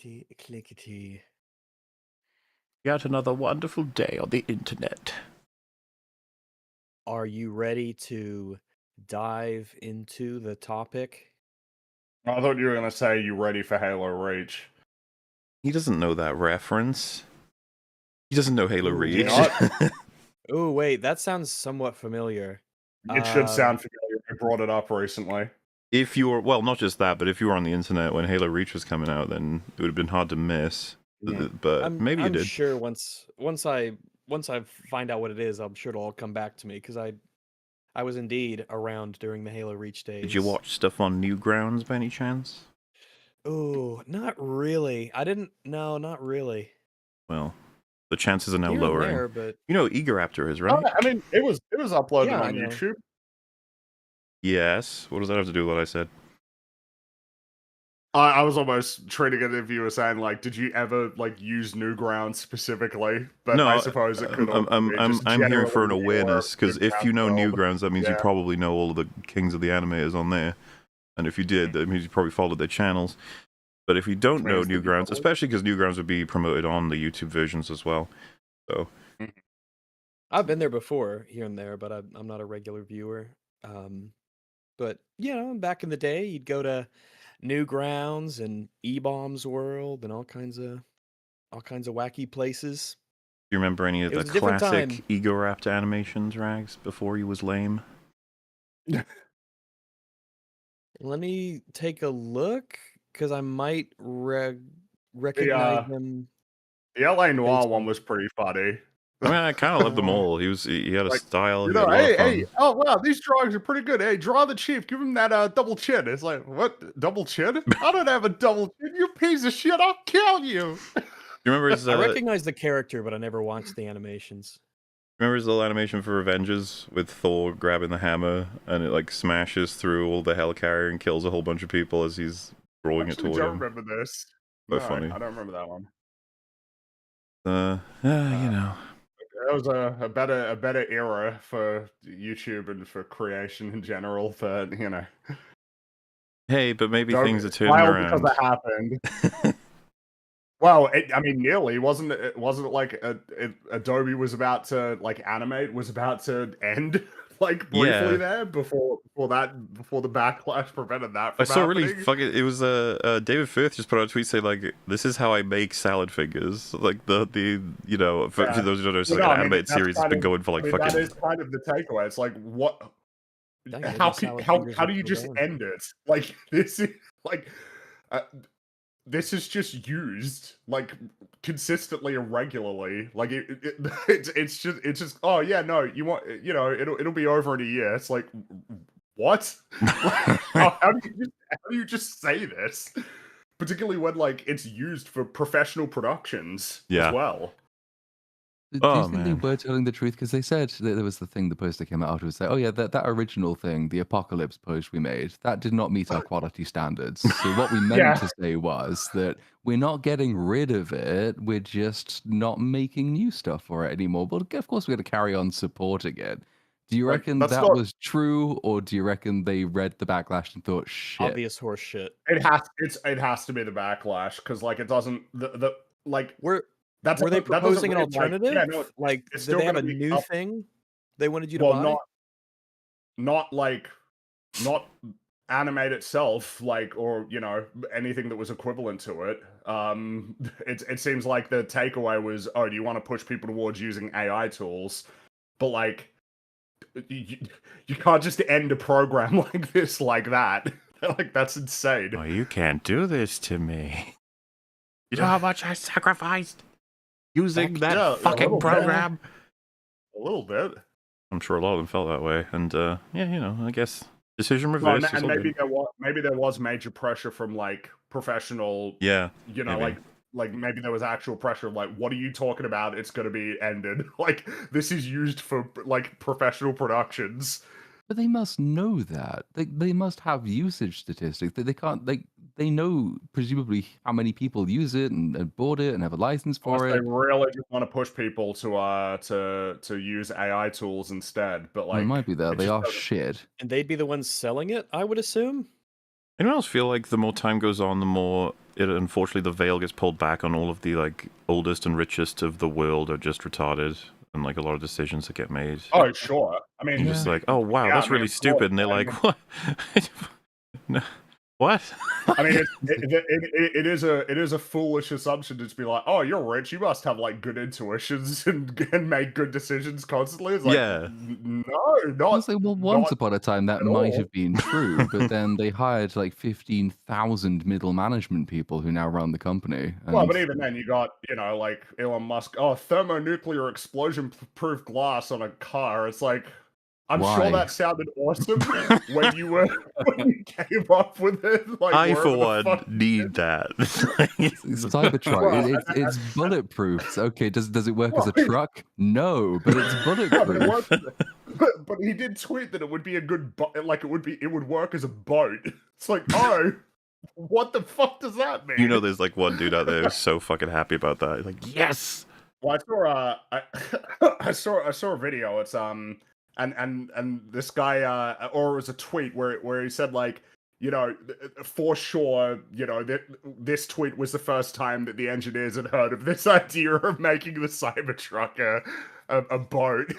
Clickety, clickety. Yet another wonderful day on the internet. Are you ready to dive into the topic? I thought you were going to say you ready for Halo Reach. He doesn't know that reference. He doesn't know Halo Ooh, Reach. Oh, wait, that sounds somewhat familiar. It should sound familiar. I brought it up recently. If you were, well, not just that, but if you were on the internet when Halo Reach was coming out, then it would have been hard to miss. Yeah. But maybe you I'm did. sure once I find out what it is, I'm sure it'll all come back to me because I was indeed around during the Halo Reach days. Did you watch stuff on Newgrounds by any chance? Oh, not really. I didn't. No, not really. Well, the chances are now Here and lowering. there, but You know, Eageraptor is, right? I mean, it was uploaded Yeah, I on know. YouTube. Yes. What does that have to do with what I said? I was almost treating it if you were saying, like, did you ever, like, use Newgrounds specifically? But No, I suppose it could I'm here for an awareness, because if you know Newgrounds, that means you Yeah. probably know all of the kings of the animators on there. And if you did, that means you probably followed their channels. But if you don't know Means that you Newgrounds, probably- especially because Newgrounds would be promoted on the YouTube versions as well. So I've been there before, here and there, but I'm not a regular viewer. But you know, back in the day, you'd go to Newgrounds and E-Bombs World and all kinds of wacky places. do you remember any of It the was a different classic time. Egoraptor animations, Rags, before he was lame? Let me take a look because I might recognize them. The LA Noir Based one on- was pretty funny. I mean, I kind of loved them all. He had a Like, style. You He had know, a lot of hey, fun. oh wow, these drawings are pretty good. Hey, draw the chief. Give him that double chin. It's like, what? Double chin? I don't have a double chin. You piece of shit. I'll kill you. Do you remember his? I recognize the character, but I never watched the animations. Remember his little animation for Avengers with Thor grabbing the hammer and it like smashes through all the Hellcarrier and kills a whole bunch of people as he's throwing it Actually, toward don't him. remember this. So No, funny. I don't remember that one. You know. That was a better era for YouTube and for creation in general. For Hey, but maybe don't things are turning smile around. because it happened. Well, I mean, nearly wasn't it? Wasn't it like Adobe was about to like animate was about to end like briefly Yeah. there before the backlash prevented that I from saw happening. really fucking. It was David Firth just put out a tweet saying like, "This is how I make salad fingers." Like the you know for Yeah. those who don't know, it's Well, like no, an I mean, animated that's series that's kind been of- going for like I mean, fucking. that is kind of the takeaway. It's like what? Dang, maybe How salad how fingers how are do you just still end it? Like this is like. This is just used like consistently and regularly. Like it's just oh yeah, no, you want it'll be over in a year. It's like what? how do you just say this? Particularly when like it's used for professional productions Yeah. as well. Do Oh, you think they man. were telling the truth? Because they said that there was the thing, the poster came out afterwards, say, oh yeah, that original thing, the apocalypse post we made, that did not meet our quality standards. So what we meant Yeah. to say was that we're not getting rid of it, we're just not making new stuff for it anymore. But of course we're going to carry on supporting it. Do you Like, reckon that's that not- was true, or do you reckon they read the backlash and thought, shit? obvious horse shit. It has to be the backlash because like it doesn't the like Were that's they that doesn't proposing an read, like, alternative? yeah, no, Like, it's did still they have a gonna be new up- thing they wanted you to well, buy? not animate itself, like, or anything that was equivalent to it. It seems like the takeaway was, oh, do you want to push people towards using AI tools? But like, you can't just end a program like this like that. Like that's insane. Oh, you can't do this to me. You know how much I sacrificed using that Yeah, a fucking little bit. program? A little bit. I'm sure a lot of them felt that way, and yeah, I guess decision Well, reversed. and maybe there was major pressure from like professional. Yeah, Like maybe there was actual pressure of like, what are you talking about? It's going to be ended. Like this is used for like professional productions. But they must know that. They must have usage statistics. They can't. They know presumably how many people use it and bought it and have a license for Unless it. they really just want to push people to use AI tools instead. But Well, like, it might be that it they just are doesn't- shit. And they'd be the ones selling it, I would assume. Anyone else feel like the more time goes on, the more unfortunately the veil gets pulled back on all of the like oldest and richest of the world are just retarded, and like a lot of decisions that get made. Oh, sure. I mean, You're just like, oh wow, yeah, that's I mean, really of course, stupid, and they're I like, mean, what? No, what? I mean, it is a foolish assumption to just be like, oh, you're rich, you must have like good intuitions and make good decisions constantly. It's like, Yeah. no, I not was like, well, once not upon a time that at might all. have been true, but then they hired like 15,000 middle management people who now run the company. Well, And but even then, you got, like Elon Musk. Oh, thermonuclear explosion-proof glass on a car. It's like, I'm sure why? that sounded awesome when you came up with it. Like, I for wherever the one fuck. need that. Cybertruck, Well, it's bulletproof. So, okay, does it work as a Well, truck? No, but it's yeah, but it bulletproof. works. But he did tweet that it would be a good, like it would work as a boat. It's like, oh, what the fuck does that mean? You know, there's like one dude out there who's so fucking happy about that. He's like, yes. Well, I saw a video. It's and this guy or it was a tweet where he said like, for sure, that this tweet was the first time that the engineers had heard of this idea of making the Cybertruck a boat,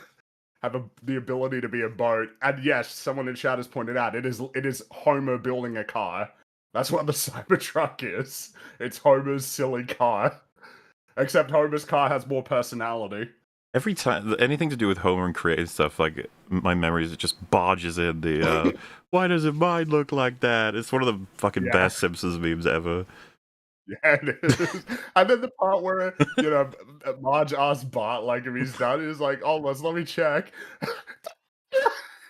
have the ability to be a boat. And yes, someone in chat has pointed out it is Homer building a car. That's what the Cybertruck is. It's Homer's silly car. Except Homer's car has more personality. Every time anything to do with Homer and creative stuff, like my memories, it just barges in the why doesn't mine look like that? It's one of the fucking best Simpsons memes ever. Yeah, it is. And then the part where, Marge asks Bart like if he's done, he's like, almost, let me check.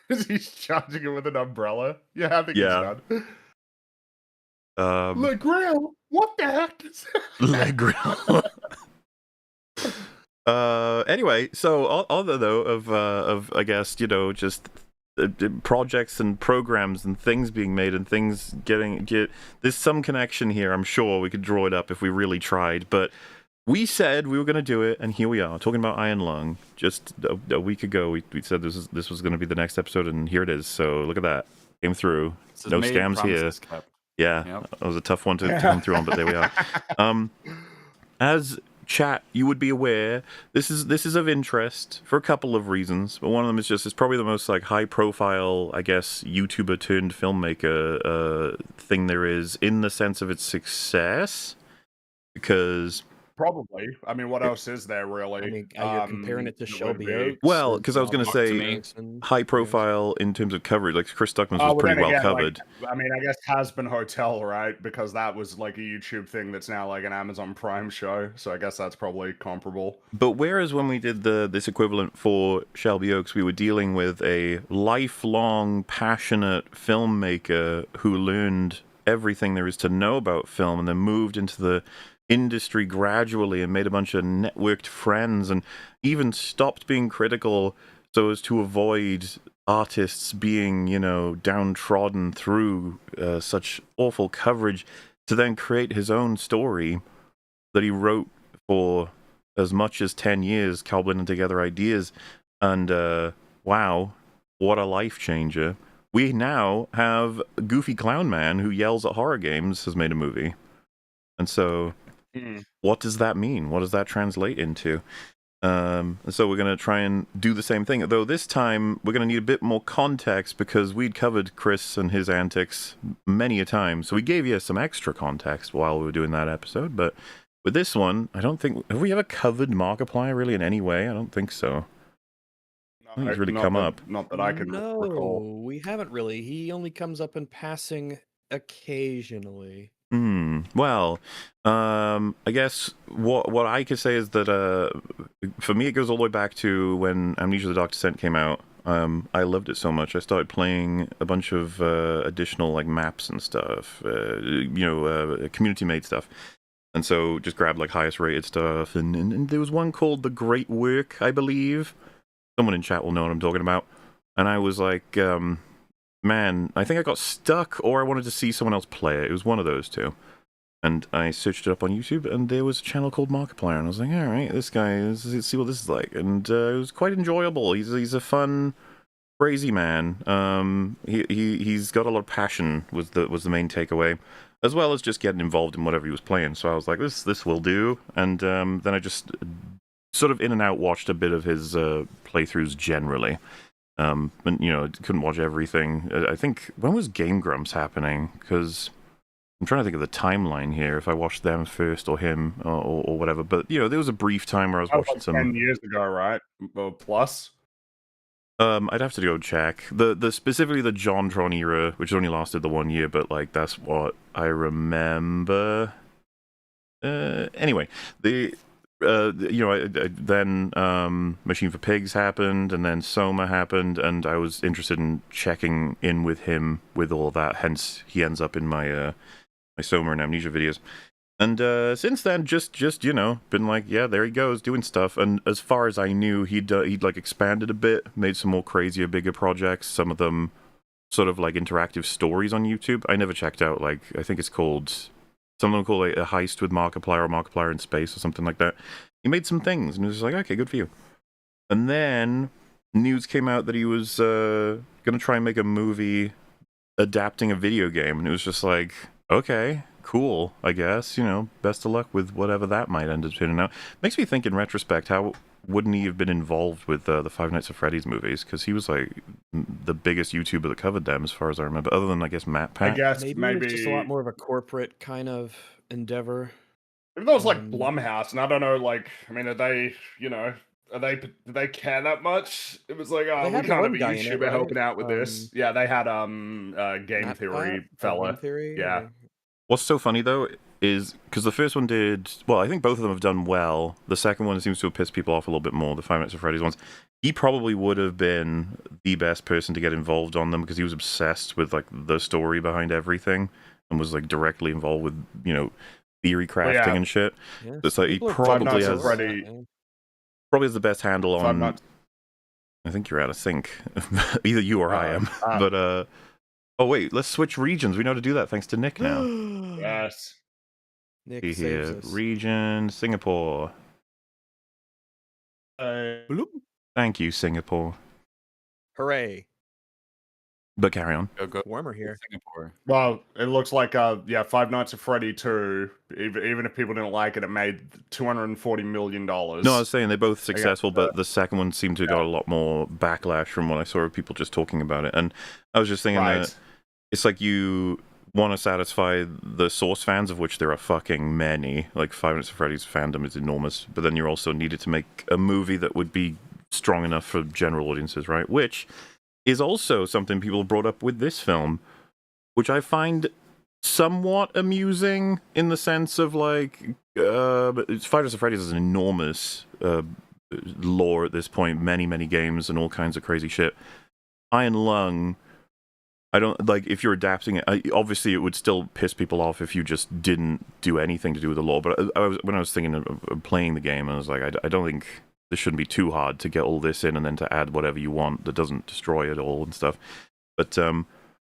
He's charging him with an umbrella. Yeah, I think he's done. LeGrill, what the heck is that? LeGrill. Anyway, so other though of I guess just projects and programs and things being made and things there's some connection here. I'm sure we could draw it up if we really tried, but we said we were going to do it, and here we are talking about Iron Lung. Just a week ago, we said this was going to be the next episode, and here it is. So look at that, came through. No scams here. Yeah, that was a tough one to come through on, but there we are. As chat, you would be aware, this is of interest for a couple of reasons, but one of them is just it's probably the most like high profile, I guess, YouTuber turned filmmaker thing there is in the sense of its success, because Probably. I mean, what else is there really? I mean, you're comparing it to that would Shelby be- Oaks. well, or because I was going to Mark say Mason, high profile in terms of coverage, like Chris Stuckman's was but pretty then well again, covered. I mean, I guess Has Been Hotel, right? Because that was like a YouTube thing that's now like an Amazon Prime show. So I guess that's probably comparable. But whereas when we did this equivalent for Shelby Oaks, we were dealing with a lifelong, passionate filmmaker who learned everything there is to know about film and then moved into the industry gradually and made a bunch of networked friends and even stopped being critical so as to avoid artists being, downtrodden through such awful coverage, to then create his own story that he wrote for as much as 10 years, cobbling together ideas. And wow, what a life changer. We now have Goofy Clown Man, who yells at horror games, has made a movie. And so what does that mean? What does that translate into? So we're going to try and do the same thing, though this time we're going to need a bit more context because we'd covered Chris and his antics many a time. So we gave you some extra context while we were doing that episode. But with this one, I don't think... Have we ever covered Markiplier really in any way? I don't think so. I think he's really come up. Not that I can recall. No, we haven't really. He only comes up in passing occasionally. Well, I guess what I could say is that for me it goes all the way back to when Amnesia: The Dark Descent came out. I loved it so much. I started playing a bunch of additional like maps and stuff, community made stuff, and so just grabbed like highest rated stuff. And there was one called The Great Work, I believe. Someone in chat will know what I'm talking about. And I was like, man, I think I got stuck, or I wanted to see someone else play it. It was one of those two. And I searched it up on YouTube, and there was a channel called Markiplier, and I was like, all right, this guy, let's see what this is like. And it was quite enjoyable. He's a fun, crazy man. He's got a lot of passion, was the main takeaway. as well as just getting involved in whatever he was playing. So I was like, this will do. And then I just sort of in and out watched a bit of his playthroughs generally. And couldn't watch everything. I think, when was Game Grumps happening? Because I'm trying to think of the timeline here, if I watched them first or him or whatever. But, there was a brief time where I was That was watching like some... 10 years ago, right? Or plus? I'd have to go check. The specifically the JonTron era, which only lasted the 1 year, but, like, that's what I remember. Anyway, then Machine for Pigs happened, and then Soma happened, and I was interested in checking in with him with all that. Hence, he ends up in my my Soma and Amnesia videos. And since then, just been like, yeah, there he goes, doing stuff. And as far as I knew, he'd like expanded a bit, made some more crazier, bigger projects. Some of them sort of like interactive stories on YouTube. I never checked out, like, I think it's called... Some of them call it a heist with Markiplier or Markiplier in space or something like that. He made some things, and it was like, okay, good for you. And then news came out that he was going to try and make a movie adapting a video game, and it was just like, okay, cool, I guess. Best of luck with whatever that might end up turning out. Makes me think, in retrospect, how wouldn't he have been involved with the Five Nights at Freddy's movies? Because he was like the biggest YouTuber that covered them, as far as I remember, other than, I guess, Matt Pat. I guess Maybe it was just a lot more of a corporate kind of endeavor. If that was like Blumhouse, and I don't know, like, I mean, are they, do they care that much? It was like, oh, we had can't one have a guy in it, YouTuber right? helping out with this. Yeah, they had Game Matt Theory Pat? fella. Game Theory? Yeah. Or... What's so funny, though, is because the first one did... Well, I think both of them have done well. The second one seems to have pissed people off a little bit more, the Five Nights at Freddy's ones. He probably would have been the best person to get involved on them, because he was obsessed with, like, the story behind everything, and was, like, directly involved with, theory crafting and shit. Yeah, It's like he people are probably Five Nights has... at Freddy. Probably has the best handle Five on... Nights. I think you're out of sync. Either you or I am. But, oh, wait, let's switch regions. We know how to do that thanks to Nick now. Yes. Nick See saves here. us. Region, Singapore. Bloop. Thank you, Singapore. Hooray. But carry on. Go Warmer here. Singapore. Well, it looks like, Five Nights at Freddy 2, even if people didn't like it, it made $240 million. No, I was saying they're both successful, but the second one seemed to have got a lot more backlash from what I saw of people just talking about it. And I was just thinking that it's like you want to satisfy the Source fans, of which there are fucking many. Like, Five Nights at Freddy's fandom is enormous, but then you also needed to make a movie that would be strong enough for general audiences, right? Which is also something people brought up with this film, which I find somewhat amusing in the sense of, like, Five Nights at Freddy's is an enormous lore at this point, many games and all kinds of crazy shit. Iron Lung, I don't, like, if you're adapting it, obviously it would still piss people off if you just didn't do anything to do with the lore, but when I was thinking of playing the game, I was like, I don't think this shouldn't be too hard to get all this in and then to add whatever you want that doesn't destroy it all and stuff. But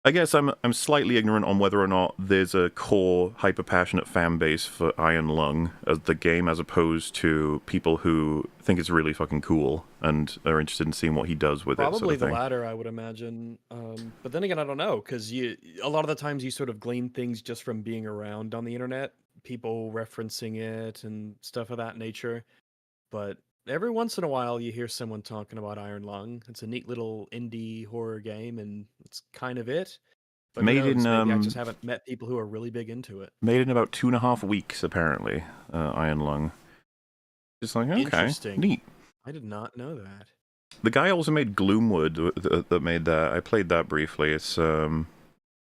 I guess I'm slightly ignorant on whether or not there's a core hyper-passionate fan base for Iron Lung as the game, as opposed to people who think it's really fucking cool and are interested in seeing what he does with it. Probably the latter, I would imagine. But then again, I don't know, because a lot of the times you sort of glean things just from being around on the internet, people referencing it and stuff of that nature. But every once in a while, you hear someone talking about Iron Lung. It's a neat little indie horror game, and it's kind of it. But Made maybe I in just haven't met people who are really big into it. made in about 2.5 weeks, apparently. Iron Lung. Just like, okay, Interesting. neat. I did not know that. The guy also made Gloomwood that made that. I played that briefly. It's I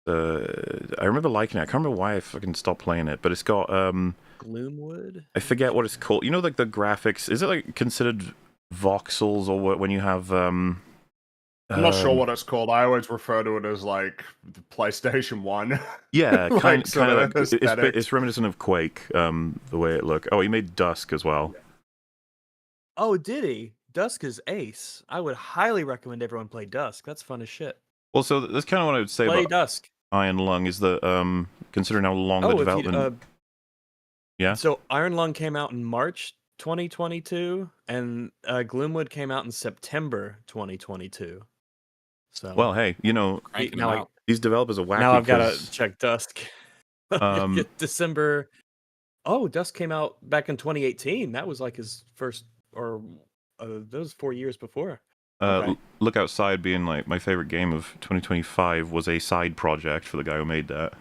remember liking it. I can't remember why I fucking stopped playing it, but it's got Gloomwood? I forget what it's called. You know, like the graphics. Is it like considered voxels or what when you have I'm not sure what it's called. I always refer to it as, like, the PlayStation 1. Yeah, Like, kind sort of of like, aesthetic. it's reminiscent of Quake, the way it looked. Oh, he made Dusk as well. Oh, did he? Dusk is ace. I would highly recommend everyone play Dusk. That's fun as shit. Well, so that's kind of what I would say Play about Dusk. Iron Lung is that considering how long the If you, development. Yeah. So Iron Lung came out in March 2022, and Gloomwood came out in September 2022. So Well, hey, Cranking them now out. these developers are wacky. now I've got to 'cause check Dusk. Um, December. Oh, Dust came out back in 2018. That was like his first, or that was 4 years before. Okay. Look Outside being like my favorite game of 2025 was a side project for the guy who made that.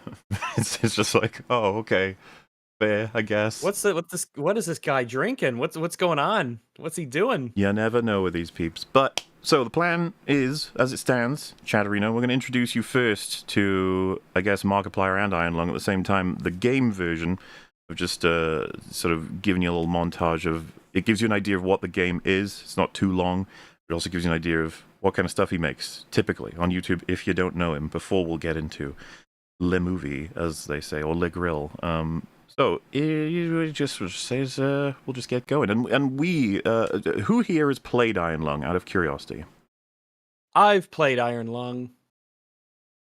It's just like, oh, okay, fair, I guess. What is this guy drinking? What's going on? What's he doing? You never know with these peeps. But, so the plan is, as it stands, Chatterino, we're going to introduce you first to, I guess, Markiplier and Iron Lung at the same time, the game version of just sort of giving you a little montage of, it gives you an idea of what the game is. It's not too long. It also gives you an idea of what kind of stuff he makes, typically, on YouTube, if you don't know him, before we'll get into Le Movie, as they say, or Le Grill. So, it just says, we'll just get going. And we, who here has played Iron Lung, out of curiosity? I've played Iron Lung.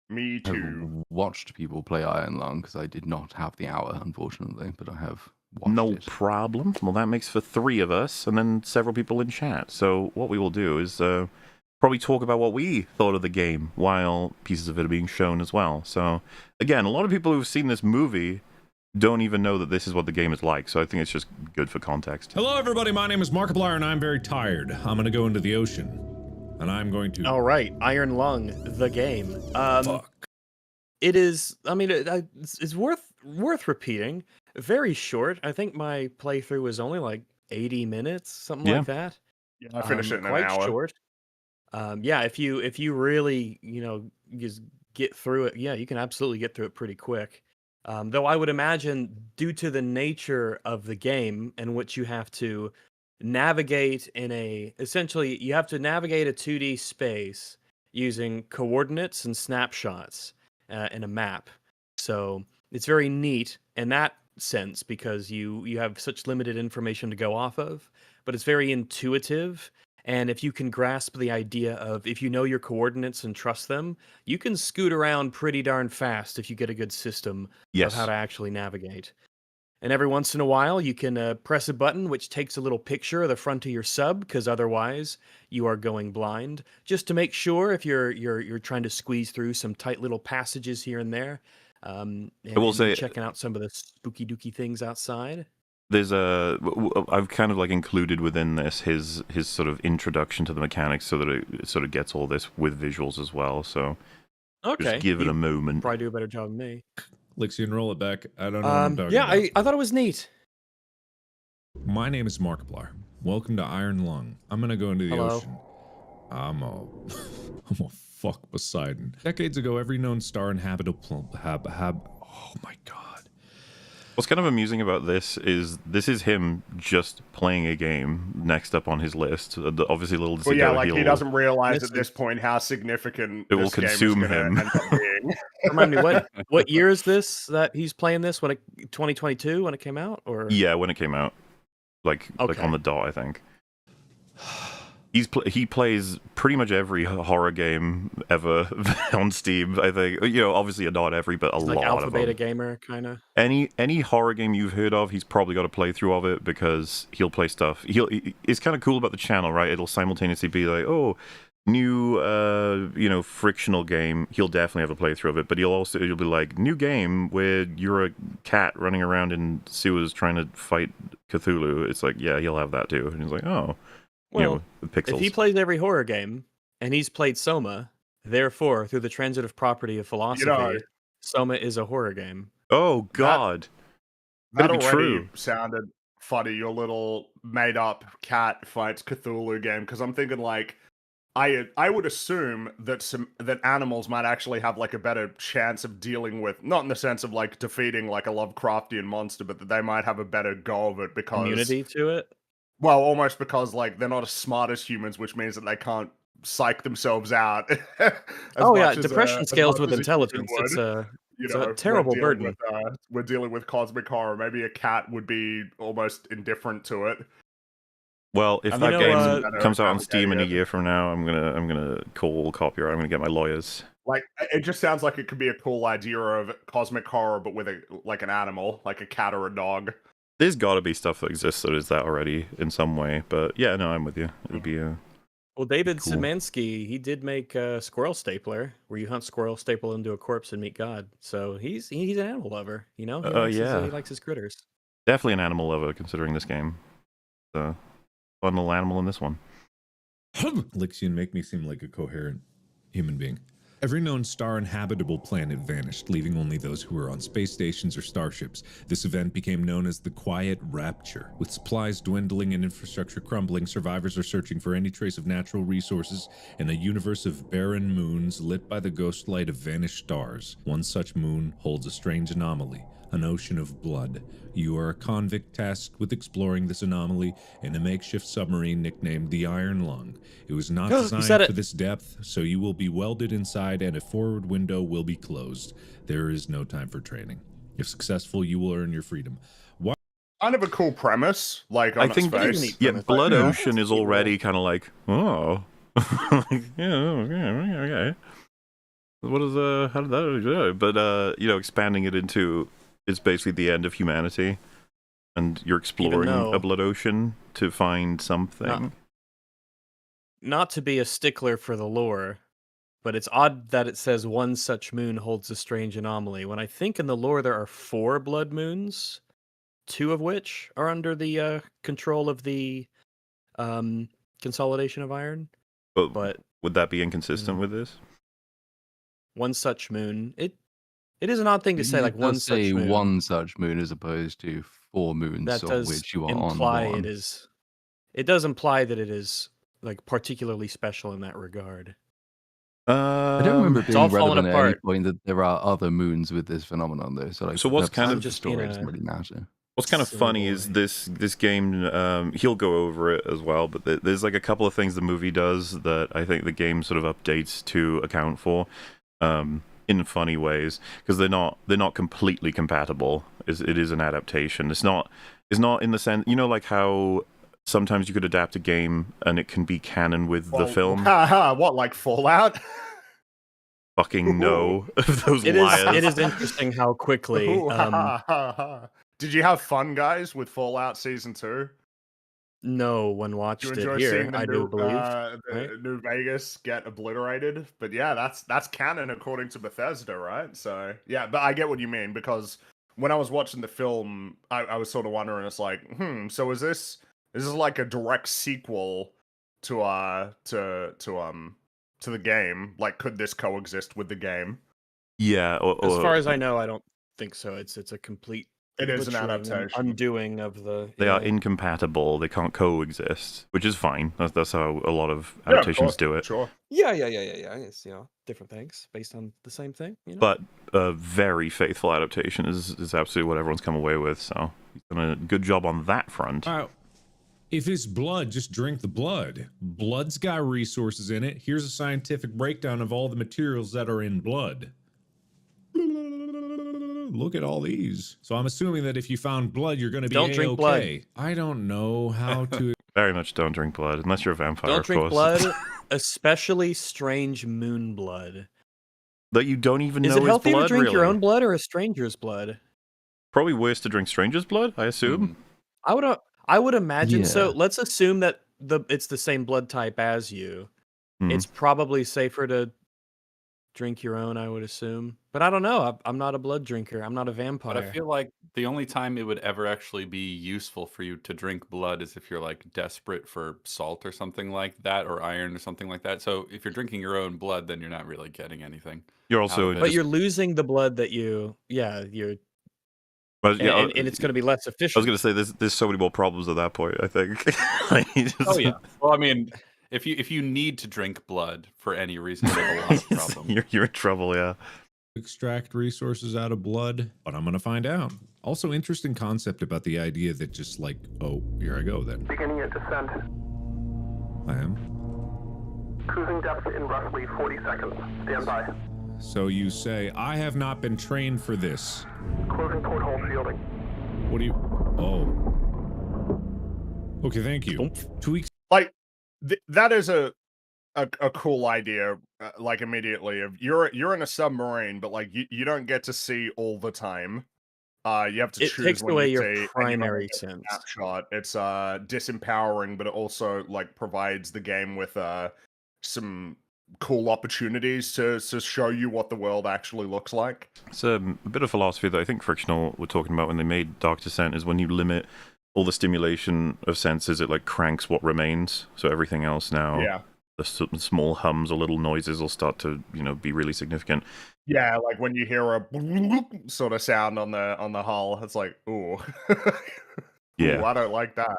Me too. I've watched people play Iron Lung because I did not have the hour, unfortunately, but I have watched No it. problem. Well, that makes for 3 of us, and then several people in chat. So what we will do is probably talk about what we thought of the game while pieces of it are being shown as well. So, again, a lot of people who've seen this movie don't even know that this is what the game is like, so I think it's just good for context. Hello, everybody. My name is Markiplier, and I'm very tired. I'm going to go into the ocean, and I'm going to... All right, Iron Lung, the game. Fuck. It is. I mean, it's worth repeating. Very short. I think my playthrough was only like 80 minutes, something like that. Yeah, I finished it in an quite hour. short. Yeah, if you really just get through it, yeah, you can absolutely get through it pretty quick. Though I would imagine, due to the nature of the game, in which you have to navigate essentially you have to navigate a 2D space using coordinates and snapshots in a map. So it's very neat in that sense because you have such limited information to go off of, but it's very intuitive. And if you can grasp the idea of, if you know your coordinates and trust them, you can scoot around pretty darn fast if you get a good system of how to actually navigate. And every once in a while, you can press a button which takes a little picture of the front of your sub, because otherwise you are going blind. Just to make sure if you're trying to squeeze through some tight little passages here and there, and say, checking out some of the spooky dooky things outside. There's I've kind of like included within this his sort of introduction to the mechanics, so that it sort of gets all this with visuals as well. So okay, just give it a moment. Probably do a better job than me. Lixie, roll it back. I don't know what I'm talking yeah, about. I thought it was neat. My name is Markiplier. Welcome to Iron Lung. I'm gonna go into the ocean. I'm a fuck Poseidon. Decades ago, every known star inhabitable oh my god. What's kind of amusing about this is him just playing a game next up on his list. Obviously, little. Well, yeah, like he doesn't realize at this point how significant it will consume him. End up being. Remind me, what year is this that he's playing this? 2022 when it came out, or yeah, when it came out, like on the dot, I think. He plays pretty much every horror game ever on Steam. I think, obviously not every, but a lot like alpha of beta them. gamer kind of. Any horror game you've heard of, he's probably got a playthrough of it, because he'll play stuff. It's kind of cool about the channel, right? It'll simultaneously be like, oh, new frictional game. He'll definitely have a playthrough of it, but he'll be like, new game where you're a cat running around in sewers trying to fight Cthulhu. It's like, yeah, he'll have that too. And he's like, oh. Well, with pixels. If he plays every horror game, and he's played Soma, therefore, through the transitive property of philosophy, Soma is a horror game. Oh, God. That already sounded funny, your little made-up cat fights Cthulhu game, because I'm thinking, like, I would assume that animals might actually have, like, a better chance of dealing with, not in the sense of, like, defeating, like, a Lovecraftian monster, but that they might have a better go of it because... Immunity to it? Well, almost because, like, they're not as smart as humans, which means that they can't psych themselves out. Depression scales with intelligence. It's a terrible burden. We're dealing with cosmic horror. Maybe a cat would be almost indifferent to it. Well, if that game comes out on Steam in a year from now, I'm gonna call copyright. I'm gonna get my lawyers. Like, it just sounds like it could be a cool idea of cosmic horror, but with an animal, like a cat or a dog. There's got to be stuff that exists that is that already in some way, but yeah, no, I'm with you. It would be Well, David Cool. Szymanski, he did make Squirrel Stapler, where you hunt squirrel, staple into a corpse, and meet God. So he's an animal lover. You know, Yeah. he likes his critters. Definitely an animal lover, considering this game. Fun little animal in this one. Lixian make me seem like a coherent human being. Every known star and habitable planet vanished, leaving only those who were on space stations or starships. This event became known as the Quiet Rapture. With supplies dwindling and infrastructure crumbling, survivors are searching for any trace of natural resources in a universe of barren moons lit by the ghost light of vanished stars. One such moon holds a strange anomaly, an ocean of blood. You are a convict tasked with exploring this anomaly in a makeshift submarine nicknamed the Iron Lung. It was not You said designed it. for this depth, so you will be welded inside and a forward window will be closed. There is no time for training. If successful, you will earn your freedom. Kind of a cool premise, like on I its think, It is a face. neat yeah, premise. Blood Yeah. Ocean is already kind of like, oh. Yeah, okay. What is, how did that go? But, you know, expanding it into, it's basically the end of humanity. And you're exploring though- a blood ocean to find something. Not to be a stickler for the lore, but it's odd that it says one such moon holds a strange anomaly. When I think in the lore there are 4 blood moons, 2 of which are under the control of the consolidation of iron. But would that be inconsistent with this? one such moon, it is an odd thing to say, It like one does such say moon. one such moon as opposed to 4 moons, That of does which you are imply on one. it is. It does imply that it is like particularly special in that regard. I don't remember it It's all being falling relevant at any apart. point that there are other moons with this phenomenon, though. So, like, So what's for kind purposes of- the just being story, it doesn't a- really matter. What's kind of Silly funny boy. is this game, he'll go over it as well, but there's like a couple of things the movie does that I think the game sort of updates to account for in funny ways, because they're not completely compatible. It is an adaptation. It's not in the sense, you know, like how sometimes you could adapt a game and it can be canon with the film. What, like Fallout? Fucking no, those It is. liars. It is interesting how quickly. Ooh, ha, ha, ha, ha. Did you have fun, guys, with Fallout Season 2? No one watched Do you it enjoy here. seeing the I new, do believe. the right? New Vegas get obliterated? But yeah, that's canon according to Bethesda, right? So yeah, but I get what you mean, because when I was watching the film, I was sort of wondering, it's like, so is this like a direct sequel to the game? Like, could this coexist with the game? Yeah, As far as I know, I don't think so. It's a complete. It is an butchering and adaptation. undoing of the. they are yeah. incompatible. They can't coexist, which is fine. That's how a lot of Yeah, of adaptations course, do it. Sure. Yeah. It's different things based on the same thing. But a very faithful adaptation is absolutely what everyone's come away with. So he's done a good job on that front. If it's blood, just drink the blood. Blood's got resources in it. Here's a scientific breakdown of all the materials that are in blood. Look at all these. So I'm assuming that if you found blood, you're going to be Don't drink blood. I don't know how to. Very much don't drink blood unless you're a vampire. Don't of drink course. blood, especially strange moon blood. That you don't even Is know it healthy blood, to drink your really. own blood or a stranger's blood? Probably worse to drink stranger's blood, I assume. I would imagine so. Yeah. Let's assume that it's the same blood type as you. Mhm. It's probably safer to drink your own, I would assume. But I don't know. I'm not a blood drinker. I'm not a vampire. But I feel like the only time it would ever actually be useful for you to drink blood is if you're like desperate for salt or something like that, or iron or something like that. So if you're drinking your own blood, then you're not really getting anything. You're also of it. but you're losing the blood that you're But, yeah, and it's going to be less I efficient. was going to say there's so many more problems at that point. I think. Like, Oh yeah. Well, I mean, if you need to drink blood for any reason, you have a lot of problems. you're in trouble. Yeah. Extract resources out of blood, but I'm going to find out. Also, interesting concept about the idea that just like, oh, here I go then. Beginning your descent. I am. Cruising depth in roughly 40 seconds. Stand by. So you say, I have not been trained for this. Closing porthole shielding. What do you... Oh. Okay, thank you. Tweaks. Like that is a cool idea. Like immediately, of you're in a submarine, but like you don't get to see all the time. You have to It choose takes when away you your see, and you only primary get a sense. snapshot. It's disempowering, but it also like provides the game with some cool opportunities to show you what the world actually looks like. It's a bit of philosophy that I think Frictional were talking about when they made Dark Descent, is when you limit all the stimulation of senses, it like cranks what remains. So everything else now, Yeah. the small hums or little noises will start to, be really significant. Yeah, like when you hear a sort of sound on the hull, it's like, ooh. Yeah. Ooh, I don't like that.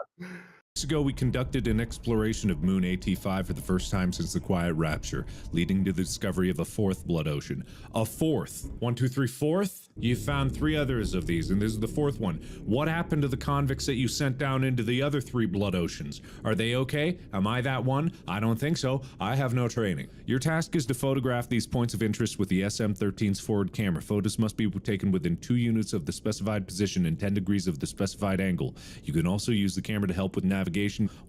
Weeks ago, we conducted an exploration of Moon AT5 for the first time since the Quiet Rapture, leading to the discovery of a fourth blood ocean. A fourth. 1, 2, 3, fourth? You found 3 others of these, and this is the 4th one. What happened to the convicts that you sent down into the other 3 blood oceans? Are they okay? Am I that one? I don't think so. I have no training. Your task is to photograph these points of interest with the SM-13's forward camera. Photos must be taken within 2 units of the specified position and 10 degrees of the specified angle. You can also use the camera to help with navigation.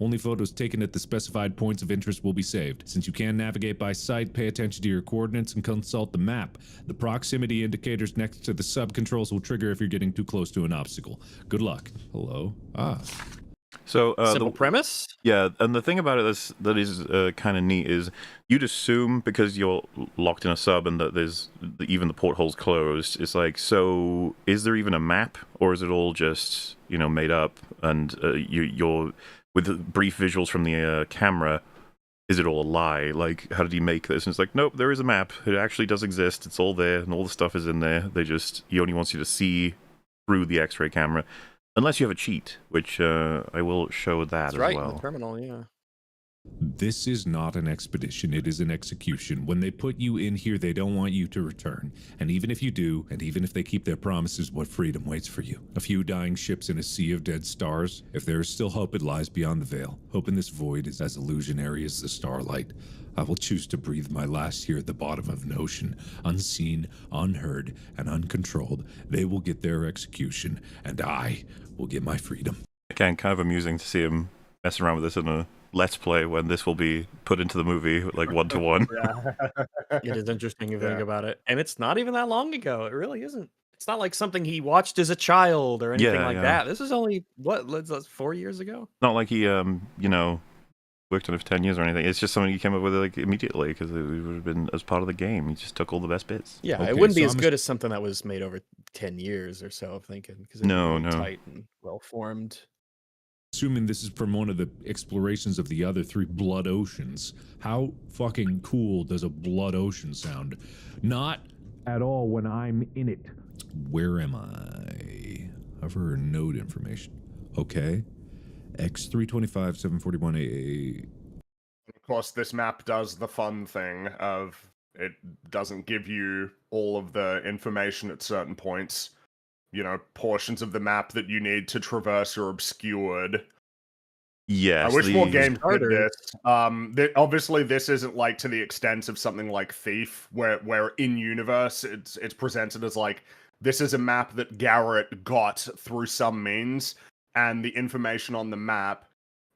Only photos taken at the specified points of interest will be saved. Since you can navigate by sight, pay attention to your coordinates and consult the map. The proximity indicators next to the sub-controls will trigger if you're getting too close to an obstacle. Good luck. Hello? So Simple premise? Yeah, and the thing about it that is kind of neat is you'd assume, because you're locked in a sub and that there's even the portholes closed, it's like, so is there even a map, or is it all just made up? And you're with brief visuals from the camera, is it all a lie? Like, how did he make this? And it's like, nope, there is a map. It actually does exist. It's all there, and all the stuff is in there. He only wants you to see through the X-ray camera. Unless you have a cheat, which I will show that That's as right, well. in the terminal, yeah. This is not an expedition, it is an execution. When they put you in here, they don't want you to return. And even if you do, and even if they keep their promises, what freedom waits for you? A few dying ships in a sea of dead stars? If there is still hope, it lies beyond the veil. Hope in this void is as illusionary as the starlight. I will choose to breathe my last here at the bottom of an ocean, unseen, unheard, and uncontrolled. They will get their execution, and I will get my freedom. Again, kind of amusing to see him messing around with this in a Let's Play when this will be put into the movie, like 1-to-1. It is interesting if you think about it. And it's not even that long ago. It really isn't. It's not like something he watched as a child or anything like that. This is only, that's 4 years ago? Not like he, worked on it for 10 years or anything. It's just something he came up with like immediately because it would have been as part of the game. He just took all the best bits. Yeah, Okay, it wouldn't be so as I'm good as something that was made over 10 years or so, I'm thinking. Because it's No. tight and well-formed. Assuming this is from one of the explorations of the other 3 blood oceans, how fucking cool does a blood ocean sound? Not at all when I'm in it. Where am I? Hover or node information. Okay. X325 741 AA. Of course, this map does the fun thing of it doesn't give you all of the information at certain points. Portions of the map that you need to traverse are obscured. Yes. I wish more games did this. Obviously, this isn't like to the extent of something like Thief, where in universe it's presented as like this is a map that Garrett got through some means, and the information on the map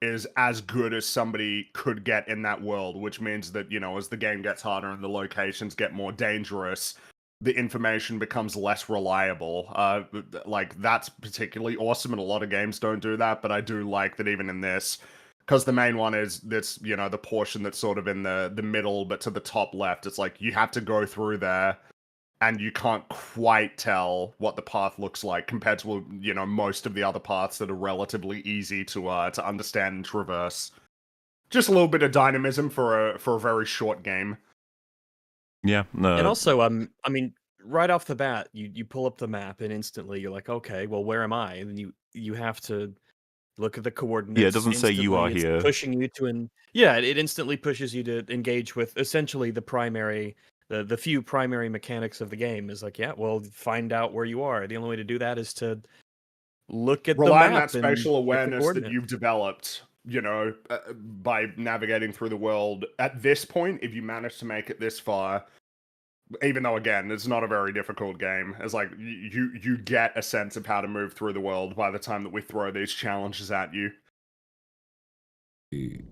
is as good as somebody could get in that world, which means that as the game gets harder and the locations get more dangerous, the information becomes less reliable. Like, that's particularly awesome, and a lot of games don't do that, but I do like that even in this, because the main one is this, the portion that's sort of in the middle, but to the top left, it's like, you have to go through there, and you can't quite tell what the path looks like, compared to, most of the other paths that are relatively easy to understand and traverse. Just a little bit of dynamism for a very short game. Yeah. And also, I mean, right off the bat, you pull up the map and instantly you're like, okay, well, where am I? And you have to look at the coordinates. Yeah, it doesn't say you are It's here. pushing you to it instantly pushes you to engage with essentially the primary, the few primary mechanics of the game. Is like, yeah, well, find out where you are. The only way to do that is to look at Rely the on map that spatial awareness that coordinates. you've developed, by navigating through the world. At this point, if you manage to make it this far, even though again it's not a very difficult game, it's like you get a sense of how to move through the world by the time that we throw these challenges at you. 18.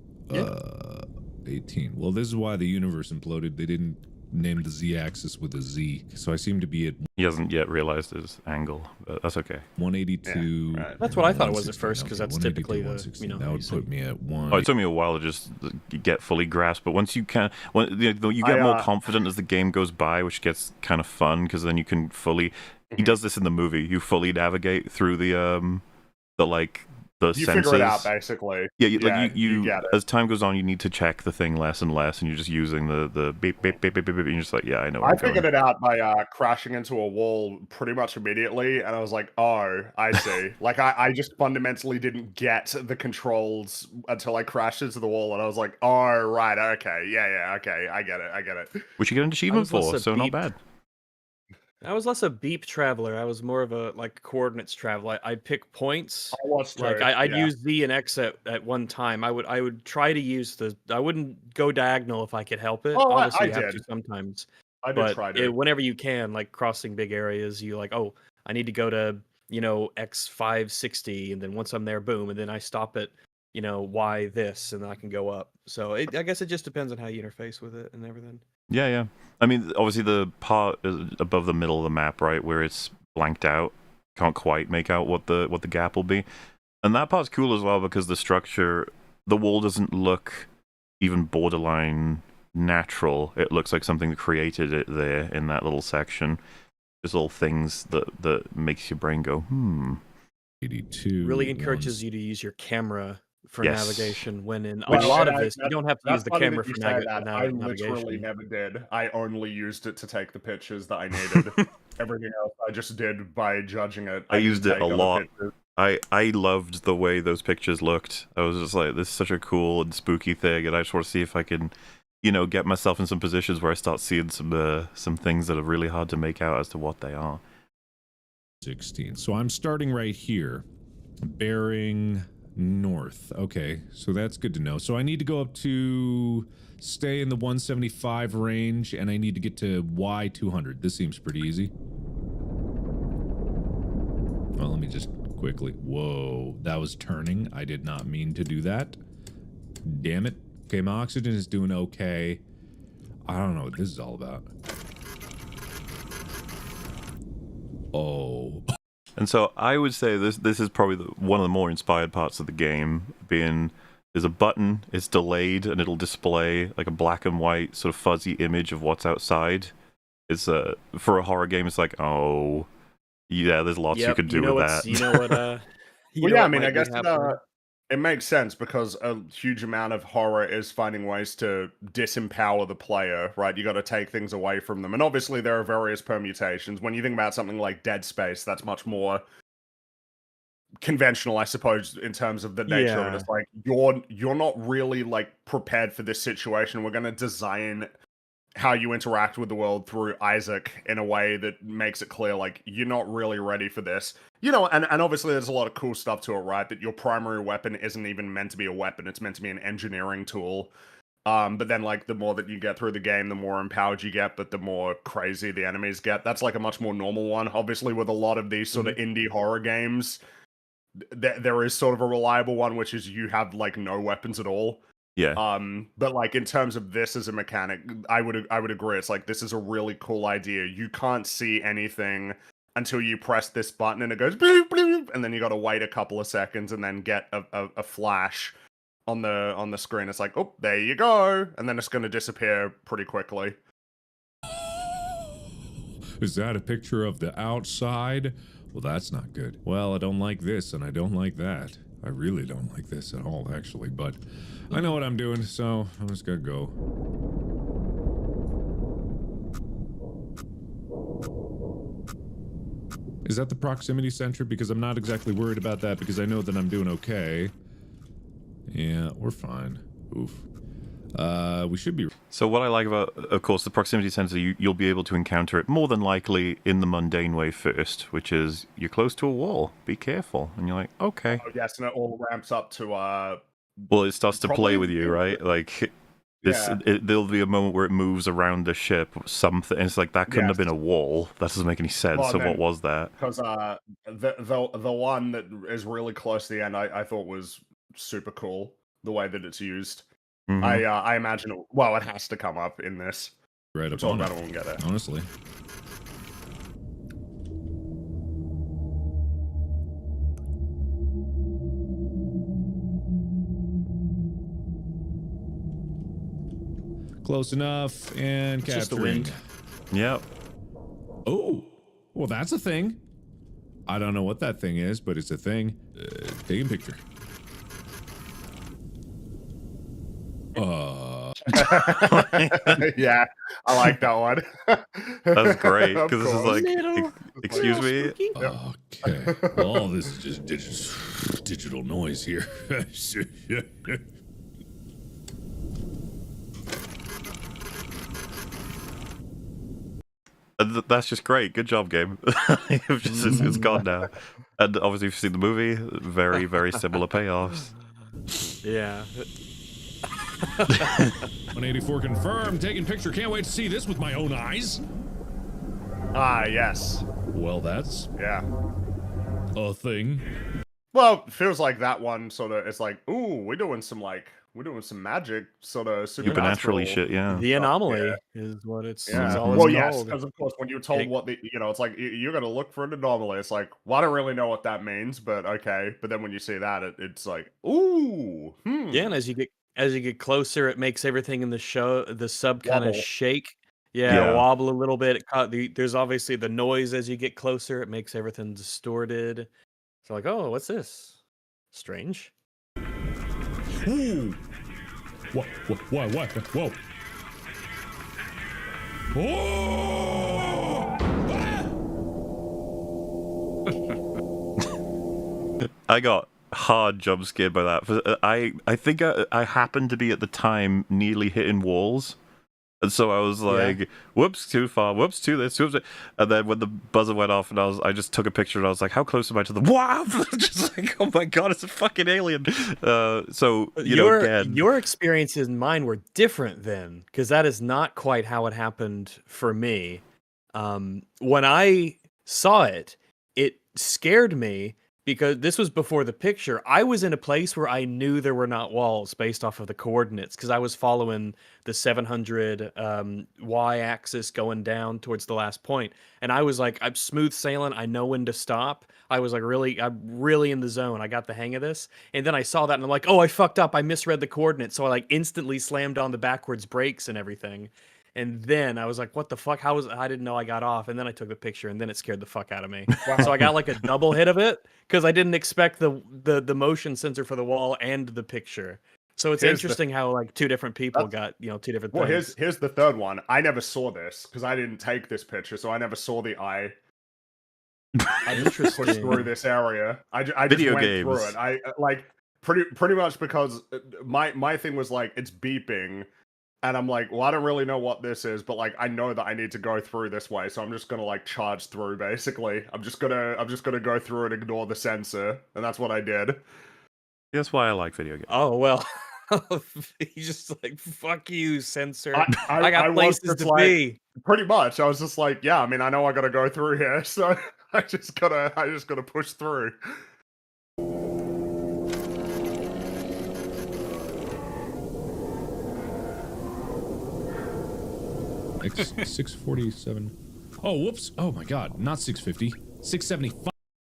Well, this is why the universe imploded. They didn't named the z-axis with a Z. So I seem to be at He hasn't yet realized his angle, but that's okay. 182. Yeah, right. That's what I thought it was at 116. first, because Okay, that's typically the 116. That how you would say. put me at one. Oh, it took me a while to just get fully grasped, but once you can, when you get more confident as the game goes by, which gets kind of fun because then you can fully. He does this in the movie. You fully navigate through the You sensors. figure it out basically. Yeah, you get it. As time goes on, you need to check the thing less and less, and you're just using the beep beep beep beep beep, and you're just like, yeah, I know. I figured it out by crashing into a wall pretty much immediately, and I was like, oh, I see. Like, I just fundamentally didn't get the controls until I crashed into the wall, and I was like, oh, right, okay, yeah, okay, I get it. Which you get an achievement was less for, a so not beep. bad. I was less a beep traveler. I was more of a coordinates traveler. I'd pick points. I was too, I'd yeah. use Z and X at one time. I would try to use I wouldn't go diagonal if I could help it. Oh, Obviously, I you have to did. sometimes. I did try to. Whenever you can, like crossing big areas, you like, oh, I need to go to X 560, and then once I'm there, boom, and then I stop at Y this, and then I can go up. So I guess it just depends on how you interface with it and everything. Yeah. I mean, obviously the part above the middle of the map, right, where it's blanked out, can't quite make out what the gap will be, and that part's cool as well because the structure, the wall doesn't look even borderline natural. It looks like something that created it there in that little section. There's little things that makes your brain go, 82. Really encourages you to use your camera for Yes. navigation when in Well, a lot and of this. You don't have to use the funny camera that you for say that. I navigation. literally never did. I only used it to take the pictures that I needed. Everything else I just did by judging it. I used didn't it a take other lot. pictures. I loved the way those pictures looked. I was just like, this is such a cool and spooky thing, and I just want to see if I can, get myself in some positions where I start seeing some things that are really hard to make out as to what they are. 16. So I'm starting right here, bearing north. Okay, so that's good to know. So I need to go up to stay in the 175 range, and I need to get to Y200. This seems pretty easy. Well, let me just quickly. Whoa, that was turning. I did not mean to do that. Damn it. Okay, my oxygen is doing okay. I don't know what this is all about. Oh. And so I would say this is probably one of the more inspired parts of the game, being there's a button, it's delayed, and it'll display like a black and white sort of fuzzy image of what's outside. It's for a horror game, it's like, oh, yeah, there's lots you could do with that. You know what? Well, yeah, I mean, I guess it makes sense because a huge amount of horror is finding ways to disempower the player, right? You got to take things away from them. And obviously there are various permutations. When you think about something like Dead Space, that's much more conventional, I suppose, in terms of the nature of it. It's like, you're not really like prepared for this situation. We're going to design how you interact with the world through Isaac in a way that makes it clear, like, you're not really ready for this. And obviously there's a lot of cool stuff to it, right? That your primary weapon isn't even meant to be a weapon, it's meant to be an engineering tool. But then, like, the more that you get through the game, the more empowered you get, but the more crazy the enemies get. That's, like, a much more normal one. Obviously, with a lot of these sort of indie horror games, there is sort of a reliable one, which is you have, like, no weapons at all. Yeah. But like in terms of this as a mechanic, I would agree. It's like, this is a really cool idea. You can't see anything until you press this button and it goes bloop, bloop, and then you got to wait a couple of seconds and then get a flash on the screen. It's like, oh, there you go, and then it's going to disappear pretty quickly. Is that a picture of the outside? Well, that's not good. Well, I don't like this and I don't like that. I really don't like this at all, actually, but I know what I'm doing, so I'm just gonna go. Is that the proximity sensor? Because I'm not exactly worried about that because I know that I'm doing okay. Yeah, we're fine. Oof. We should be. So what I like about, of course, the proximity sensor, you'll be able to encounter it more than likely in the mundane way first, which is you're close to a wall, be careful, and you're like, okay. Oh, yes, and it all ramps up to well, it starts to play with you, right? Like this, there'll be a moment where it moves around the ship, something. And it's like that couldn't have been a wall. That doesn't make any sense. Well, so what was that? Because the one that is really close to the end, I thought was super cool. The way that it's used. Mm-hmm. I imagine it has to come up in this. Right up Talk on about it, it when we get there. honestly. Close enough and It's just the capturing. wind. Yep. Oh, well, that's a thing. I don't know what that thing is, but it's a thing. Taking picture. Yeah, I like that one. That's great Of because this is course. like, excuse me. Okay. Well, all this is just digital noise here. That's just great. Good job, Gabe. It's gone now. And obviously, if you've seen the movie, very, very similar payoffs. Yeah. 184 confirmed. Taking picture. Can't wait to see this with my own eyes. Ah, yes. Well, that's Yeah. a thing. Well, it feels like that one sort of. It's like, ooh, we're doing some magic, sort of supernatural Supernaturally shit, yeah. The anomaly yeah. is what it's Yeah. all it's Well, yes, called. because of course, when you're told It- what the, it's like you're gonna look for an anomaly. It's like, well, I don't really know what that means, but okay. But then when you see that, it's like, ooh, Yeah, and as you get closer, it makes everything in the sub kind of Wobble. shake. Yeah, Yeah. wobble a little bit. There's obviously the noise as you get closer. It makes everything distorted. So like, oh, what's this? Strange. Ooh. What? Why? Whoa. Oh! Ah! I got hard jump scared by that. I think I happened to be at the time nearly hitting walls. And so I was like, whoops, too far, whoops, too this, whoops. And then when the buzzer went off and I just took a picture and I was like, how close am I to the wow? Just like, oh my god, it's a fucking alien. So, Your experiences and mine were different then, because that is not quite how it happened for me. When I saw it, it scared me because this was before the picture. I was in a place where I knew there were not walls based off of the coordinates because I was following the 700 y-axis going down towards the last point, and I was like, I'm smooth sailing. I know when to stop. I was like, I'm really in the zone. I got the hang of this. And then I saw that, and I'm like, oh, I fucked up. I misread the coordinates, so I like instantly slammed on the backwards brakes and everything. And then I was like, what the fuck? I didn't know I got off. And then I took the picture, and then it scared the fuck out of me. So I got like a double hit of it because I didn't expect the motion sensor for the wall and the picture. So it's interesting how like two different people got, two different Well, things. here's the third one. I never saw this because I didn't take this picture, so I never saw the eye. I just pushed through this area. I just Video went games. through it. I like pretty much because my thing was like it's beeping. And I'm like, well, I don't really know what this is, but like, I know that I need to go through this way, so I'm just gonna like charge through. Basically, I'm just gonna go through and ignore the sensor, and that's what I did. That's why I like video games. Oh well, he's just like, fuck you, sensor. I got was places just to like, be. pretty much. I was just like, yeah, I mean, I know I gotta go through here, so I just gotta push through. X 647. Oh, whoops. Oh my god. Not 650. 675.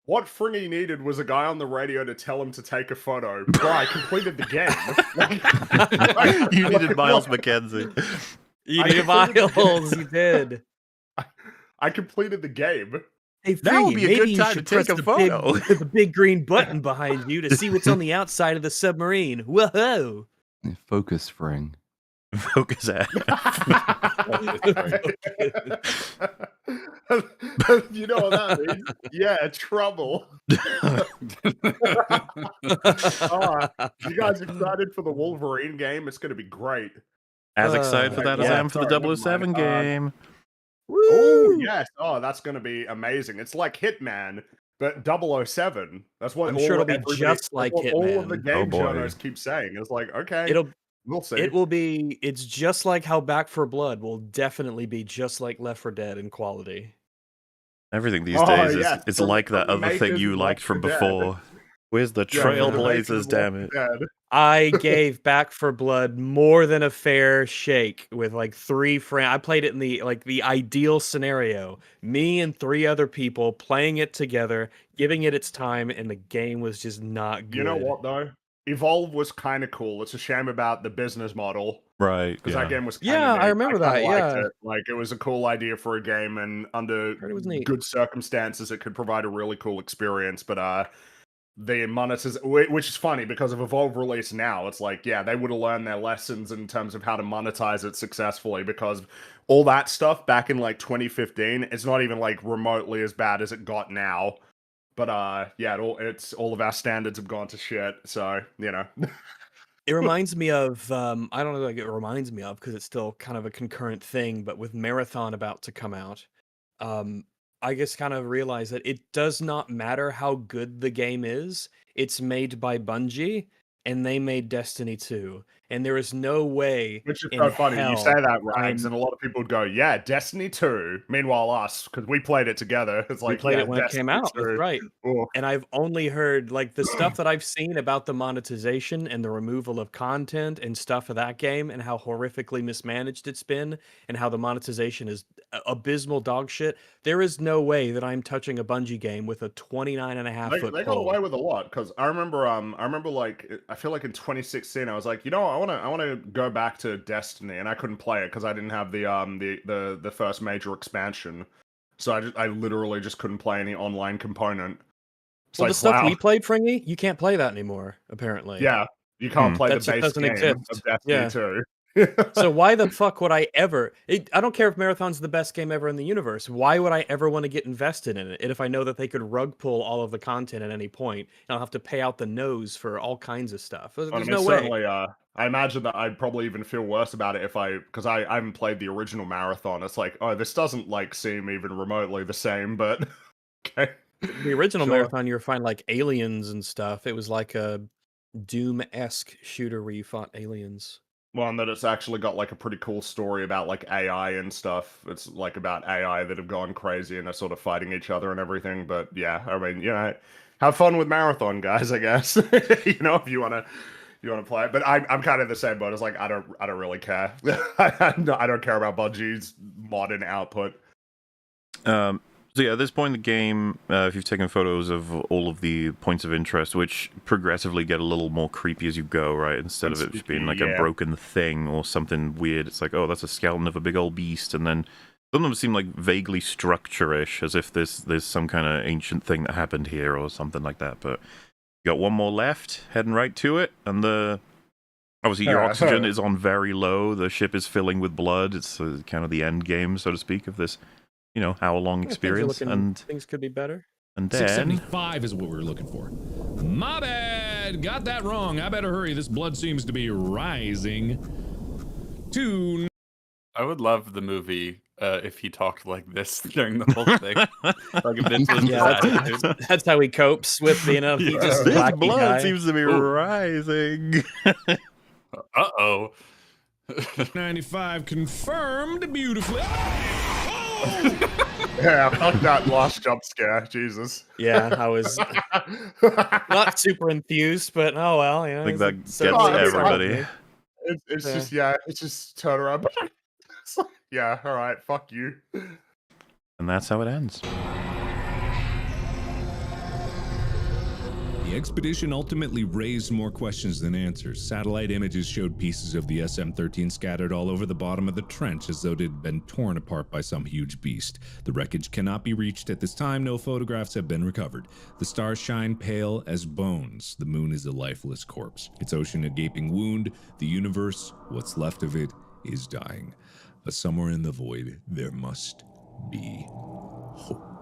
What Fringy needed was a guy on the radio to tell him to take a photo. Bro, I completed the game. You needed Miles McKenzie. You need Miles. You did. I completed the game. Hey, That would Friggy, be a maybe good you time should to take press a the photo. the big green button behind you to see what's on the outside of the submarine. Whoa! Focus spring. Focus at. You know what that means? Yeah, trouble. You guys excited for the Wolverine game? It's going to be great. As excited for that as I am for sorry, the never 007 mind. game. Oh, yes. Oh, that's going to be amazing. It's like Hitman, but 007. That's what I'm sure it'll be everybody- just like that's what all of the Hitman. game Oh, boy. journalists keep saying. It's like, okay, we'll see. It will be. It's just like how Back for Blood will definitely be just like Left 4 Dead in quality. Everything these Oh, days yes, is from- like that from the other thing makers you of liked Left from 4 Dead. before. Where's the Yeah, from the makers Trailblazers, of damn Left it? 4 Dead. I gave Back for Blood more than a fair shake with like 3 friends. I played it in the ideal scenario. Me and 3 other people playing it together, giving it its time, and the game was just not You know good. what though? Evolve was kind of cool. It's a shame about the business model. Right. Because Yeah. that game was kind Yeah, of I neat. remember I kind that. of liked Yeah, it. Like, it was a cool idea for a game, and under heard it was neat. good circumstances, it could provide a really cool experience. But the monetization, which is funny because of Evolve release now, it's like, yeah, they would have learned their lessons in terms of how to monetize it successfully, because all that stuff back in like 2015, it's not even like remotely as bad as it got now. But yeah, it's all of our standards have gone to shit. So It reminds me of, I don't know, like, it reminds me of because it's still kind of a concurrent thing, but with Marathon about to come out, um, I just kind of realized that it does not matter how good the game is. It's made by Bungie, and they made Destiny 2, and there is no way Which is in so funny. You say hell that, Rags, I'm and a lot of people would go, "Yeah, Destiny 2." Meanwhile, us, because we played it together, it's we like, played "Yeah, it when it came Destiny out, that's 2." right. Oh, And I've only heard, like, the stuff that I've seen about the monetization and the removal of content and stuff of that game and how horrifically mismanaged it's been and how the monetization is abysmal dog shit. There is no way that I'm touching a Bungie game with a 29.5 foot they got away pole. with a lot, because I remember like I feel like in 2016 I was like, I want to go back to Destiny, and I couldn't play it because I didn't have the first major expansion, so I literally just couldn't play any online component. It's Well, the like, stuff wow, we played, Fringy, you can't play that anymore, apparently. yeah, you can't play the That just base doesn't game of exist. Destiny Yeah. 2. So why the fuck would I ever? I don't care if Marathon's the best game ever in the universe. Why would I ever want to get invested in it if I know that they could rug pull all of the content at any point and I'll have to pay out the nose for all kinds of stuff? I There's mean, no way. certainly, I imagine that I'd probably even feel worse about it because I haven't played the original Marathon. It's like, oh, this doesn't like seem even remotely the same, but okay, The original sure. Marathon, you were fighting like aliens and stuff. It was like a Doom-esque shooter where you fought aliens. Well, and that it's actually got like a pretty cool story about like AI and stuff. It's like about AI that have gone crazy and are sort of fighting each other and everything. But yeah, I mean, have fun with Marathon, guys. I guess if you wanna play it. But I'm kind of the same boat. It's like I don't really care. I don't care about Bungie's modern output. So yeah, at this point in the game, if you've taken photos of all of the points of interest, which progressively get a little more creepy as you go, right? Instead of it just being like a broken thing or something weird, it's like, oh, that's a skeleton of a big old beast, and then some of them seem like vaguely structure-ish, as if there's some kind of ancient thing that happened here or something like that. But you got one more left, heading right to it, and obviously your oxygen is on very low. The ship is filling with blood. It's kind of the end game, so to speak, of this hour-long experience. And things could be better. And then 675 is what we were looking for. My bad, got that wrong. I better hurry. This blood seems to be rising. I would love the movie if he talked like this during the whole thing. Like if this was his attitude. That's how he copes with he just this wacky blood guy. seems to be rising. Uh-oh. 95 confirmed beautifully. Yeah, fuck that last jump scare, Jesus. Yeah, I was not super enthused, but oh well, I think that gets certainly everybody. It's just turn around. It's like, yeah, all right, fuck you. And that's how it ends. The expedition ultimately raised more questions than answers. Satellite images showed pieces of the SM-13 scattered all over the bottom of the trench as though it had been torn apart by some huge beast. The wreckage cannot be reached at this time. No photographs have been recovered. The stars shine pale as bones. The moon is a lifeless corpse. Its ocean a gaping wound. The universe, what's left of it, is dying. But somewhere in the void, there must be hope.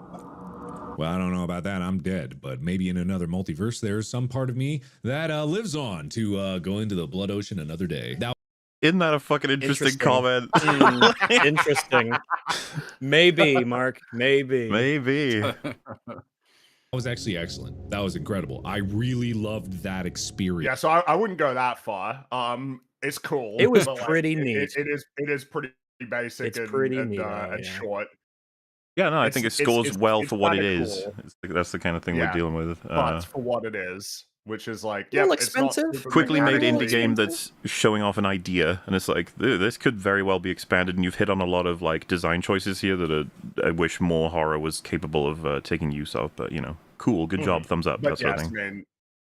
Well, I don't know about that. I'm dead, but maybe in another multiverse, there's some part of me that lives on to go into the blood ocean another day. Isn't that a fucking interesting comment? Interesting. Maybe, Mark. Maybe. Maybe. That was actually excellent. That was incredible. I really loved that experience. Yeah, so I wouldn't go that far. It's cool. It was but, pretty neat. It is pretty basic It's pretty neat, and yeah. short. Yeah, no, I think it scores well for what it kinda is. cool. That's the kind of thing we're dealing with. But for what it is. which is like, A little yep, it's not expensive. super Quickly made mechanically- indie game that's showing off an idea, and it's like, this could very well be expanded, and you've hit on a lot of like design choices here that I wish more horror was capable of taking use of, but you know, cool, good job, thumbs up, that But sort of yes, thing.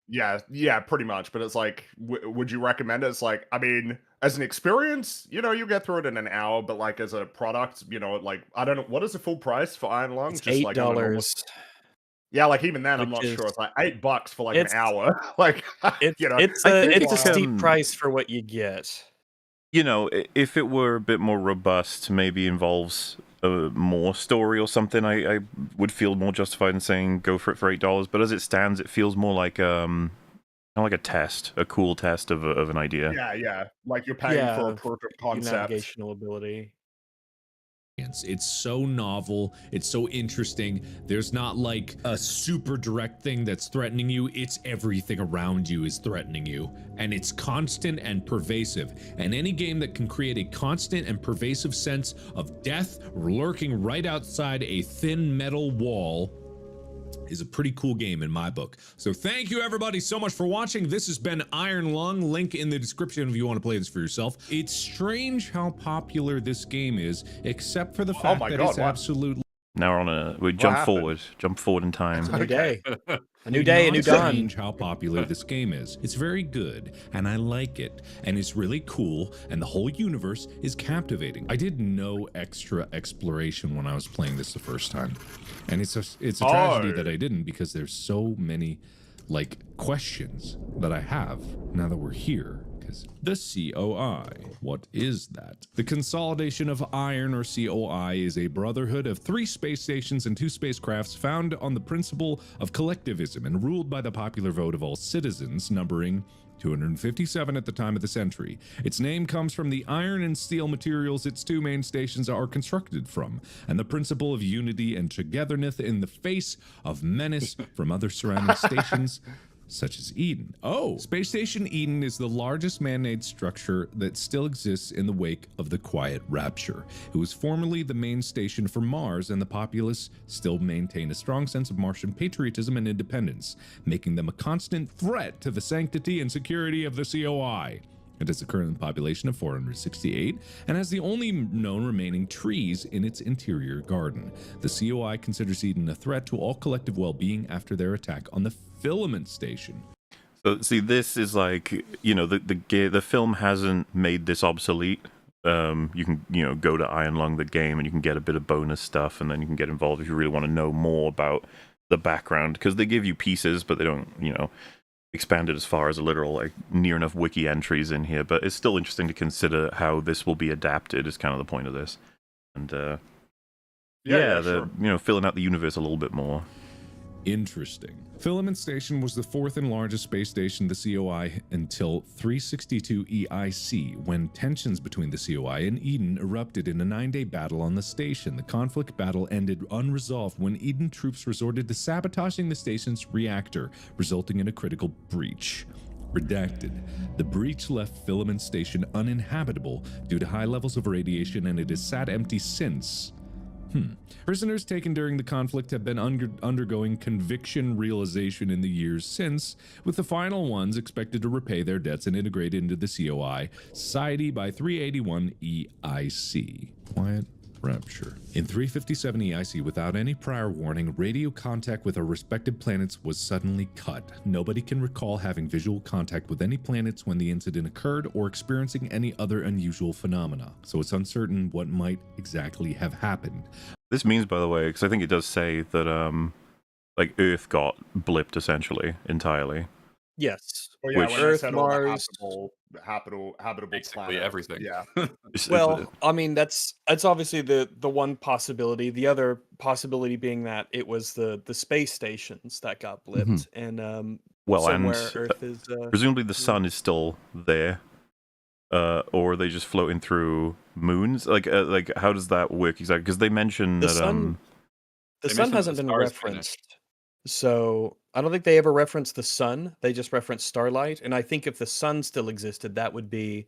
man, yeah, pretty much. But it's like, would you recommend it? It's like, I mean, as an experience, you know, you get through it in an hour, but like as a product, you know, like I don't know, what is the full price for Iron Lung? It's Just like on a normal- $8. Yeah, like even then, I'm Which not is- sure. It's like $8 for like an it's- hour. Like, It's you know, it's I a think it's a it's, steep price for what you get. You know, if it were a bit more robust, maybe involves more story or something, I would feel more justified in saying go for it for $8. But as it stands, it feels more like kind of like a test, a cool test of an idea. yeah, like you're paying for a proof of Your concept. navigational ability. It's so novel, it's so interesting. There's not like a super direct thing that's threatening you, it's everything around you is threatening you. And it's constant and pervasive. And any game that can create a constant and pervasive sense of death lurking right outside a thin metal wall is a pretty cool game in my book. So thank you everybody so much for watching. This has been Iron Lung. Link in the description if you want to play this for yourself. It's strange how popular this game is, except for the fact my that God, it's what? absolutely Now we jump happened? forward in time. It's a new day. A new not day, a new dawn. strange how popular this game is. It's very good, and I like it, and it's really cool, and the whole universe is captivating. I did no extra exploration when I was playing this the first time, and it's a tragedy that I didn't, because there's so many like questions that I have now that we're here. The COI. What is that? The Consolidation of Iron, or COI, is a brotherhood of 3 space stations and 2 spacecrafts found on the principle of collectivism and ruled by the popular vote of all citizens, numbering 257 at the time of this entry. Its name comes from the iron and steel materials its 2 main stations are constructed from, and the principle of unity and togetherness in the face of menace from other surrounding stations, such as Eden. Oh, Space Station Eden is the largest man-made structure that still exists in the wake of the Quiet Rapture. It was formerly the main station for Mars, and the populace still maintain a strong sense of Martian patriotism and independence, making them a constant threat to the sanctity and security of the COI. It has a current population of 468 and has the only known remaining trees in its interior garden. The COI considers Eden a threat to all collective well-being after their attack on the Filament Station. So see, this is like, you know, the film hasn't made this obsolete. You can, you know, go to Iron Lung the game and you can get a bit of bonus stuff, and then you can get involved if you really want to know more about the background, because they give you pieces, but they don't, you know, expand it as far as a literal, like, near enough wiki entries in here. But it's still interesting to consider how this will be adapted is kind of the point of this. And Sure. you know, filling out the universe a little bit more. Interesting. Filament Station was the 4th and largest space station of the COI until 362 EIC, when tensions between the COI and Eden erupted in a 9-day battle on the station. The conflict battle ended unresolved when Eden troops resorted to sabotaging the station's reactor, resulting in a critical breach. Redacted. The breach left Filament Station uninhabitable due to high levels of radiation, and it has sat empty since. Prisoners taken during the conflict have been undergoing conviction realization in the years since, with the final ones expected to repay their debts and integrate into the COI Society by 381 EIC. Quiet Rapture. In 357 EIC, without any prior warning, radio contact with our respective planets was suddenly cut. Nobody can recall having visual contact with any planets when the incident occurred or experiencing any other unusual phenomena, so it's uncertain what might exactly have happened. This means, by the way, because I think it does say that, like, Earth got blipped essentially entirely. Yes. Well, yeah, Which- when they Earth, said all the Mars. habitable Basically planets. everything. Yeah. Well, I mean, that's obviously the one possibility. The other possibility being that it was the space stations that got blipped, and well, somewhere and Earth is presumably the sun is still there, or are they just floating through moons? Like how does that work exactly? Because they mention the that sun. The They sun mentioned the hasn't been stars referenced, so I don't think they ever referenced the sun. They just referenced starlight, and I think if the sun still existed, that would be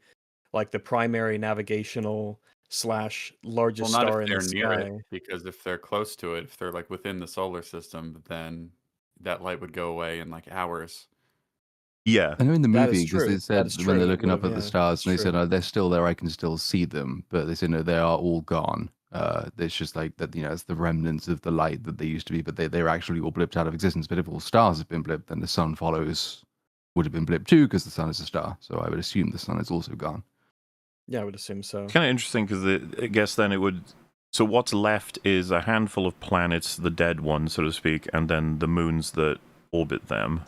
like the primary navigational / largest Well, not star if in the they're near sky. it, because if they're close to it, if they're like within the solar system, then that light would go away in like hours. Yeah. I know in the That is movie, because true. they That said is when true. they're It looking up would've, at the yeah, stars, it's and they said, true. "Oh, they're still there. I can still see them." But they said, "No, they are all gone." It's just like that. It's the remnants of the light that they used to be, but they're actually all blipped out of existence. But if all stars have been blipped, then the sun follows would have been blipped too, because the sun is a star. So I would assume the sun is also gone. Yeah, I would assume so. It's kind of interesting because I guess then it would. So what's left is a handful of planets, the dead ones, so to speak, and then the moons that orbit them.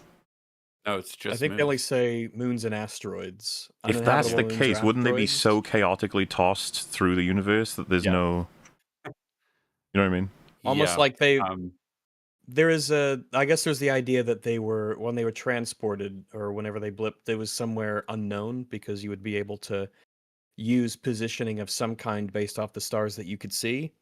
No, it's just I think they only moons. say moons and asteroids. If that's the Uninhabitable moons or case, wouldn't they be asteroids. so chaotically tossed through the universe that there's Yeah. no. You know what I mean? Almost Yeah. like they Um, there is I guess there's the idea that they were when they were transported or whenever they blipped, it was somewhere unknown because you would be able to use positioning of some kind based off the stars that you could see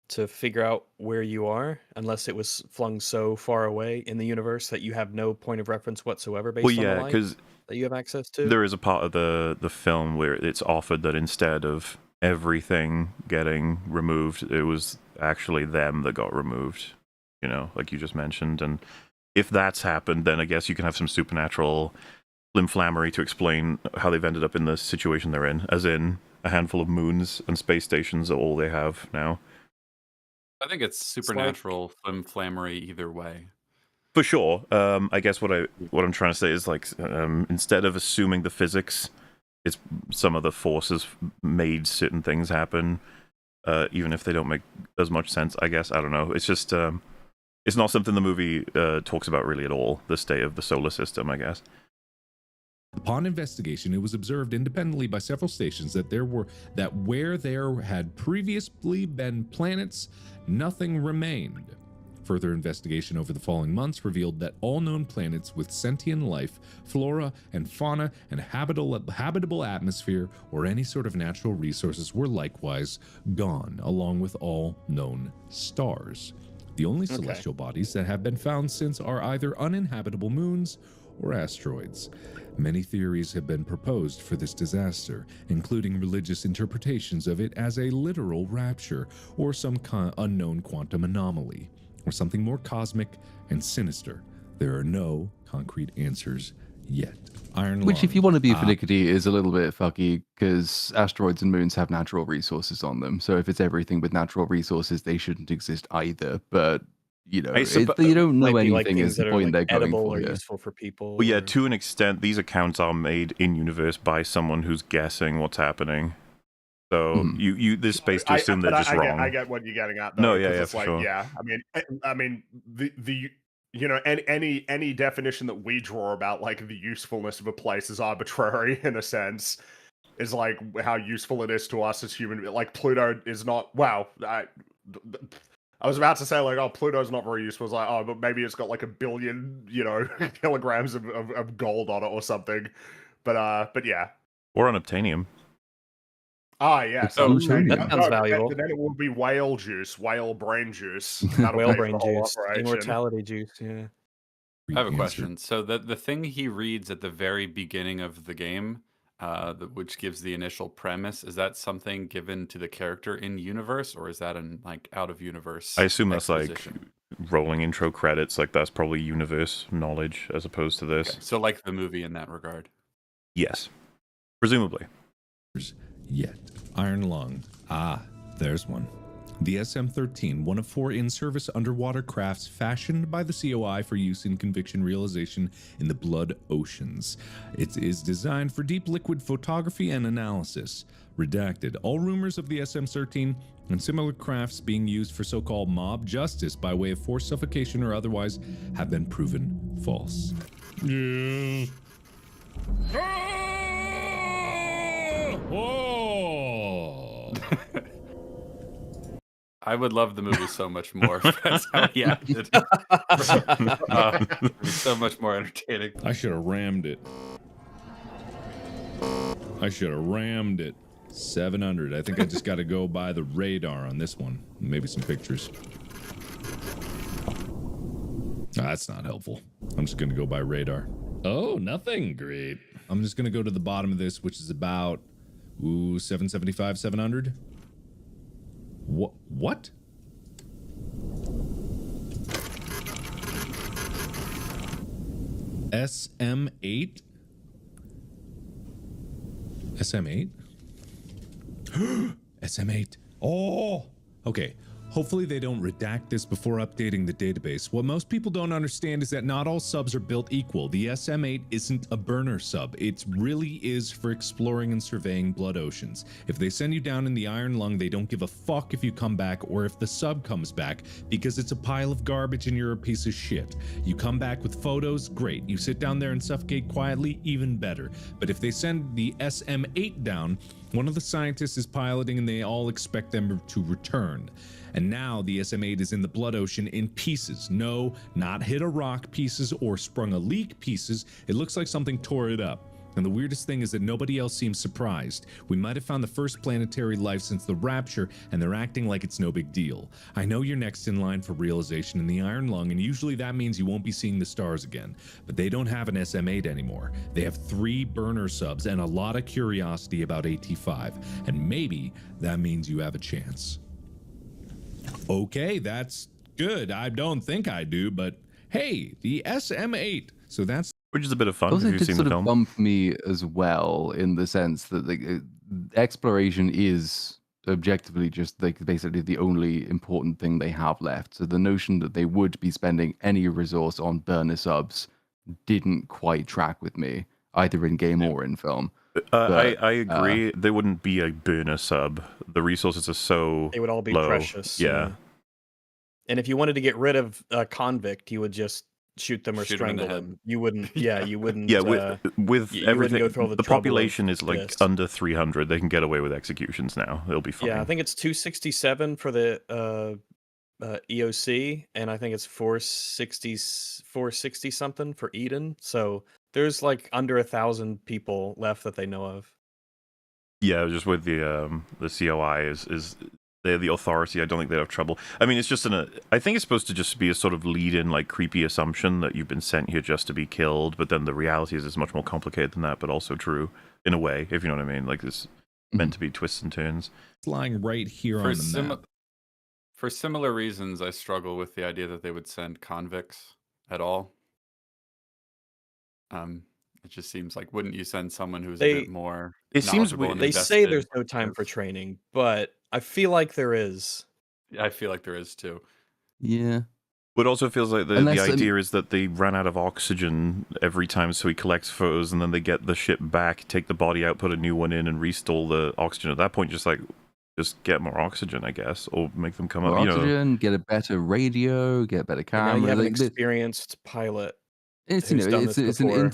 to figure out where you are, unless it was flung so far away in the universe that you have no point of reference whatsoever based Well, on the yeah, light because that you have access to. there is a part of the film where it's offered that instead of everything getting removed, it was actually them that got removed. Like you just mentioned. And if that's happened, then I guess you can have some supernatural flimflammery to explain how they've ended up in the situation they're in, as in a handful of moons and space stations are all they have now. I think it's supernatural flimflammery either way. For sure. I guess what I'm trying to say is like instead of assuming the physics, it's some of the forces made certain things happen, even if they don't make as much sense. I guess I don't know. It's just it's not something the movie talks about really at all. The state of the solar system, I guess. Upon investigation, it was observed independently by several stations that where there had previously been planets, nothing remained. Further investigation over the following months revealed that all known planets with sentient life, flora and fauna, and habitable atmosphere or any sort of natural resources were likewise gone, along with all known stars. The only celestial bodies that have been found since are either uninhabitable moons or asteroids. Many theories have been proposed for this disaster, including religious interpretations of it as a literal rapture or some unknown quantum anomaly, or something more cosmic and sinister. There are no concrete answers yet. Which, if you want to be finicky, is a little bit fucky because asteroids and moons have natural resources on them. So if it's everything with natural resources, they shouldn't exist either. But you don't know Might be like anything things is the that are point like they're going edible for or here. useful for people. Well, yeah, or- to an extent, these accounts are made in universe by someone who's guessing what's happening. So there's space to assume they're just wrong. I get what you're getting at, though. No, yeah, 'cause yeah, it's for like, sure. yeah. I mean, the any definition that we draw about like the usefulness of a place is arbitrary in a sense. Is like how useful it is to us as human. Like Pluto is not. Wow, I was about to say like, oh, Pluto's not very useful. It's like, oh, but maybe it's got like 1 billion, kilograms of gold on it or something. But yeah. Or unobtainium. Ah, yes. So that sounds valuable. Then it will be whale juice, whale brain juice. That'll Whale pay for brain the whole juice, operation. immortality juice. Yeah. I have a question. So the thing he reads at the very beginning of the game, which gives the initial premise, is that something given to the character in universe, or is that an like out of universe? I assume that's like exposition? rolling intro credits. Like that's probably universe knowledge as opposed to this. Okay, so like the movie in that regard. Yes, presumably. Yet. Iron Lung. Ah, there's one. The SM-13, one of 4 in-service underwater crafts fashioned by the COI for use in conviction realization in the blood oceans. It is designed for deep liquid photography and analysis. Redacted. All rumors of the SM-13 and similar crafts being used for so-called mob justice by way of forced suffocation or otherwise have been proven false. I would love the movie so much more if that's how he acted. It'd be so much more entertaining. I should have rammed it. 700. I think I just got to go by the radar on this one. Maybe some pictures. That's not helpful. I'm just going to go by radar. Oh, nothing. Great. I'm just going to go to the bottom of this, which is about 775, 700. What? SM8? SM8? SM8. Oh, okay. Hopefully they don't redact this before updating the database. What most people don't understand is that not all subs are built equal. The SM8 isn't a burner sub. It really is for exploring and surveying blood oceans. If they send you down in the Iron Lung, they don't give a fuck if you come back or if the sub comes back, because it's a pile of garbage and you're a piece of shit. You come back with photos, great. You sit down there and suffocate quietly, even better. But if they send the SM8 down, one of the scientists is piloting and they all expect them to return. And now the SM8 is in the blood ocean in pieces. No, not hit a rock pieces or sprung a leak pieces. It looks like something tore it up. And the weirdest thing is that nobody else seems surprised. We might have found the first planetary life since the Rapture, and they're acting like it's no big deal. I know you're next in line for realization in the Iron Lung, and usually that means you won't be seeing the stars again. But they don't have an SM8 anymore. They have 3 burner subs and a lot of curiosity about AT5. And maybe that means you have a chance. Okay, that's good. I don't think I do, but hey, the SM8. So that's... Which is a bit of fun Also, if it you've did seen the sort of film. bump me as well in the sense that exploration is objectively just like basically the only important thing they have left. So the notion that they would be spending any resource on burner subs didn't quite track with me, either in game or in film. I agree. There wouldn't be a burner sub. The resources are so They would all be low. precious. Yeah. And if you wanted to get rid of a convict, you would just shoot them or Shoot 'em in the strangle head. them. You wouldn't. Yeah, you wouldn't. Yeah, with you wouldn't everything, go through all the the trouble of population is like this. under 300. They can get away with executions now. They'll be fine. Yeah, I think it's 267 for the EOC, and I think it's 460 something for Eden. So there's like under 1,000 people left that they know of. Yeah, just with the COI is they're the authority. I don't think they'd have trouble. I mean, it's just I think it's supposed to just be a sort of lead-in, like creepy assumption that you've been sent here just to be killed. But then the reality is it's much more complicated than that, but also true in a way, if you know what I mean. Like it's meant to be twists and turns. It's lying right here on the map. For similar reasons, I struggle with the idea that they would send convicts at all. It just seems like, wouldn't you send someone who's a bit more It seems knowledgeable weird. and They say there's invested? no time for training, but I feel like there is. I feel like there is too. Yeah. But it also feels like the Unless, idea is that they ran out of oxygen every time, so he collects photos, and then they get the ship back, take the body out, put a new one in, and restore the oxygen. At that point, just get more oxygen, I guess, or make them come More up. oxygen, get a better radio, get better And camera. now you have an like, experienced pilot. It's who's done it's this an before.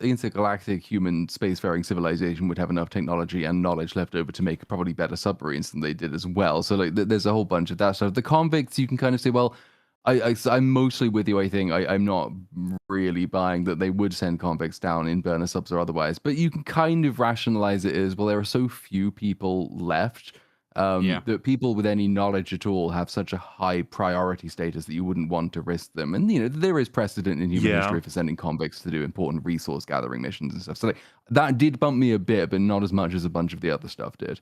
intergalactic human spacefaring civilization would have enough technology and knowledge left over to make probably better submarines than they did as well. So like there's a whole bunch of that stuff. The convicts, you can kind of say, well, I'm mostly with you. I think I'm not really buying that they would send convicts down in burner subs or otherwise. But you can kind of rationalize it as, well, there are so few people left. That people with any knowledge at all have such a high priority status that you wouldn't want to risk them. And, there is precedent in human history for sending convicts to do important resource gathering missions and stuff. So like, that did bump me a bit, but not as much as a bunch of the other stuff did.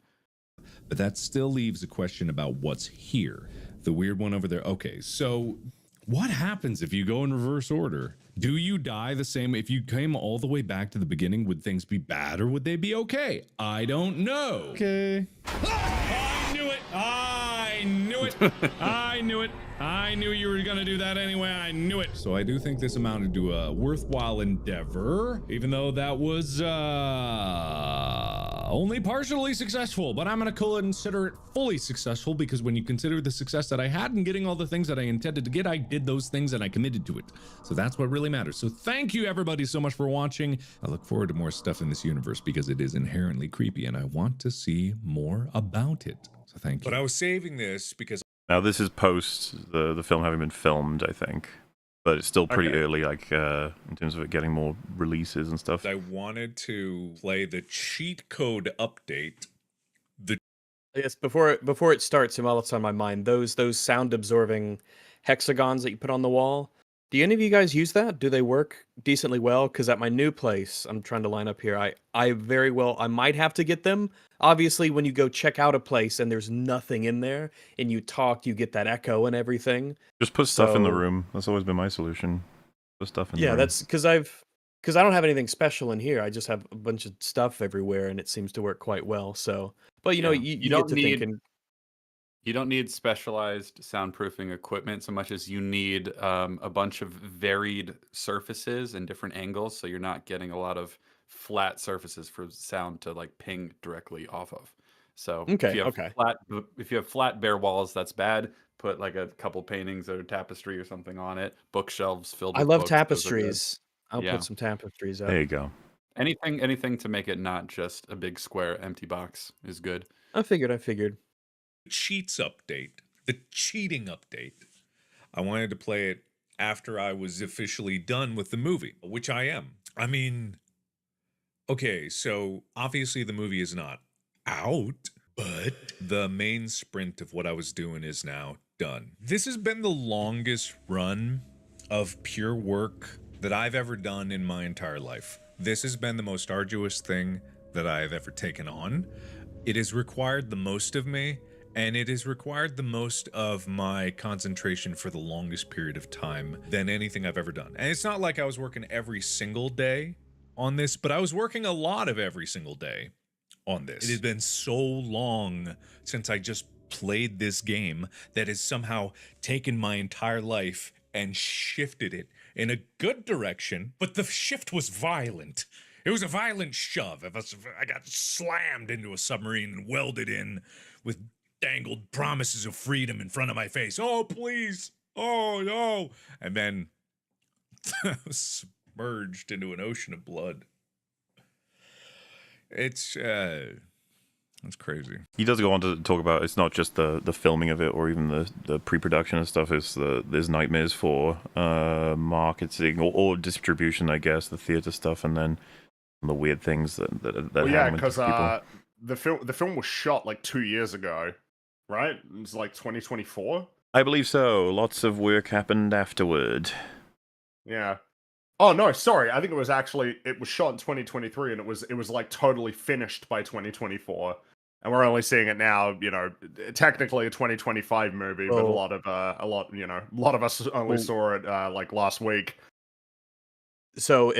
But that still leaves a question about what's here. The weird one over there. Okay, so what happens if you go in reverse order? Do you die the same? If you came all the way back to the beginning, would things be bad or would they be okay? I don't know. Okay. I knew it. I knew it. I knew it. I knew you were going to do that anyway. I knew it. So I do think this amounted to a worthwhile endeavor, even though that was only partially successful, but I'm going to consider it fully successful, because when you consider the success that I had in getting all the things that I intended to get, I did those things and I committed to it. So that's what really matters. So thank you everybody so much for watching. I look forward to more stuff in this universe because it is inherently creepy and I want to see more about it. So thank you. But I was saving this because... Now this is post the film having been filmed, I think. But it's still pretty early, like, in terms of it getting more releases and stuff. I wanted to play the cheat code update. Yes, before it starts, and while it's on my mind, those sound absorbing hexagons that you put on the wall. Do any of you guys use that? Do they work decently well? Because at my new place, I'm trying to line up here. I might have to get them. Obviously, when you go check out a place and there's nothing in there, and you talk, you get that echo and everything. Just put stuff in the room. That's always been my solution. Put stuff in the room. Yeah, that's because I've because I don't have anything special in here. I just have a bunch of stuff everywhere, and it seems to work quite well. So, but you know, Yeah. you get to thinking. You don't need specialized soundproofing equipment so much as you need a bunch of varied surfaces and different angles, so you're not getting a lot of flat surfaces for sound to like ping directly off of. So Okay, okay. if you have flat bare walls, that's bad. Put like a couple paintings or a tapestry or something on it. Bookshelves filled I with love books. Those are good. tapestries. I'll Yeah. put some tapestries up. There you go. Anything to make it not just a big square empty box is good. I figured. Cheats update, the cheating update. I wanted to play it after I was officially done with the movie, which I am. I mean, okay, so obviously the movie is not out, but the main sprint of what I was doing is now done. This has been the longest run of pure work that I've ever done in my entire life. This has been the most arduous thing that I've ever taken on. It has required the most of me, and it has required the most of my concentration for the longest period of time than anything I've ever done. And it's not like I was working every single day on this, but I was working a lot of every single day on this. It has been so long since I just played this game that has somehow taken my entire life and shifted it in a good direction, but the shift was violent. It was a violent shove. I got slammed into a submarine and welded in with dangled promises of freedom in front of my face. Oh, please. Oh, no. And then submerged into an ocean of blood. It's crazy. He does go on to talk about it's not just the filming of it or even the pre-production and stuff. It's there's nightmares for marketing or distribution, I guess, the theater stuff, and then the weird things that Well, yeah, happen to because people. the film was shot like 2 years ago, right? It's like 2024. I believe so. Lots of work happened afterward. Yeah. Oh no, sorry. I think it was shot in 2023, and it was like totally finished by 2024. And we're only seeing it now, you know, technically a 2025 movie, but a lot of us only saw it like last week. So,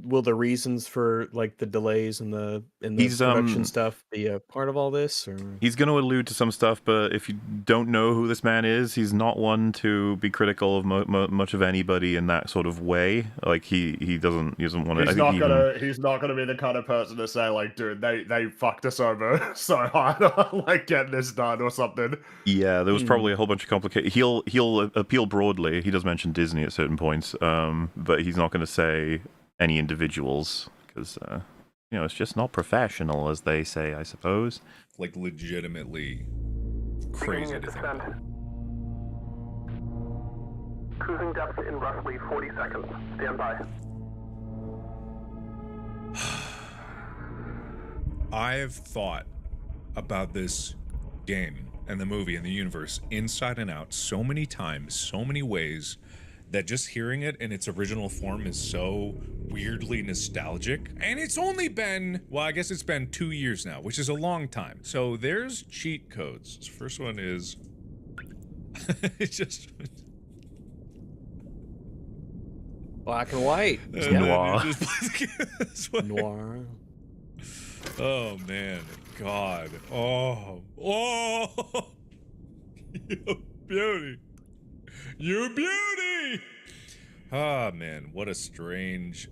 will the reasons for like the delays and the production stuff be a part of all this? Or he's going to allude to some stuff, but if you don't know who this man is, he's not one to be critical of much of anybody in that sort of way. Like he doesn't want to. He's not gonna be the kind of person to say like, dude, they fucked us over so hard, like getting this done or something. Yeah, there was probably a whole bunch of complicated. He'll appeal broadly. He does mention Disney at certain points, but he's not going to say any individuals because it's just not professional, as they say, I suppose. Like legitimately crazy to think about. Cruising depth in roughly 40 seconds. Stand by. I've thought about this game and the movie and the universe inside and out so many times, so many ways, that just hearing it in its original form is so weirdly nostalgic. And it's only been, well, I guess it's been 2 years now, which is a long time. So there's cheat codes. This first one is it's just black and white. Noir. Noir. Oh man, God. Oh, you beauty. You beauty! Ah, man, what a strange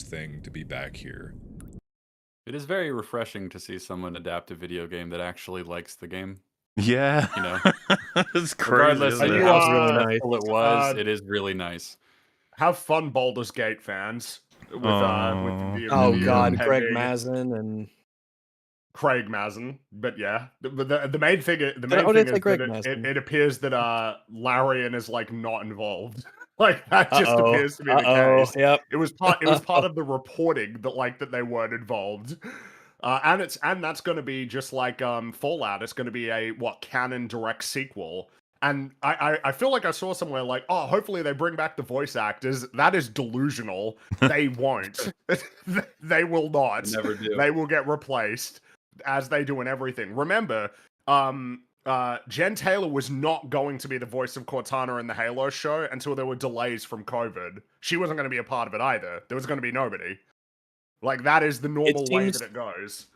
thing to be back here. It is very refreshing to see someone adapt a video game that actually likes the game. Yeah, You know, it's crazy. regardless of Isn't it? how really nice. successful it was, it is really nice. Have fun, Baldur's Gate fans. With the Oh the, God, Greg pending- Mazin and Craig Mazin, but yeah, the main thing is Greg that Mazin. it appears that Larian is like not involved. Like that just appears to be the case. Yep. It was part of the reporting that they weren't involved. And that's going to be just like Fallout. It's going to be a canon direct sequel. And I feel like I saw somewhere like, oh, hopefully they bring back the voice actors. That is delusional. They won't. They will not. Never do. They will get replaced, as they do in everything. Remember, Jen Taylor was not going to be the voice of Cortana in the Halo show until there were delays from COVID. She wasn't going to be a part of it either. There was going to be nobody. Like, that is the normal way seems- that it goes.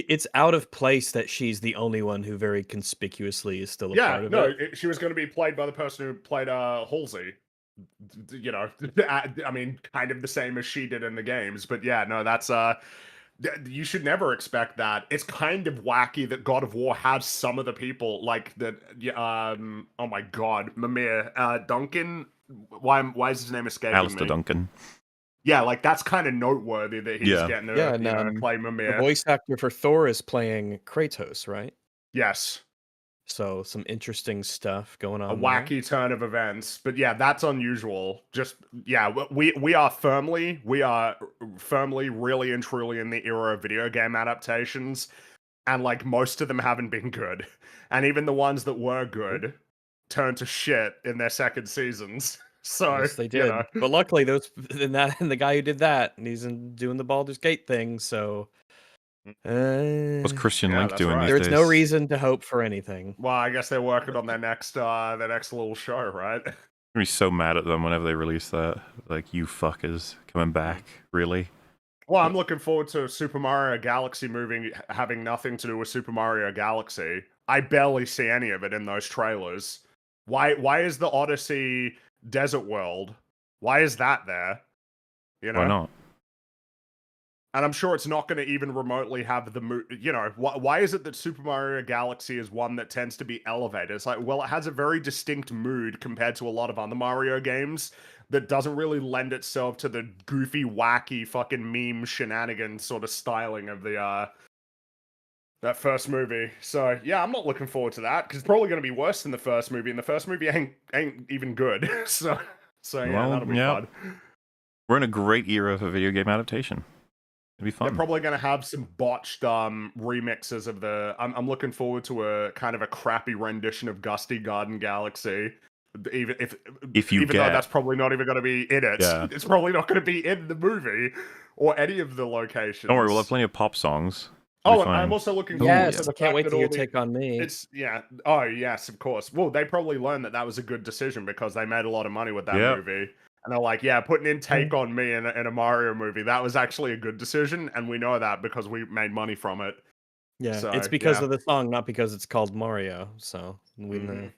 It's out of place that she's the only one who very conspicuously is still a part of it. She was going to be played by the person who played Halsey. You know, I mean, kind of the same as she did in the games. But yeah, no, that's you should never expect that. It's kind of wacky that God of War has some of the people like that. Oh my God, Mimir, Duncan. Why is his name escaping Alistair me? Duncan. Yeah, like that's kind of noteworthy that he's getting to play Mimir. The voice actor for Thor is playing Kratos, right? Yes. So some interesting stuff going on. A wacky turn of events, but yeah, that's unusual. Just we are firmly really and truly in the era of video game adaptations, and like most of them haven't been good, and even the ones that were good turned to shit in their second seasons. So yes, they did. But luckily, and the guy who did that, and he's doing the Baldur's Gate thing. So what's Christian Link doing these There's days? no reason to hope for anything. Well, I guess they're working on their next little show, right? I'm gonna be so mad at them whenever they release that. Like, you fuckers coming back, really? Well, I'm looking forward to Super Mario Galaxy movie having nothing to do with Super Mario Galaxy. I barely see any of it in those trailers. Why is the Odyssey Desert World? Why is that there? You know? Why not? And I'm sure it's not going to even remotely have the, you know, why is it that Super Mario Galaxy is one that tends to be elevated? It's like, well, it has a very distinct mood compared to a lot of other Mario games that doesn't really lend itself to the goofy, wacky, fucking meme shenanigans sort of styling of the, that first movie. So, yeah, I'm not looking forward to that, because it's probably going to be worse than the first movie, and the first movie ain't even good. so yeah, Well, that'll be fun. We're in a great era for video game adaptation. It'd be fun. They're probably going to have some botched remixes of the... I'm looking forward to a kind of a crappy rendition of Gusty Garden Galaxy. Even though that's probably not even going to be in it. Yeah. It's probably not going to be in the movie or any of the locations. Don't worry, we'll have plenty of pop songs. Oh, I'm also looking forward to the fact can't wait that to hear all Take on Me. Oh, yes, of course. Well, they probably learned that was a good decision because they made a lot of money with that movie. And they're like, yeah, putting in Take on Me in a Mario movie, that was actually a good decision, and we know that because we made money from it. Yeah, So, it's because of the song, not because it's called Mario. So we know.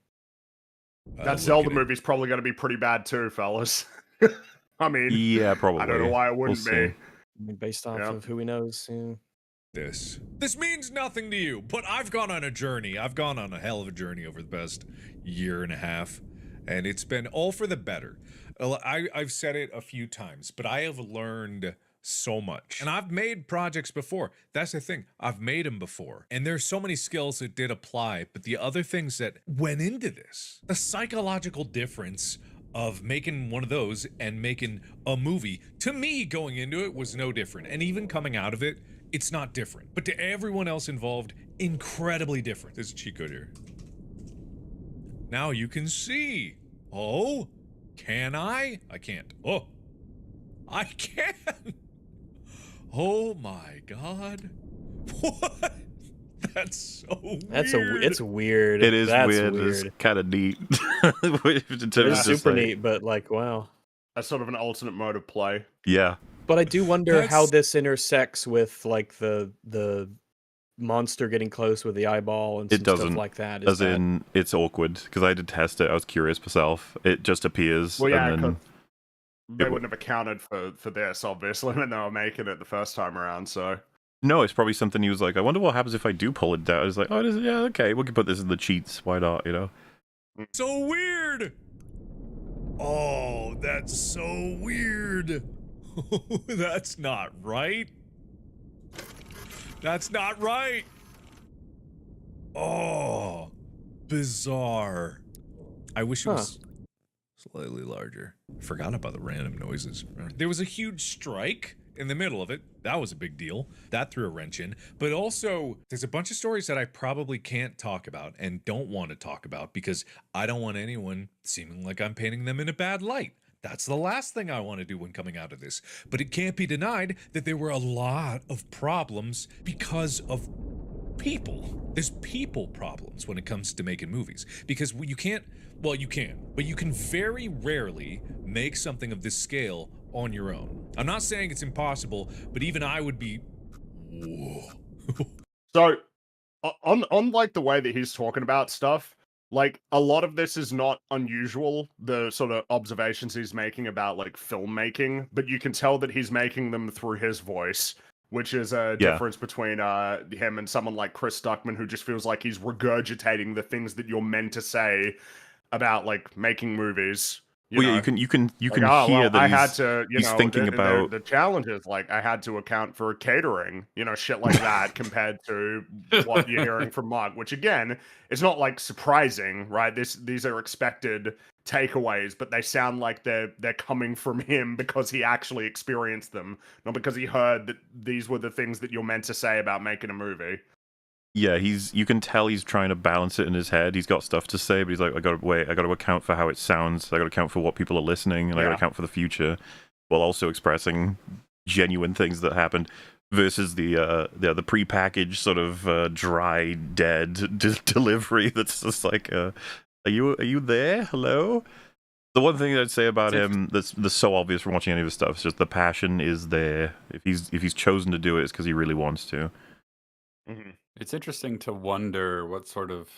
That Zelda movie's probably going to be pretty bad too, fellas. I mean, yeah, probably. I don't know why it wouldn't be. I mean, based off of who he knows. Yeah. This means nothing to you, but I've gone on a journey. I've gone on a hell of a journey over the past year and a half, and it's been all for the better. I've said it a few times, but I have learned so much. And I've made projects before. That's the thing. I've made them before. And there's so many skills that did apply, but the other things that went into this, the psychological difference of making one of those and making a movie, to me, going into it was no different. And even coming out of it, it's not different. But to everyone else involved, incredibly different. There's a cheat code here. Now you can see. Oh, can I? I can't. Oh, I can. Oh my God. What? That's so weird. It's weird. It is weird. It's kind of neat. It's super neat, but like, wow. That's sort of an alternate mode of play. Yeah. But I do wonder how this intersects with like the monster getting close with the eyeball and some stuff like that. It's awkward because I did test it. I was curious myself. It just appears. Well, yeah, and then they wouldn't have accounted for this, obviously, when they were making it the first time around. So no, it's probably something he was like, I wonder what happens if I do pull it down. I was like, oh, yeah, okay, we can put this in the cheats. Why not? You know. So weird. Oh, that's so weird. That's not right. That's not right. Oh, bizarre. I wish it was slightly larger. Forgot about the random noises. There was a huge strike in the middle of it. That was a big deal. That threw a wrench in. But also, there's a bunch of stories that I probably can't talk about and don't want to talk about because I don't want anyone seeming like I'm painting them in a bad light. That's the last thing I want to do when coming out of this. But it can't be denied that there were a lot of problems because of people. There's people problems when it comes to making movies because you can't. Well, you can, but you can very rarely make something of this scale on your own. I'm not saying it's impossible, but even I would be. Whoa. So, on like the way that he's talking about stuff, like a lot of this is not unusual. The sort of observations he's making about like filmmaking, but you can tell that he's making them through his voice, which is a Yeah. difference between him and someone like Chris Stuckman, who just feels like he's regurgitating the things that you're meant to say about like making movies. Well, yeah, know? you can Like, hear that I had to, he's thinking about the challenges. Like, I had to account for catering, shit like that, compared to what you're hearing from Mark. Which again, it's not like surprising, right? These are expected takeaways, but they sound like they're coming from him because he actually experienced them, not because he heard that these were the things that you're meant to say about making a movie. Yeah, you can tell he's trying to balance it in his head. He's got stuff to say, but he's like, I got to account for how it sounds. I got to account for what people are listening, and I got to account for the future, while also expressing genuine things that happened. Versus the prepackaged sort of dry, dead delivery that's just like, are you there? Hello. The one thing I'd say about him that's so obvious from watching any of his stuff is just the passion is there. If he's chosen to do it, it's because he really wants to. Mm-hmm. It's interesting to wonder what sort of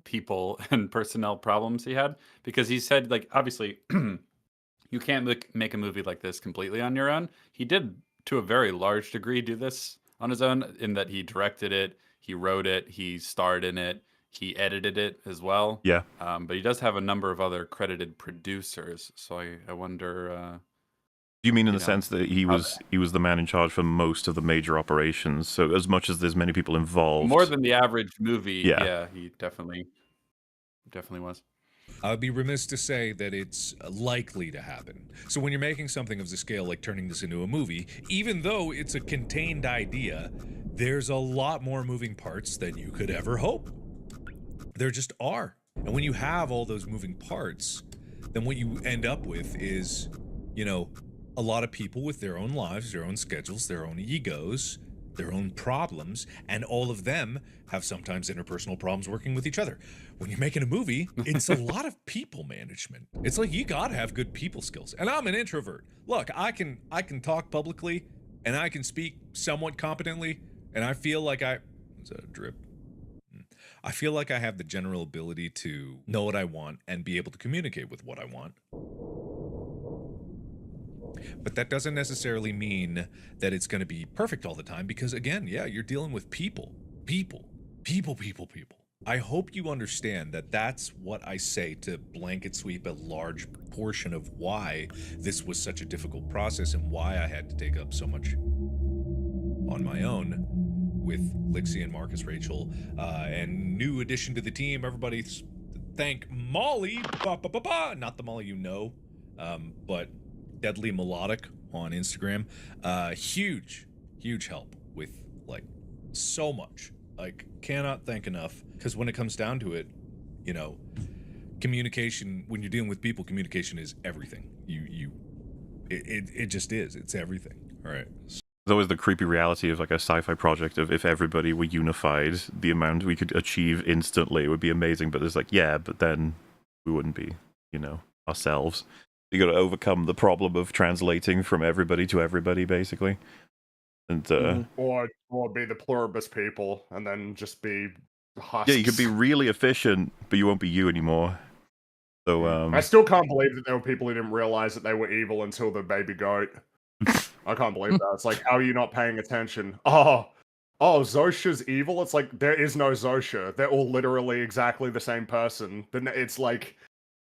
people and personnel problems he had, because he said, like, obviously, you can't make a movie like this completely on your own. He did, to a very large degree, do this on his own, in that he directed it, he wrote it, he starred in it, he edited it as well. Yeah. But he does have a number of other credited producers. So I wonder. Do you mean in You the know, sense that he was the man in charge for most of the major operations? So as much as there's many people involved, more than the average movie. Yeah. Yeah, he definitely was. I would be remiss to say that it's likely to happen. So when you're making something of the scale, like turning this into a movie, even though it's a contained idea, there's a lot more moving parts than you could ever hope. There just are. And when you have all those moving parts, then what you end up with is, a lot of people with their own lives, their own schedules, their own egos, their own problems, and all of them have sometimes interpersonal problems working with each other. When you're making a movie, it's a lot of people management. It's like you gotta have good people skills. And I'm an introvert. Look, I can talk publicly, and I can speak somewhat competently, and I feel like is that a drip? I feel like I have the general ability to know what I want and be able to communicate with what I want. But that doesn't necessarily mean that it's going to be perfect all the time, because again, yeah, you're dealing with people. I hope you understand that that's what I say to blanket sweep a large portion of why this was such a difficult process and why I had to take up so much on my own with Lixie and Marcus, Rachel, and new addition to the team. Everybody thank Molly, not the Molly you know, but Deadly Melodic on Instagram. Huge help with like so much. Like, cannot thank enough, because when it comes down to it, communication, when you're dealing with people, communication is everything. It just is. It's everything. All right. there's always the creepy reality of like a sci-fi project of if everybody were unified, the amount we could achieve instantly would be amazing. But there's like, yeah, but then we wouldn't be, ourselves. You got to overcome the problem of translating from everybody to everybody, basically. And Or be the pluribus people, and then just be husks. yeah, you could be really efficient, but you won't be you anymore. So I still can't believe that there were people who didn't realize that they were evil until the baby goat. I can't believe that. It's like, how are you not paying attention? Oh, Zosha's evil? It's like, there is no Zosha. They're all literally exactly the same person. Then it's like,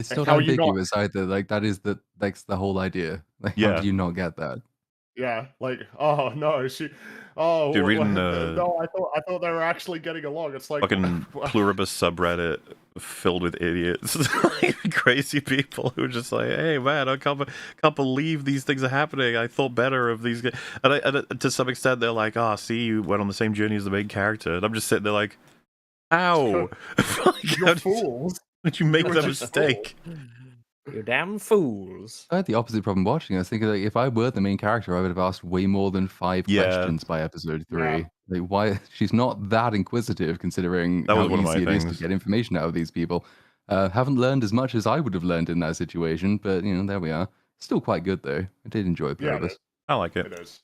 It's not how are you not- ambiguous either. Like that's the whole idea. Like, Yeah. how do you not get that? yeah, like, oh no, Dude, reading no, I thought they were actually getting along. It's like fucking pluribus subreddit filled with idiots, like, crazy people who are just like, hey man, I can't believe these things are happening. I thought better of these guys. And to some extent they're like, see, you went on the same journey as the main character. And I'm just sitting there like, how? You're fools. Did you make that mistake? You damn fools. I had the opposite problem watching. I was thinking, like, if I were the main character, I would have asked way more than 5 Yeah. questions by episode 3. Yeah. Like, why? She's not that inquisitive, considering That was how one of my easy it is to things. get information out of these people. Haven't learned as much as I would have learned in that situation, but, you know, there we are. Still quite good, though. I did enjoy Yeah, Purvis. I like it. it is.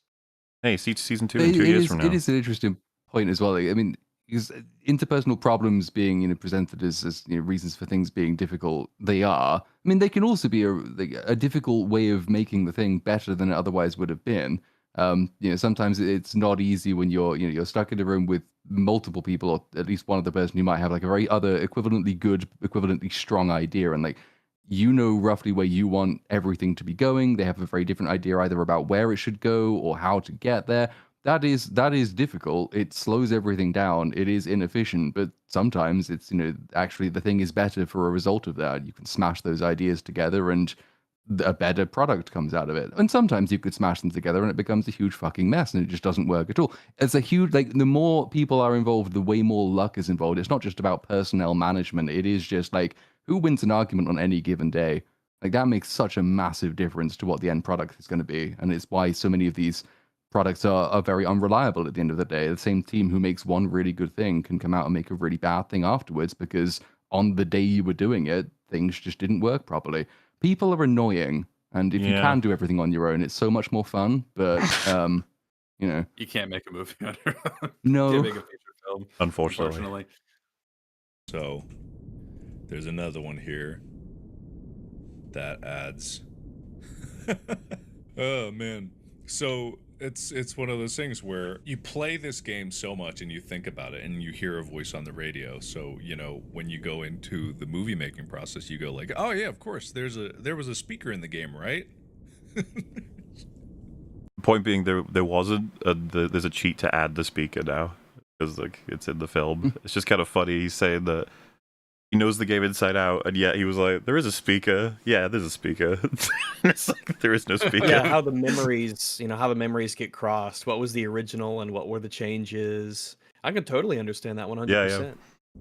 Hey, season 2 It in 2 years from now. It is an interesting point as well. Like, I mean, because interpersonal problems being, you know, presented as you know, reasons for things being difficult, they are. I mean, they can also be a difficult way of making the thing better than it otherwise would have been. You know, sometimes it's not easy when you're stuck in a room with multiple people, or at least one other person who might have like a very other equivalently good, equivalently strong idea, and like you know roughly where you want everything to be going. They have a very different idea either about where it should go or how to get there. That is difficult. It slows everything down. It is inefficient, but sometimes it's, you know, actually the thing is better for a result of that. You can smash those ideas together and a better product comes out of it. And sometimes you could smash them together and it becomes a huge fucking mess and it just doesn't work at all. It's a huge, like, the more people are involved, the way more luck is involved. It's not just about personnel management. It is just like who wins an argument on any given day. Like, that makes such a massive difference to what the end product is going to be. And it's why so many of these products are very unreliable at the end of the day. The same team who makes one really good thing can come out and make a really bad thing afterwards because on the day you were doing it, things just didn't work properly. People are annoying, and if you Yeah. can do everything on your own, it's so much more fun. But you know, You can't make a movie on your own. No. You can't make a feature film, Unfortunately. So there's another one here that adds. Oh man. So it's one of those things where you play this game so much and you think about it and you hear a voice on the radio. So, you know, when you go into the movie making process, you go like, oh yeah, of course, there was a speaker in the game, right? Point being, there wasn't. There's a cheat to add the speaker now because like it's in the film. It's just kind of funny. He's saying that he knows the game inside out, and yet he was like, "There is a speaker. Yeah, there's a speaker." It's like there is no speaker. Yeah, how the memories, how the memories get crossed. What was the original and what were the changes? I can totally understand that 100%. Yeah.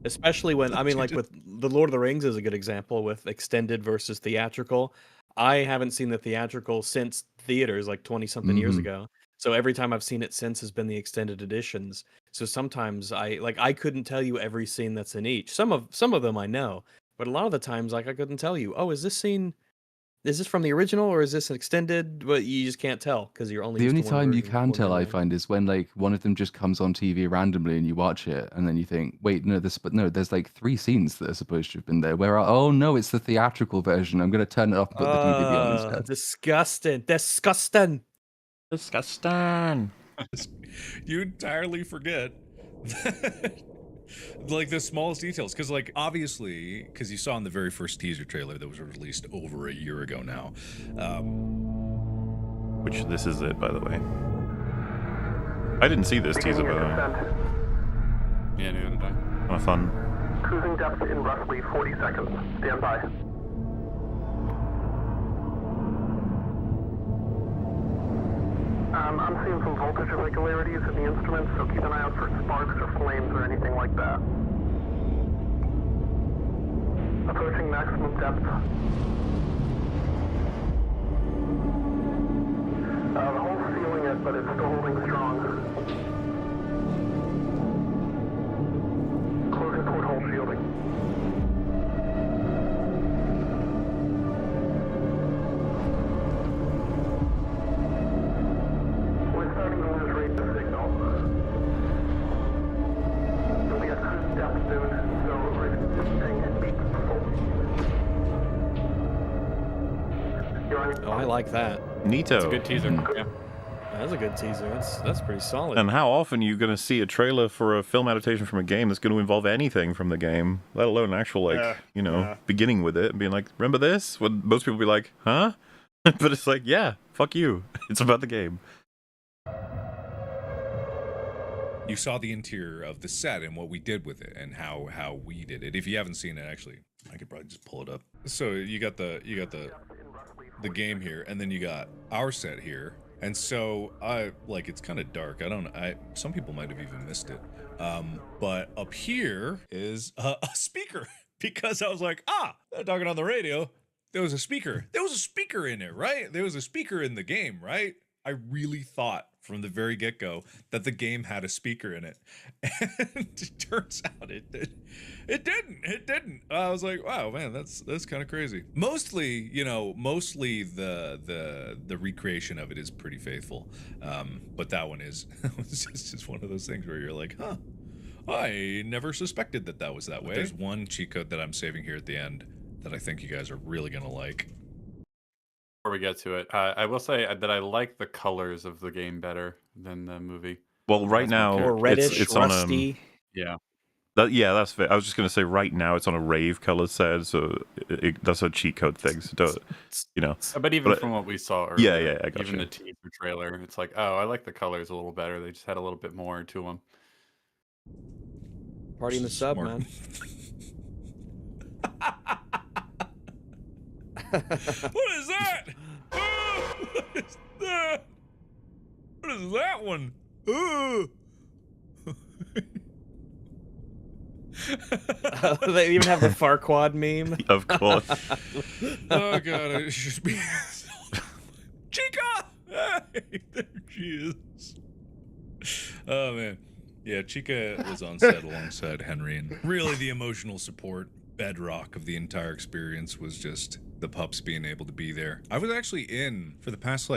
Especially when, I mean, like with The Lord of the Rings is a good example with extended versus theatrical. I haven't seen the theatrical since theaters like 20 something years Mhm. ago. So every time I've seen it since has been the extended editions. So sometimes I couldn't tell you every scene that's in each. Some of them I know, but a lot of the times like I couldn't tell you. Oh, is this from the original or is this an extended? But you just can't tell because you're only The used to only one time you version, can one tell, I memory. find, is when like one of them just comes on TV randomly and you watch it, and then you think, wait, no, there's like 3 scenes that are supposed to have been there. Oh no, it's the theatrical version. I'm gonna turn it off and put the DVD on instead. Disgusting. Disgusting. You entirely forget like the smallest details, because like obviously, because you saw in the very first teaser trailer that was released over a year ago now, Which this is it, by the way. I didn't see this teaser, by the way. Descent. Yeah, neither did I. Kind of fun. Cruising depth in roughly 40 seconds. Stand by. I'm seeing some voltage irregularities in the instruments, so keep an eye out for sparks or flames or anything like that. Approaching maximum depth. The hull's sealing it, but it's still holding strong. Closing porthole shielding. We're starting to lose rate of signal. You'll be at cruise depth soon, so resisting and beat full. You're on. Oh, I like that. Neato. It's a good teaser. Yeah. That's a good teaser. That's pretty solid. And how often are you going to see a trailer for a film adaptation from a game that's going to involve anything from the game, let alone an actual, beginning with it and being like, remember this? When most people be like, huh? But it's like, yeah, fuck you. It's about the game. you saw the interior of the set and what we did with it and how we did it. If you haven't seen it, actually, I could probably just pull it up. So you got the game here, and then you got our set here. And so it's kind of dark. Some people might have even missed it. But up here is a speaker, because I was like, they're talking on the radio. there was a speaker. There was a speaker in it, right? There was a speaker in the game, right? I really thought from the very get-go that the game had a speaker in it. And it turns out it did. It didn't. I was like, wow, man, that's kind of crazy. Mostly, the recreation of it is pretty faithful. But that one is it's just one of those things where you're like, huh, I never suspected that was that way. There's one cheat code that I'm saving here at the end that I think you guys are really gonna like. Before we get to it, I will say that I like the colors of the game better than the movie. Well, right now More reddish, it's rusty. on Yeah. that's fair. I was just gonna say right now it's on a rave color set, so that's a cheat code thing. So don't, But even but from what we saw earlier, yeah, I got even you. the teaser trailer, it's like, oh, I like the colors a little better. They just had a little bit more to them. Party in the sub, Smart. man. What is that? Oh, what is that? What is that one? Oh. They even have the Farquad meme. Of course. Oh god, I should be. Chica! Hey, there she is. Oh man. Yeah, Chica was on set alongside Henry, and really the emotional support bedrock of the entire experience was just the pups being able to be there. I was actually in for the past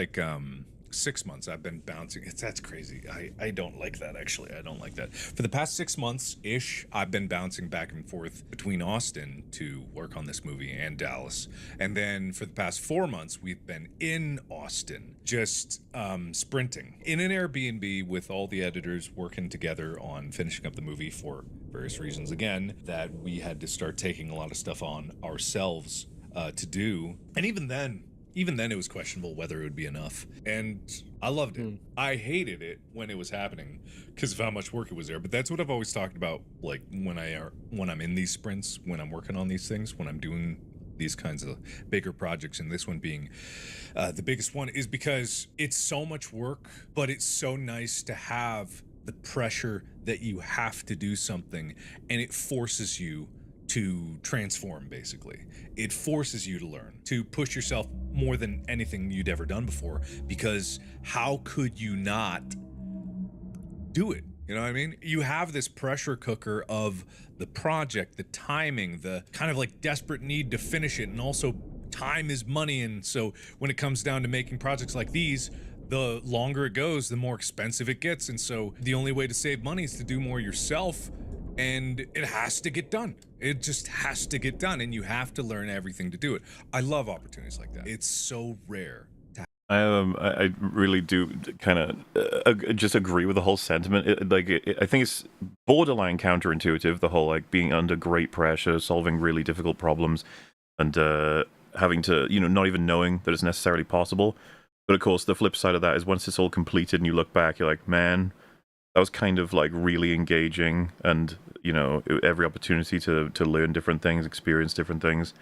6 months. I've been bouncing. That's crazy. I don't like that, actually. I don't like that. For the past 6 months-ish, I've been bouncing back and forth between Austin to work on this movie and Dallas. And then for the past 4 months, we've been in Austin, just sprinting in an Airbnb with all the editors working together on finishing up the movie for various reasons. Again, that we had to start taking a lot of stuff on ourselves to do. And even then it was questionable whether it would be enough. And I loved it. I hated it when it was happening because of how much work it was there. But that's what I've always talked about, like when I'm in these sprints, when I'm working on these things, when I'm doing these kinds of bigger projects, and this one being the biggest one, is because it's so much work, but it's so nice to have the pressure that you have to do something, and it forces you to transform. Basically, it forces you to learn, to push yourself more than anything you'd ever done before, because how could you not do it? You know what I mean? You have this pressure cooker of the project, the timing, the kind of like desperate need to finish it, and also time is money. And so when it comes down to making projects like these, the longer it goes, the more expensive it gets. And so the only way to save money is to do more yourself. And it has to get done. It just has to get done, and you have to learn everything to do it. I love opportunities like that. It's so rare. I really do kind of just agree with the whole sentiment. I think it's borderline counterintuitive, the whole like being under great pressure, solving really difficult problems, and having to, not even knowing that it's necessarily possible. But of course, the flip side of that is once it's all completed and you look back, you're like, man, that was kind of like really engaging, and every opportunity to learn different things, experience different things.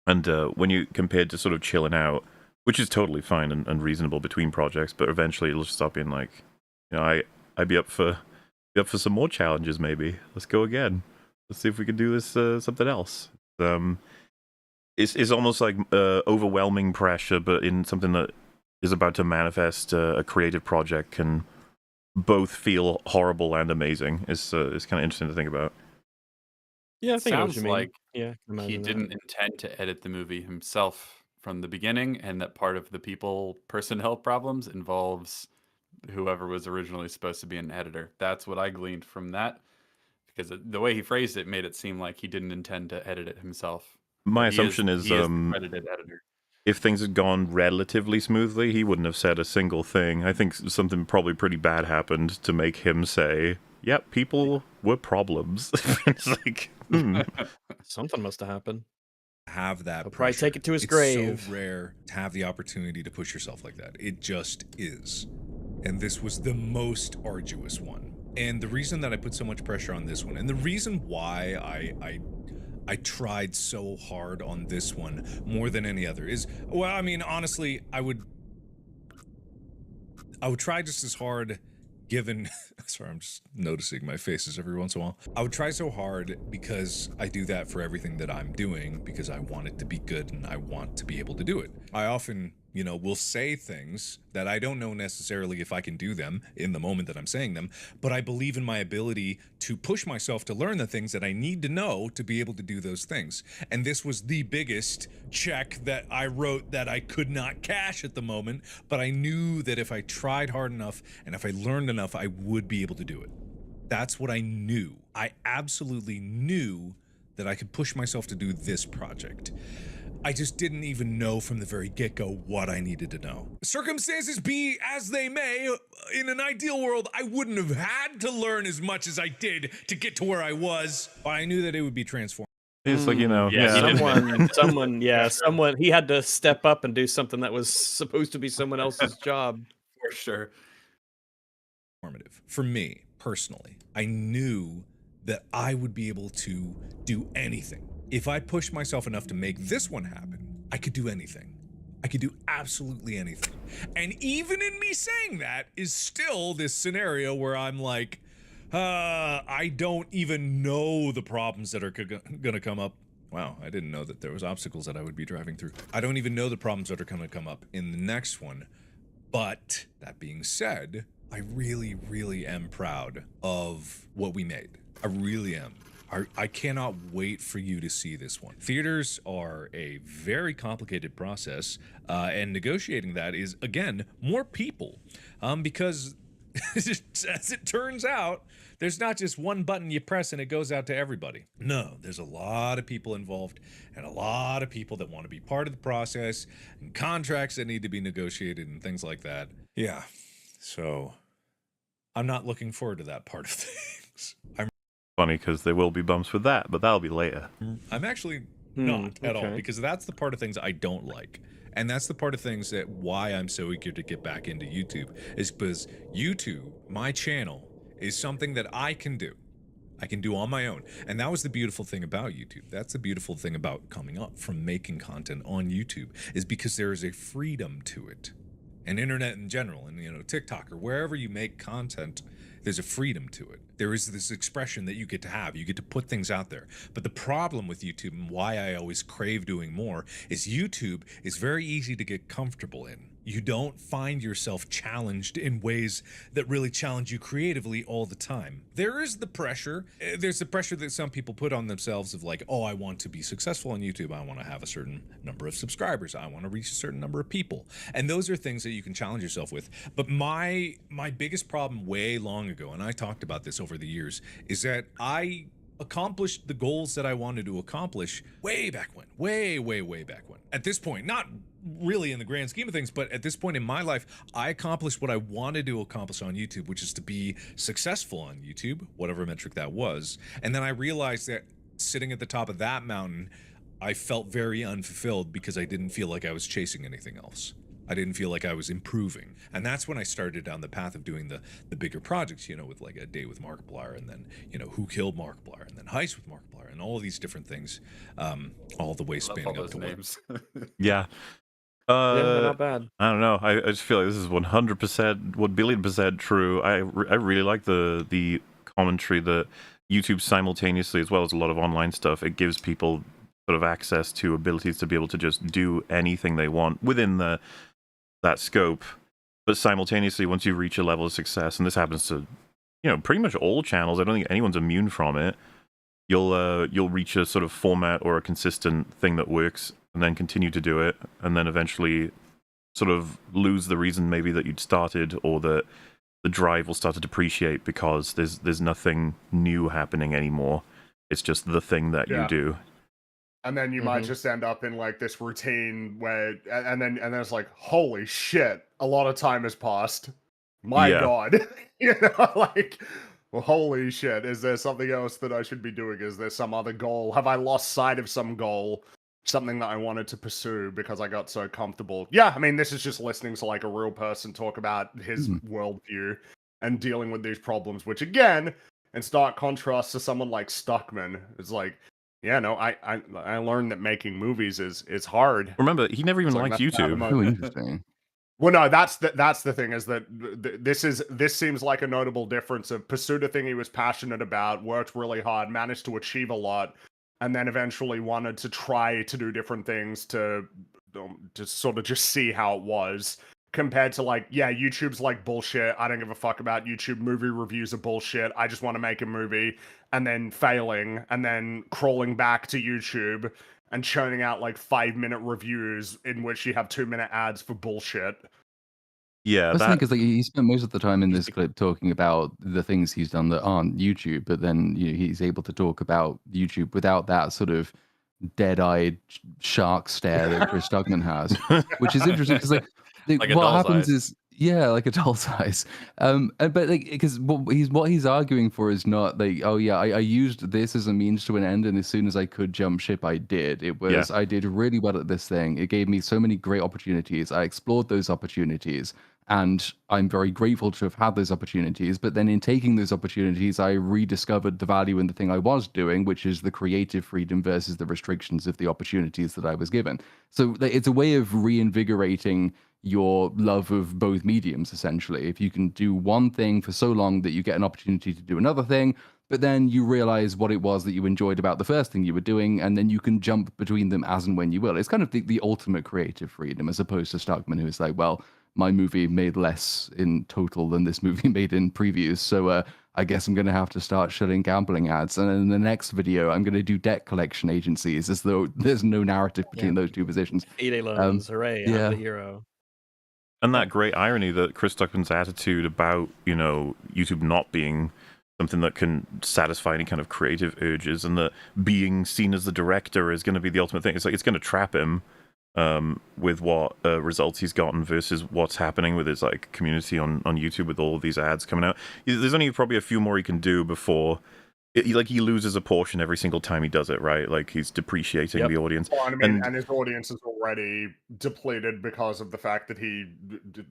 And when you compared to sort of chilling out, which is totally fine and reasonable between projects, but eventually it'll just stop being like, I'd be up for some more challenges. Maybe let's go again. Let's see if we can do this something else. It's almost like overwhelming pressure, but in something that is about to manifest. A creative project can both feel horrible and amazing. It's kind of interesting to think about. Yeah, I think I know what Sounds you mean. like Yeah, I can he imagine that. didn't intend to edit the movie himself from the beginning, and that part of the personnel problems involves whoever was originally supposed to be an editor. That's what I gleaned from that, because the way he phrased it made it seem like he didn't intend to edit it himself. My But assumption is he is the credited editor. if things had gone relatively smoothly, he wouldn't have said a single thing. I think something probably pretty bad happened to make him say, "Yep, people were problems." It's like, Something must have happened. Have that. He'll probably pressure. take it to his It's grave. so rare to have the opportunity to push yourself like that. It just is. And this was the most arduous one. And the reason that I put so much pressure on this one, and the reason why I tried so hard on this one more than any other is, well, I mean, honestly, I would try just as hard given, sorry, I'm just noticing my faces every once in a while. I would try so hard because I do that for everything that I'm doing because I want it to be good and I want to be able to do it. I often, will say things that I don't know necessarily if I can do them in the moment that I'm saying them, but I believe in my ability to push myself to learn the things that I need to know to be able to do those things. And this was the biggest check that I wrote that I could not cash at the moment, but I knew that if I tried hard enough and if I learned enough, I would be able to do it. That's what I knew. I absolutely knew that I could push myself to do this project. I just didn't even know from the very get-go what I needed to know. Circumstances be as they may, in an ideal world, I wouldn't have had to learn as much as I did to get to where I was, but I knew that it would be transformed. It's like, someone, he had to step up and do something that was supposed to be someone else's job. For sure. For me, personally, I knew that I would be able to do anything. If I pushed myself enough to make this one happen, I could do anything. I could do absolutely anything. And even in me saying that is still this scenario where I'm like, I don't even know the problems that are gonna come up. Wow, I didn't know that there was obstacles that I would be driving through. I don't even know the problems that are gonna come up in the next one. But that being said, I really, really am proud of what we made. I really am. I cannot wait for you to see this one. Theaters are a very complicated process, and negotiating that is, again, more people. Because, as it turns out, there's not just one button you press and it goes out to everybody. No, there's a lot of people involved and a lot of people that want to be part of the process and contracts that need to be negotiated and things like that. Yeah, so I'm not looking forward to that part of things. I'm funny because there will be bumps with that, but that'll be later. I'm actually not at all, because that's the part of things I don't like. And that's the part of things that why I'm so eager to get back into YouTube, is because YouTube, my channel, is something that I can do. I can do on my own. And that was the beautiful thing about YouTube. That's the beautiful thing about coming up from making content on YouTube, is because there is a freedom to it. And internet in general, and TikTok or wherever you make content, there's a freedom to it. There is this expression that you get to have. You get to put things out there. But the problem with YouTube, and why I always crave doing more, is YouTube is very easy to get comfortable in. You don't find yourself challenged in ways that really challenge you creatively all the time. There is the pressure. There's the pressure that some people put on themselves of like, oh, I want to be successful on YouTube. I want to have a certain number of subscribers. I want to reach a certain number of people. And those are things that you can challenge yourself with. But my biggest problem way long ago, and I talked about this over the years, is that I accomplished the goals that I wanted to accomplish way back when, way back when. At this point, not really in the grand scheme of things, but at this point in my life, I accomplished what I wanted to accomplish on YouTube, which is to be successful on YouTube, whatever metric that was. And then I realized that sitting at the top of that mountain, I felt very unfulfilled because I didn't feel like I was chasing anything else. I didn't feel like I was improving. And that's when I started down the path of doing the bigger projects, with like A Day with Markiplier, and then, Who Killed Markiplier, and then Heist with Markiplier, and all these different things, all the way spanning up to names. Yeah. They're not bad. I don't know. I just feel like this is 100%, 1,000,000,000% true. I really like the commentary that YouTube simultaneously, as well as a lot of online stuff, it gives people sort of access to abilities to be able to just do anything they want within that scope. But simultaneously, once you reach a level of success, and this happens to pretty much all channels, I don't think anyone's immune from it. You'll reach a sort of format or a consistent thing that works, and then continue to do it, and then eventually sort of lose the reason maybe that you'd started, or that the drive will start to depreciate because there's nothing new happening anymore. It's just the thing that you do. And then you might just end up in like this routine where, and then it's like, holy shit, a lot of time has passed. My God, like, well, holy shit, is there something else that I should be doing? Is there some other goal? Have I lost sight of some goal? Something that I wanted to pursue because I got so comfortable. Yeah, I mean, this is just listening to like a real person talk about his worldview and dealing with these problems, which again, in stark contrast to someone like Stuckman, is like, yeah, no, I learned that making movies is hard. Remember, he never even liked YouTube. Oh, interesting. Well, no, that's the thing is that this seems like a notable difference of pursued a thing he was passionate about, worked really hard, managed to achieve a lot, and then eventually wanted to try to do different things to sort of just see how it was. Compared to like, yeah, YouTube's like bullshit. I don't give a fuck about YouTube. Movie reviews are bullshit. I just want to make a movie, and then failing, and then crawling back to YouTube and churning out like 5-minute reviews in which you have 2-minute ads for bullshit. Yeah, That's the thing, that because like, he spent most of the time in this clip talking about the things he's done that aren't YouTube, but then he's able to talk about YouTube without that sort of dead-eyed shark stare that Chris Stuckman has, which is interesting because like Like a what doll's happens eyes. is like a doll's eyes. But like because what he's arguing for is not like, oh yeah, I used this as a means to an end, and as soon as I could jump ship, I did. It was I did really well at this thing. It gave me so many great opportunities. I explored those opportunities. And I'm very grateful to have had those opportunities. But then in taking those opportunities, I rediscovered the value in the thing I was doing, which is the creative freedom versus the restrictions of the opportunities that I was given. So it's a way of reinvigorating your love of both mediums, essentially. If you can do one thing for so long that you get an opportunity to do another thing, but then you realize what it was that you enjoyed about the first thing you were doing, and then you can jump between them as and when you will. It's kind of the ultimate creative freedom, as opposed to Stuckman, who is like, well, my movie made less in total than this movie made in previews, so I guess I'm going to have to start shutting gambling ads. And in the next video, I'm going to do debt collection agencies, as though there's no narrative between those two positions. Payday loans, hooray, I'm yeah. the hero. And that great irony that Chris Stuckman's attitude about, YouTube not being something that can satisfy any kind of creative urges, and that being seen as the director is going to be the ultimate thing. It's like it's going to trap him with what results he's gotten versus what's happening with his like community on YouTube with all of these ads coming out. There's only probably a few more he can do before he loses a portion every single time he does it, right? Like he's depreciating the audience. Well, I mean, and his audience is already depleted because of the fact that he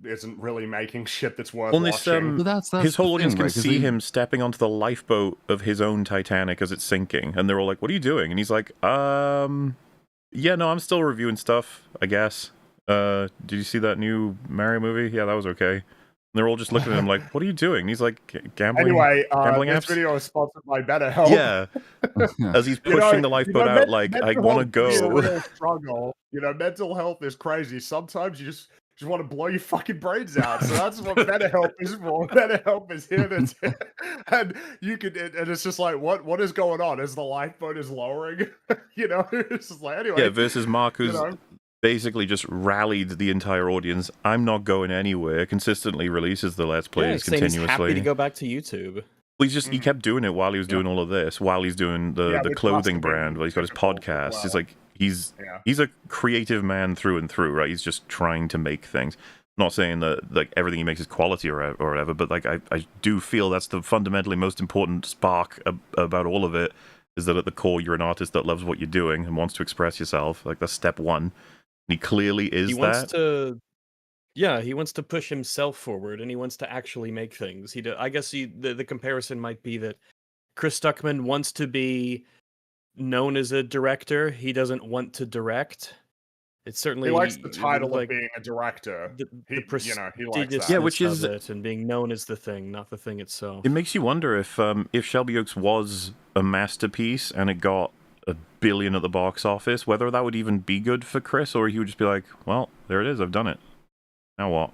isn't really making shit that's worth watching. That's his whole audience thing, can right? see him stepping onto the lifeboat of his own Titanic as it's sinking, and they're all like, "What are you doing?" And he's like, yeah, no, I'm still reviewing stuff, I guess. Did you see that new Mario movie? Yeah, that was okay. And they're all just looking at him like, what are you doing? And he's like, gambling. Anyway, gambling this apps? video is sponsored by BetterHelp. Yeah. As he's pushing the lifeboat out, like, I want to go. It's a real struggle. Mental health is crazy. Sometimes you just want to blow your fucking brains out. So that's what BetterHelp is for. BetterHelp is here to, and you can, and it's just like, what is going on? As the lifeboat is lowering, it's just like, anyway. Yeah, versus Mark, who's basically just rallied the entire audience. I'm not going anywhere. Consistently releases the Let's Plays continuously. He's happy to go back to YouTube. Well, he kept doing it while he was doing all of this, while he's doing the clothing brand, while he's got his podcast. Well. It's like he's a creative man through and through, right? He's just trying to make things. I'm not saying that like everything he makes is quality or whatever, but like I do feel that's the fundamentally most important spark about all of it, is that at the core you're an artist that loves what you're doing and wants to express yourself. Like that's step one. And he clearly is that. He wants to push himself forward, and he wants to actually make things. I guess the comparison might be that Chris Stuckman wants to be known as a director. He doesn't want to direct. It's certainly he likes the title of being a director. He likes that. Which is it, and being known as the thing, not the thing itself. It makes you wonder if Shelby Oaks was a masterpiece and it got $1 billion at the box office, whether that would even be good for Chris, or he would just be like, well, there it is, I've done it. Now what?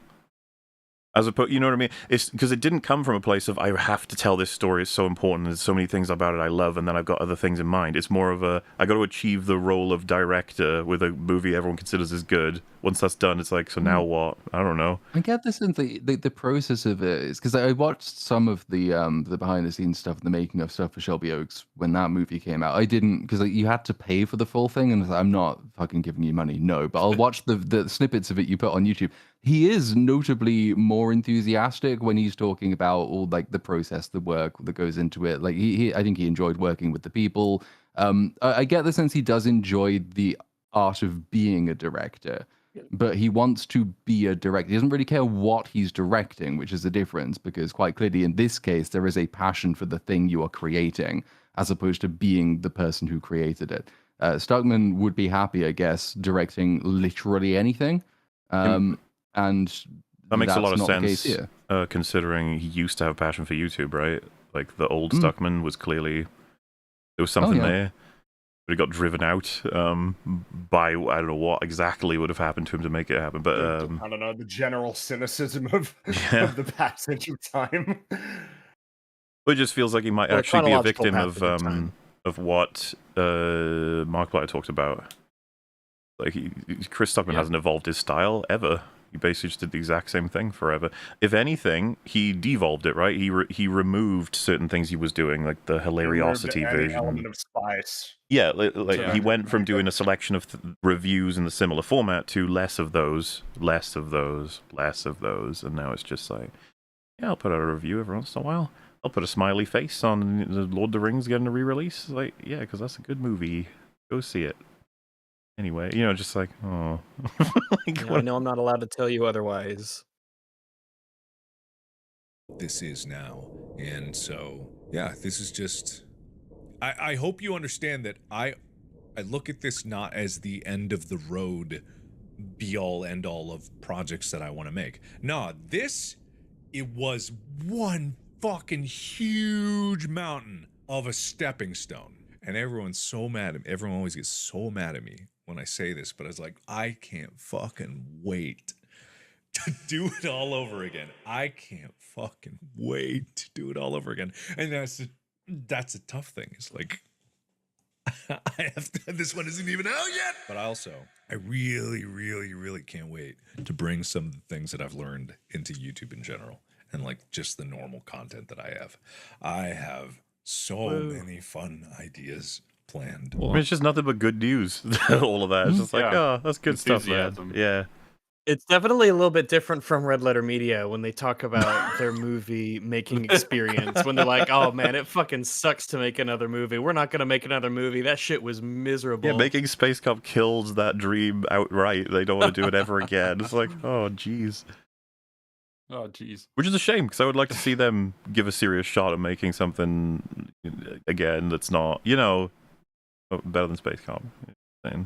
As opposed, you know what I mean? It's because it didn't come from a place of I have to tell this story. It's so important. There's so many things about it I love, and then I've got other things in mind. It's more of I got to achieve the role of director with a movie everyone considers as good. Once that's done, it's like, so now what? I don't know. I get this in the process of it is because I watched some of the behind the scenes stuff, the making of stuff for Shelby Oaks when that movie came out. I didn't, because you had to pay for the full thing, and I'm not fucking giving you money, no. But I'll watch the snippets of it you put on YouTube. He is notably more enthusiastic when he's talking about all like the process, the work that goes into it. Like I think he enjoyed working with the people. I get the sense he does enjoy the art of being a director, but he wants to be a director. He doesn't really care what he's directing, which is the difference, because quite clearly in this case, there is a passion for the thing you are creating, as opposed to being the person who created it. Stuckman would be happy, I guess, directing literally anything. And That makes a lot of not the case sense, here. considering he used to have a passion for YouTube, right? Like, the old Stuckman was clearly... There was something there, but he got driven out by, I don't know what exactly would have happened to him to make it happen, but... I don't know, the general cynicism of the passage of time. It just feels like he might Well, actually be a chronological victim passage of time. of what Markiplier talked about. Like, Chris Stuckman hasn't evolved his style ever. He basically just did the exact same thing forever. If anything, he devolved it, right? He removed certain things he was doing, like the hilariosity version. Element of spice. Yeah, he went from doing a selection of reviews in the similar format to less of those, less of those, less of those, and now it's just like, yeah, I'll put out a review every once in a while. I'll put a smiley face on the Lord of the Rings getting a re-release. Like, yeah, because that's a good movie. Go see it. Anyway, just like, oh. Like, I know I'm not allowed to tell you otherwise. This is now. And so, yeah, this is just... I hope you understand that I look at this not as the end of the road, be-all, end-all of projects that I want to make. Nah, it was one fucking huge mountain of a stepping stone. And everyone's so mad at me. Everyone always gets so mad at me when I say this, but I was like, I can't fucking wait to do it all over again. I can't fucking wait to do it all over again. And that's a tough thing. It's like, this one isn't even out yet. But I really, really, really can't wait to bring some of the things that I've learned into YouTube in general. And like just the normal content that I have. I have so many fun ideas planned. I mean, it's just nothing but good news. All of that. It's just like, oh, that's good stuff, man. Yeah. It's definitely a little bit different from Red Letter Media when they talk about their movie making experience. When they're like, oh man, it fucking sucks to make another movie. We're not going to make another movie. That shit was miserable. Yeah, making Space Cop kills that dream outright. They don't want to do it ever again. It's like, oh, jeez. Oh, jeez. Which is a shame, because I would like to see them give a serious shot at making something, again, that's not, better than Space Cop. Maybe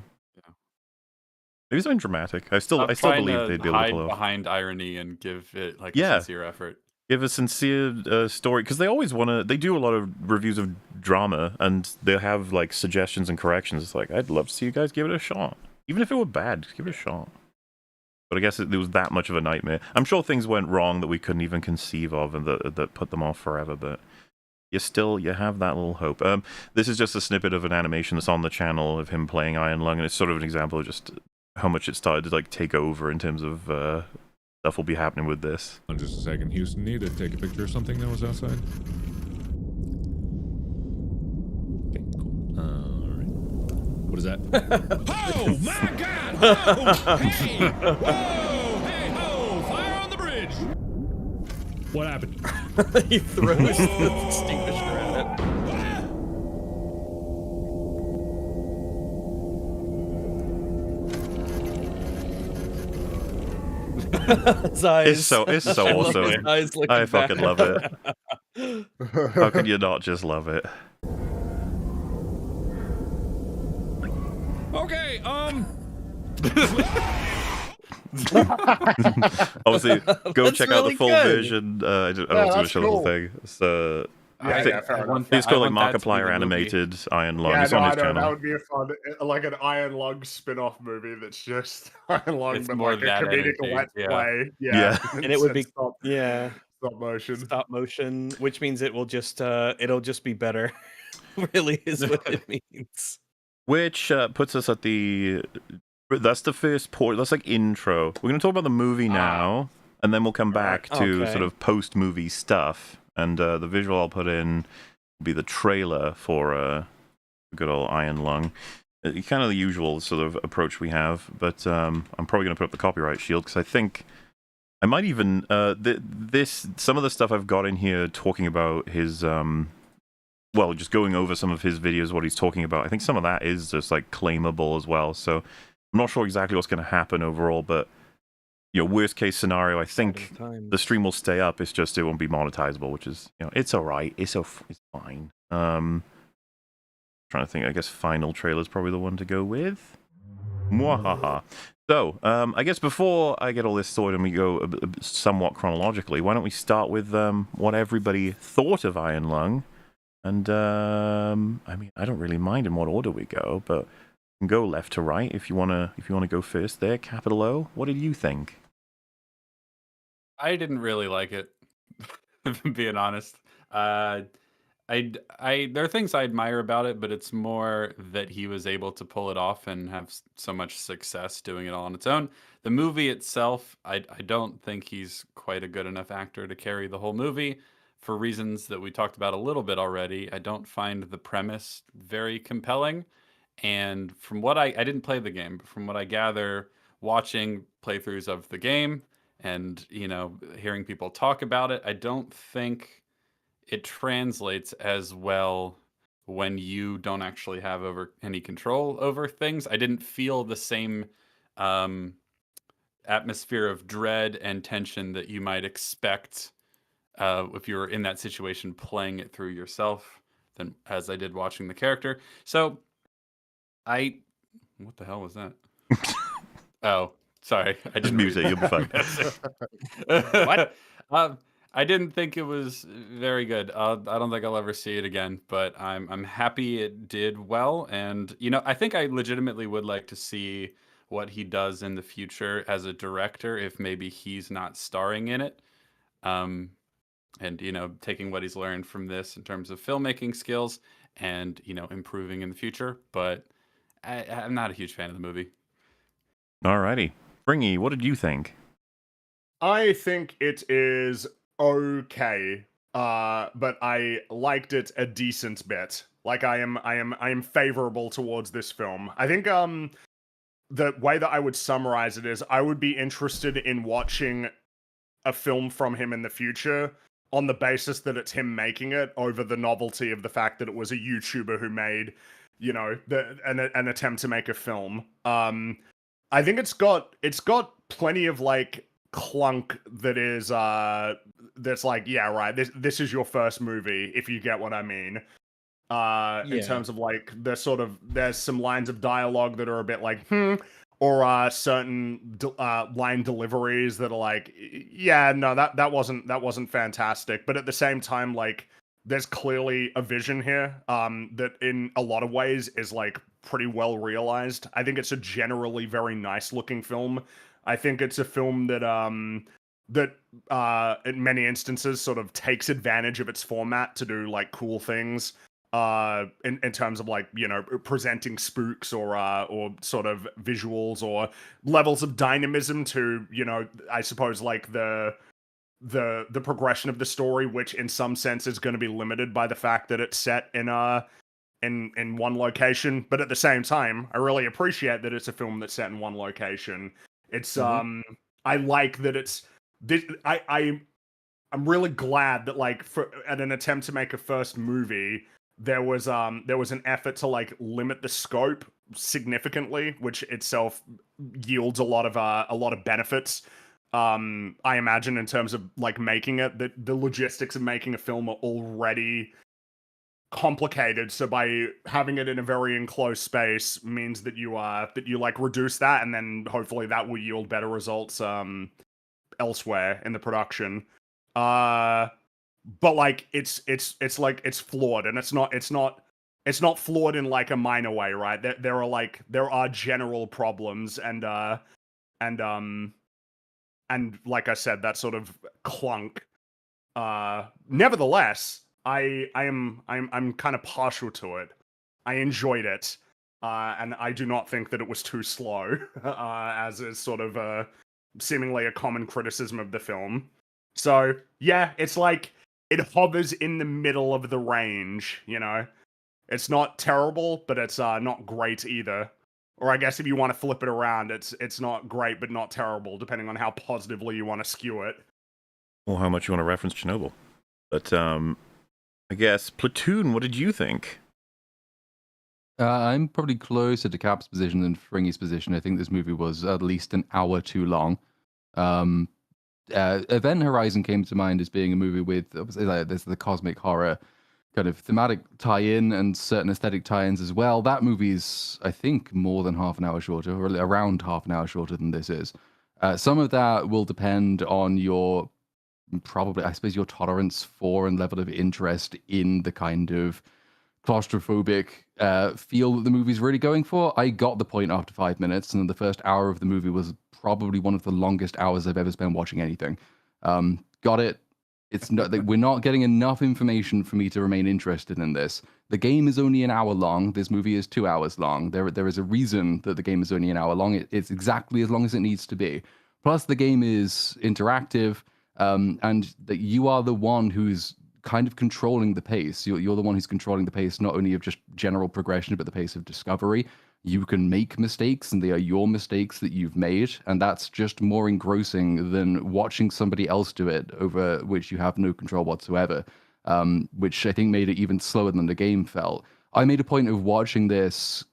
something dramatic. I still believe they'd be able to pull off. Behind irony and give it like a sincere effort. Give a sincere story, because they always want to. They do a lot of reviews of drama, and they have like suggestions and corrections. It's like, I'd love to see you guys give it a shot, even if it were bad. Just give it a shot. But I guess it was that much of a nightmare. I'm sure things went wrong that we couldn't even conceive of, and that put them off forever. But you have that little hope. This is just a snippet of an animation that's on the channel of him playing Iron Lung, and it's sort of an example of just how much it started to like take over in terms of stuff will be happening with this. Just a second, Houston, need to take a picture of something that was outside. Okay, cool. All right. What is that? Oh my God! Whoa! Hey! Whoa! Hey! Ho! Fire on the bridge! What happened? He throws the extinguisher at it. His eyes. It's so awesome. I fucking love it. How can you not just love it? Okay, Obviously, go That's check out really the full good. version. I don't want to show the whole thing. So, I think it's called like Markiplier animated Iron Lung. It's on his channel. That would be a fun, like an Iron Lung spin-off movie that's just Iron Lung, It's but more like a that comedic energy, let's play. Yeah. And it would be stop motion. Stop motion, which means it will just it'll just be better. Really is what it means. Which puts us at that's the first port. That's like intro. We're going to talk about the movie now, and then we'll come back to sort of post-movie stuff. And the visual I'll put in will be the trailer for good old Iron Lung. Kind of the usual sort of approach we have, but I'm probably going to put up the copyright shield, because I think I might even some of the stuff I've got in here talking about his well, just going over some of his videos, what he's talking about. I think some of that is just like claimable as well. So I'm not sure exactly what's going to happen overall, but worst case scenario, I think the stream will stay up. It's just it won't be monetizable, which is it's all right. It's fine. Trying to think. I guess final trailer is probably the one to go with. Mwahaha. So, I guess before I get all this sorted and we go somewhat chronologically, why don't we start with what everybody thought of Iron Lung? And I mean, I don't really mind in what order we go, but we can go left to right if you wanna go first. There, capital O. What did you think? I didn't really like it, if I'm being honest. There are things I admire about it, but it's more that he was able to pull it off and have so much success doing it all on its own. The movie itself, I don't think he's quite a good enough actor to carry the whole movie for reasons that we talked about a little bit already. I don't find the premise very compelling. And from what I didn't play the game, but from what I gather, watching playthroughs of the game and, hearing people talk about it, I don't think it translates as well when you don't actually have any control over things. I didn't feel the same atmosphere of dread and tension that you might expect if you were in that situation playing it through yourself than as I did watching the character. So what the hell was that? Oh, sorry. I Just didn't mute read it, you'll be fine. What? I didn't think it was very good. I don't think I'll ever see it again, but I'm happy it did well. And I think I legitimately would like to see what he does in the future as a director, if maybe he's not starring in it. And taking what he's learned from this in terms of filmmaking skills and improving in the future. But I'm not a huge fan of the movie. Alrighty, Fringy, what did you think? I think it is okay, but I liked it a decent bit. Like I am favorable towards this film. I think the way that I would summarize it is I would be interested in watching a film from him in the future on the basis that it's him making it over the novelty of the fact that it was a YouTuber who made, an attempt to make a film. I think it's got plenty of like clunk that is that's like, yeah, right, this is your first movie, if you get what I mean. In terms of like there's some lines of dialogue that are a bit like or certain line deliveries that are like, yeah, no, that wasn't fantastic. But at the same time, like there's clearly a vision here that in a lot of ways is like pretty well realized. I think it's a generally very nice looking film. I think it's a film that in many instances sort of takes advantage of its format to do like cool things in terms of like presenting spooks or sort of visuals or levels of dynamism to I suppose like the progression of the story, which in some sense is going to be limited by the fact that it's set in one location. But at the same time, I really appreciate that it's a film that's set in one location. It's I like that it's this. I'm really glad that like at an attempt to make a first movie, there was an effort to like limit the scope significantly, which itself yields a lot of benefits. I imagine in terms of like making it, that the logistics of making a film are already complicated. So by having it in a very enclosed space means that you like reduce that, and then hopefully that will yield better results elsewhere in the production. But like it's like it's flawed, and it's not flawed in like a minor way, right? There are general problems and like I said, that sort of clunk. Nevertheless, I'm kind of partial to it. I enjoyed it, and I do not think that it was too slow, as is sort of seemingly a common criticism of the film. So yeah, it's like it hovers in the middle of the range. It's not terrible, but it's not great either. Or I guess if you want to flip it around, it's not great but not terrible, depending on how positively you want to skew it. Or how much you want to reference Chernobyl. But I guess Platoon, what did you think? I'm probably closer to Cap's position than Fringy's position. I think this movie was at least an hour too long. Event Horizon came to mind as being a movie with there's the cosmic horror kind of thematic tie-in and certain aesthetic tie-ins as well. That movie's, I think, more than half an hour shorter, or around half an hour shorter than this is. Some of that will depend on your probably, I suppose, your tolerance for and level of interest in the kind of claustrophobic feel that the movie's really going for. I got the point after 5 minutes, and the first hour of the movie was probably one of the longest hours I've ever spent watching anything. Got it. It's not that we're not getting enough information for me to remain interested in this. The game is only an hour long. This movie is 2 hours long. There is a reason that the game is only an hour long. It's exactly as long as it needs to be. Plus, the game is interactive, and that you are the one who's kind of controlling the pace. You're the one who's controlling the pace, not only of just general progression, but the pace of discovery. You can make mistakes, and they are your mistakes that you've made, and that's just more engrossing than watching somebody else do it, over which you have no control whatsoever, which I think made it even slower than the game felt. I made a point of watching this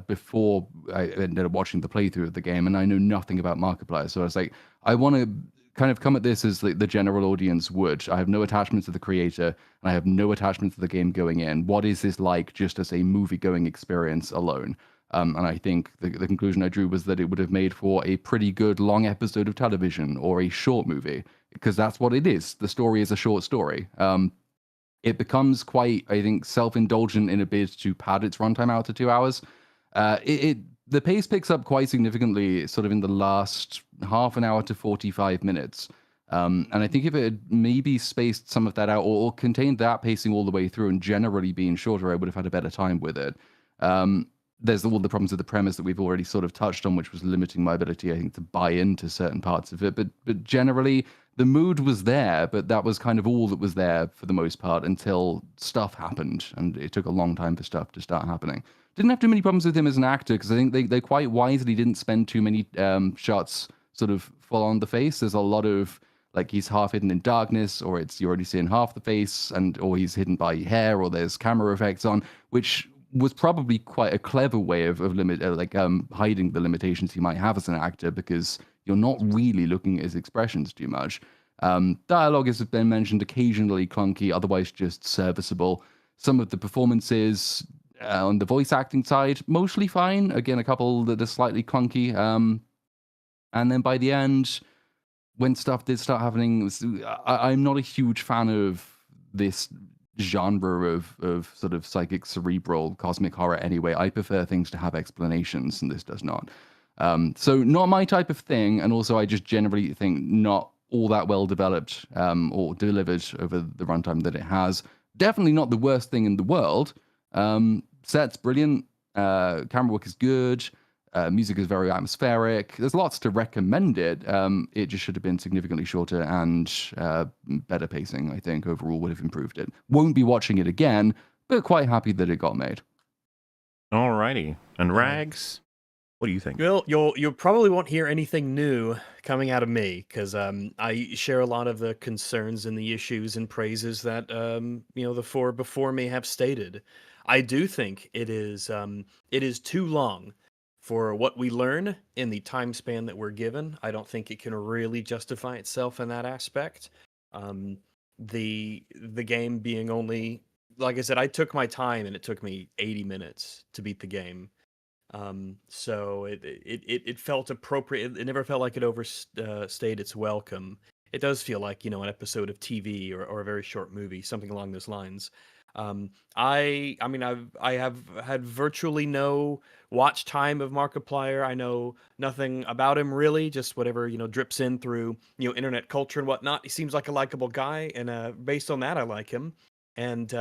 before I ended up watching the playthrough of the game, and I know nothing about Markiplier, so I was like, I want to kind of come at this as the general audience would. I have no attachment to the creator, and I have no attachment to the game going in. What is this like just as a movie-going experience alone? And I think the conclusion I drew was that it would have made for a pretty good long episode of television or a short movie, because that's what it is. The story is a short story. It becomes quite, I think, self-indulgent in a bid to pad its runtime out to 2 hours. The pace picks up quite significantly sort of in the last half an hour to 45 minutes. And I think if it had maybe spaced some of that out, or contained that pacing all the way through and generally being shorter, I would have had a better time with it. There's all the problems with the premise that we've already sort of touched on, which was limiting my ability, I think, to buy into certain parts of it. But generally, the mood was there, but that was kind of all that was there for the most part until stuff happened, and it took a long time for stuff to start happening. Didn't have too many problems with him as an actor, because I think they quite wisely didn't spend too many shots sort of full on the face. There's a lot of, like, he's half hidden in darkness, or you're already seeing half the face, or he's hidden by hair, or there's camera effects on, which was probably quite a clever way of hiding the limitations he might have as an actor, because you're not really looking at his expressions too much. Dialogue has been mentioned, occasionally clunky, otherwise just serviceable. Some of the performances on the voice acting side, mostly fine. Again, a couple that are slightly clunky. And then by the end, when stuff did start happening, I'm not a huge fan of this genre of sort of psychic, cerebral, cosmic horror anyway. I prefer things to have explanations, and this does not. So not my type of thing, and also I just generally think not all that well developed or delivered over the runtime that it has. Definitely not the worst thing in the world. Set's brilliant, camera work is good, music is very atmospheric. There's lots to recommend it. It just should have been significantly shorter, and better pacing, I think, overall would have improved it. Won't be watching it again, but quite happy that it got made. Alrighty. And Rags, what do you think? Well, you probably won't hear anything new coming out of me, because I share a lot of the concerns and the issues and praises that the four before me have stated. I do think it is too long for what we learn in the time span that we're given. I don't think it can really justify itself in that aspect. The game being only, like I said, I took my time, and it took me 80 minutes to beat the game. So it felt appropriate. It never felt like it overstayed its welcome. It does feel like, an episode of TV or a very short movie, something along those lines. I mean, I have had virtually no watch time of Markiplier. I know nothing about him really, just whatever, drips in through, internet culture and whatnot. He seems like a likable guy, and based on that, I like him. And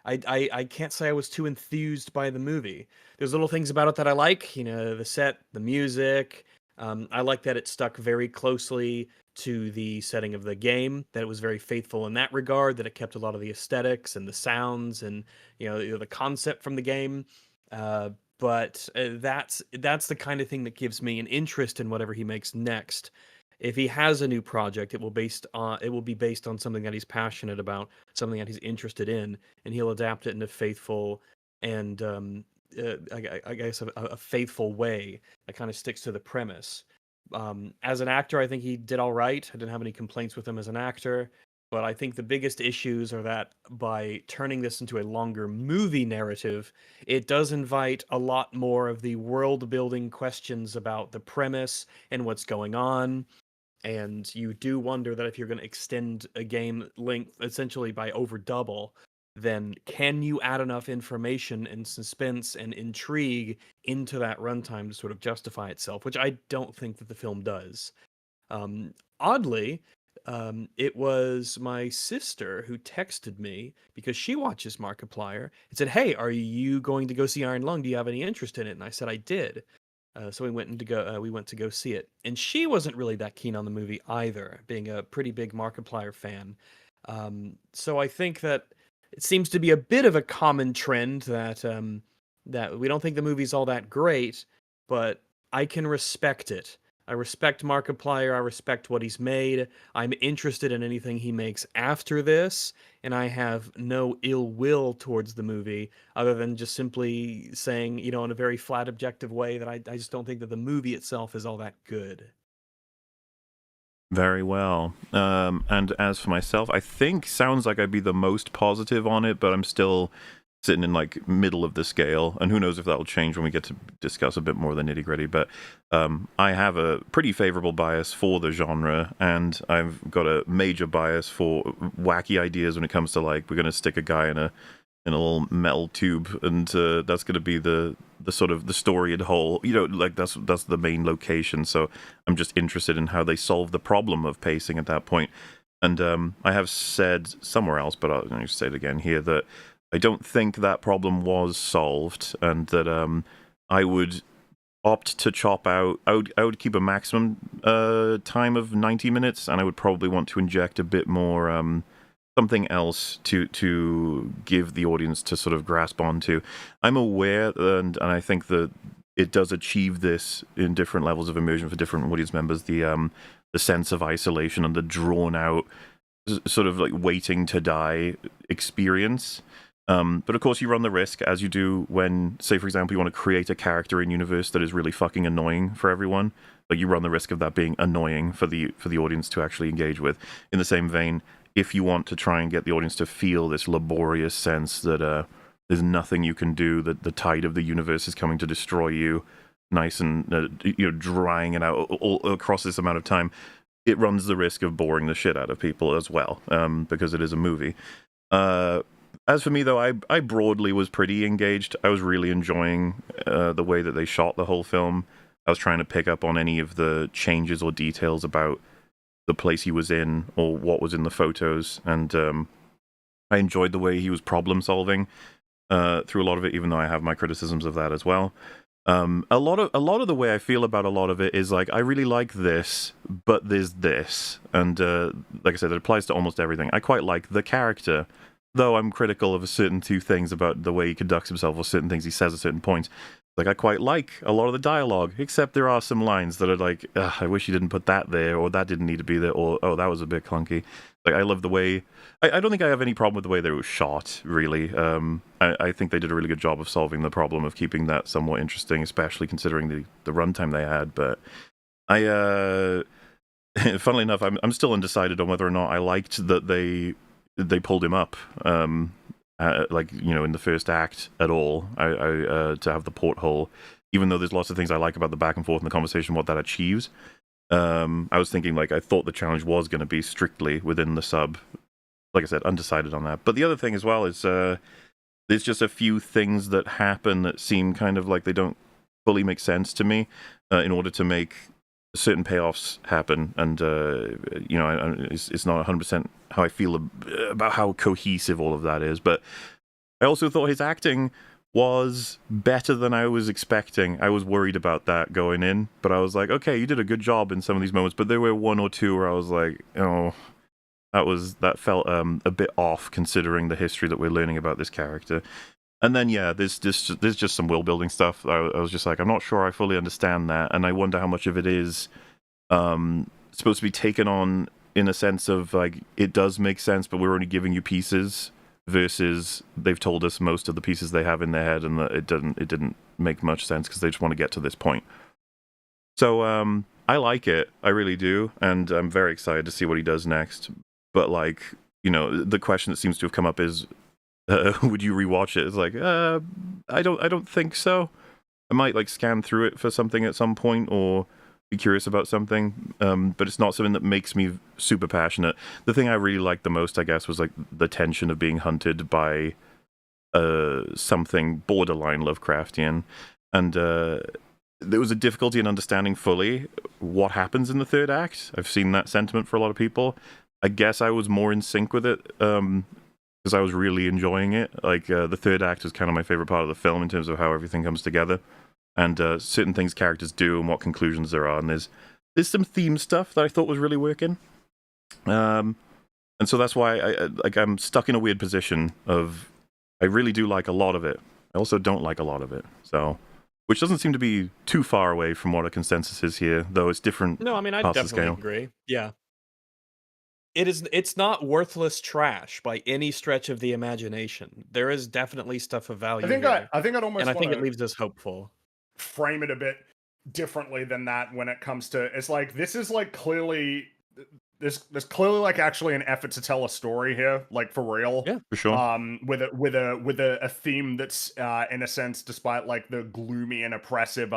I can't say I was too enthused by the movie. There's little things about it that I like, the set, the music. I like that it stuck very closely to the setting of the game, that it was very faithful in that regard, that it kept a lot of the aesthetics and the sounds and the concept from the game. But that's the kind of thing that gives me an interest in whatever he makes next. If he has a new project, it will be based on something that he's passionate about, something that he's interested in, and he'll adapt it in a faithful and I guess a faithful way that kind of sticks to the premise. As an actor, I think he did all right. I didn't have any complaints with him as an actor. But I think the biggest issues are that by turning this into a longer movie narrative, it does invite a lot more of the world building questions about the premise and what's going on. And you do wonder that if you're going to extend a game length essentially by over double, then can you add enough information and suspense and intrigue into that runtime to sort of justify itself, which I don't think that the film does. Oddly, it was my sister who texted me because she watches Markiplier and said, "Hey, are you going to go see Iron Lung? Do you have any interest in it?" And I said I did. So we went to go see it, and she wasn't really that keen on the movie either, being a pretty big Markiplier fan. So I think that it seems to be a bit of a common trend that that we don't think the movie's all that great, but I can respect it. I respect Markiplier. I respect what he's made. I'm interested in anything he makes after this, and I have no ill will towards the movie, other than just simply saying, you know, in a very flat, objective way, that I just don't think that the movie itself is all that good. Very well. And as for myself, I think sounds like I'd be the most positive on it, but I'm still sitting in like middle of the scale, and who knows if that'll change when we get to discuss a bit more of the nitty gritty. But I have a pretty favorable bias for the genre, and I've got a major bias for wacky ideas when it comes to like we're going to stick a guy in a little metal tube, and that's going to be the sort of the story and whole, you know, like that's the main location. So I'm just interested in how they solve the problem of pacing at that point. And I have said somewhere else, but I'll just say it again here, that I don't think that problem was solved, and that I would opt to chop out. I would keep a maximum time of 90 minutes, and I would probably want to inject a bit more something else to give the audience to sort of grasp onto. I'm aware, and I think that it does achieve this in different levels of immersion for different audience members. The sense of isolation and the drawn out sort of like waiting to die experience. But of course, you run the risk, as you do when, say, for example, you want to create a character in universe that is really fucking annoying for everyone. Like, you run the risk of that being annoying for the audience to actually engage with. In the same vein, if you want to try and get the audience to feel this laborious sense that there's nothing you can do, that the tide of the universe is coming to destroy you, nice and drying it out all across this amount of time, it runs the risk of boring the shit out of people as well, because it is a movie. As for me, though, I broadly was pretty engaged. I was really enjoying the way that they shot the whole film. I was trying to pick up on any of the changes or details about the place he was in or what was in the photos, and I enjoyed the way he was problem solving through a lot of it, even though I have my criticisms of that as well. A lot of the way I feel about a lot of it is like, I really like this, but there's this, and like I said, it applies to almost everything. I quite like the character, though I'm critical of a certain two things about the way he conducts himself or certain things he says at certain points. Like, I quite like a lot of the dialogue, except there are some lines that are like, I wish you didn't put that there, or that didn't need to be there, or, oh, that was a bit clunky. Like, I love the way... I don't think I have any problem with the way they were shot, really. I think they did a really good job of solving the problem of keeping that somewhat interesting, especially considering the runtime they had. But funnily enough, I'm still undecided on whether or not I liked that they pulled him up, like, you know, in the first act at all, to have the porthole, even though there's lots of things I like about the back and forth and the conversation, what that achieves. I was thinking, like, I thought the challenge was going to be strictly within the sub. Like I said, undecided on that. But the other thing as well is there's just a few things that happen that seem kind of like they don't fully make sense to me in order to make certain payoffs happen, and you know, it's not 100% how I feel about how cohesive all of that is. But I also thought his acting was better than I was expecting. I was worried about that going in, but I was like, okay, you did a good job in some of these moments. But there were one or two where I was like, oh, that felt a bit off, considering the history that we're learning about this character. And then, yeah, there's just some world building stuff. I was just like, I'm not sure I fully understand that, and I wonder how much of it is supposed to be taken on in a sense of like, it does make sense, but we're only giving you pieces, versus they've told us most of the pieces they have in their head, and that it didn't make much sense because they just want to get to this point. So I like it, I really do, and I'm very excited to see what he does next. but like, you know, the question that seems to have come up is, would you rewatch it? It's like, I don't think so. I might like scan through it for something at some point or be curious about something, but it's not something that makes me super passionate. The thing I really liked the most, I guess, was like the tension of being hunted by something borderline Lovecraftian, and there was a difficulty in understanding fully what happens in the third act. I've seen that sentiment for a lot of people. I guess I was more in sync with it because I was really enjoying it. Like the third act was kind of my favorite part of the film in terms of how everything comes together, and certain things characters do and what conclusions there are. And there's some theme stuff that I thought was really working. And so that's why I'm stuck in a weird position of I really do like a lot of it. I also don't like a lot of it. So, which doesn't seem to be too far away from what a consensus is here, though it's different. No, I mean I parts of the definitely scale. agree. Yeah. It's not worthless trash by any stretch of the imagination. There is definitely stuff of value here. I think I'd almost And I think want it to leaves us hopeful. frame it a bit differently than that when it comes to it's like this is like clearly there's clearly like actually an effort to tell a story here, like for real. Yeah. For sure. With a theme that's in a sense, despite like the gloomy and oppressive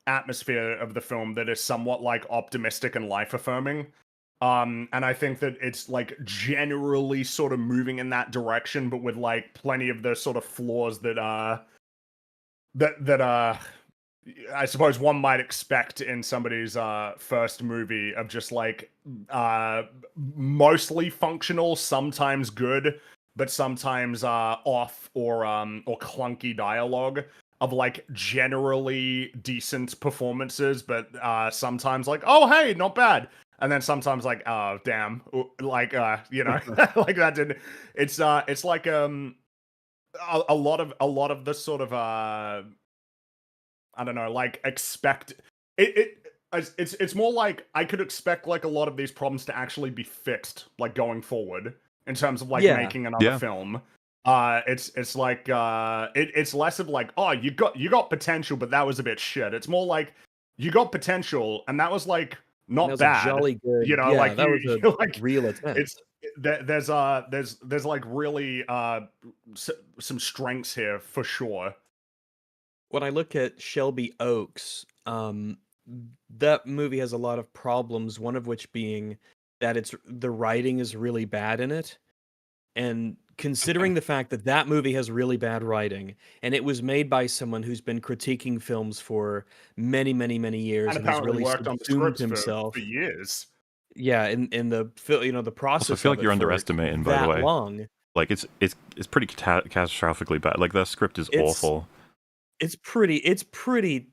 atmosphere of the film, that is somewhat like optimistic and life affirming. And I think that it's like generally sort of moving in that direction, but with like plenty of the sort of flaws that I suppose one might expect in somebody's first movie of just like mostly functional, sometimes good, but sometimes off or clunky dialogue, of like generally decent performances, but sometimes like, oh hey, not bad. And then sometimes like, oh damn, like you know, like that didn't. It's like a lot of the sort of I don't know, like expect it's more like I could expect like a lot of these problems to actually be fixed, like going forward in terms of like Yeah. making another film. It's like it's less of like, oh, you got potential, but that was a bit shit. It's more like you got potential, and that was like not That was bad. a jolly good. You know, Yeah, like that was a like real attempt. it's there's like really some strengths here for sure. When I look at Shelby Oaks, that movie has a lot of problems, one of which being that the writing is really bad in it. And considering the fact that that movie has really bad writing, and it was made by someone who's been critiquing films for many, many, many years, And and has apparently really worked on the subsumed scripts himself. for years. Yeah, in the the process. Also, I feel of like you're it for underestimating, by the that way. long. Like it's pretty catastrophically bad. Like that script is awful. It's pretty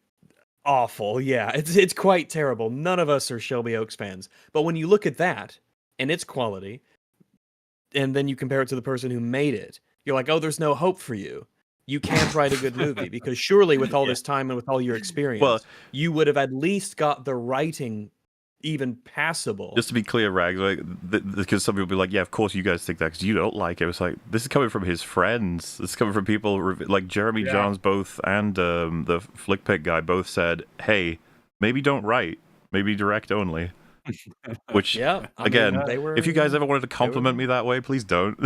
awful. Yeah, it's quite terrible. None of us are Shelby Oaks fans, but when you look at that and its quality, and then you compare it to the person who made it, you're like, oh, there's no hope for you. You can't write a good movie because surely with all this time and with all your experience, you would have at least got the writing even passable. Just to be clear, Rags, like, because some people be like, yeah, of course you guys think that because you don't like it. It's like, this is coming from his friends. This is coming from people like Jeremy Johns both and the Flick Pick guy both said, hey, maybe don't write, maybe direct only. Which, yeah, again, if you guys ever wanted to compliment me that way, please don't.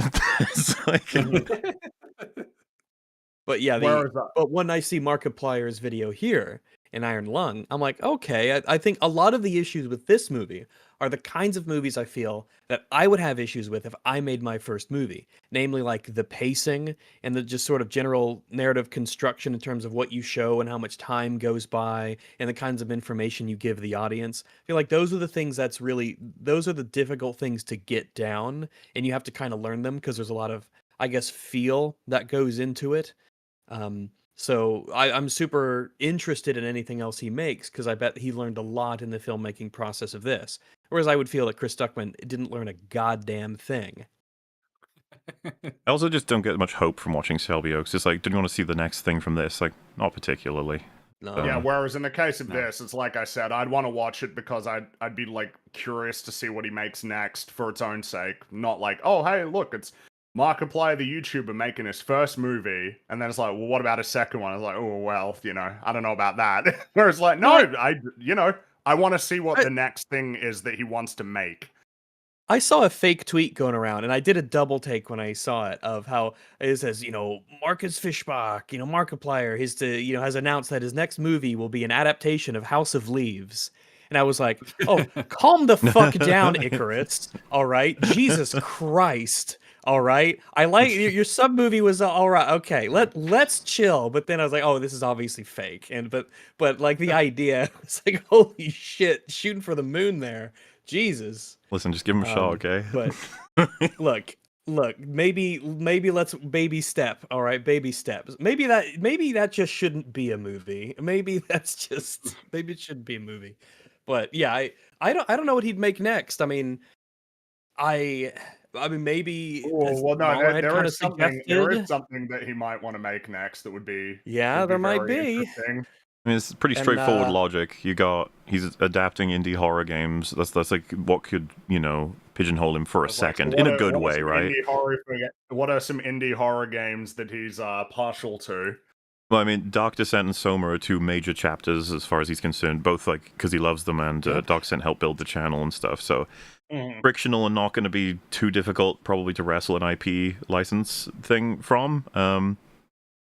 But yeah, but when I see Markiplier's video here in Iron Lung, I'm like, okay, I think a lot of the issues with this movie are the kinds of movies I feel that I would have issues with if I made my first movie. Namely, like the pacing and the just sort of general narrative construction in terms of what you show and how much time goes by and the kinds of information you give the audience. I feel like those are the things those are the difficult things to get down, and you have to kind of learn them because there's a lot of, I guess, feel that goes into it. So I'm super interested in anything else he makes because I bet he learned a lot in the filmmaking process of this. Whereas I would feel that Chris Stuckman didn't learn a goddamn thing. I also just don't get much hope from watching Shelby Oaks. It's like, do you want to see the next thing from this? Like, not particularly. No. Yeah, whereas in the case of this, it's like I said, I'd want to watch it because I'd be like curious to see what he makes next for its own sake. Not like, oh hey, look, it's Markiplier, the YouTuber, making his first movie, and then it's like, well, what about his second one? It's like, oh well, you know, I don't know about that. Whereas like, no, I want to see what the next thing is that he wants to make. I saw a fake tweet going around, and I did a double take when I saw it of how it says, Marcus Fishbach, Markiplier, has announced that his next movie will be an adaptation of House of Leaves. And I was like, oh, calm the fuck down, Icarus. All right. Jesus Christ. All right. I like your sub movie was all right. Okay. Let's chill. But then I was like, oh, this is obviously fake. But like the idea, it's like, holy shit, shooting for the moon there. Jesus. Listen, just give him a shot, okay? But look, maybe let's baby step, all right, baby steps. Maybe that just shouldn't be a movie. Maybe it shouldn't be a movie. But yeah, I don't know what he'd make next. I mean, maybe well, no, Mara had there kinda is something suggested. that he might want to make next that would be Yeah, there might very be. interesting. I mean, it's pretty And, straightforward logic. He's adapting indie horror games. That's like what could pigeonhole him for a second in a good way, right? What are some indie horror games that he's partial to? Well, I mean, Dark Descent and Soma are two major chapters as far as he's concerned. Both like because he loves them, and Dark Descent helped build the channel and stuff. So frictional and not going to be too difficult, probably to wrestle an IP license thing from.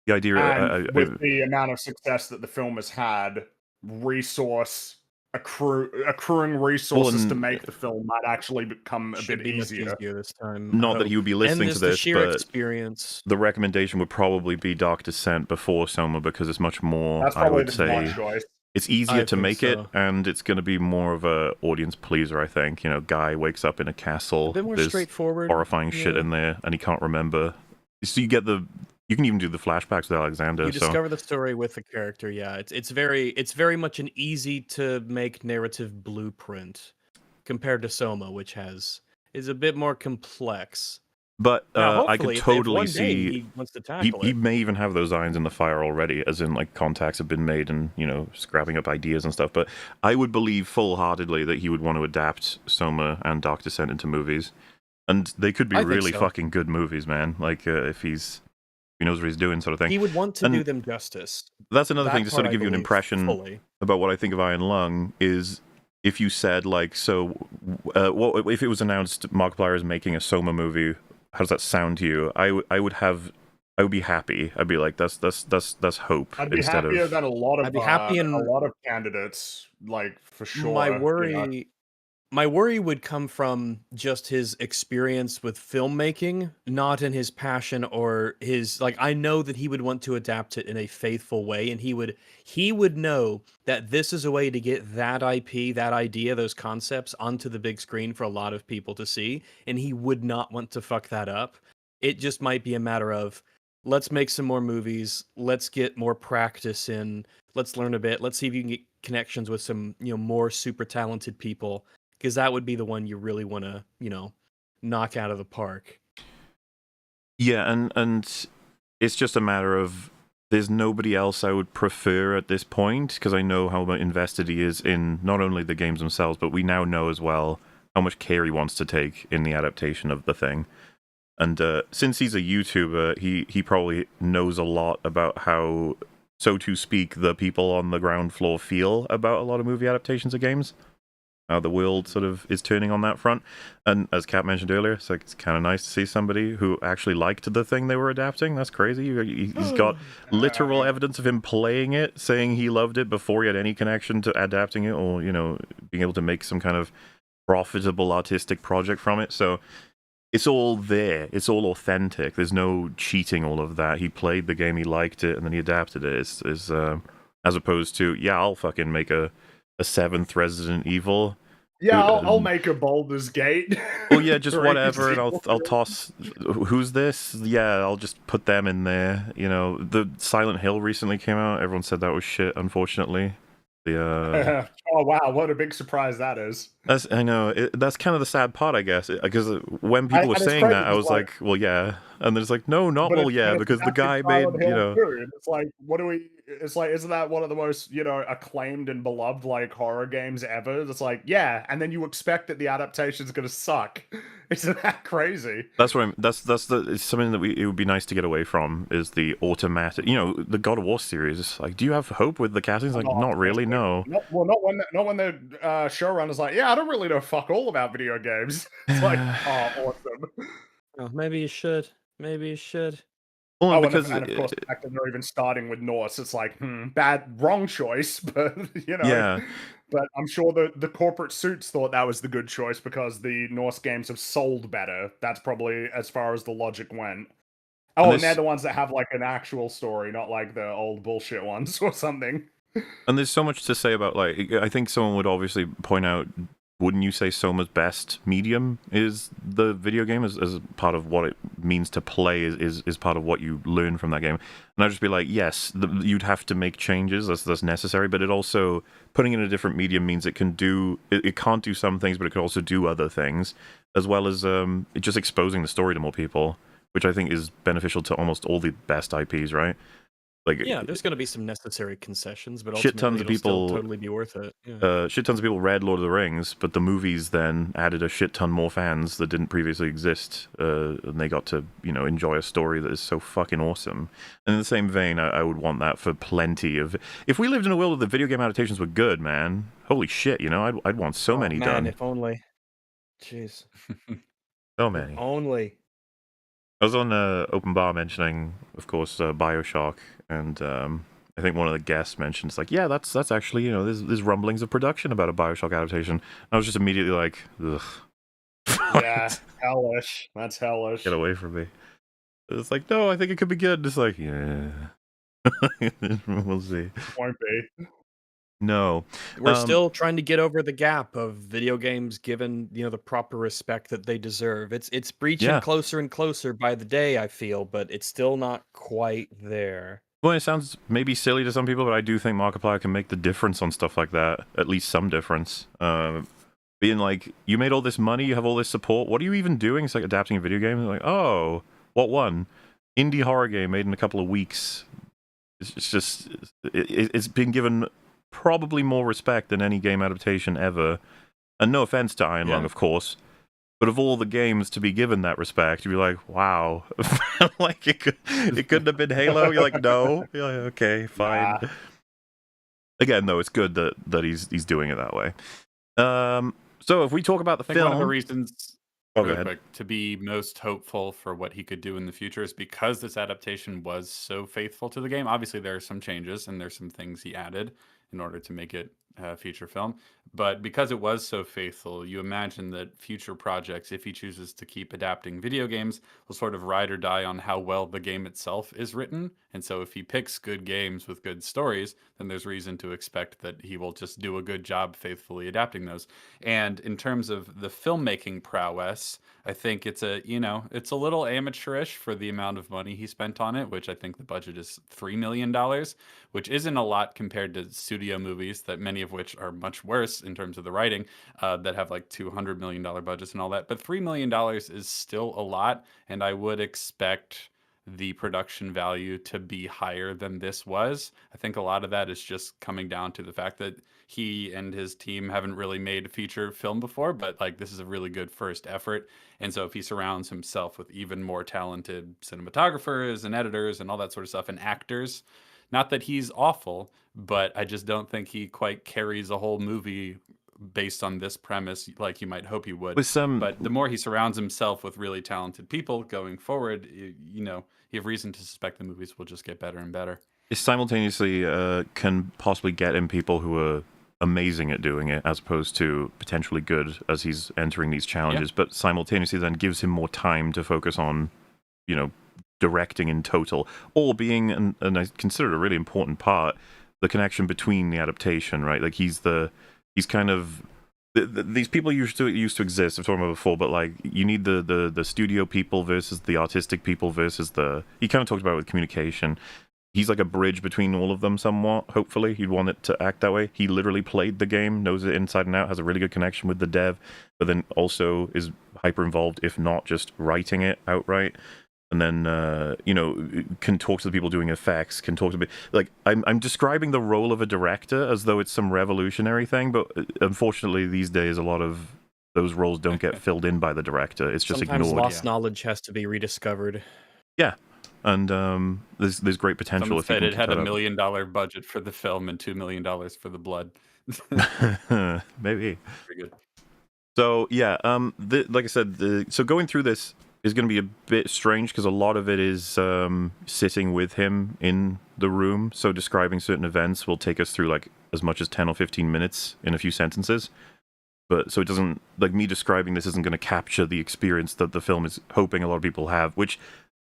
The idea, and with the amount of success that the film has had, accruing resources to make the film might actually become a bit easier. This time. Not that he would be listening to this, sheer but experience. the recommendation would probably be Dark Descent before Soma because it's much more. That's I probably would the say smart choice. it's easier to think make it, so. and it's going to be more of a audience pleaser. I think guy wakes up in a castle. A bit more There's straightforward. horrifying shit in there, and he can't remember. So you can even do the flashbacks with Alexander. You discover the story with the character. Yeah, it's very much an easy to make narrative blueprint compared to Soma, which is a bit more complex. But Now, I could hopefully, if totally one day see he wants to tackle he it. may even have those irons in the fire already, as in like contacts have been made and scrapping up ideas and stuff. But I would believe full-heartedly that he would want to adapt Soma and Dark Descent into movies, and they could be I think really so. fucking good movies, man. Like if he knows what he's doing, sort of thing. He would want to And do them justice. That's another That thing to sort part of I give you an believe impression fully. about what I think of Iron Lung is if you said like, so what if it was announced Markiplier is making a Soma movie? How does that sound to you? I would be happy. I'd be like, that's hope. I'd be instead happier of than a lot of I'd be happy a lot of candidates, like for sure. My worry would come from just his experience with filmmaking, not in his passion or his I know that he would want to adapt it in a faithful way, and he would know that this is a way to get that IP, that idea, those concepts onto the big screen for a lot of people to see, and he would not want to fuck that up. It just might be a matter of let's make some more movies, let's get more practice in, let's learn a bit, let's see if you can get connections with some, more super talented people. Because that would be the one you really want to, knock out of the park. Yeah, and it's just a matter of there's nobody else I would prefer at this point because I know how invested he is in not only the games themselves, but we now know as well how much care he wants to take in the adaptation of the thing. And since he's a YouTuber, he probably knows a lot about how, so to speak, the people on the ground floor feel about a lot of movie adaptations of games. How the world sort of is turning on that front. And as Kat mentioned earlier, it's kind of nice to see somebody who actually liked the thing they were adapting. That's crazy. He's got literal evidence of him playing it, saying he loved it before he had any connection to adapting it or, being able to make some kind of profitable artistic project from it. So it's all there. It's all authentic. There's no cheating all of that. He played the game, he liked it, and then he adapted it. It's as opposed to, I'll fucking make a 7th Resident Evil. Yeah, I'll make a Baldur's Gate. Oh yeah, just whatever, and I'll toss. Who's this? Yeah, I'll just put them in there. The Silent Hill recently came out. Everyone said that was shit. Unfortunately, the oh wow, what a big surprise that is. I know. That's kind of the sad part, I guess, because when people were saying that, I was like, well, yeah, and then it's like, no, not well, yeah, because the guy made, It's like, what do we? It's like, isn't that one of the most, acclaimed and beloved horror games ever? It's like, yeah, and then you expect that the adaptation's gonna suck. Isn't that crazy? That's what it's something that it would be nice to get away from is the automatic, the God of War series. Like, do you have hope with the castings? Like, not really, no. know. Not when the showrunner's like, yeah, I don't really know fuck all about video games. It's like, oh, awesome. Oh, maybe you should. Maybe you should. Well, Oh, because and of course, the fact that they're even starting with Norse, it's like, wrong choice, but yeah. But I'm sure the corporate suits thought that was the good choice because the Norse games have sold better. That's probably as far as the logic went. Oh, and they're the ones that have like an actual story, not like the old bullshit ones or something. And there's so much to say about, like, I think someone would obviously point out, wouldn't you say Soma's best medium is the video game as part of what it means to play, is part of what you learn from that game? And I'd just be like, yes, you'd have to make changes, that's necessary, but it also, putting it in a different medium means it can't do some things, but it can also do other things, as well as it just exposing the story to more people, which I think is beneficial to almost all the best IPs, right? Like, yeah, there's going to be some necessary concessions, but shit tons ultimately of people it'll still totally be worth it. Yeah. Shit tons of people read Lord of the Rings, but the movies then added a shit ton more fans that didn't previously exist, and they got to, enjoy a story that is so fucking awesome. And in the same vein, I would want that for plenty of... If we lived in a world where the video game adaptations were good, man, holy shit, I'd want so many man, done. if only. Jeez. So many. If only. I was on Open Bar mentioning, of course, BioShock, and I think one of the guests mentioned, it's like, yeah, that's actually, there's rumblings of production about a BioShock adaptation. I was just immediately like, ugh. Yeah, hellish. That's hellish. Get away from me. It's like, no, I think it could be good. It's like, yeah. We'll see. Won't be. No. We're still trying to get over the gap of video games given, the proper respect that they deserve. It's breaching closer and closer by the day, I feel, but it's still not quite there. Well, it sounds maybe silly to some people, but I do think Markiplier can make the difference on stuff like that. At least some difference. Being like, you made all this money, you have all this support, what are you even doing? It's like adapting a video game. Like, oh, what one? Indie horror game made in a couple of weeks. It's just, it's been given probably more respect than any game adaptation ever. And no offense to Iron Lung, of course. But of all the games to be given that respect, you'd be like, wow. Like, it couldn't have been Halo? You're like, no. You're like, okay, fine. Yeah. Again, though, it's good that he's doing it that way. So if we talk about the film... One of the reasons to be most hopeful for what he could do in the future is because this adaptation was so faithful to the game. Obviously, there are some changes, and there's some things he added in order to make it a feature film. But because it was so faithful, you imagine that future projects, if he chooses to keep adapting video games, will sort of ride or die on how well the game itself is written. And so if he picks good games with good stories, then there's reason to expect that he will just do a good job faithfully adapting those. And in terms of the filmmaking prowess, I think it's it's a little amateurish for the amount of money he spent on it, which I think the budget is $3 million, which isn't a lot compared to studio movies, that many of which are much worse in terms of the writing, that have like $200 million budgets and all that. But $3 million is still a lot, and I would expect the production value to be higher than this was. I think a lot of that is just coming down to the fact that he and his team haven't really made a feature film before, but like this is a really good first effort. And so if he surrounds himself with even more talented cinematographers and editors and all that sort of stuff and actors, not that he's awful, but I just don't think he quite carries a whole movie based on this premise like you might hope he would. But the more he surrounds himself with really talented people going forward, you have reason to suspect the movies will just get better and better. It simultaneously can possibly get in people who are amazing at doing it, as opposed to potentially good as he's entering these challenges, but simultaneously then gives him more time to focus on, directing in total, or being, and I consider it a really important part, the connection between the adaptation, right? Like he's kind of these people used to exist. I've talked about before, but like you need the studio people versus the artistic people versus he kind of talked about it with communication. He's like a bridge between all of them somewhat, hopefully. You'd want it to act that way. He literally played the game, knows it inside and out, has a really good connection with the dev, but then also is hyper involved, if not just writing it outright. And then, can talk to the people doing effects, can talk to... Like, I'm describing the role of a director as though it's some revolutionary thing, but unfortunately these days a lot of those roles don't get filled in by the director. It's just Sometimes ignored. lost knowledge has to be rediscovered. Yeah. and there's great potential Someone if you said can it keep had that $1 up. million budget for the film and $2 million for the blood. Maybe. Very good. So yeah, like I said, so going through this is going to be a bit strange because a lot of it is sitting with him in the room. So describing certain events will take us through like as much as 10 or 15 minutes in a few sentences. But so it doesn't, like, me describing this isn't going to capture the experience that the film is hoping a lot of people have, which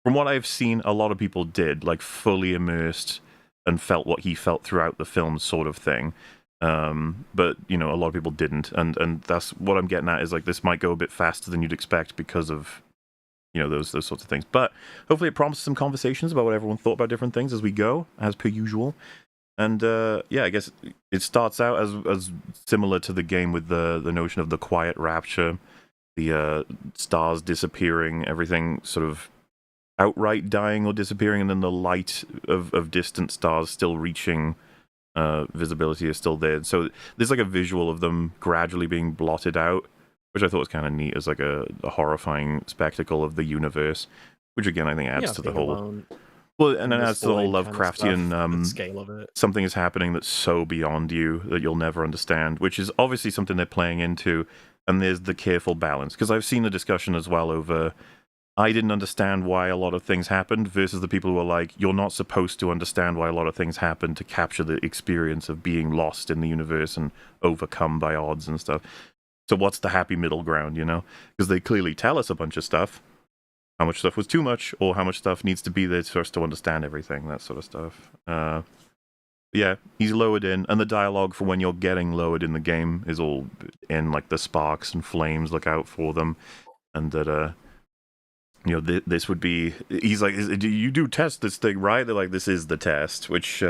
from what I've seen, a lot of people did, like fully immersed and felt what he felt throughout the film, sort of thing. But you know, a lot of people didn't, and that's what I'm getting at, is like this might go a bit faster than you'd expect because of, you know, those sorts of things. But hopefully it prompts some conversations about what everyone thought about different things as we go, as per usual. And yeah, I guess it starts out as similar to the game with the notion of the quiet rapture, the stars disappearing, everything sort of outright dying or disappearing, and then the light of distant stars still reaching visibility is still there. So there's like a visual of them gradually being blotted out, which I thought was kind of neat as like a horrifying spectacle of the universe, which again I think adds to the whole... Alone, Well, and then this adds to the whole void kind of stuff, Lovecraftian the scale of it. something is happening that's so beyond you that you'll never understand, which is obviously something they're playing into, and there's the careful balance. Because I've seen the discussion as well over, I didn't understand why a lot of things happened, versus the people who are like, you're not supposed to understand why a lot of things happened to capture the experience of being lost in the universe and overcome by odds and stuff. So what's the happy middle ground, you know? Because they clearly tell us a bunch of stuff, how much stuff was too much, or how much stuff needs to be there for us to understand everything, that sort of stuff. Yeah, he's lowered in, and the dialogue for when you're getting lowered in the game is all in, like, the sparks and flames, look out for them, and that, you know, this would be... He's like, you do test this thing, right? They're like, this is the test, which...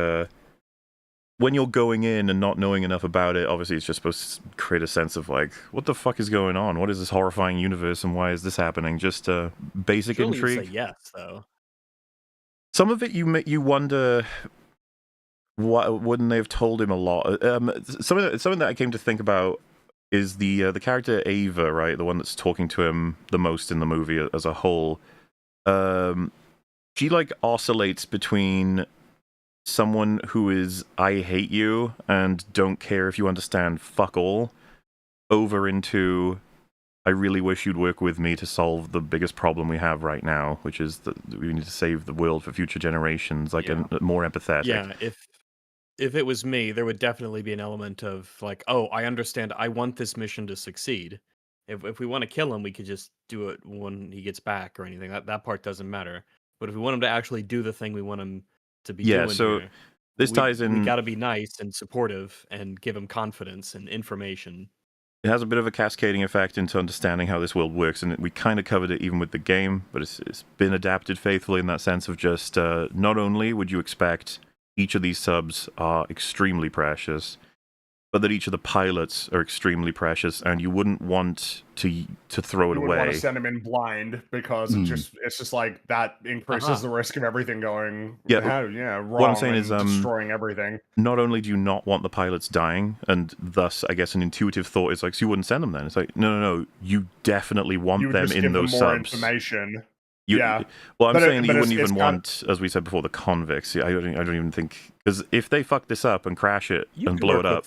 when you're going in and not knowing enough about it, obviously it's just supposed to create a sense of like, what the fuck is going on? What is this horrifying universe and why is this happening? Just basic Surely intrigue. you'd say yes, though. Some of it you wonder, what wouldn't they have told him a lot? Something that I came to think about is the character Ava, right? The one that's talking to him the most in the movie as a whole. She like oscillates between someone who is, I hate you and don't care if you understand fuck all, over into, I really wish you'd work with me to solve the biggest problem we have right now, which is that we need to save the world for future generations, like Yeah. a more empathetic. Yeah, if it was me, there would definitely be an element of like, oh, I understand. I want this mission to succeed. If we want to kill him, we could just do it when he gets back or anything. That part doesn't matter. But if we want him to actually do the thing we want him to be Yeah, doing so here, this ties we in... got to be nice and supportive and give him confidence and information. It has a bit of a cascading effect into understanding how this world works, and we kind of covered it even with the game, but it's been adapted faithfully in that sense of just, not only would you expect each of these subs are extremely precious, but that each of the pilots are extremely precious, and you wouldn't want to throw it You wouldn't want away. to send him in blind because it's just like that increases the risk of everything going. Wrong. What I'm saying is, destroying everything. Not only do you not want the pilots dying, and thus, I guess, an intuitive thought is like, so you wouldn't send them then? It's like, no, you definitely want You would them just in give those them more subs. information. Well, I'm But saying that you it's- wouldn't even it's want, as we said before, the convicts. I don't even think, because if they fuck this up and crash it and blow it up,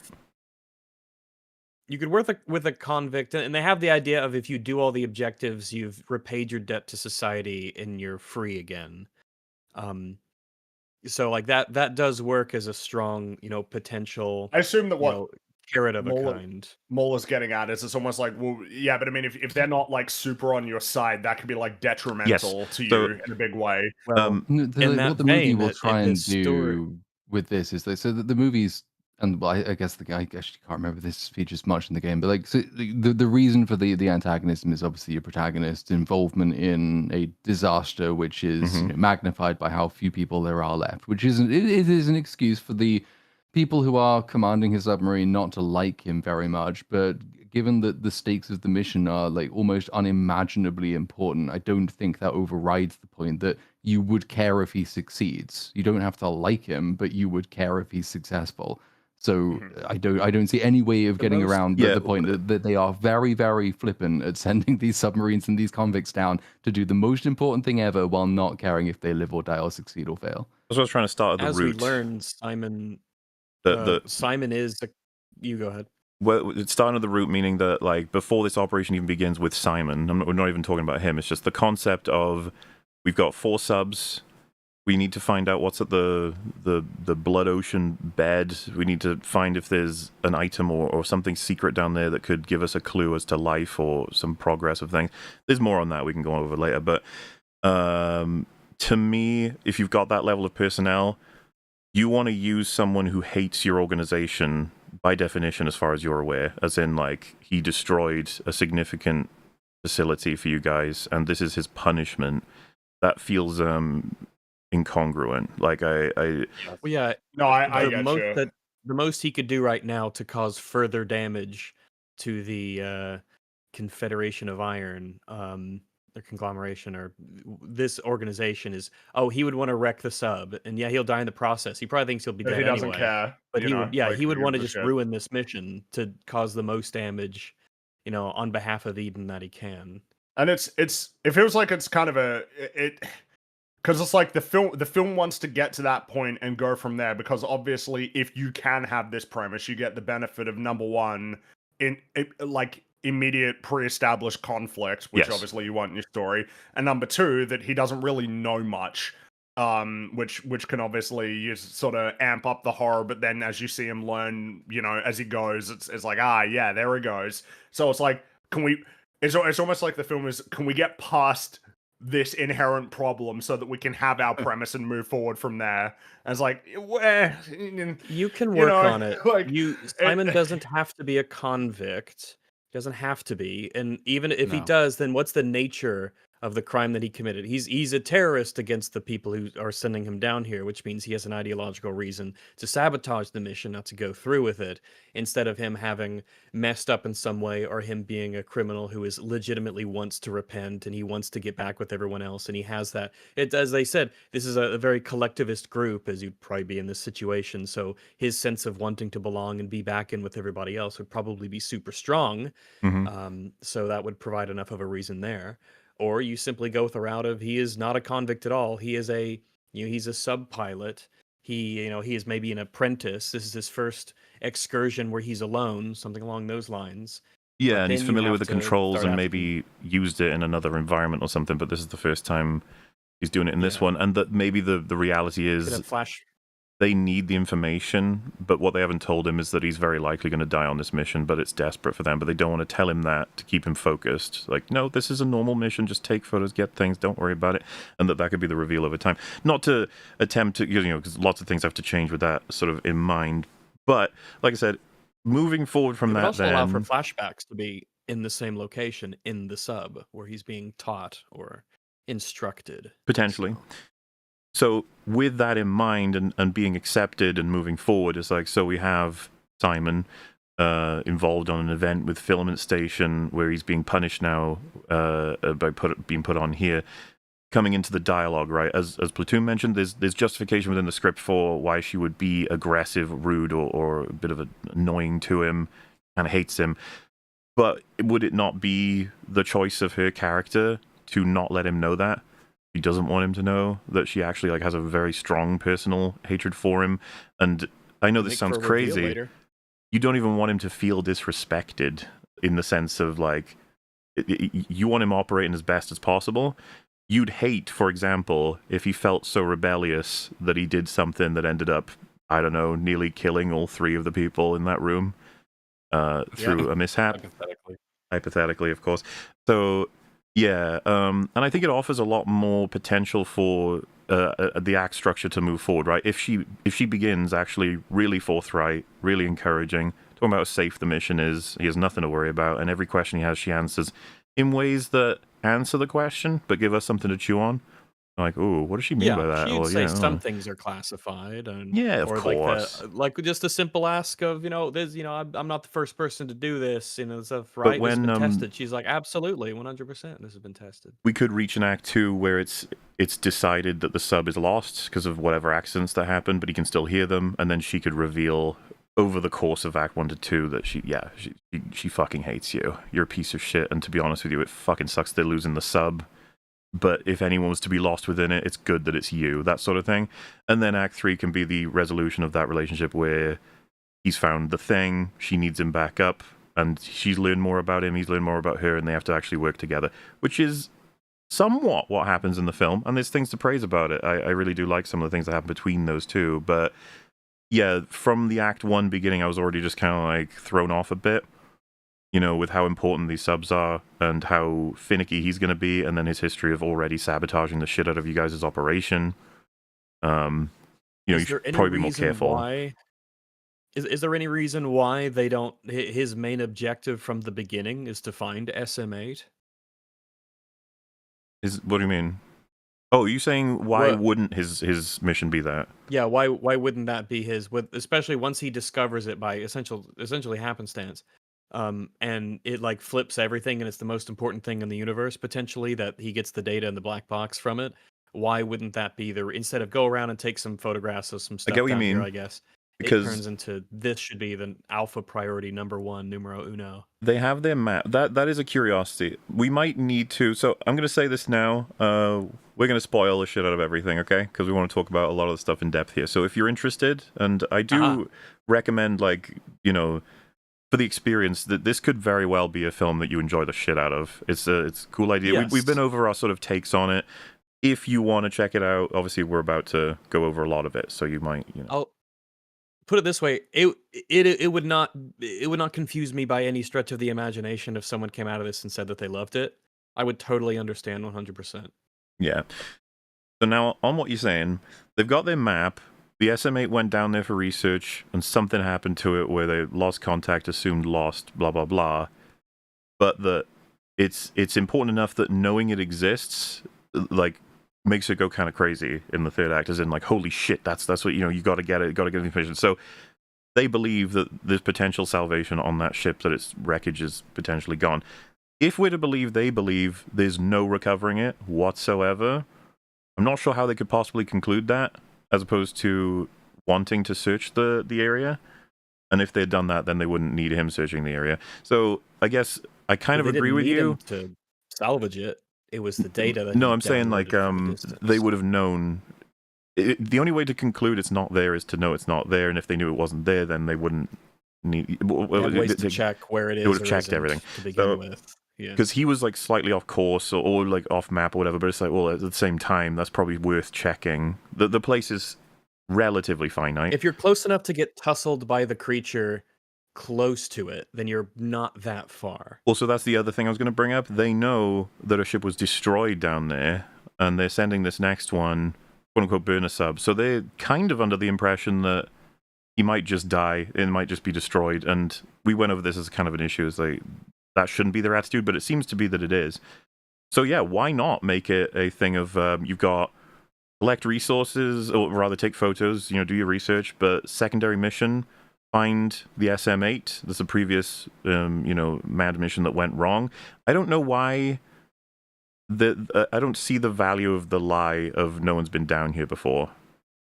You could work with a convict, and they have the idea of if you do all the objectives, you've repaid your debt to society and you're free again. So like that does work as a strong, potential, I assume that what carrot of a Mole- kind. Mole is getting at is it's almost like, well, yeah, but I mean, if they're not like super on your side, that could be like detrimental to so- you in a big way. Well, What the movie will try and story. do with this is that so the movies, and well, I guess I actually can't remember if this features much in the game, but like so the reason for the antagonism is obviously your protagonist's involvement in a disaster, which is magnified by how few people there are left, which isn't it is an excuse for the people who are commanding his submarine not to like him very much, but given that the stakes of the mission are like almost unimaginably important, I don't think that overrides the point that you would care if he succeeds. You don't have to like him, but you would care if he's successful. So I don't see any way of getting around the point that they are very, very flippant at sending these submarines and these convicts down to do the most important thing ever while not caring if they live or die or succeed or fail. That's what I was trying to start at the As root. we learned, Simon The Simon is you go ahead. Well, it's starting at the root, meaning that like before this operation even begins with Simon, we're not even talking about him. It's just the concept of we've got 4 subs. We need to find out what's at the blood ocean bed. We need to find if there's an item or something secret down there that could give us a clue as to life or some progress of things. There's more on that we can go over later. But to me, if you've got that level of personnel, you want to use someone who hates your organization by definition, as far as you're aware, as in like he destroyed a significant facility for you guys, and this is his punishment. That feels incongruent. Like I the most he could do right now to cause further damage to the Confederation of Iron, or conglomeration, or this organization is, he would want to wreck the sub, and yeah, he'll die in the process. He probably thinks he'll be dead he doesn't anyway, care. but he would want to just shit. ruin this mission to cause the most damage, on behalf of Eden that he can. And it feels like it's kind of because it's like the film wants to get to that point and go from there, because obviously if you can have this premise, you get the benefit of, number one, like immediate pre-established conflict, which obviously you want in your story, and number two, that he doesn't really know much, which can obviously just sort of amp up the horror, but then as you see him learn, as he goes, it's like, yeah, there he goes. So it's like, it's almost like the film is, can we get past this inherent problem so that we can have our premise and move forward from there? And it's like, you can work on it. Like, Simon doesn't have to be a convict. He doesn't have to be. And even if he does, then what's the nature of the crime that he committed? He's a terrorist against the people who are sending him down here, which means he has an ideological reason to sabotage the mission, not to go through with it, instead of him having messed up in some way, or him being a criminal who is legitimately wants to repent and he wants to get back with everyone else, and he has that. As they said, this is a very collectivist group, as you'd probably be in this situation, so his sense of wanting to belong and be back in with everybody else would probably be super strong. So that would provide enough of a reason there. Or you simply go with the route of, he is not a convict at all. He is he's a sub pilot. He is maybe an apprentice. This is his first excursion where he's alone, something along those lines. Yeah, and he's familiar with the controls and maybe used it in another environment or something, but this is the first time he's doing it in this one. And that maybe the reality is they need the information, but what they haven't told him is that he's very likely going to die on this mission, but it's desperate for them, but they don't want to tell him that to keep him focused. Like, no, this is a normal mission, just take photos, get things, don't worry about it, and that could be the reveal over time. Not to attempt to, because lots of things have to change with that sort of in mind, but like I said, moving forward from that, also allow for flashbacks to be in the same location in the sub where he's being taught or instructed. Potentially. So with that in mind and being accepted and moving forward, it's like, so we have Simon involved on an event with Filament Station where he's being punished now by being put on here. Coming into the dialogue, right? As Platoon mentioned, there's justification within the script for why she would be aggressive, rude, or a bit of annoying to him, and hates him. But would it not be the choice of her character to not let him know that? She doesn't want him to know that she actually has a very strong personal hatred for him. And I know this sounds crazy. You don't even want him to feel disrespected, in the sense of you want him operating as best as possible. You'd hate, for example, if he felt so rebellious that he did something that ended up, I don't know, nearly killing all 3 of the people in that room through a mishap. Hypothetically, of course. So, yeah, and I think it offers a lot more potential for the act structure to move forward, right? If she begins actually really forthright, really encouraging, talking about how safe the mission is, he has nothing to worry about, and every question he has, she answers in ways that answer the question, but give us something to chew on. Like, oh, what does she mean by that? She'd say some things are classified, and of course, like just a simple ask of, this, I'm not the first person to do this, stuff, right? But when this has been tested, she's like, absolutely, 100%, this has been tested. We could reach an Act 2 where it's decided that the sub is lost because of whatever accidents that happened, but he can still hear them, and then she could reveal over the course of Act 1 to 2 that she fucking hates you. You're a piece of shit, and to be honest with you, it fucking sucks they're losing the sub. But if anyone was to be lost within it, it's good that it's you, that sort of thing. And then Act 3 can be the resolution of that relationship where he's found the thing, she needs him back up, and she's learned more about him, he's learned more about her, and they have to actually work together, which is somewhat what happens in the film, and there's things to praise about it. I really do like some of the things that happen between those two, but yeah, from the Act 1 beginning, I was already just kind of like thrown off a bit, with how important these subs are and how finicky he's going to be, and then his history of already sabotaging the shit out of you guys' operation. You should probably be more careful. Why, is there any reason why they don't? His main objective from the beginning is to find SM8. What do you mean? Oh, are you saying why wouldn't his mission be that? Yeah, why wouldn't that be his? Especially once he discovers it by essentially happenstance, and it like flips everything, and it's the most important thing in the universe potentially that he gets the data in the black box from it. Why wouldn't that be instead of go around and take some photographs of some stuff get what you down mean, here, I guess because it turns into this should be the alpha priority number one, numero uno. They have their map. That is a curiosity. We might need to. So I'm going to say this now. We're going to spoil the shit out of everything, okay? Because we want to talk about a lot of the stuff in depth here. So if you're interested, and I do recommend, for the experience, that this could very well be a film that you enjoy the shit out of. It's a cool idea. Yes. We've been over our sort of takes on it. If you want to check it out, obviously we're about to go over a lot of it, so you might, I'll put it this way: it would not confuse me by any stretch of the imagination if someone came out of this and said that they loved it. I would totally understand 100%. Yeah. So now, on what you're saying, they've got their map. The SM8 went down there for research, and something happened to it where they lost contact, assumed lost, blah, blah, blah. But it's important enough that knowing it exists, makes it go kind of crazy in the third act, as in, holy shit, that's what, you got to get it, got to get the information. So they believe that there's potential salvation on that ship, that its wreckage is potentially gone. If we're to believe they believe there's no recovering it whatsoever, I'm not sure how they could possibly conclude that, as opposed to wanting to search the area. And if they'd done that, then they wouldn't need him searching the area. So I guess I kind of agree with you. To salvage it, it was the data that no, I'm saying they would have known. The only way to conclude it's not there is to know it's not there, and if they knew it wasn't there, then they wouldn't need ways to check where it is. They would have checked everything to begin with. Yeah, because he was slightly off course or off map or whatever. But it's well, at the same time, that's probably worth checking. The place is relatively finite. If you're close enough to get tussled by the creature close to it, then you're not that far. Also, that's the other thing I was going to bring up. They know that a ship was destroyed down there, and they're sending this next one, quote-unquote, burner sub. So they're kind of under the impression that he might just die, it might just be destroyed, and we went over this as kind of an issue. It's that shouldn't be their attitude, but it seems to be that it is. So yeah, why not make it a thing of, you've got collect resources, or rather take photos, do your research, but secondary mission, find the SM8. That's a previous, mad mission that went wrong. I don't know why. I don't see the value of the lie of no one's been down here before.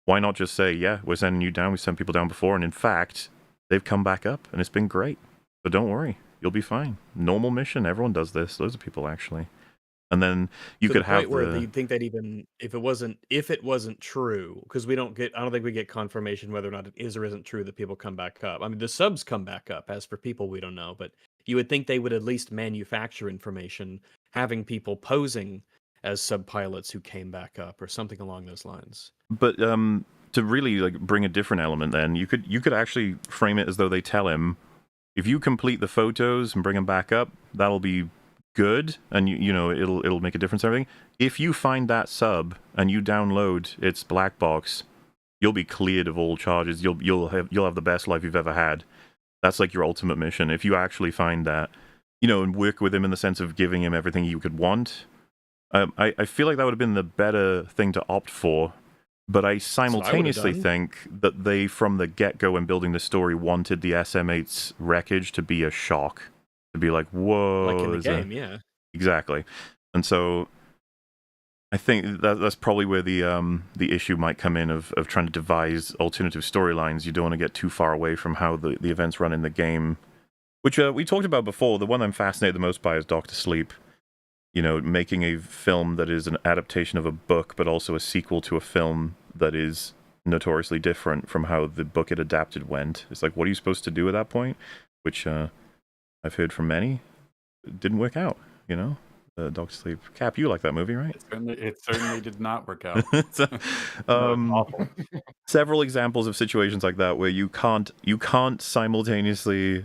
Why not just say, yeah, we're sending you down. We sent people down before, and in fact, they've come back up, and it's been great. But don't worry, you'll be fine. Normal mission. Everyone does this. Loads of people actually. And then you could have where you think that even if it wasn't true, because I don't think we get confirmation whether or not it is or isn't true that people come back up. I mean, the subs come back up. As for people, we don't know, but you would think they would at least manufacture information, having people posing as sub pilots who came back up or something along those lines. But to really bring a different element, then you could actually frame it as though they tell him, if you complete the photos and bring them back up, that'll be good, and it'll make a difference and everything. If you find that sub and you download its black box, you'll be cleared of all charges. You'll have the best life you've ever had. That's your ultimate mission. If you actually find that, and work with him in the sense of giving him everything you could want. I feel like that would have been the better thing to opt for. But I simultaneously think that they, from the get-go when building the story, wanted the SM8's wreckage to be a shock. To be whoa. Like in the game, yeah. Exactly. And so I think that's probably where the issue might come in of trying to devise alternative storylines. You don't want to get too far away from how the events run in the game, which we talked about before. The one I'm fascinated the most by is Doctor Sleep. You know, making a film that is an adaptation of a book, but also a sequel to a film that is notoriously different from how the book it adapted went. It's like, what are you supposed to do at that point? Which I've heard from many, it didn't work out, you know? Doctor Sleep. Cap, you like that movie, right? It certainly did not work out. So, No, it's awful. several examples of situations like that where you can't simultaneously,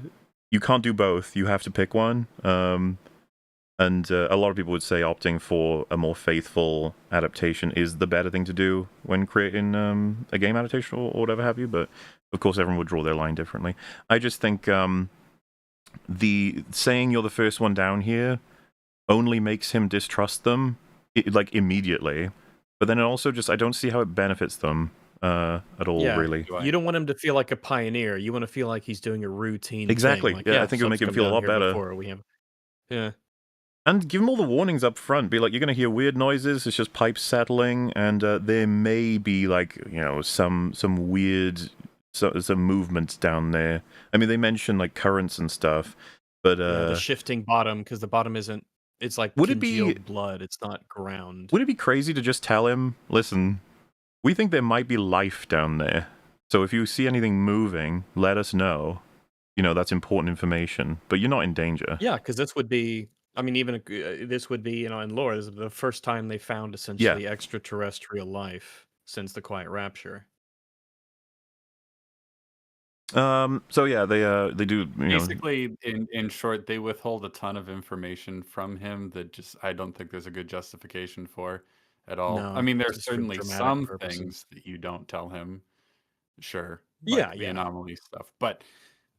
you can't do both. You have to pick one. And a lot of people would say opting for a more faithful adaptation is the better thing to do when creating a game adaptation or whatever have you. But of course, everyone would draw their line differently. I just think the saying you're the first one down here only makes him distrust them, like immediately. But then it also just, I don't see how it benefits them at all, really. You don't want him to feel like a pioneer. You want to feel like he's doing a routine Exactly. thing. Like, Yeah, I think it would make him feel a lot better. Yeah. And give him all the warnings up front. Be like, you're going to hear weird noises. It's just pipes settling, and there may be like, you know, some weird some movements down there. I mean, they mention like currents and stuff, but the shifting bottom, because the bottom isn't. It's like congealed blood. It's not ground. Would it be crazy to just tell him, listen, we think there might be life down there. So if you see anything moving, let us know. You know, that's important information. But you're not in danger. Yeah, because this would be. I mean, even this would be, you know, in lore, this is the first time they found essentially extraterrestrial life since the Quiet Rapture. So yeah, they do, you basically in short, they withhold a ton of information from him that just I don't think there's a good justification for at all. No, I mean, there's just for certainly dramatic some purposes. things that you don't tell him, sure, Yeah, the anomaly stuff, but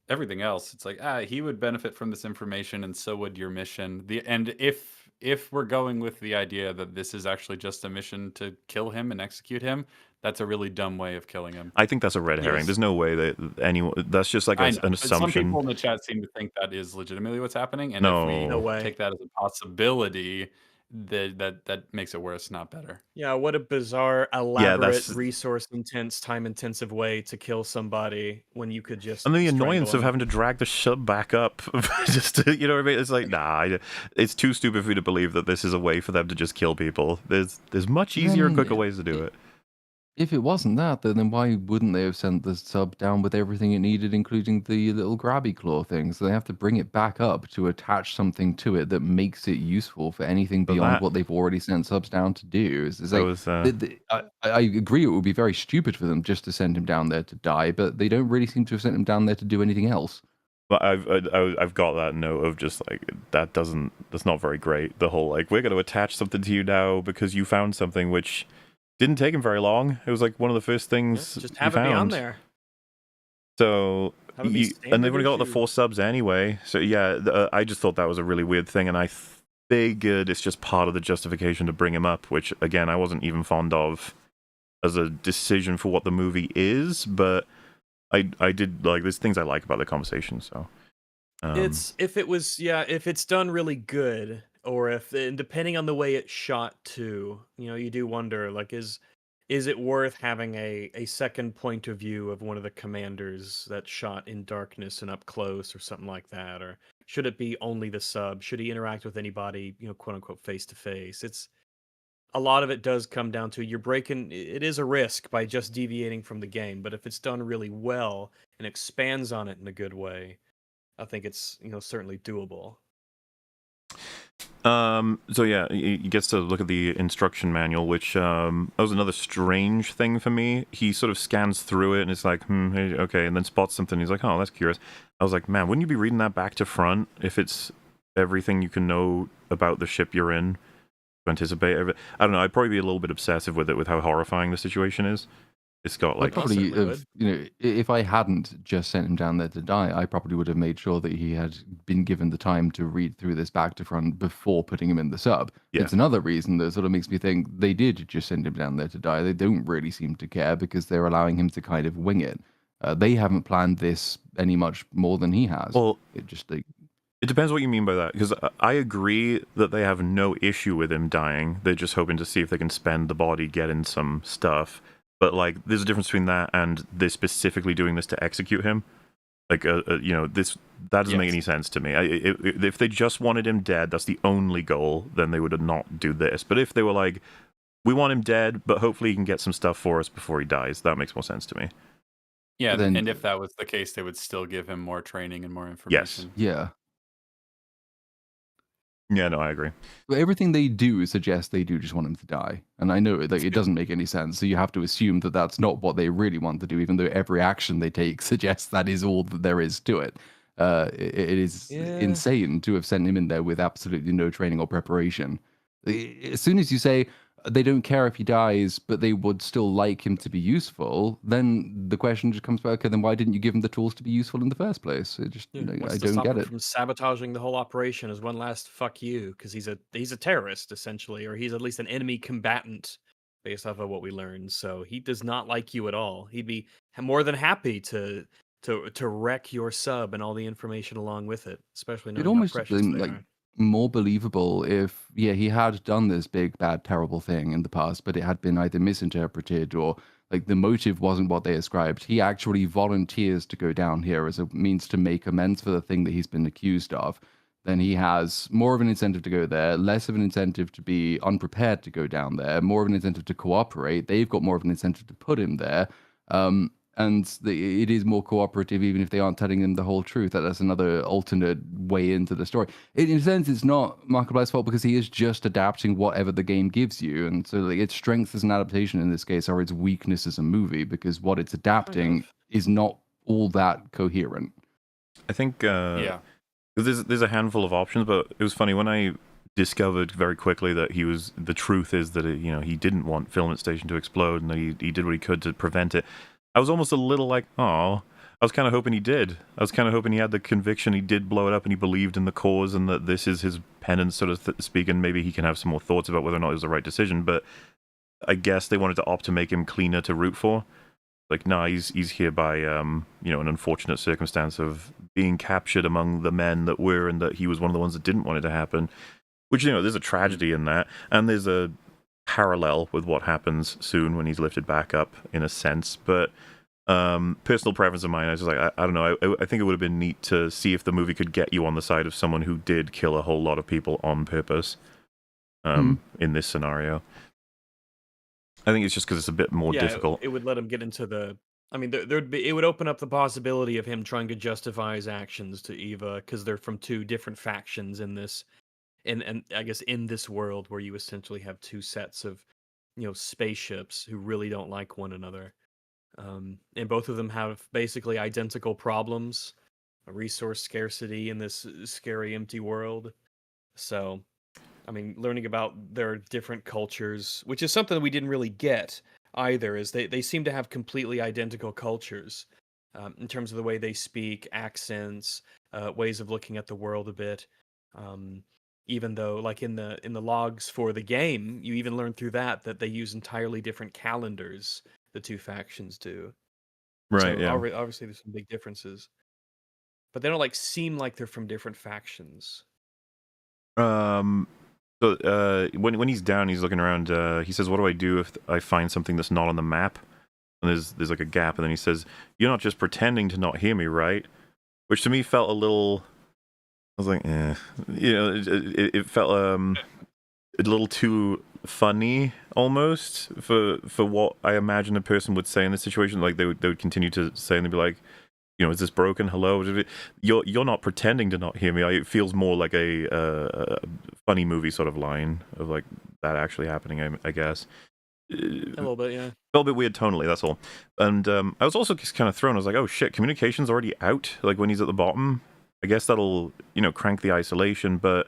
everything else, it's like he would benefit from this information, and so would your mission. And if we're going with the idea that this is actually just a mission to kill him and execute him, that's a really dumb way of killing him. I think that's a red herring. Yes. There's no way that anyone. That's just like an assumption. Some people in the chat seem to think that is legitimately what's happening, and No. if No we way. take that as a possibility, that makes it worse, not better. Yeah, what a bizarre, elaborate, resource-intense, time-intensive way to kill somebody when you could just. And the strangle annoyance of them. having to drag the sub back up, just to, you know what I mean? It's like, nah, it's too stupid for you to believe that this is a way for them to just kill people. There's much easier and quicker ways to do it. If it wasn't that, then why wouldn't they have sent the sub down with everything it needed, including the little grabby claw thing? So they have to bring it back up to attach something to it that makes it useful for anything beyond what they've already sent subs down to do. It's like, I agree it would be very stupid for them just to send him down there to die, but they don't really seem to have sent him down there to do anything else. But I've got that note of just like, that's not very great. The whole like, we're going to attach something to you now because you found something, which didn't take him very long. It was like one of the first things just have it be on there. So, and they've only got the 4 subs anyway. So yeah, I just thought that was a really weird thing, and I figured it's just part of the justification to bring him up, which again I wasn't even fond of as a decision for what the movie is. But I did like, there's things I like about the conversation. So it's if it's done really good. Or if, depending on the way it's shot too, you know, you do wonder, like, is it worth having a second point of view of one of the commanders that's shot in darkness and up close or something like that? Or should it be only the sub? Should he interact with anybody, you know, quote unquote, face to face? It's a lot of it does come down to it is a risk by just deviating from the game. But if it's done really well and expands on it in a good way, I think it's, you know, certainly doable. So yeah, he gets to look at the instruction manual, which that was another strange thing for me. He sort of scans through it and it's like, hey, okay, and then spots something. He's like, oh, that's curious. I was like, man, wouldn't you be reading that back to front if it's everything you can know about the ship you're in to anticipate everything? I don't know. I'd probably be a little bit obsessive with it, with how horrifying the situation is. It's got like, probably, you know, if I hadn't just sent him down there to die, I probably would have made sure that he had been given the time to read through this back to front before putting him in the sub. Yeah. It's another reason that sort of makes me think they did just send him down there to die. They don't really seem to care because they're allowing him to kind of wing it. They haven't planned this any much more than he has. Well, it just like It depends what you mean by that, because I agree that they have no issue with him dying. They're just hoping to see if they can spend the body, get in some stuff. But like, there's a difference between that and they're specifically doing this to execute him. Like, this that doesn't make any sense to me. If they just wanted him dead, that's the only goal, then they would not do this. But if they were like, we want him dead, but hopefully he can get some stuff for us before he dies, that makes more sense to me. Yeah, Then- and if that was the case, they would still give him more training and more Yes. information. Yeah. Yeah, no, I agree. But everything they do suggests they do just want him to die. And I know like, it doesn't make any sense. So you have to assume that that's not what they really want to do, even though every action they take suggests that is all that there is to it. It is insane to have sent him in there with absolutely no training or preparation. As soon as you say they don't care if he dies, but they would still like him to be useful, then the question just comes back, okay, then why didn't you give him the tools to be useful in the first place? It just, Wants I to don't stop get him it. from sabotaging the whole operation as one last fuck you, because he's a terrorist essentially, or he's at least an enemy combatant based off of what we learned. So he does not like you at all. He'd be more than happy to wreck your sub and all the information along with it, especially It knowing how almost have precious been they like are. more believable if, yeah, he had done this big, bad, terrible thing in the past, but it had been either misinterpreted or like the motive wasn't what they ascribed. He actually volunteers to go down here as a means to make amends for the thing that he's been accused of. Then he has more of an incentive to go there, less of an incentive to be unprepared to go down there, more of an incentive to cooperate. They've got more of an incentive to put him there. It is more cooperative, even if they aren't telling him the whole truth. That's another alternate way into the story. In a sense, it's not Markiplier's fault because he is just adapting whatever the game gives you, and so like, its strengths as an adaptation in this case are its weakness as a movie because what it's adapting is not all that coherent. I think Yeah. there's a handful of options, but it was funny when I discovered very quickly that the truth is that he didn't want Filament Station to explode and that he did what he could to prevent it. I was almost a little like, oh, I was kind of hoping he did. I was kind of hoping he had the conviction he did blow it up and he believed in the cause and that this is his penance, so to speak, and maybe he can have some more thoughts about whether or not it was the right decision. But I guess they wanted to opt to make him cleaner to root for. Like, nah, he's here by an unfortunate circumstance of being captured among the men that were, and that he was one of the ones that didn't want it to happen. Which, there's a tragedy in that, and there's a parallel with what happens soon when he's lifted back up, in a sense. But personal preference of mine, I was just like, I don't know. I think it would have been neat to see if the movie could get you on the side of someone who did kill a whole lot of people on purpose in this scenario. I think it's just because it's a bit more difficult. It would let him get into the. I mean, it would open up the possibility of him trying to justify his actions to Eva because they're from two different factions in this. And I guess in this world where you essentially have two sets of, spaceships who really don't like one another, and both of them have basically identical problems, a resource scarcity in this scary empty world. So, I mean, learning about their different cultures, which is something that we didn't really get either, is they seem to have completely identical cultures in terms of the way they speak, accents, ways of looking at the world a bit. Even though, like in the logs for the game, you even learn through that they use entirely different calendars. The two factions do, Right? so Yeah. obviously there's some big differences, but they don't seem like they're from different factions. So when he's down, he's looking around. He says, "What do I do if I find something that's not on the map?" And there's like a gap, and then he says, "You're not just pretending to not hear me, right?" Which to me felt a little. I was like, it felt a little too funny almost for what I imagine a person would say in this situation. Like they would continue to say, and they'd be like, is this broken? Hello, you're not pretending to not hear me. It feels more like a funny movie sort of line of like that actually happening. I guess A little bit, yeah. a little bit weird tonally. That's all. And I was also just kind of thrown. I was like, oh shit, communication's already out. Like when he's at the bottom. I guess that'll, crank the isolation, but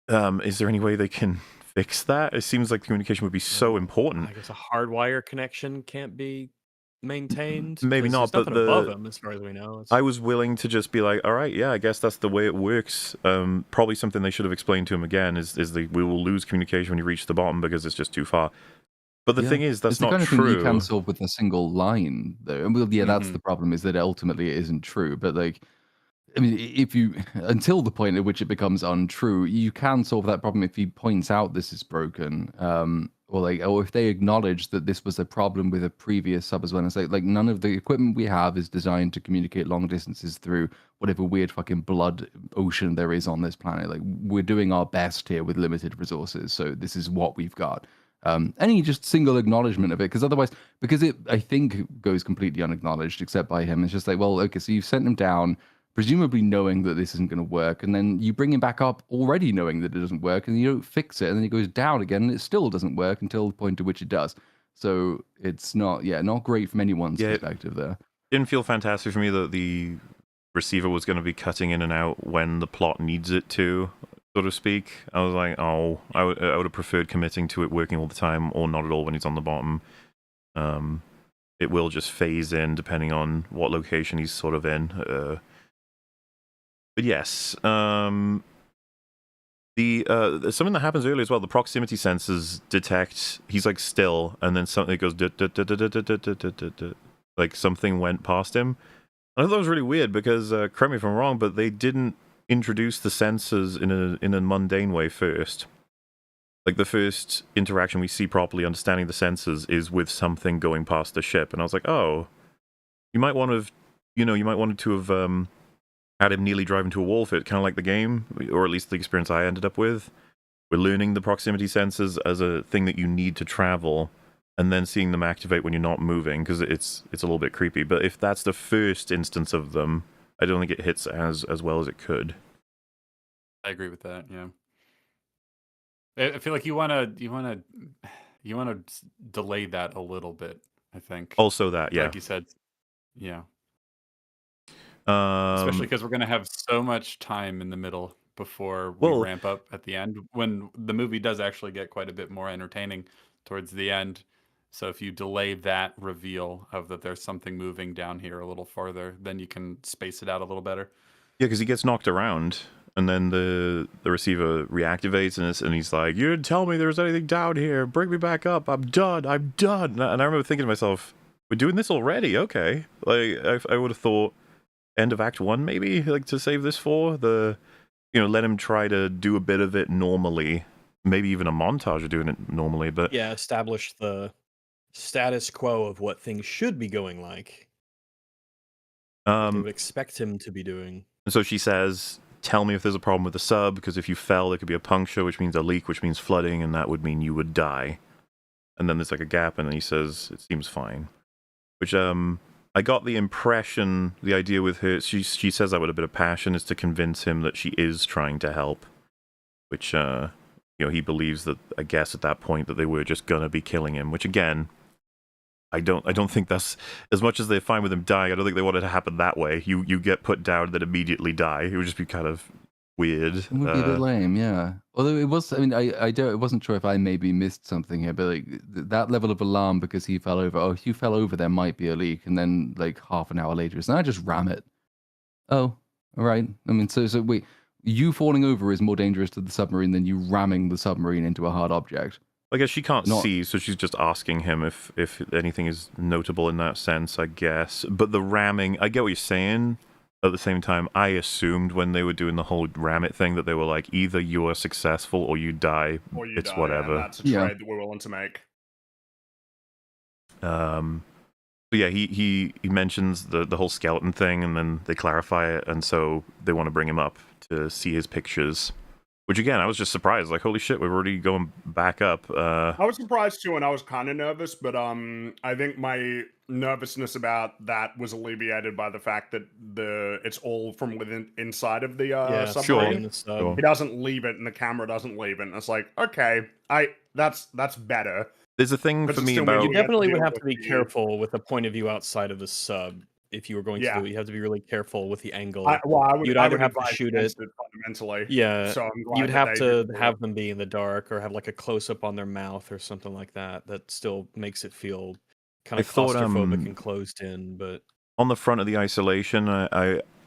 is there any way they can fix that? It seems like communication would be so important. I guess a hardwire connection can't be maintained. Maybe 'cause not, there's but nothing above him, as far as we know. I was willing to just be like, all right, yeah, I guess that's the way it works. Probably something they should have explained to him again is we will lose communication when you reach the bottom because it's just too far. But the thing is, that's it's the not kind of true. thing you can solve with a single line, though. And that's the problem, is that ultimately it isn't true. But like, I mean, if you until the point at which it becomes untrue, you can solve that problem if he points out this is broken, or if they acknowledge that this was a problem with a previous sub as well, and say like none of the equipment we have is designed to communicate long distances through whatever weird fucking blood ocean there is on this planet. Like we're doing our best here with limited resources, so this is what we've got. Any just single acknowledgement of it, because otherwise, because it I think goes completely unacknowledged except by him. It's just like, well, okay, so you've sent him down presumably knowing that this isn't going to work, and then you bring him back up already knowing that it doesn't work, and you don't fix it, and then he goes down again, and it still doesn't work until the point at which it does. So it's not great from anyone's perspective there. Didn't feel fantastic for me that the receiver was going to be cutting in and out when the plot needs it to, so to speak. I was like, oh, I would have preferred committing to it working all the time, or not at all when he's on the bottom. It will just phase in depending on what location he's sort of in. But yes, the something that happens earlier as well. The proximity sensors detect he's like still, and then something goes like something went past him. I thought that was really weird because correct me if I'm wrong, but they didn't introduce the sensors in a mundane way first. Like the first interaction we see properly understanding the sensors is with something going past the ship, and I was like, oh, you might want to have had him nearly drive into a wall fit, kind of like the game, or at least the experience I ended up with. We're learning the proximity sensors as a thing that you need to travel, and then seeing them activate when you're not moving, because it's a little bit creepy. But if that's the first instance of them, I don't think it hits as well as it could. I agree with that. Yeah, I feel like you want to delay that a little bit. I think also that, yeah, like you said, yeah. Especially because we're going to have so much time in the middle before we ramp up at the end, when the movie does actually get quite a bit more entertaining towards the end. So if you delay that reveal of that there's something moving down here a little farther, then you can space it out a little better. Yeah, because he gets knocked around, and then the receiver reactivates, and he's like, "You didn't tell me there was anything down here. Bring me back up. I'm done. I'm done." And I remember thinking to myself, "We're doing this already? Okay." Like I would have thought end of Act 1 maybe, like to save this for the, let him try to do a bit of it normally, maybe even a montage of doing it normally. But yeah, establish the status quo of what things should be going like. What they would expect him to be doing. And so she says, tell me if there's a problem with the sub, because if you fell, there could be a puncture, which means a leak, which means flooding, and that would mean you would die. And then there's like a gap, and then he says, it seems fine. Which, I got the impression, the idea with her, she says that with a bit of passion, is to convince him that she is trying to help. Which, he believes that, I guess at that point, that they were just gonna be killing him. Which again, I don't think that's, as much as they're fine with him dying, I don't think they want it to happen that way. You get put down and then immediately die. It would just be kind of weird. It would be a bit lame, yeah. Although it was, I mean, I wasn't sure if I maybe missed something here, but like that level of alarm because he fell over. Oh, if you fell over, there might be a leak, and then like half an hour later, so I just ram it. Oh, all right. I mean, so wait, you falling over is more dangerous to the submarine than you ramming the submarine into a hard object. I guess she can't see, so she's just asking him if anything is notable in that sense, I guess. But the ramming, I get what you're saying. At the same time, I assumed when they were doing the whole ram it thing that they were like, either you are successful or you die. Or you it's die, whatever. And that's a trade that we're willing to make. But yeah, he mentions the whole skeleton thing, and then they clarify it, and so they want to bring him up to see his pictures. Which again, I was just surprised. Like, holy shit, we're already going back up. I was surprised too, and I was kind of nervous, but I think my nervousness about that was alleviated by the fact that it's all from inside of the submarine. Sure. He doesn't leave it, and the camera doesn't leave it. And it's like, okay, that's better. There's a thing for me about you definitely would have to be careful with the point of view outside of the sub. If you were going to do it, you have to be really careful with the angle. You'd either have to shoot it fundamentally. Yeah, so you'd have to have them be in the dark, or have like a close up on their mouth or something like that. That still makes it feel kind of claustrophobic and closed in. But on the front of the isolation,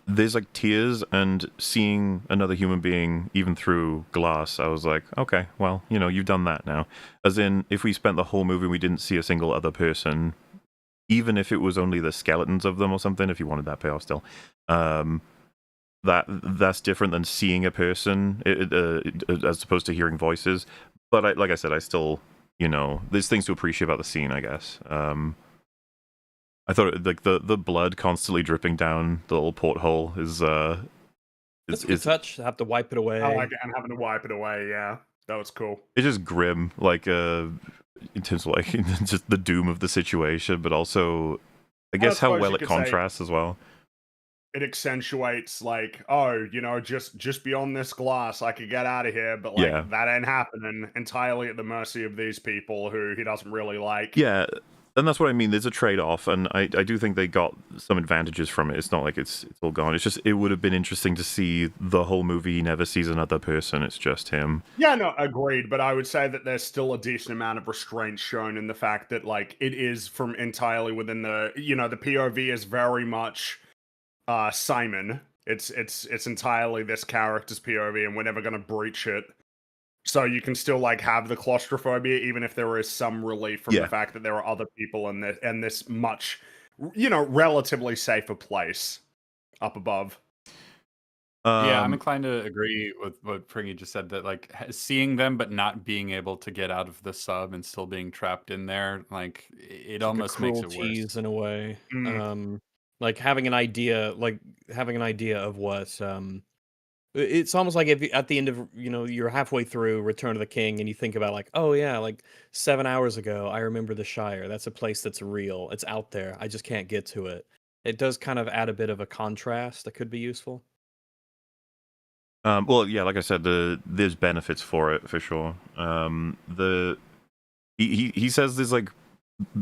there's like tears, and seeing another human being even through glass, I was like, okay, well, you've done that now. As in, if we spent the whole movie and we didn't see a single other person, even if it was only the skeletons of them or something, if you wanted that payoff still, that's different than seeing a person as opposed to hearing voices. But like I said, I still, there's things to appreciate about the scene, I guess. I thought like the blood constantly dripping down the little porthole is It's a good touch to have to wipe it away. I like it, and having to wipe it away. Yeah, that was cool. It's just grim, like in terms of like just the doom of the situation, but also I guess how well it contrasts as well. It accentuates like, oh, just beyond this glass, I could get out of here, but like that ain't happening. Entirely at the mercy of these people who he doesn't really like. Yeah, and that's what I mean. There's a trade-off, and I do think they got some advantages from it. It's not like it's all gone. It's just it would have been interesting to see the whole movie. He never sees another person. It's just him. Yeah, no, agreed. But I would say that there's still a decent amount of restraint shown in the fact that like it is from entirely within the the POV is very much Simon. It's entirely this character's POV, and we're never going to breach it. So you can still like have the claustrophobia, even if there is some relief from the fact that there are other people in this much, relatively safer place up above. Yeah, I'm inclined to agree with what Pringy just said, that like seeing them but not being able to get out of the sub and still being trapped in there, like it almost makes it worse in a way. Like having an idea of what it's almost like if at the end of you're halfway through Return of the King and you think about like, oh yeah, like 7 hours ago I remember the Shire. That's a place that's real. It's out there. I just can't get to it. It does kind of add a bit of a contrast that could be useful. Well, yeah, like I said, there's benefits for it for sure. He says there's like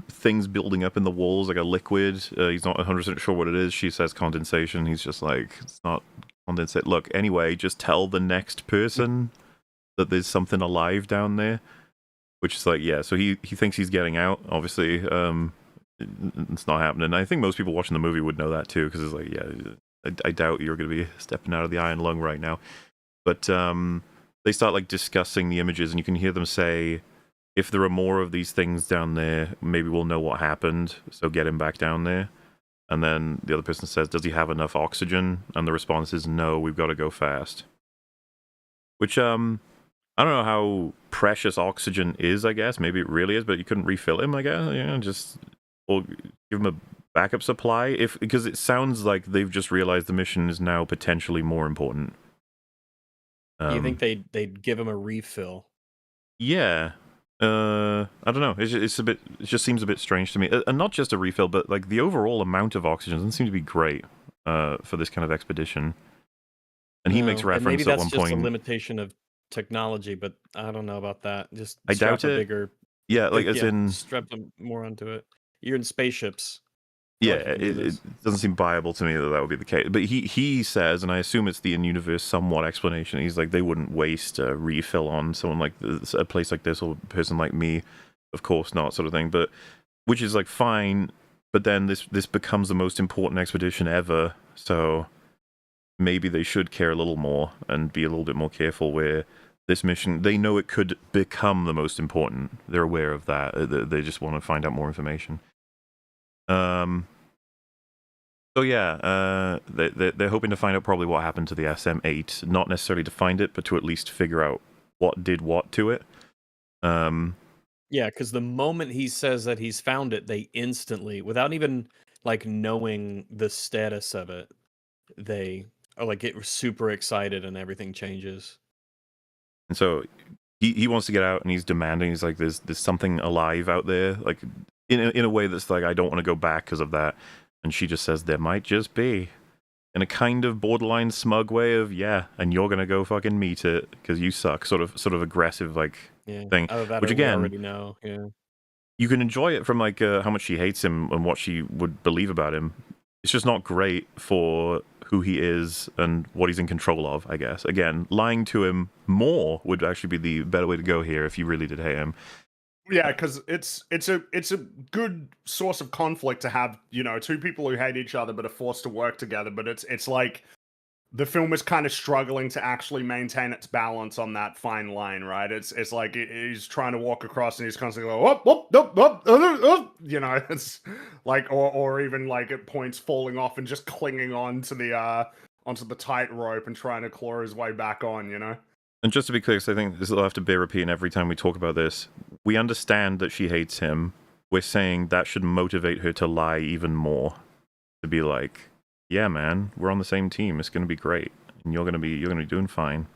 things building up in the walls, like a liquid. He's not 100% sure what it is. She says condensation. He's just like, it's not condensate. Look, anyway, just tell the next person that there's something alive down there. Which is like, yeah, so he thinks he's getting out. Obviously, it's not happening. I think most people watching the movie would know that too, because it's like, yeah, I doubt you're going to be stepping out of the iron lung right now. But they start like discussing the images, and you can hear them say, if there are more of these things down there, maybe we'll know what happened, so get him back down there. And then the other person says, does he have enough oxygen? And the response is, no, we've got to go fast. Which, I don't know how precious oxygen is, I guess. Maybe it really is, but you couldn't refill him, I guess. Or give him a backup supply, because it sounds like they've just realized the mission is now potentially more important. Do you think they'd give him a refill? Yeah. I don't know. It just seems a bit strange to me, and not just a refill, but like the overall amount of oxygen doesn't seem to be great for this kind of expedition. And he makes reference maybe at one that's just point. a limitation of technology, but I don't know about that. Just I doubt it. Bigger, yeah, like as in strap them more onto it. You're in spaceships. Yeah, it doesn't seem viable to me that would be the case. But he says, and I assume it's the in-universe somewhat explanation, he's like, they wouldn't waste a refill on someone like this, a place like this, or a person like me. Of course not, sort of thing. But which is like fine. But then this becomes the most important expedition ever. So maybe they should care a little more and be a little bit more careful where this mission, they know it could become the most important. They're aware of that. They just want to find out more information. So yeah, they're hoping to find out probably what happened to the SM-8, not necessarily to find it, but to at least figure out what did what to it. Yeah, because the moment he says that he's found it, they instantly, without even like knowing the status of it, they are like get super excited and everything changes. And so he wants to get out, and he's demanding. He's like, "There's something alive out there," like in a way that's like, "I don't want to go back because of that." And she just says, there might just be. In a kind of borderline smug way of, yeah, and you're going to go fucking meet it because you suck. Sort of aggressive like thing. Which again, already know. Yeah. You can enjoy it from like how much she hates him and what she would believe about him. It's just not great for who he is and what he's in control of, I guess. Again, lying to him more would actually be the better way to go here if you really did hate him. Yeah, because it's a good source of conflict to have, two people who hate each other but are forced to work together. But it's like the film is kind of struggling to actually maintain its balance on that fine line, right? It's like he's trying to walk across and he's constantly going, it's like, or even like at points falling off and just clinging on to the onto the tightrope and trying to claw his way back on, you know? And just to be clear, because I think this will have to bear repeating every time we talk about this, we understand that she hates him. We're saying that should motivate her to lie even more. To be like, yeah, man, we're on the same team. It's going to be great. And you're going to be doing fine.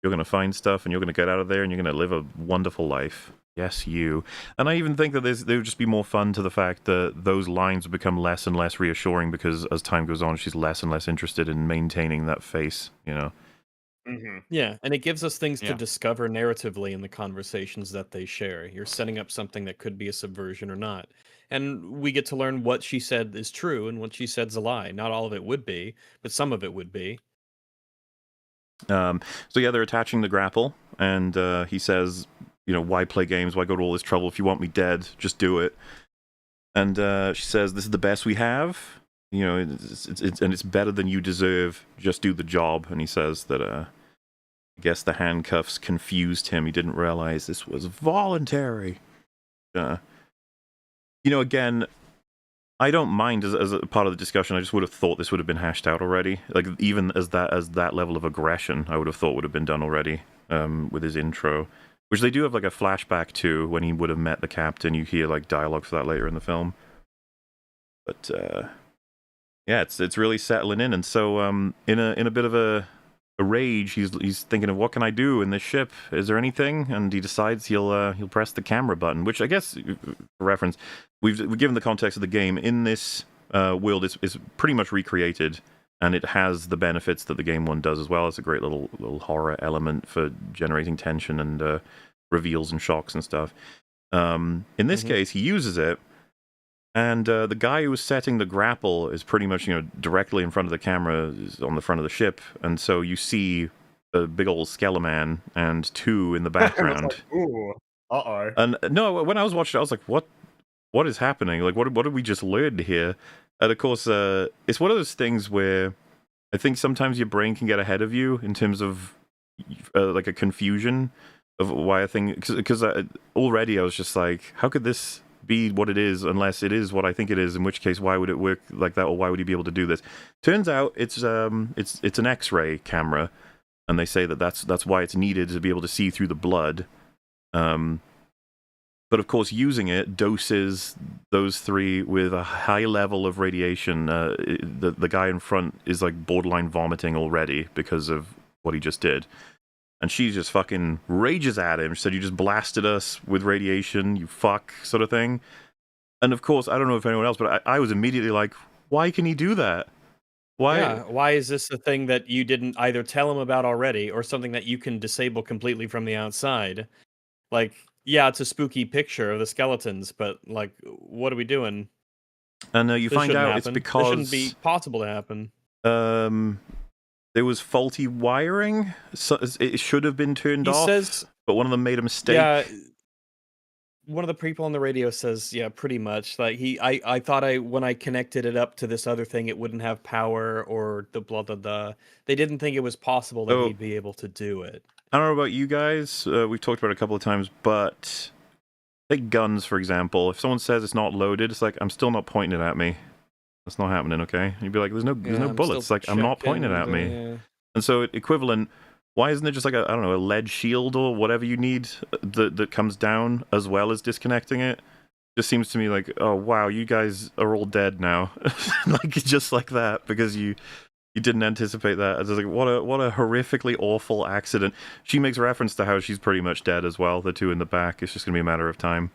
You're going to find stuff and you're going to get out of there and you're going to live a wonderful life. Yes, you. And I even think that there would just be more fun to the fact that those lines would become less and less reassuring because as time goes on, she's less and less interested in maintaining that face, you know? Mm-hmm. Yeah, and it gives us things to Yeah. discover narratively in the conversations that they share. You're setting up something that could be a subversion or not. And we get to learn what she said is true and what she said's a lie. Not all of it would be, but some of it would be. So yeah, they're attaching the grapple, and he says, you know, why play games? Why go to all this trouble? If you want me dead, just do it. And she says, this is the best we have. You know, it's better than you deserve. Just do the job. And he says that, I guess the handcuffs confused him. He didn't realize this was voluntary. You know, again, I don't mind as a part of the discussion. I just would have thought this would have been hashed out already. Like even as that level of aggression, I would have thought would have been done already with his intro, which they do have like a flashback to when he would have met the captain. You hear like dialogue for that later in the film. But yeah, it's really settling in, and so in a bit of a rage, he's thinking of what can I do in this ship? Is there anything? And he decides he'll press the camera button, which I guess for reference. We've given the context of the game. In this world, it's pretty much recreated, and it has the benefits that the game one does as well. It's a great little horror element for generating tension and reveals and shocks and stuff. In this case, he uses it, and the guy who was setting the grapple is pretty much, you know, directly in front of the camera, is on the front of the ship, and so you see a big old Skeleman and two in the background. Like, ooh, uh-oh. And no, when I was watching, I was like, what is happening? Like, what did we just learn here? And of course, it's one of those things where I think sometimes your brain can get ahead of you in terms of like a confusion of why a thing. Because already I was just like, how could this be what it is unless it is what I think it is? In which case, why would it work like that, or why would he be able to do this? Turns out it's an X-ray camera, and they say that's why it's needed to be able to see through the blood. But of course, using it doses those three with a high level of radiation. The guy in front is like borderline vomiting already because of what he just did. And she just fucking rages at him. She said, you just blasted us with radiation, you fuck, sort of thing. And of course, I don't know if anyone else, but I was immediately like, why can he do that? Why? Yeah, why is this a thing that you didn't either tell him about already or something that you can disable completely from the outside? Like, yeah, it's a spooky picture of the skeletons, but like, what are we doing? And you This find shouldn't out happen. it's This because shouldn't be possible to happen. there was faulty wiring. So it should have been turned He off, says, but one of them made a mistake. yeah, one of the people on the radio says, yeah, pretty much. Like I thought when I connected it up to this other thing, it wouldn't have power or the blah blah blah. They didn't think it was possible that So- he'd be able to do it. I don't know about you guys. We've talked about it a couple of times, but take guns, for example. If someone says it's not loaded, it's like, I'm still not pointing it at me. That's not happening, okay? And you'd be like, there's no bullets. It's like, I'm not pointing it at me. And so equivalent, why isn't it just like I don't know, a lead shield or whatever you need that comes down as well as disconnecting it? Just seems to me like, oh wow, you guys are all dead now. Like just like that, because you didn't anticipate that. It's like what a horrifically awful accident. She makes reference to how she's pretty much dead as well, the two in the back. It's just gonna be a matter of time.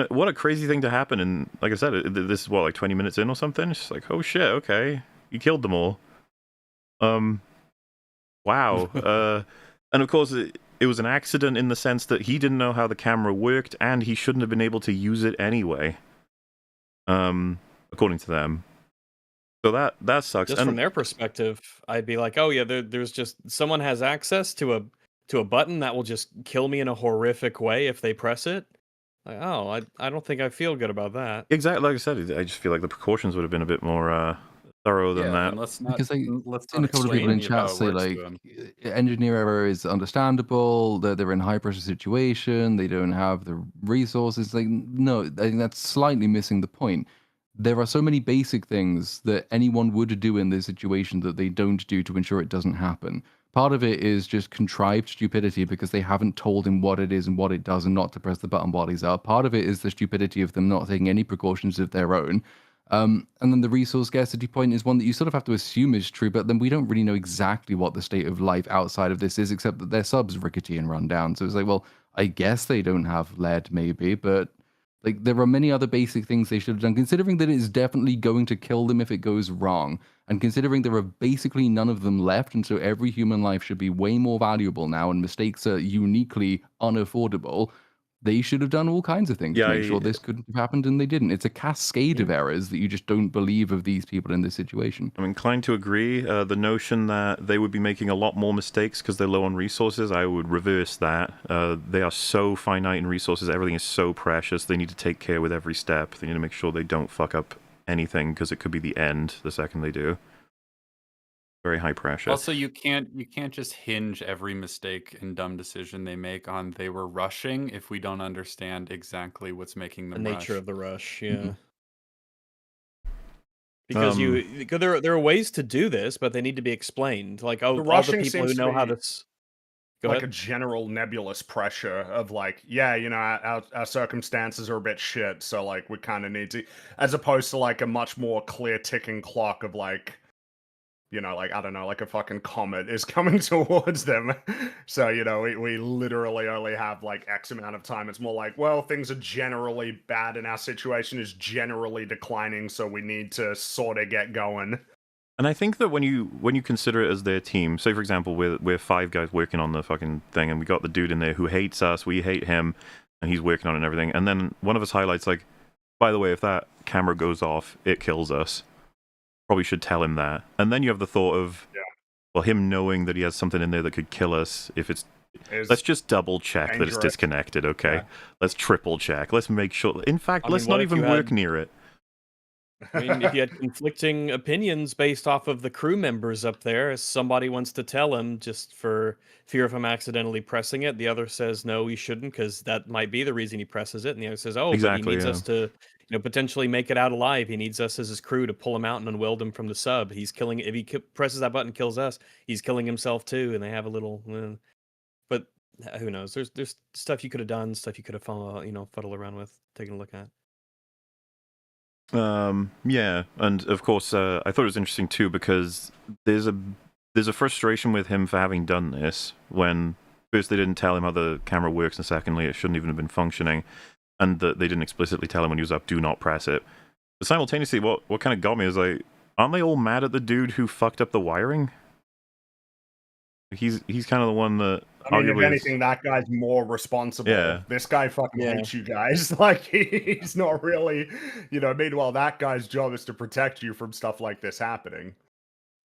What a crazy thing to happen, and like I said, this is what, like 20 minutes in or something? It's just like, oh shit, okay. You killed them all. Wow. And of course, it was an accident in the sense that he didn't know how the camera worked, and he shouldn't have been able to use it anyway. According to them. So that sucks. Just from their perspective, I'd be like, oh yeah, there's just someone has access to a button that will just kill me in a horrific way if they press it. Like, oh, I don't think I feel good about that. Exactly, like I said, I just feel like the precautions would have been a bit more thorough than that. And let's not, Because let's seen not a couple of people in explain how chat it say works like to him. engineer error is understandable. They're in high pressure situation. They don't have the resources. Like no, I think that's slightly missing the point. there are so many basic things that anyone would do in this situation that they don't do to ensure it doesn't happen. Part of it is just contrived stupidity because they haven't told him what it is and what it does and not to press the button while he's up. Part of it is the stupidity of them not taking any precautions of their own. And then the resource scarcity point is one that you sort of have to assume is true, but then we don't really know exactly what the state of life outside of this is, except that their sub's rickety and run down. So it's like, well, I guess they don't have lead, maybe, but like there are many other basic things they should have done, considering that it's definitely going to kill them if it goes wrong, and considering there are basically none of them left, and so every human life should be way more valuable now, and mistakes are uniquely unaffordable. They should have done all kinds of things to make sure this couldn't have happened, and they didn't. It's a cascade of errors that you just don't believe of these people in this situation. I'm inclined to agree. The notion that they would be making a lot more mistakes because they're low on resources, I would reverse that. They are so finite in resources. Everything is so precious. They need to take care with every step. They need to make sure they don't fuck up anything because it could be the end the second they do. Very high pressure. Also, you can't just hinge every mistake and dumb decision they make on they were rushing if we don't understand exactly what's making The them nature rush. of the rush, yeah. Mhm. Because there are ways to do this, but they need to be explained. Like, The all the rushing people who seems to know how be this. Go like a ahead. general nebulous pressure of like, yeah, you know, our circumstances are a bit shit, so like we kind of need to, as opposed to like a much more clear ticking clock of like, you know, like I don't know, like a fucking comet is coming towards them. So, you know, we literally only have like X amount of time. It's more like, well, things are generally bad and our situation is generally declining, so we need to sort of get going. And I think that when you consider it as their team, say for example, we're 5 guys working on the fucking thing, and we got the dude in there who hates us, we hate him, and he's working on it and everything, and then one of us highlights like, by the way, if that camera goes off, it kills us. Probably should tell him that. And then you have the thought of, well, him knowing that he has something in there that could kill us. If let's just double check that it's disconnected, okay? Yeah. Let's triple check. Let's make sure. In fact, let's not even work near it. I mean, if you had conflicting opinions based off of the crew members up there, somebody wants to tell him just for fear of him accidentally pressing it. The other says, no, he shouldn't, because that might be the reason he presses it. And the other says, oh, exactly, but he needs us to, potentially make it out alive. He needs us as his crew to pull him out and unweld him from the sub. He's killing, if he presses that button and kills us, he's killing himself too. And they have a little, but who knows? There's stuff you could have done, stuff you could have, fuddle around with, taking a look at. Yeah, and of course, I thought it was interesting too because there's a frustration with him for having done this when first they didn't tell him how the camera works, and secondly, it shouldn't even have been functioning, and that they didn't explicitly tell him when he was up, do not press it. But simultaneously, what kind of got me is like, aren't they all mad at the dude who fucked up the wiring? He's kind of the one that. I mean, if anything, that guy's more responsible. Yeah. This guy fucking hates you guys. Like, he's not really, meanwhile, that guy's job is to protect you from stuff like this happening.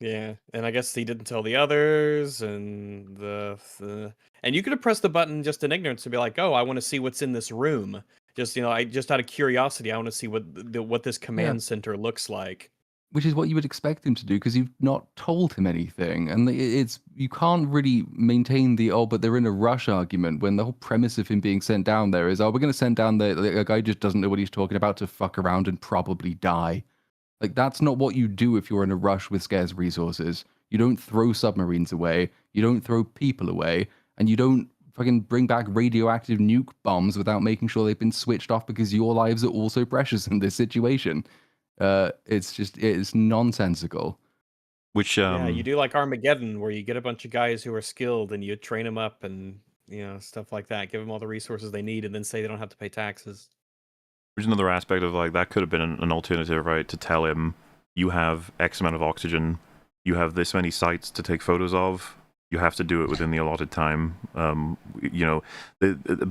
Yeah, and I guess he didn't tell the others, and and you could have pressed the button just in ignorance to be like, oh, I want to see what's in this room. Just, I just out of curiosity, I want to see what this command center looks like. Which is what you would expect him to do because you've not told him anything, and you can't really maintain the but they're in a rush argument when the whole premise of him being sent down there is we're going to send down a guy who just doesn't know what he's talking about to fuck around and probably die. Like that's not what you do if you're in a rush with scarce resources. You don't throw submarines away, you don't throw people away, and you don't fucking bring back radioactive nuke bombs without making sure they've been switched off because your lives are also precious in this situation. It's nonsensical. Which yeah, you do like Armageddon, where you get a bunch of guys who are skilled and you train them up and stuff like that. Give them all the resources they need, and then say they don't have to pay taxes. Which is another aspect of like that could have been an alternative, right? To tell him you have X amount of oxygen, you have this many sites to take photos of. You have to do it within the allotted time.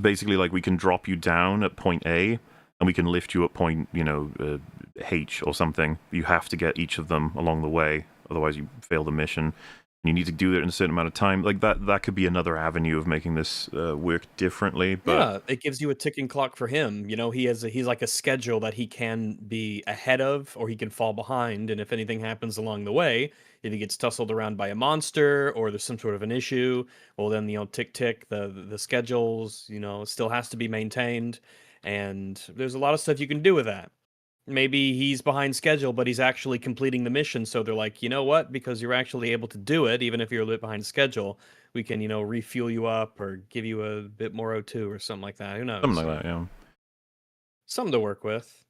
Basically, like we can drop you down at point A, and we can lift you at point, H or something. You have to get each of them along the way, otherwise you fail the mission. You need to do it in a certain amount of time. Like that could be another avenue of making this work differently. But yeah, it gives you a ticking clock for him. He's like a schedule that he can be ahead of, or he can fall behind. And if anything happens along the way, if he gets tussled around by a monster or there's some sort of an issue, well then tick tick, the schedules still has to be maintained, and there's a lot of stuff you can do with that. maybe he's behind schedule, but he's actually completing the mission. So they're like, you know what? Because you're actually able to do it, even if you're a bit behind schedule, we can, refuel you up or give you a bit more O2 or something like that. Who knows? Something like that, yeah. Something to work with.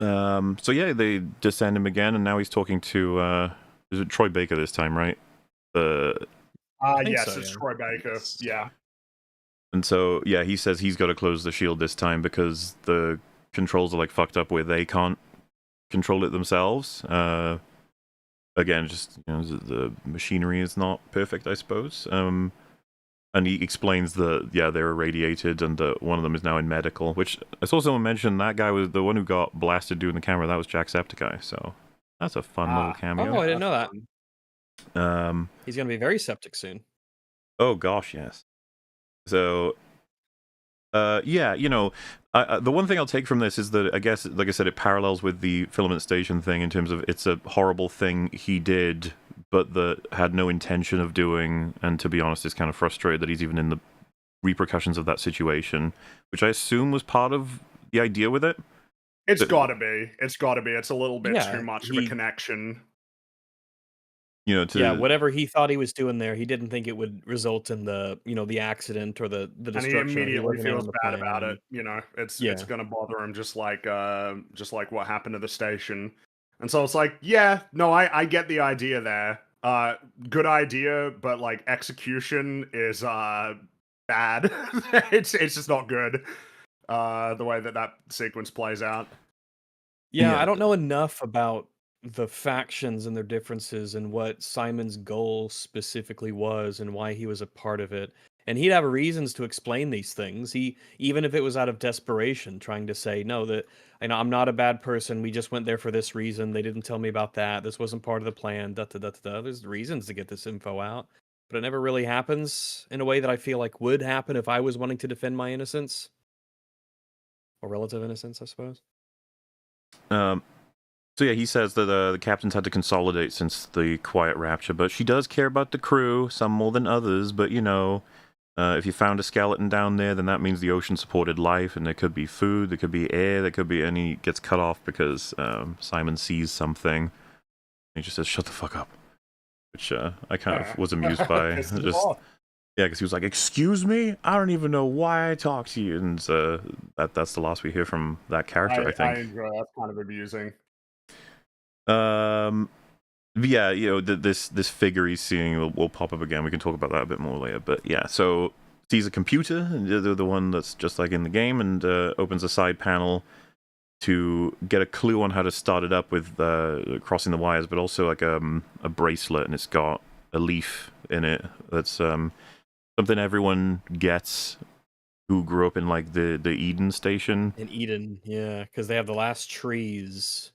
So yeah, they descend him again, and now he's talking to is it Troy Baker this time, right? Yes, so, it's yeah. Troy Baker. Yeah. And so yeah, he says he's got to close the shield this time because the controls are like fucked up where they can't control it themselves. Again, just the machinery is not perfect, I suppose. And he explains that they're irradiated, and one of them is now in medical. Which I saw someone mention that guy was the one who got blasted doing the camera. That was Jacksepticeye. So that's a fun little cameo. Oh, I didn't know that. Um, He's gonna be very septic soon. Oh gosh, yes. So, yeah, the one thing I'll take from this is that I guess, like I said, it parallels with the filament station thing in terms of it's a horrible thing he did, but that had no intention of doing, and to be honest, is kind of frustrated that he's even in the repercussions of that situation, which I assume was part of the idea with it. It's gotta be. It's gotta be. It's a little bit Yeah, too much of a connection. Yeah, whatever he thought he was doing there, he didn't think it would result in the, the accident or the And he destruction. immediately wasn't in on feels the bad plan. about it. It's gonna bother him just like what happened to the station. And so it's like, yeah, no, I get the idea there. Good idea, but like execution is bad. it's just not good. The way that sequence plays out. Yeah, I don't know enough about the factions and their differences and what Simon's goal specifically was and why he was a part of it. And he'd have reasons to explain these things. He, even if it was out of desperation, trying to say, no, that I'm not a bad person. We just went there for this reason. They didn't tell me about that. This wasn't part of the plan. Da da da da. There's reasons to get this info out, but it never really happens in a way that I feel like would happen if I was wanting to defend my innocence or relative innocence, I suppose. So yeah, he says that the captains had to consolidate since the quiet rapture, but she does care about the crew, some more than others. But if you found a skeleton down there, then that means the ocean supported life, and there could be food, there could be air, there could be, and he gets cut off because Simon sees something. He just says, "Shut the fuck up," which I kind of was amused by. Yeah, because he was like, "Excuse me, I don't even know why I talk to you," and that's the last we hear from that character. I think. I enjoy that. That's kind of amusing. Yeah, this figure he's seeing will pop up again. We can talk about that a bit more later. But yeah, so sees a computer, and the one that's just like in the game, and opens a side panel to get a clue on how to start it up with crossing the wires, but also like a bracelet, and it's got a leaf in it that's something everyone gets who grew up in like the Eden station. In Eden, yeah, because they have the last trees.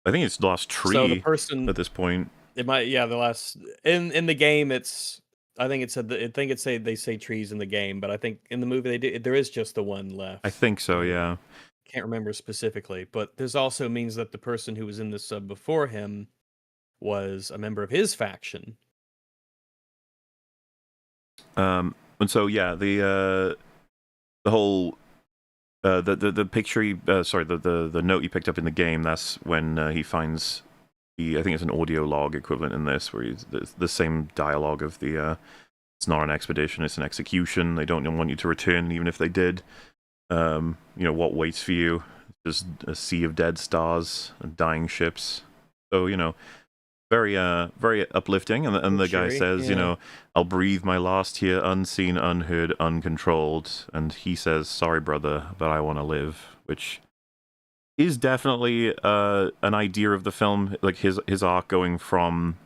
I think it's the last tree so the person, at this point. It might, yeah, the last in the game. It's I think it said they say trees in the game, but I think in the movie there is just the one left. I think so, yeah. Can't remember specifically, but this also means that the person who was in the sub before him was a member of his faction. And so yeah, the whole the picture the note he picked up in the game, that's when he finds I think it's an audio log equivalent in this, where the same dialogue of it's not an expedition, it's an execution. They don't want you to return, even if they did. What waits for you? Just a sea of dead stars and dying ships. So very very uplifting. And the guy says, I'll breathe my last here, unseen, unheard, uncontrolled. And he says, sorry brother, but I want to live, which is definitely an idea of the film, like his arc going from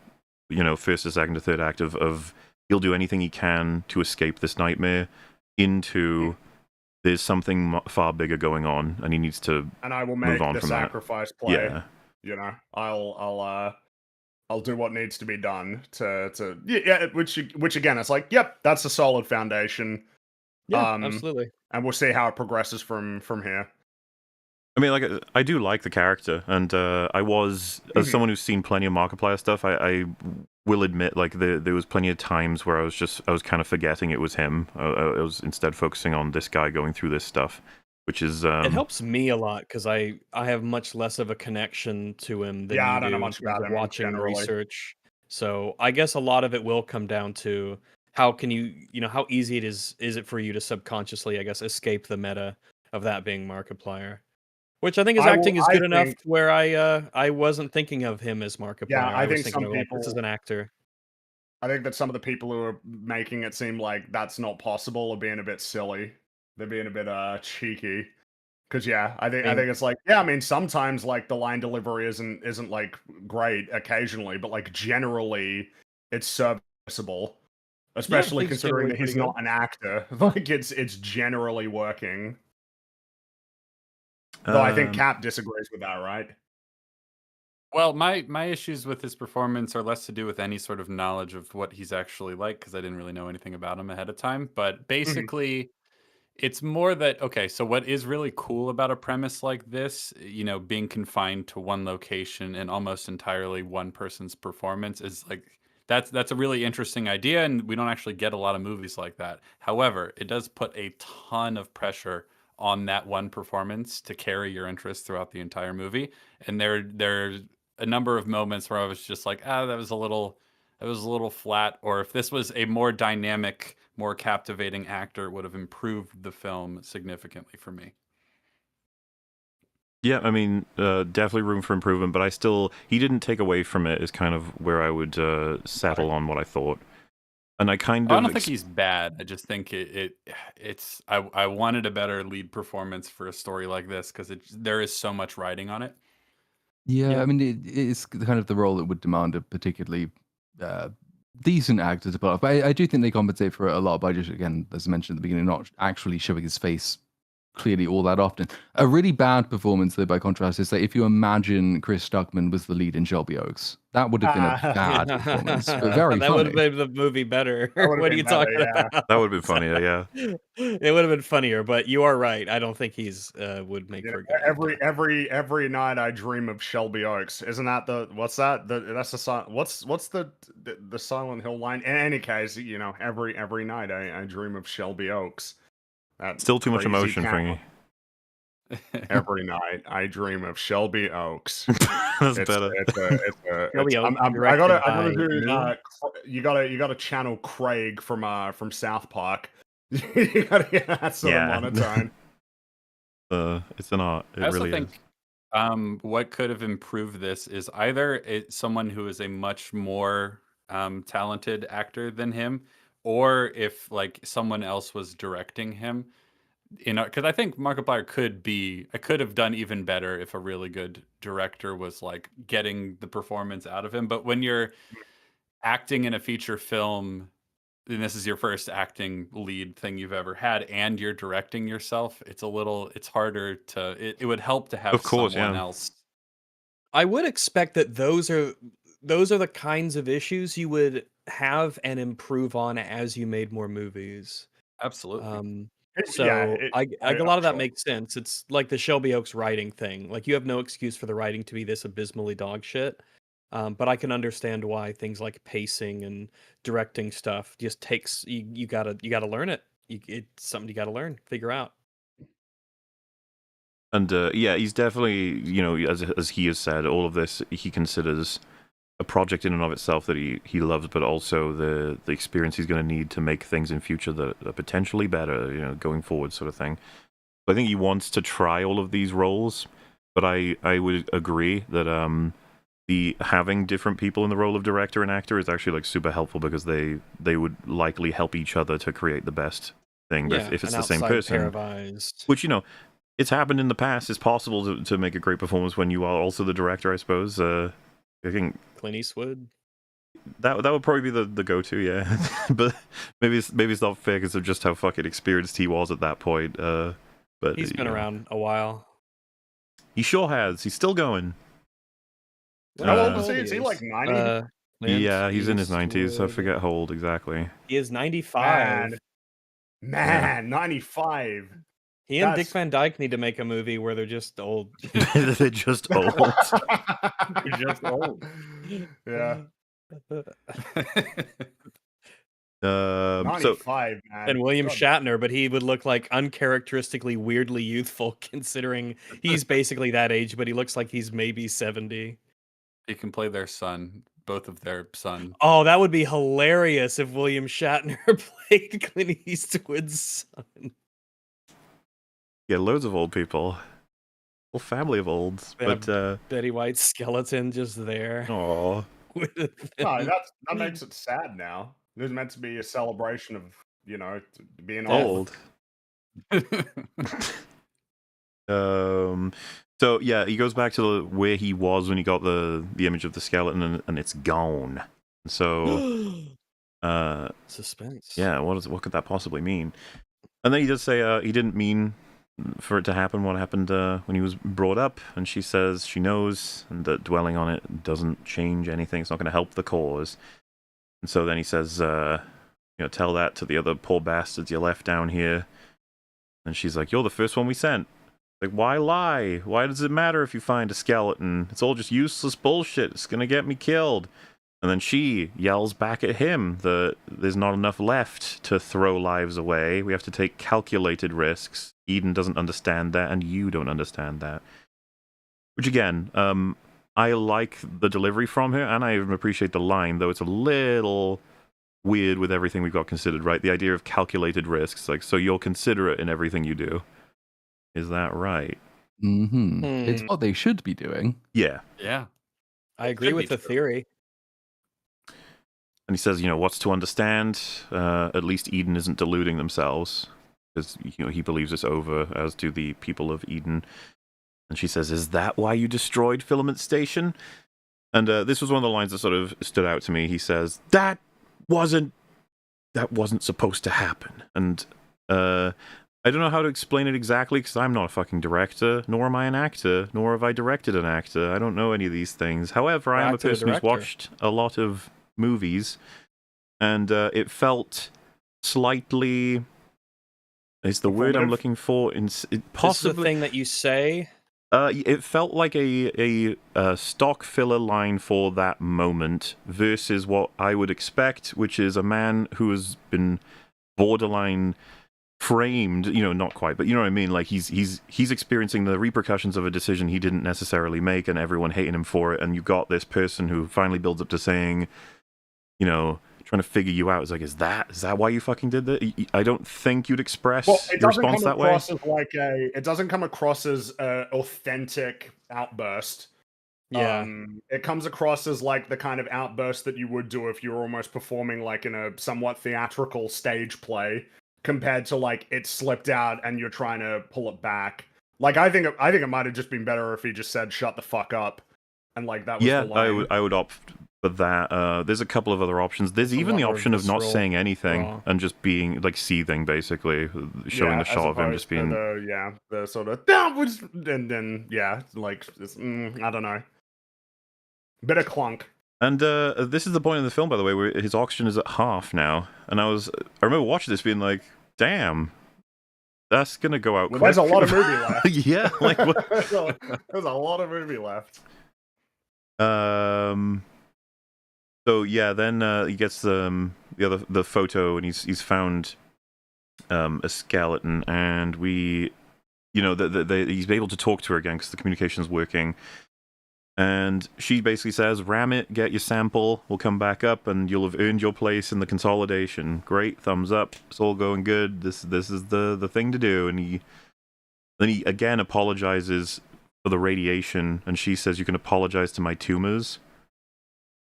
first to second to third act of he'll do anything he can to escape this nightmare into there's something far bigger going on, and he needs to and I will make move on the from sacrifice play. Yeah. I'll do what needs to be done to which again, it's like, yep, that's a solid foundation. Yeah, absolutely. And we'll see how it progresses from here. I mean, like, I do like the character, and I was, as someone who's seen plenty of Markiplier stuff, I will admit, like, there was plenty of times where I was kind of forgetting it was him. I was instead focusing on this guy going through this stuff. which is It helps me a lot because I have much less of a connection to him than Yeah, you I don't know do in much terms about of him watching generally. research. So I guess a lot of it will come down to how can you how easy is it for you to subconsciously, I guess, escape the meta of that being Markiplier. Which I think his acting is I good enough think, to where I wasn't thinking of him as yeah, Markiplier. I I was think thinking some of like this is people, an actor. I think that some of the people who are making it seem like that's not possible are being a bit silly. They're being a bit cheeky. Cause yeah, I I mean, think it's like, yeah, I mean sometimes like the line delivery isn't like great occasionally, but like generally it's serviceable. yeah, I Especially think it's considering generally that pretty he's good. not an actor. Like it's generally working. Though I think um, Cap disagrees with that, right? Well, my issues with his performance are less to do with any sort of knowledge of what he's actually like because I didn't really know anything about him ahead of time. But Mhm. basically, it's more that okay, so what is really cool about a premise like this, being confined to one location and almost entirely one person's performance is like that's a really interesting idea and we don't actually get a lot of movies like that. However, it does put a ton of pressure on that one performance to carry your interest throughout the entire movie. And there's a number of moments where I was just like, that was a little flat, or if this was a more dynamic, more captivating actor, it would have improved the film significantly for me. yeah, I mean, definitely room for improvement, but he didn't take away from it. Is kind of where I would settle on what I thought, and I kind I of don't think he's bad. I just think I wanted a better lead performance for a story like this because there is so much writing on it. Yeah, Yeah. I mean, it's kind of the role that would demand a particularly uh, decent actor to pull off. But I do think they compensate for it a lot by just, again, as I mentioned at the beginning, not actually showing his face clearly all that often. A really bad performance, though, by contrast, is that if you imagine Chris Stuckman was the lead in Shelby Oaks, that would have been a bad performance, but very That would have funny. made the movie better. That would have What are been you better, talking yeah. about? that would have been funnier. Yeah, It would have been funnier, but you are right. I don't think he's would make You know, for a good actor. every night I dream of Shelby Oaks. Isn't that the what's that? That's the what's the Silent Hill line? In any case, every night I dream of Shelby Oaks. That still too much crazy emotion, town. Fringy. Every night I dream of Shelby Oaks. That's better. Shelby Oaks, I directed gotta by do who? you gotta channel Craig from South Park. You gotta get that sort of Yeah. monotone. It's an art. It I also really is. think what could have improved this is either someone who is a much more talented actor than him, or if like someone else was directing him. Because I think Markiplier I could have done even better if a really good director was like getting the performance out of him. But when you're acting in a feature film, and this is your first acting lead thing you've ever had, and you're directing yourself, it's harder it would help to have Of course, someone yeah. else. I would expect that those are the kinds of issues you would have and improve on as you made more movies. Absolutely. So a I'm lot of that sure. makes sense. It's like the Shelby Oaks writing thing. Like you have no excuse for the writing to be this abysmally dog shit. But I can understand why things like pacing and directing stuff just takes you gotta learn it. It's something you gotta learn, figure out. And yeah, he's definitely, as he has said, all of this he considers a project in and of itself that he loves, but also the experience he's going to need to make things in future that are potentially better, going forward, sort of thing. So I think he wants to try all of these roles, but I would agree that the having different people in the role of director and actor is actually like super helpful because they would likely help each other to create the best thing. But Yeah, if it's an the same outside pair person, of eyes. which it's happened in the past. It's possible to make a great performance when you are also the director, I suppose. I think Clint Eastwood. that would probably be the go-to, yeah. But maybe it's not fair because of just how fucking experienced he was at that point. But He's been around a while. He sure has. He's still going. How old Uh, is he? Is he like 90? Yeah, he's in his 90s. I Eastwood. forget how old exactly. He is 95. Man, 95. He and Dick Van Dyke need to make a movie where they're just old. They're just old. They're just old. Yeah. So 95, man. And William God. Shatner, but he would look like uncharacteristically weirdly youthful considering he's basically that age, but he looks like he's maybe 70. He can play their son, both of their son. Oh, that would be hilarious if William Shatner played Clint Eastwood's son. yeah, loads of old people, whole family of olds. Yeah. But Betty White's skeleton just there. oh, with a No, thing. that makes it sad now. There's meant to be a celebration of, being old. So yeah, he goes back to where he was when he got the image of the skeleton, and it's gone. So Suspense. yeah, what could that possibly mean? And then he does say he didn't mean for it to happen. What happened when he was brought up? And she says she knows, and that dwelling on it doesn't change anything. It's not going to help the cause. And so then he says, tell that to the other poor bastards you left down here. And she's like, you're the first one we sent. Like, why lie? Why does it matter if you find a skeleton? It's all just useless bullshit. It's gonna get me killed. And then she yells back at him that there's not enough left to throw lives away. We have to take calculated risks. Eden doesn't understand that, and you don't understand that. Which, again, I like the delivery from her, and I even appreciate the line, though it's a little weird with everything we've got considered, right? The idea of calculated risks, like, so you'll consider it in everything you do. Is that right? Mm-hmm. It's what they should be doing. Yeah. Yeah. I agree with the theory. And he says, what's to understand? At least Eden isn't deluding themselves, because he believes it's over, as do the people of Eden. And she says, "Is that why you destroyed Filament Station?" And this was one of the lines that sort of stood out to me. He says, "That wasn't supposed to happen." And I don't know how to explain it exactly, because I'm not a fucking director, nor am I an actor, nor have I directed an actor. I don't know any of these things. However, I am a person who's watched a lot of movies, and it felt slightly... Is the word I'm looking for? Possibly. This is the thing that you say? It felt like a stock filler line for that moment versus what I would expect, which is a man who has been borderline framed, not quite, but you know what I mean? Like he's experiencing the repercussions of a decision he didn't necessarily make, and everyone hating him for it. And you got this person who finally builds up to saying, trying to figure you out. It's like, is that why you fucking did that? I don't think you'd express your response that way. It doesn't come across as an authentic outburst. Yeah. It comes across as like the kind of outburst that you would do if you were almost performing like in a somewhat theatrical stage play, compared to like it slipped out and you're trying to pull it back. Like I think it might have just been better if he just said "shut the fuck up," and like that was the line. I would opt for that. There's a couple of other options. There's even the option of not saying anything and just being like seething, basically, showing the shot of him just being the sort of and then like I don't know, bit of clunk. And this is the point in the film, by the way, where his oxygen is at half now. And I remember watching this being like, damn, that's gonna go out quick. There's a lot of movie left. Yeah, like what? There's a lot of movie left. So yeah, then he gets the photo, and he's found a skeleton, and he's able to talk to her again because the communication's working. And she basically says, "Ram it, get your sample. We'll come back up, and you'll have earned your place in the consolidation." Great, thumbs up. It's all going good. This is the thing to do. And he again apologizes for the radiation, and she says, "You can apologize to my tumors."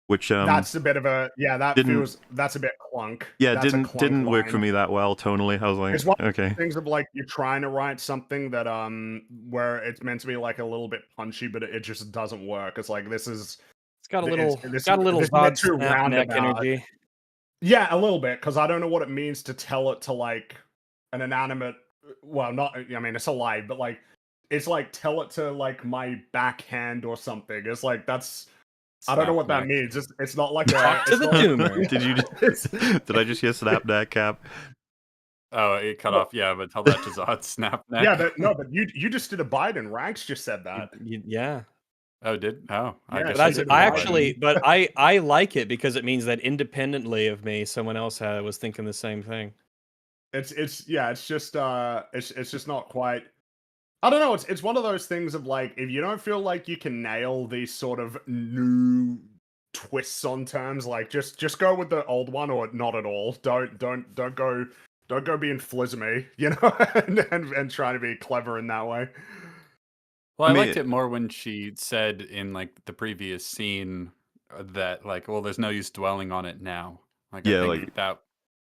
Which that's a bit of a that's a bit clunk. Yeah, that's didn't work for me that well tonally. I was like, it's one okay. Of things of like you're trying to write something that where it's meant to be like a little bit punchy, but it just doesn't work. It's like it's got a little Zod Snapneck energy. Yeah, a little bit, because I don't know what it means to tell it to like an inanimate. Well, not. I mean, it's alive, but like it's like tell it to like my backhand or something. It's like that's. I don't know what that means. It's not like talk to the tumor. Did I just hear Snapneck, Cap? Oh, it cut off. Yeah, but tell that to Zod Snapneck. Yeah, but you just did a Biden. Ranks just said that. Yeah. Oh, did I Yeah, guess But she I I, did didn't I know write that. actually, but I like it because it means that independently of me, someone else was thinking the same thing. It's yeah, it's just it's just not quite. I don't know. It's one of those things of like, if you don't feel like you can nail these sort of new twists on terms, like just go with the old one or not at all. Don't go being flismy, you know, and trying to be clever in that way. Well, I I mean, liked it more when she said in like the previous scene that like, well, there's no use dwelling on it now. Like I yeah, think like that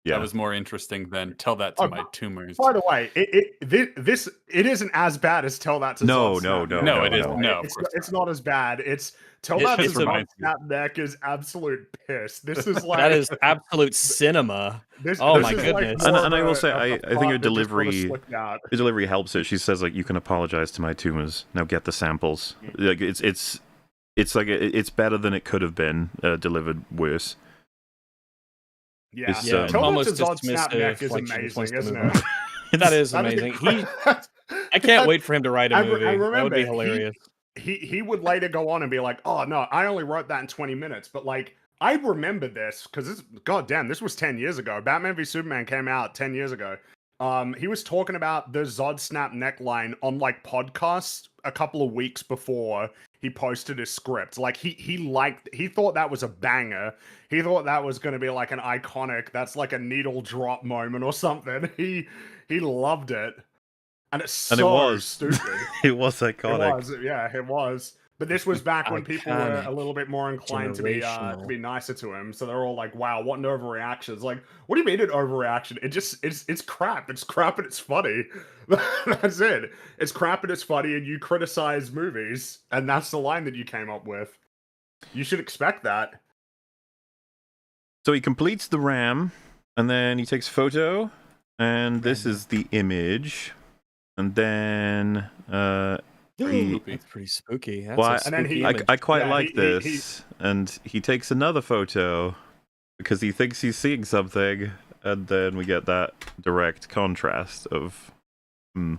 yeah. was more interesting than tell that to Oh, my tumors. by the way, it isn't as bad as Tell That to No, Zod no, Snap no, Neck, No, no, it by the isn't. no. way. No, of course It's not. not as bad. It's Tell It That to just Zod reminds you. Snap Neck is absolute piss. This is That like is absolute cinema. this Oh this my is like goodness. more And of I will say, a I think her fart that just sort of delivery slipped out. Her delivery helps it. She says like, "You can apologize to my tumors. Now get the samples." Like it's like it's better than it could have been delivered worse. Yeah, It's, Yeah, it's Tell That to almost Zod Snap Neck dismissive, is like she just wants amazing, to isn't move on. it? That is That is amazing. incredible. I can't wait for him to write a I movie. That would remember be hilarious. he would later go on and be like, "Oh no, I only wrote that in 20 minutes." But like, I remember this because this was 10 years ago. Batman v Superman came out 10 years ago. He was talking about the Zod Snap neckline on like podcasts a couple of weeks before he posted his script. Like he thought that was a banger. He thought that was going to be like an iconic. That's like a needle drop moment or something. He loved it. And it's And it so was. stupid. It was It iconic. was, yeah, it was. But this was back when people were a Iconic. little bit more inclined to be Generational. nicer to him. So they're all like, "Wow, what an overreaction!" It's like, what do you mean an overreaction? It's crap. It's crap and it's funny. That's it. It's crap and it's funny, and you criticize movies, and that's the line that you came up with. You should expect that. So he completes the RAM, and then he takes a photo, and this is the image, and then That's pretty spooky. That's Well, a I- And then spooky he- image. I quite Yeah, like he- this, and he takes another photo because he thinks he's seeing something, and then we get that direct contrast of,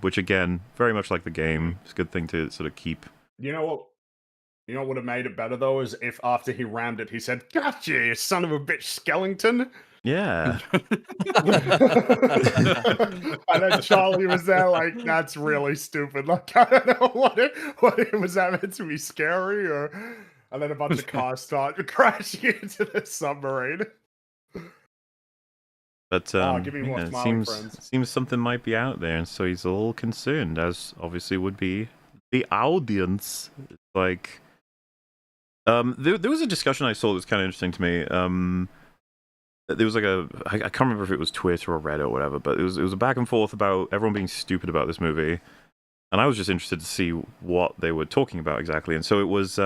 which again, very much like the game. It's a good thing to sort of keep. You know what? You know what would have made it better though is if after he rammed it, he said, "Gotcha, you son of a bitch, Skellington." Yeah, And then Charlie was there like, "That's really stupid." Like, I don't know what it was that meant to be scary or. And then a bunch of cars start crashing into the submarine. but give me more yeah, it smiling friends. seems something might be out there, and so he's a little concerned, as obviously would be the audience. It's like, there was a discussion I saw that was kind of interesting to me. There was like I can't remember if it was Twitter or Reddit or whatever, but it was a back and forth about everyone being stupid about this movie, and I was just interested to see what they were talking about exactly. And so it was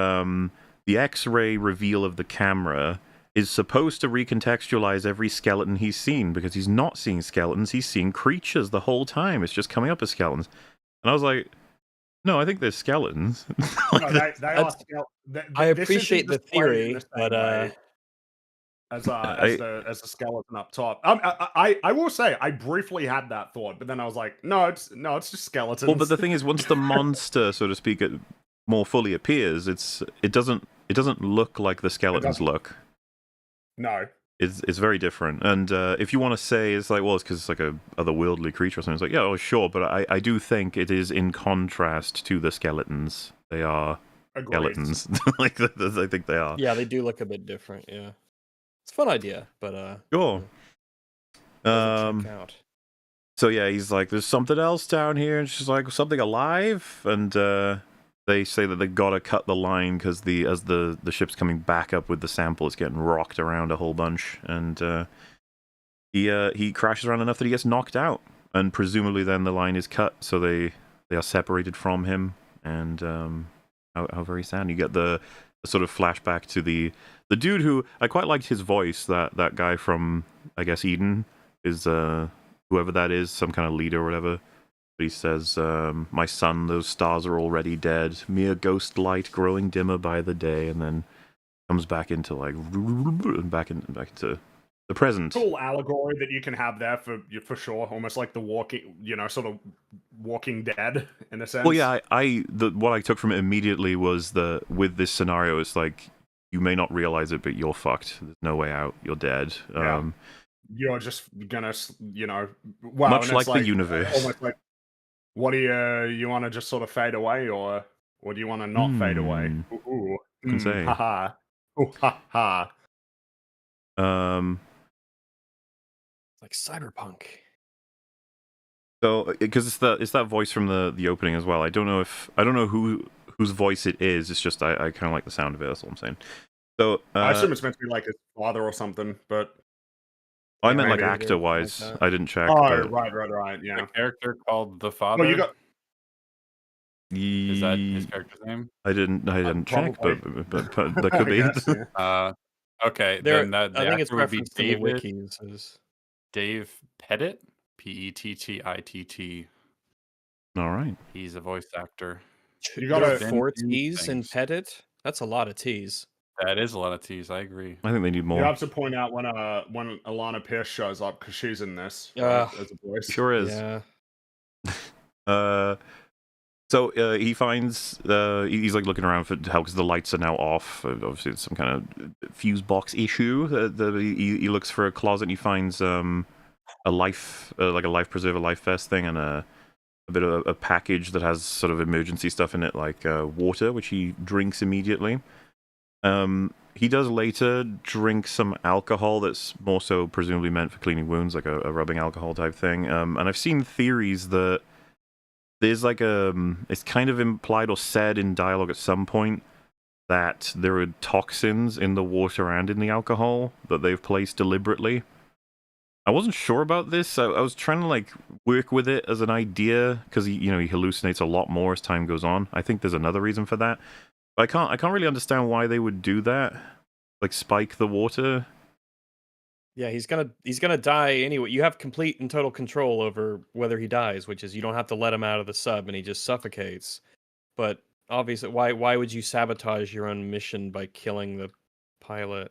the X-ray reveal of the camera is supposed to recontextualize every skeleton he's seen, because he's not seeing skeletons, he's seeing creatures the whole time. It's just coming up as skeletons, and I was like, no, I think there's skeletons. No, they are I this isn't appreciate the displayed in theory, the same but way as I- the skeleton up top. I will say I briefly had that thought, but then I was like, no, it's just skeletons. Well, but the thing is, once the monster, so to speak, more fully appears, it doesn't look like the skeletons doesn't. look. No. It's very different. And if you want to say it's like, well, it's because it's like a otherworldly creature or something, it's like, yeah, oh, sure, but I do think it is in contrast to the skeletons. They are Agreed. skeletons. Like I think they are. yeah, they do look a bit different. Yeah, it's a fun idea, but Sure. doesn't check out. So yeah, he's like, there's something else down here, and she's like, something alive, and they say that they gotta cut the line because as the ship's coming back up with the sample, it's getting rocked around a whole bunch, and he crashes around enough that he gets knocked out, and presumably then the line is cut, so they are separated from him, and how very sad. You get the sort of flashback to the dude who I quite liked his voice, that guy from, I guess, Eden is whoever that is, some kind of leader or whatever. But he says, my son, those stars are already dead, mere ghost light growing dimmer by the day, and then comes back into like back into the present. Cool allegory that you can have there for sure. Almost like the walking, sort of Walking Dead in a sense. Well, yeah, what I took from it immediately was with this scenario, it's like you may not realize it, but you're fucked. There's no way out. You're dead. Yeah. You're just gonna, well, much like the universe. Almost like, what do you want to just sort of fade away, or do you want to not fade away? Ooh, you can say. Haha. Ooh, ha ha. Like cyberpunk. So, because it's that voice from the opening as well. I don't know whose voice it is. It's just I kind of like the sound of it. That's all I'm saying. So I assume it's meant to be like his father or something, but I meant like actor wise. Like I didn't check. Oh, but... right. Yeah. The character called the father. Well, you got. Is that his character's name? I didn't check, but that could be. Guess, yeah. Okay, There, then that I think it's would be referenced in the David. wikis. Dave Pettit, Pettitt. All right. He's a voice actor. You got gotta- 4 Been in T's in things. Pettit. That's a lot of T's. That is a lot of T's. I agree. I think they need more. You have to point out when Alana Pierce shows up because she's in this right, as a voice. Sure is. Yeah. So he finds he's like looking around for help because the lights are now off. Obviously, it's some kind of fuse box issue. He looks for a closet and he finds a life preserver, life vest thing, and a bit of a package that has sort of emergency stuff in it, like water, which he drinks immediately. He does later drink some alcohol that's more so presumably meant for cleaning wounds, like a rubbing alcohol type thing. And I've seen theories that there's like it's kind of implied or said in dialogue at some point that there are toxins in the water and in the alcohol that they've placed deliberately. I wasn't sure about this. I was trying to like work with it as an idea because he hallucinates a lot more as time goes on. I think there's another reason for that. But I can't really understand why they would do that. Like spike the water. Yeah, he's gonna die anyway. You have complete and total control over whether he dies, which is you don't have to let him out of the sub and he just suffocates. But obviously, why would you sabotage your own mission by killing the pilot?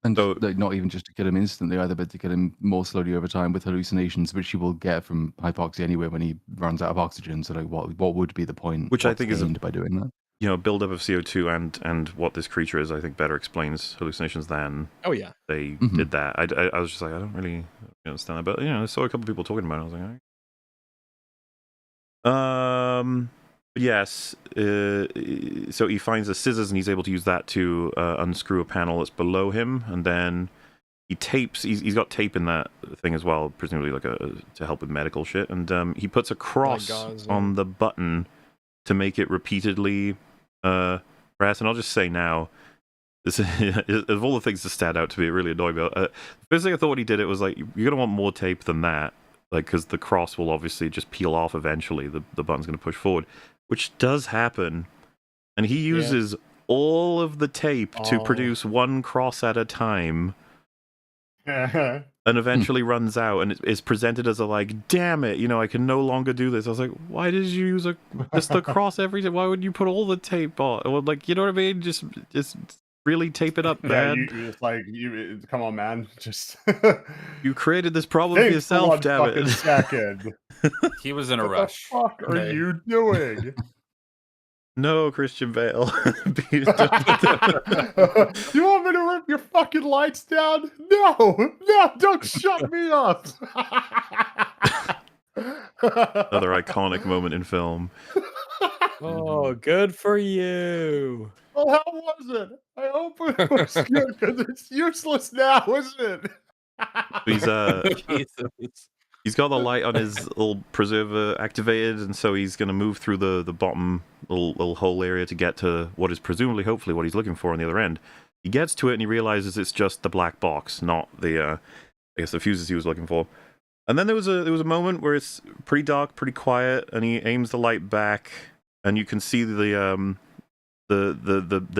And So- like, not even just to kill him instantly either, but to kill him more slowly over time with hallucinations, which he will get from hypoxia anyway when he runs out of oxygen. So like, what would be the point? Which I What's think is gained by doing that. Buildup of CO2 and what this creature is, I think better explains hallucinations than Oh yeah. they Mhm. did that. I was just like, I don't really understand that. But I saw a couple people talking about it. I was like, all right. Yes. So he finds the scissors and he's able to use that to unscrew a panel that's below him, and then he tapes. He's got tape in that thing as well, presumably like to help with medical shit. And he puts a cross gauze, on the button to make it repeatedly press. And I'll just say now, this of all the things to stand out to me, it really annoyed me. The first thing I thought when he did it was like, you're gonna want more tape than that, like because the cross will obviously just peel off eventually. The button's gonna push forward, which does happen, and he uses all of the tape to produce one cross at a time. And eventually runs out, and it's presented as a like, damn it, I can no longer do this. I was like, why did you use just the cross every time? Why would you put all the tape on? Or like, you know what I mean? Just really tape it up, man. Yeah, it's like come on, man, just You created this problem for yourself, damn it. Second. He was in a What rush. the fuck are you doing? No, Christian Bale. You want me to rip your fucking lights down? No, don't shut me up. Another iconic moment in film. Oh, good for you. Well, how was it? I hope it was good because it's useless now, isn't it? He's got the light on his little preserver activated, and so he's going to move through the bottom little hole area to get to what is presumably, hopefully, what he's looking for on the other end. He gets to it and he realizes it's just the black box, not the the fuses he was looking for. And then there was a moment where it's pretty dark, pretty quiet, and he aims the light back, and you can see the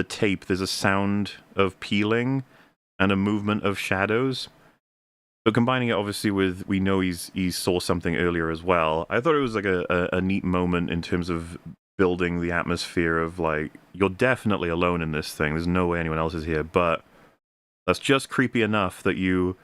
tape. There's a sound of peeling and a movement of shadows. So combining it obviously with, we know he saw something earlier as well. I thought it was like a neat moment in terms of building the atmosphere of like, you're definitely alone in this thing. There's no way anyone else is here, but that's just creepy enough that you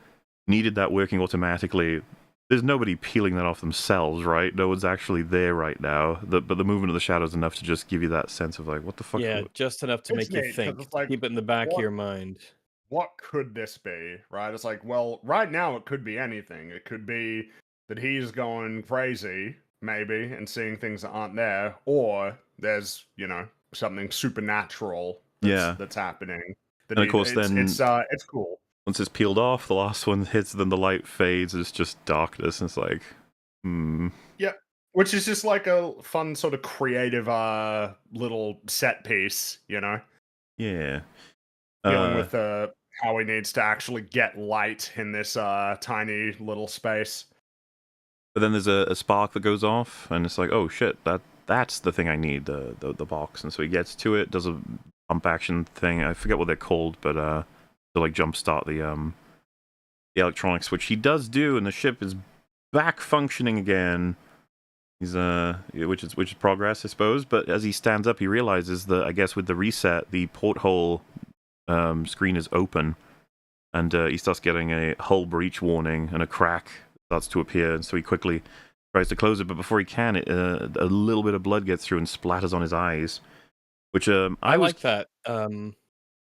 needed that working automatically. There's nobody peeling that off themselves, right? No one's actually there right now. But the movement of the shadows enough to just give you that sense of like, what the fuck? Yeah, just enough to It's make you neat, 'cause think, it's to like, keep it in the back of what your mind. what could this be, right? It's like, well, right now it could be anything. It could be that he's going crazy, maybe, and seeing things that aren't there, or there's, something supernatural Yeah. that's happening. That And of course, then it's cool. once it's peeled off, the last one hits, then the light fades. It's just darkness. And it's like, Yep. Which is just like a fun sort of creative little set piece, yeah. dealing with how he needs to actually get light in this tiny little space. But then there's a spark that goes off, and it's like, oh shit, that's the thing I need, the box. And so he gets to it, does a pump action thing. I forget what they're called, but to like jumpstart the electronics, which he does do, and the ship is back functioning again. He's which is progress, I suppose. But as he stands up, he realizes that, I guess with the reset, the porthole screen is open, and he starts getting a hull breach warning, and a crack starts to appear, and so he quickly tries to close it. But before he can, a little bit of blood gets through and splatters on his eyes, which I like that. I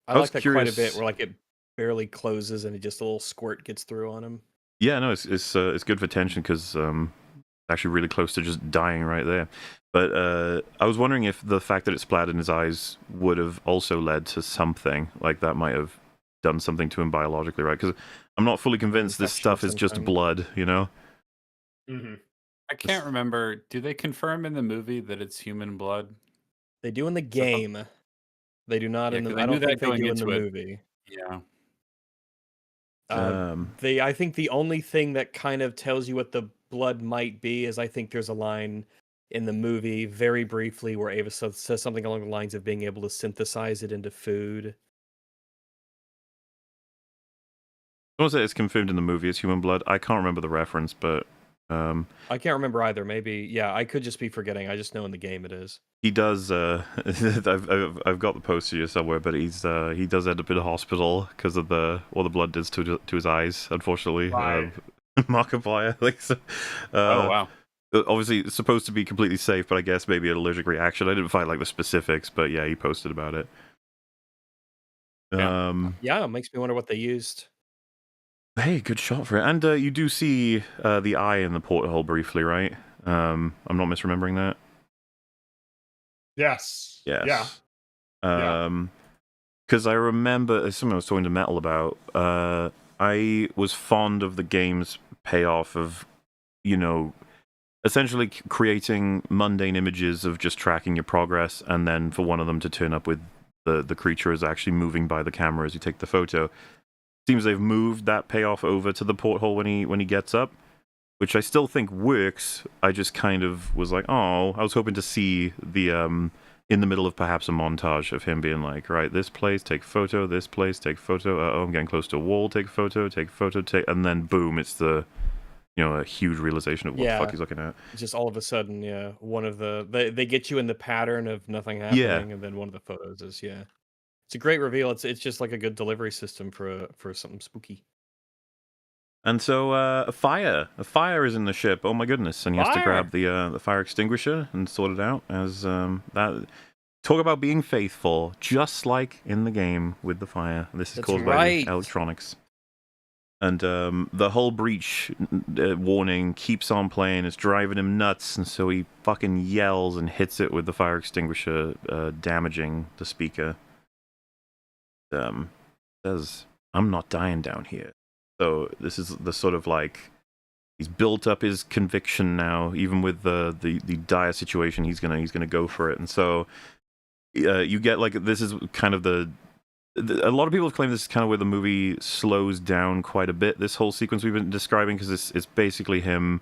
like that quite a bit, curious. where like it barely closes and just a little squirt gets through on him. Yeah, no, it's good for tension because actually really close to just dying right there. But I was wondering if the fact that it splattered in his eyes would have also led to something, like that might have done something to him biologically, right? Because I'm not fully convinced this stuff is just blood, Mm-hmm. I can't remember. Do they confirm in the movie that it's human blood? They do in the game. They do not in the. 'cause I don't knew think that they going do in the into it. movie. Yeah. I think the only thing that kind of tells you what the blood might be is, I think there's a line in the movie very briefly where Ava says something along the lines of being able to synthesize it into food. I want to say it's confirmed in the movie it's human blood. I can't remember the reference, but I can't remember either. Maybe, yeah, I could just be forgetting. I just know in the game it is. he does. I've got the poster here somewhere, but he does end up in a hospital because of what the blood does to his eyes. Unfortunately, Right. Markiplier. Like, so, Oh wow. obviously it's supposed to be completely safe, but I guess maybe an allergic reaction. I didn't find like the specifics, but yeah, he posted about it. Yeah, it makes me wonder what they used. Hey, good shot for it. And you do see the eye in the porthole briefly, right? I'm not misremembering that. Yes. Yes. Yeah. Because I remember, as someone was talking to Metal about, I was fond of the game's payoff of, essentially creating mundane images of just tracking your progress, and then for one of them to turn up with the creature is actually moving by the camera as you take the photo. Seems they've moved that payoff over to the porthole when he gets up, which I still think works. I just kind of was like, oh, I was hoping to see the in the middle of perhaps a montage of him being like, right, this place, take photo, this place, take photo. Oh, I'm getting close to a wall, take photo, and then boom, it's the a huge realization of what the fuck he's looking at. Just all of a sudden, yeah, one of they get you in the pattern of nothing happening, and then one of the photos is It's a great reveal. It's just like a good delivery system for something spooky. And so a fire is in the ship. Oh my goodness! And he has to grab the fire extinguisher and sort it out. As that talk about being faithful, just like in the game with the fire. This is caused by the electronics. And the whole breach warning keeps on playing. It's driving him nuts, and so he fucking yells and hits it with the fire extinguisher, damaging the speaker. Says, "I'm not dying down here." So this is the sort of like he's built up his conviction now, even with the dire situation. He's gonna go for it, and so you get like this is kind of a lot of people have claimed this is kind of where the movie slows down quite a bit. This whole sequence we've been describing, because it's basically him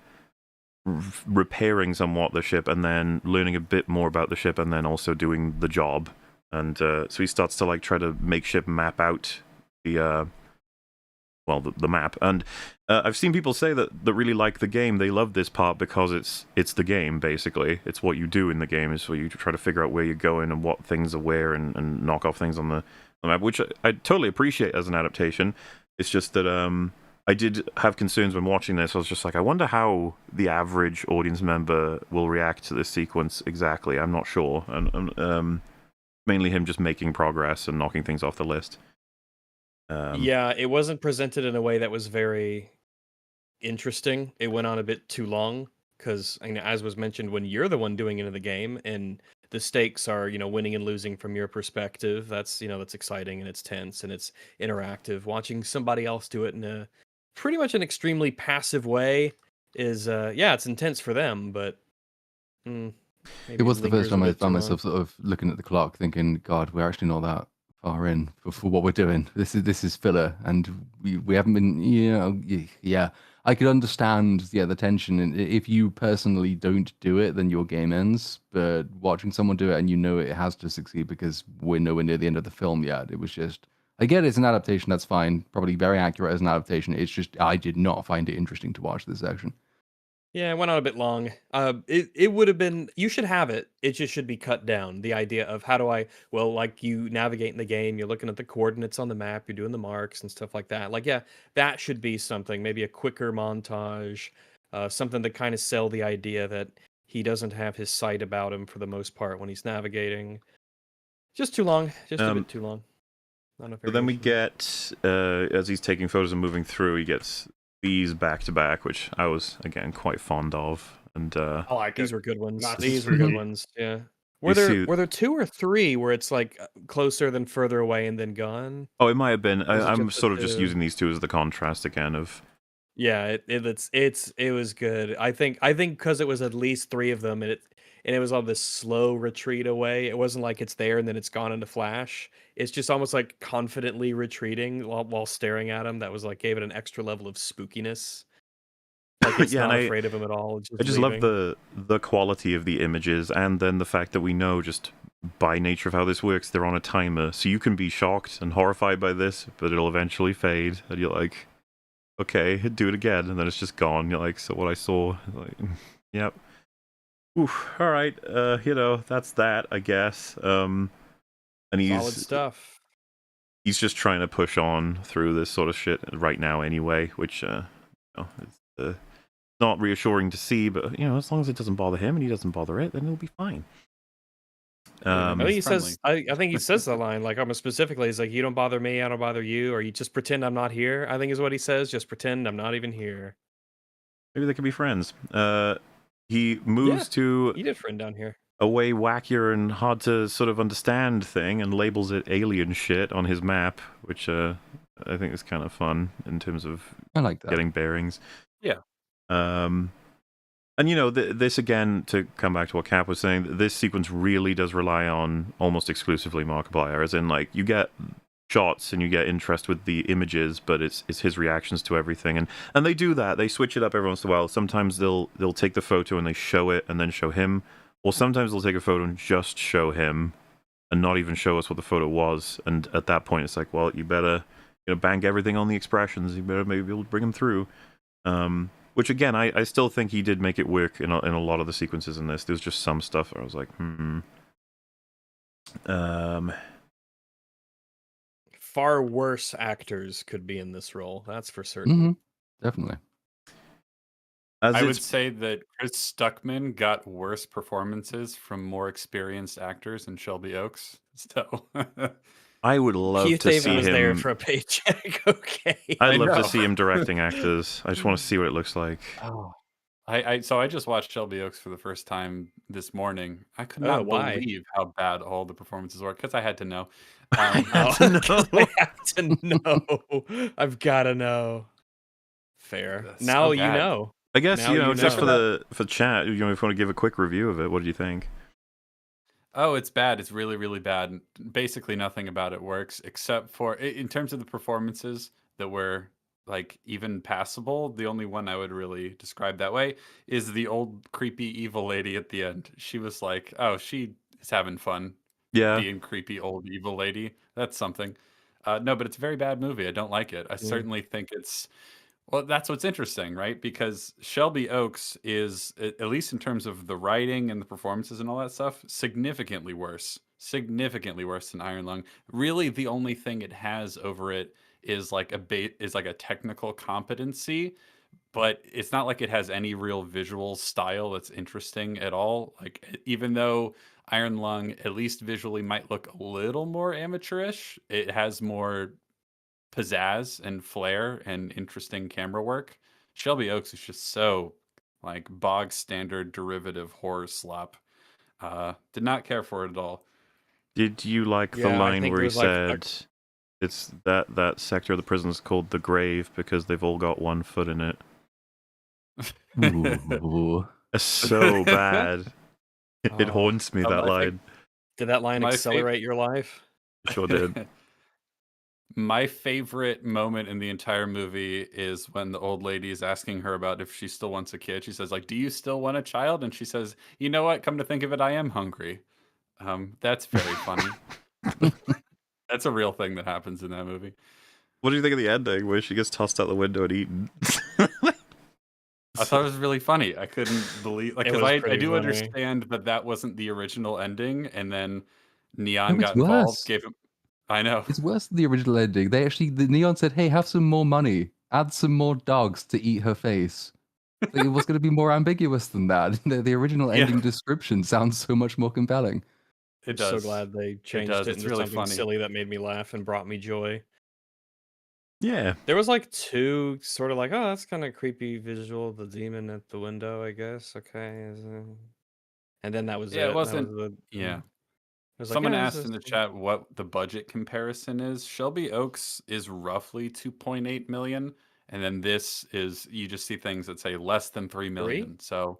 repairing somewhat the ship, and then learning a bit more about the ship, and then also doing the job. And so he starts to like try to makeshift map out the the map. And I've seen people say that really like the game. They love this part because it's the game, basically. It's what you do in the game, is where you try to figure out where you're going and what things are where, and knock off things on the map, which I totally appreciate as an adaptation. It's just that I did have concerns when watching this. I was just like, I wonder how the average audience member will react to this sequence exactly. I'm not sure. And mainly him just making progress and knocking things off the list. Yeah, it wasn't presented in a way that was very interesting. It went on a bit too long because, as was mentioned, when you're the one doing it in the game and the stakes are, winning and losing from your perspective, that's exciting and it's tense and it's interactive. Watching somebody else do it in a pretty much an extremely passive way is, yeah, it's intense for them, but maybe It was the first lingers a time I bit too found long. myself sort of looking at the clock, thinking, "God, we're actually not that far in for what we're doing. This is filler, and we haven't been." Yeah. I could understand, the tension. And if you personally don't do it, then your game ends. But watching someone do it, and it has to succeed because we're nowhere near the end of the film yet. It was just, I get it's an adaptation. That's fine. Probably very accurate as an adaptation. It's just I did not find it interesting to watch this section. Yeah, it went on a bit long. It would have been. You should have it. It just should be cut down. The idea of how do I? Well, like you navigate in the game, you're looking at the coordinates on the map, you're doing the marks and stuff like that. Like, yeah, that should be something. Maybe a quicker montage, something to kind of sell the idea that he doesn't have his sight about him for the most part when he's navigating. Just too long. Just a bit too long. Not enough So then we variation. get, as he's taking photos and moving through, he gets these back to back, which I was, again, quite fond of. And I like These it. were good ones. Not These were good spooky. ones. Yeah. You Were there see- were there 2 or 3 where it's like closer than further away and then gone? oh, it might have been. Was it I'm just the sort of just 2? using these two as the contrast again of. Yeah, it was good. I think because it was at least 3 of them, and it was on this slow retreat away. It wasn't like it's there and then it's gone into flash. It's just almost like confidently retreating while staring at him. That was like gave it an extra level of spookiness. Like it's Yeah, and not afraid of him at all. It's I just love leaving. the quality of the images, and then the fact that we know just by nature of how this works, they're on a timer, so you can be shocked and horrified by this, but it'll eventually fade, and you're like, okay, do it again, and then it's just gone. You're like, so what I saw, like, yep. Oof, all right, that's that, I guess. And Solid stuff. he's just trying to push on through this sort of shit right now anyway, which it's not reassuring to see, but as long as it doesn't bother him and he doesn't bother it, then it'll be fine. I think he He's says. I think he says the line like almost specifically. He's like, "You don't bother me, I don't bother you," or "You just pretend I'm not here." I think is what he says. Just pretend I'm not even here. Maybe they can be friends. He Yeah, moves to he did friend down here. a way wackier and hard to sort of understand thing and labels it alien shit on his map, which I think is kind of fun in terms of I like that. getting bearings. Yeah. And this again, to come back to what Cap was saying, this sequence really does rely on almost exclusively Markiplier, as in like you get shots and you get interest with the images, but it's his reactions to everything, and they do that. They switch it up every once in a while. Sometimes they'll take the photo and they show it and then show him, or sometimes they'll take a photo and just show him and not even show us what the photo was. And at that point, it's like, well, you better bank everything on the expressions. You better maybe be able to bring them through. Which again, I still think he did make it work in a lot of the sequences in this. There's just some stuff where I was like, Far worse actors could be in this role. That's for certain. Definitely. I would say that Chris Stuckman got worse performances from more experienced actors than Shelby Oaks. So I would love Keith to David see was him there for a paycheck. Okay. I'd love know. to see him directing actors. I just want to see what it looks like. Oh, I just watched Shelby Oaks for the first time this morning. I could not why? believe how bad all the performances were because I had to know. I have to know. 'Cause I have to know. I've got to know. Fair. That's Now so you bad. know. I guess Now just know. for chat, if you want to give a quick review of it, what do you think? Oh, it's bad. It's really, really bad. Basically, nothing about it works except for in terms of the performances that were like even passable. The only one I would really describe that way is the old creepy evil lady at the end. She was like, oh, she is having fun Yeah, being creepy old evil lady. That's something. No, but it's a very bad movie. I don't like it. I Yeah. certainly think it's well, that's what's interesting, right? Because Shelby Oaks is, at least in terms of the writing and the performances and all that stuff, significantly worse. Significantly worse than Iron Lung. Really, the only thing it has over it is like a technical competency, but it's not like it has any real visual style that's interesting at all. Like even though Iron Lung, at least visually, might look a little more amateurish, it has more pizzazz and flair and interesting camera work. Shelby Oaks is just so like bog standard derivative horror slop. Did not care for it at all. Did you like the Yeah, I line think where he there's like said it's that sector of the prison is called the grave because they've all got one foot in it? Ooh. It's so bad. It Oh, haunts me, that I think line. did that line My accelerate your life? It sure did. My favorite moment in the entire movie is when the old lady is asking her about if she still wants a kid. She says, like, "Do you still want a child?" And she says, "You know what? Come to think of it, I am hungry." That's very funny. That's a real thing that happens in that movie. What do you think of the ending where she gets tossed out the window and eaten? I thought it was really funny. I couldn't believe, like, It because was I pretty do funny. understand that wasn't the original ending, and then Neon No, it's got involved, worse. gave him. I know. It's worse than the original ending. The Neon said, "Hey, have some more money. Add some more dogs to eat her face." Like, it was going to be more ambiguous than that. The original Yeah. ending description sounds so much more compelling. It I'm does. so glad they changed does. it It's into really something funny. silly that made me laugh and brought me joy. Yeah. There was like two sort of like, oh, that's kind of creepy visual, the demon at the window, I guess. Okay. And then that was Yeah, it it. That was wasn't. the Yeah. it was like, Someone yeah, this asked is in the chat what the budget comparison is. Shelby Oaks is roughly 2.8 million, and then this is, you just see things that say less than 3 3? million. So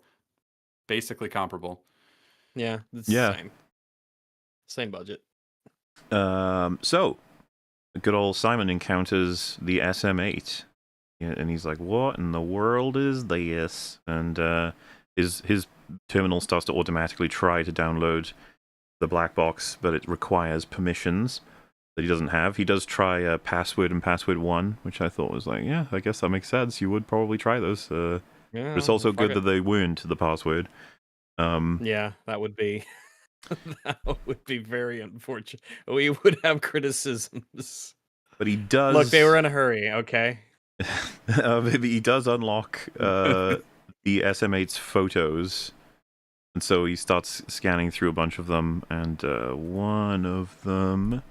basically comparable. Yeah, it's the Yeah. same. Same budget. So good old Simon encounters the SM8, and he's like, "What in the world is this?" And his terminal starts to automatically try to download the black box, but it requires permissions that he doesn't have. He does try password and password 1, which I thought was like, yeah, I guess that makes sense. You would probably try those. But Yeah, it's also fuck good it. that they weren't the password. Yeah, that would be that would be very unfortunate. We would have criticisms. But he does. Look, they were in a hurry, okay? Maybe he does unlock the SM8's photos. And so he starts scanning through a bunch of them, and one of them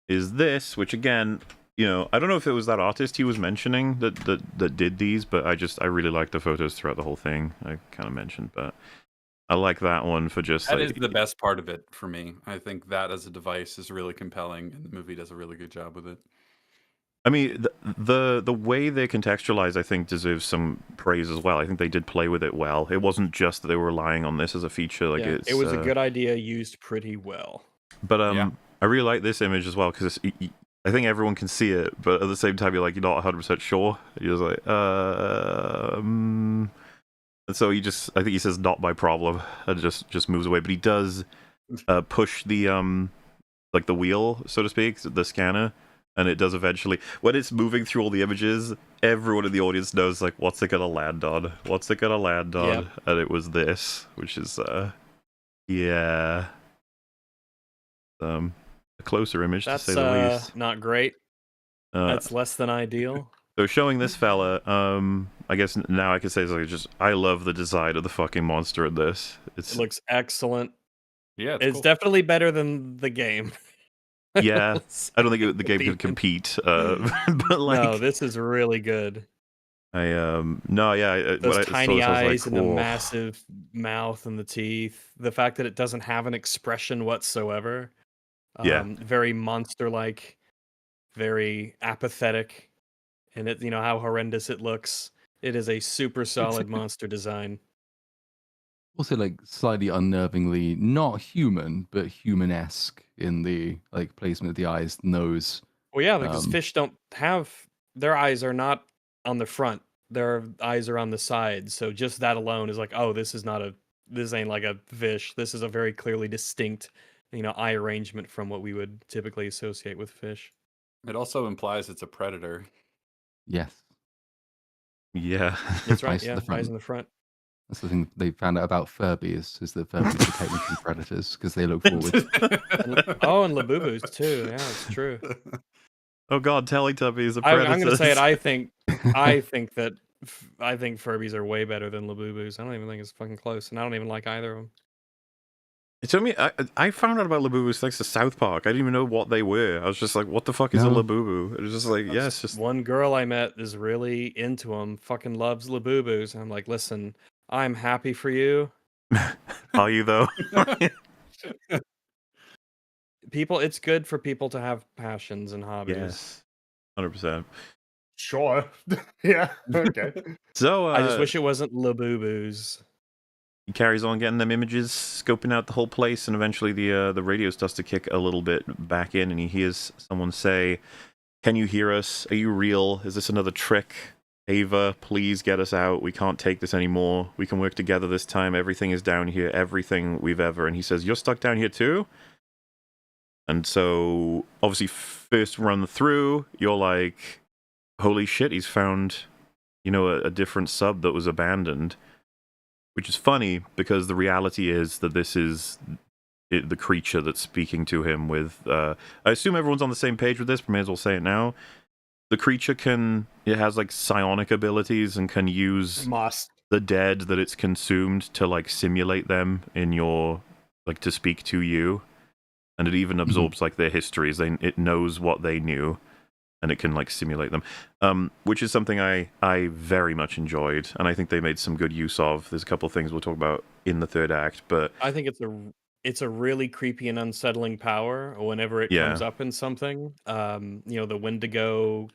is this, which again, you know, I don't know if it was that artist he was mentioning that did these, but I really like the photos throughout the whole thing. I kind of mentioned, but I like that one for just That like is the best part of it for me. I think that as a device is really compelling, and the movie does a really good job with it. I mean, the way they contextualize, I think, deserves some praise as well. I think they did play with it well. It wasn't just that they were relying on this as a feature. Like Yeah, it's, it was a good idea used pretty well. But Yeah. I really like this image as well because I think everyone can see it, but at the same time, you're not 100% sure. You're just like, And so I think he says "not my problem" and just moves away. But he does push the like the wheel, so to speak, the scanner. And it does eventually. When it's moving through all the images, everyone in the audience knows, like, what's it gonna land on? What's it gonna land on? Yep. And it was this, which is, yeah. A closer image, That's to say the least. not great. That's less than ideal. So showing this fella, I guess now I can say, I love the design of the fucking monster in this. It looks excellent. Yeah, It's cool. definitely better than the game. Yeah, I don't think the game could compete, but like, no, this is really good. Those tiny eyes and the massive mouth and the teeth. The fact that it doesn't have an expression whatsoever. Yeah. Very monster-like, very apathetic, and it, how horrendous it looks. It is a super solid monster design. Also, like, slightly unnervingly not human, but human-esque in the like placement of the eyes, nose. Well, yeah, because fish don't have their eyes are not on the front. Their eyes are on the sides. So just that alone is like, oh, this ain't like a fish. This is a very clearly distinct, eye arrangement from what we would typically associate with fish. It also implies it's a predator. Yes, Yeah. That's right. eyes to Yeah, the eyes front. in the front. That's the thing they found out about Furbies, is that Furbies are technically predators because they look forward. And, and Labubus too. Yeah, it's true. Oh god, Teletubbies are I'm gonna say it. predators. I think that I think Furbies are way better than Labubus. I don't even think it's fucking close, and I don't even like either of them. It took me. I found out about Labubus thanks to South Park. I didn't even know what they were. I was just like, "What the fuck is a No. Labubu?" It was just like, yeah, it's just. One girl I met is really into them. Fucking loves Labubus. And I'm like, listen, I'm happy for you. Are you though? People, it's good for people to have passions and hobbies. Yes, 100%. Sure. Yeah. Okay. So I just wish it wasn't Labubus. he carries on getting them images, scoping out the whole place, and eventually the radio starts to kick a little bit back in, and he hears someone say, "Can you hear us? Are you real? Is this another trick? Ava, please get us out. We can't take this anymore. We can work together this time. Everything is down here. Everything we've ever." And he says, "You're stuck down here too?" And so, obviously, first run through, you're like, holy shit, he's found, a different sub that was abandoned. Which is funny, because the reality is that this is the creature that's speaking to him with... I assume everyone's on the same page with this, but may as well say it now. The creature it has, like, psionic abilities and can use the dead that it's consumed to, like, simulate them in your... like, to speak to you. And it even absorbs, like, their histories. It knows what they knew. And it can, like, simulate them, which is something I very much enjoyed, and I think they made some good use of. There's a couple of things we'll talk about in the third act, but I think it's a really creepy and unsettling power whenever it comes up in something. The Wendigo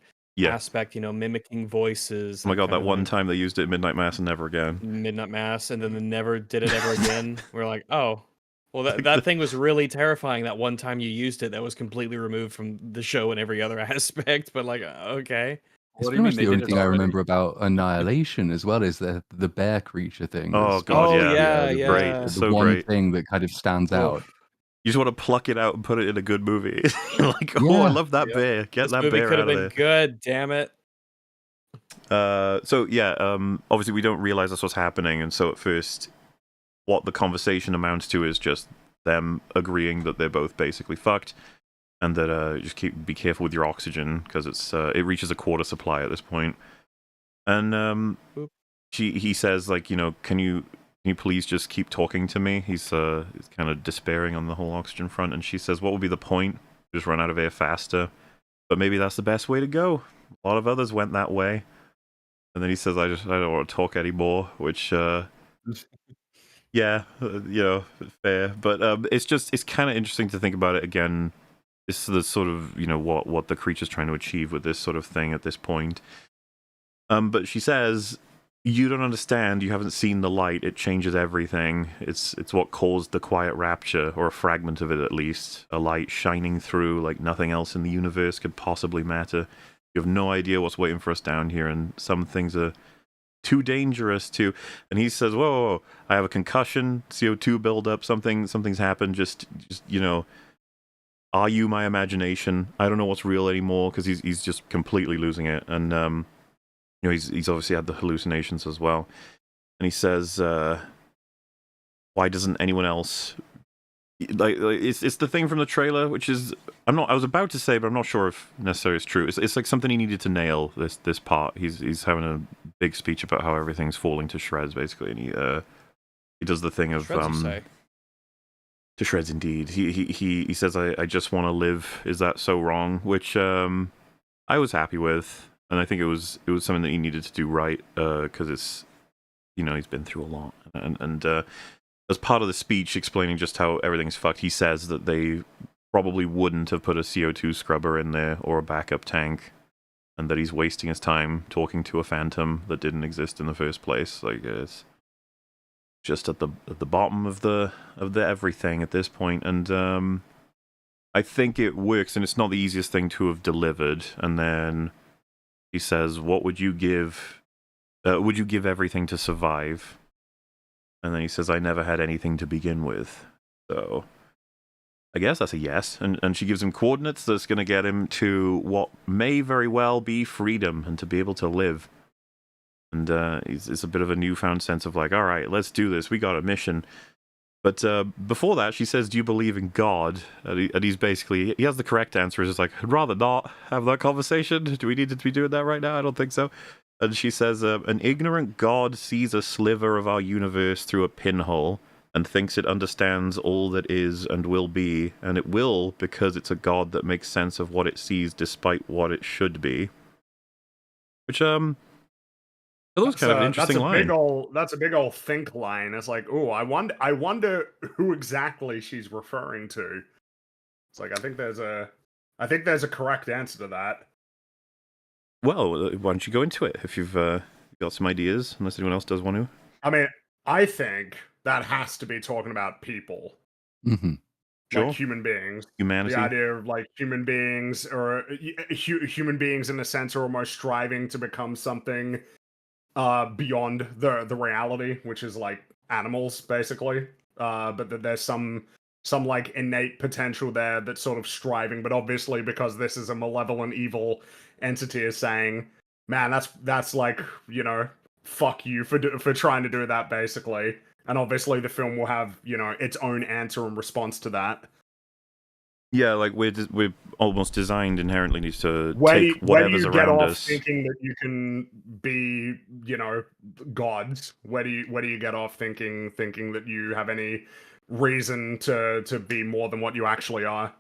aspect, mimicking voices. Oh my god, that one kinda time they used it at Midnight Mass and never again. Midnight Mass, and then they never did it ever again. We're like, oh. Well, that thing was really terrifying that one time you used it that was completely removed from the show and every other aspect, but like, okay. It's What do pretty you much mean? They the only did it thing I already? remember about Annihilation as well is the bear creature thing. Oh that's god, Oh, yeah. yeah, Great, yeah. it's the so one great. thing that kind of stands out. You just want to pluck it out and put it in a good movie. Like, oh, I Yeah. love that bear. Get This that movie bear could out have of been there. good, damn it. So yeah, obviously we don't realize that's what's happening, and so at first, what the conversation amounts to is just them agreeing that they're both basically fucked, and that just be careful with your oxygen because it reaches a quarter supply at this point. And he says, like, can you please just keep talking to me? He's kind of despairing on the whole oxygen front, and she says, what would be the point? Just run out of air faster. But maybe that's the best way to go. A lot of others went that way. And then he says, I don't want to talk anymore, which yeah, fair. But it's kind of interesting to think about it again. This is the sort of, what the creature's trying to achieve with this sort of thing at this point. But she says, you don't understand. You haven't seen the light. It changes everything. It's what caused the quiet rapture, or a fragment of it at least. A light shining through like nothing else in the universe could possibly matter. You have no idea what's waiting for us down here, and some things are too dangerous to. And he says, whoa, I have a concussion, CO2 buildup, something's happened. Just are you my imagination? I don't know what's real anymore, because he's just completely losing it. And he's obviously had the hallucinations as well. And he says, why doesn't anyone else, like it's the thing from the trailer, which is I was about to say, but I'm not sure if necessarily it's true. It's like something he needed to nail, this part. He's having a big speech about how everything's falling to shreds, basically, and he does the thing of Shreds, you say? to shreds indeed. He says, I just want to live. Is that so wrong? Which I was happy with, and I think it was something that he needed to do right, because it's he's been through a lot, and as part of the speech explaining just how everything's fucked, he says that they probably wouldn't have put a CO2 scrubber in there or a backup tank, and that he's wasting his time talking to a phantom that didn't exist in the first place. Like, it's just at the bottom of the everything at this point. And I think it works, and it's not the easiest thing to have delivered. And then he says, what would you give? Would you give everything to survive? And then he says, I never had anything to begin with. So I guess that's a yes. And she gives him coordinates that's going to get him to what may very well be freedom and to be able to live. And it's a bit of a newfound sense of like, all right, let's do this. We got a mission. But before that, she says, do you believe in God? And he's basically, he has the correct answer. He's just like, I'd rather not have that conversation. Do we need to be doing that right now? I don't think so. And she says, an ignorant God sees a sliver of our universe through a pinhole and thinks it understands all that is and will be, and it will because it's a God that makes sense of what it sees despite what it should be. Which, that was kind of an interesting line. That's a big old think line. It's like, oh, I wonder who exactly she's referring to. It's like, I think there's a correct answer to that. Well, why don't you go into it if you've got some ideas, unless anyone else does want to. I mean, I think that has to be talking about people. Mm-hmm. Sure. Like human beings. Humanity. The idea of like human beings, or human beings in a sense, are almost striving to become something beyond the reality, which is like animals, basically. But that there's some like innate potential there that's sort of striving, but obviously because this is a malevolent evil entity is saying, man, that's like, you know, fuck you for trying to do that, basically. And obviously the film will have, you know, its own answer in response to that. Yeah, like we're almost designed inherently to where take whatever's do you get around off us. thinking that you can be, you know, gods? Where do you get off thinking that you have any reason to be more than what you actually are?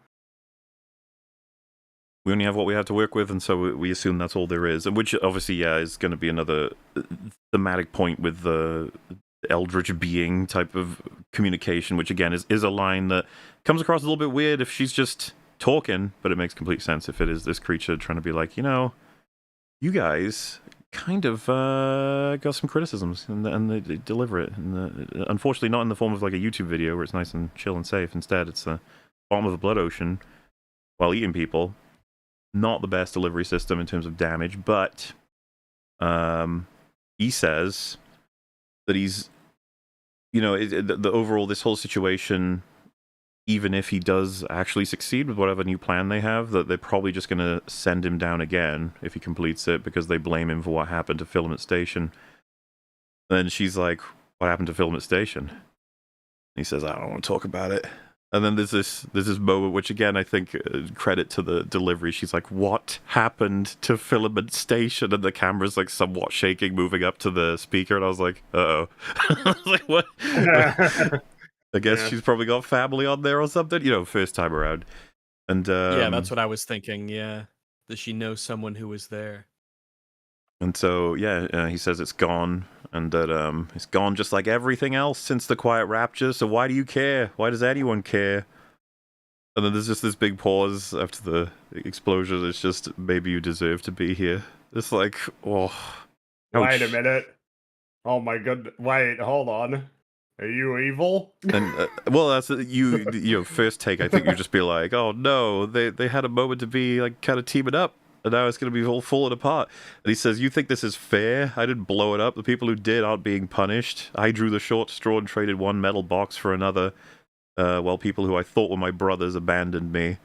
We only have what we have to work with, and so we assume that's all there is. And which obviously, yeah, is going to be another thematic point with the eldritch being type of communication, which again is a line that comes across a little bit weird if she's just talking, but it makes complete sense if it is this creature trying to be like, you know, you guys kind of got some criticisms, and they deliver it. And unfortunately, not in the form of like a YouTube video where it's nice and chill and safe. Instead, it's the bottom of a blood ocean while eating people. Not the best delivery system in terms of damage, but he says that he's, you know, the overall, this whole situation, even if he does actually succeed with whatever new plan they have, that they're probably just going to send him down again if he completes it, because they blame him for what happened to Filament Station. And then she's like, what happened to Filament Station? And he says, I don't want to talk about it. And then there's this moment, which again, I think credit to the delivery. She's like, what happened to Filament Station? And the camera's like somewhat shaking, moving up to the speaker. And I was like, uh-oh. I was like, what? I guess she's probably got family on there or something, you know, first time around. And yeah, that's what I was thinking. Yeah. Does she know someone who was there? And so, yeah, he says it's gone, and that it's gone just like everything else since the Quiet Rapture, so why do you care? Why does anyone care? And then there's just this big pause after the explosion. It's just, maybe you deserve to be here. It's like, oh. Ouch. Wait a minute. Oh my god. Wait, hold on. Are you evil? And well, that's you know, first take, I think you just be like, oh no, they had a moment to be like kind of teaming up. And now it's going to be all falling apart. And he says, you think this is fair? I didn't blow it up. The people who did aren't being punished. I drew the short straw and traded one metal box for another, while people who I thought were my brothers abandoned me.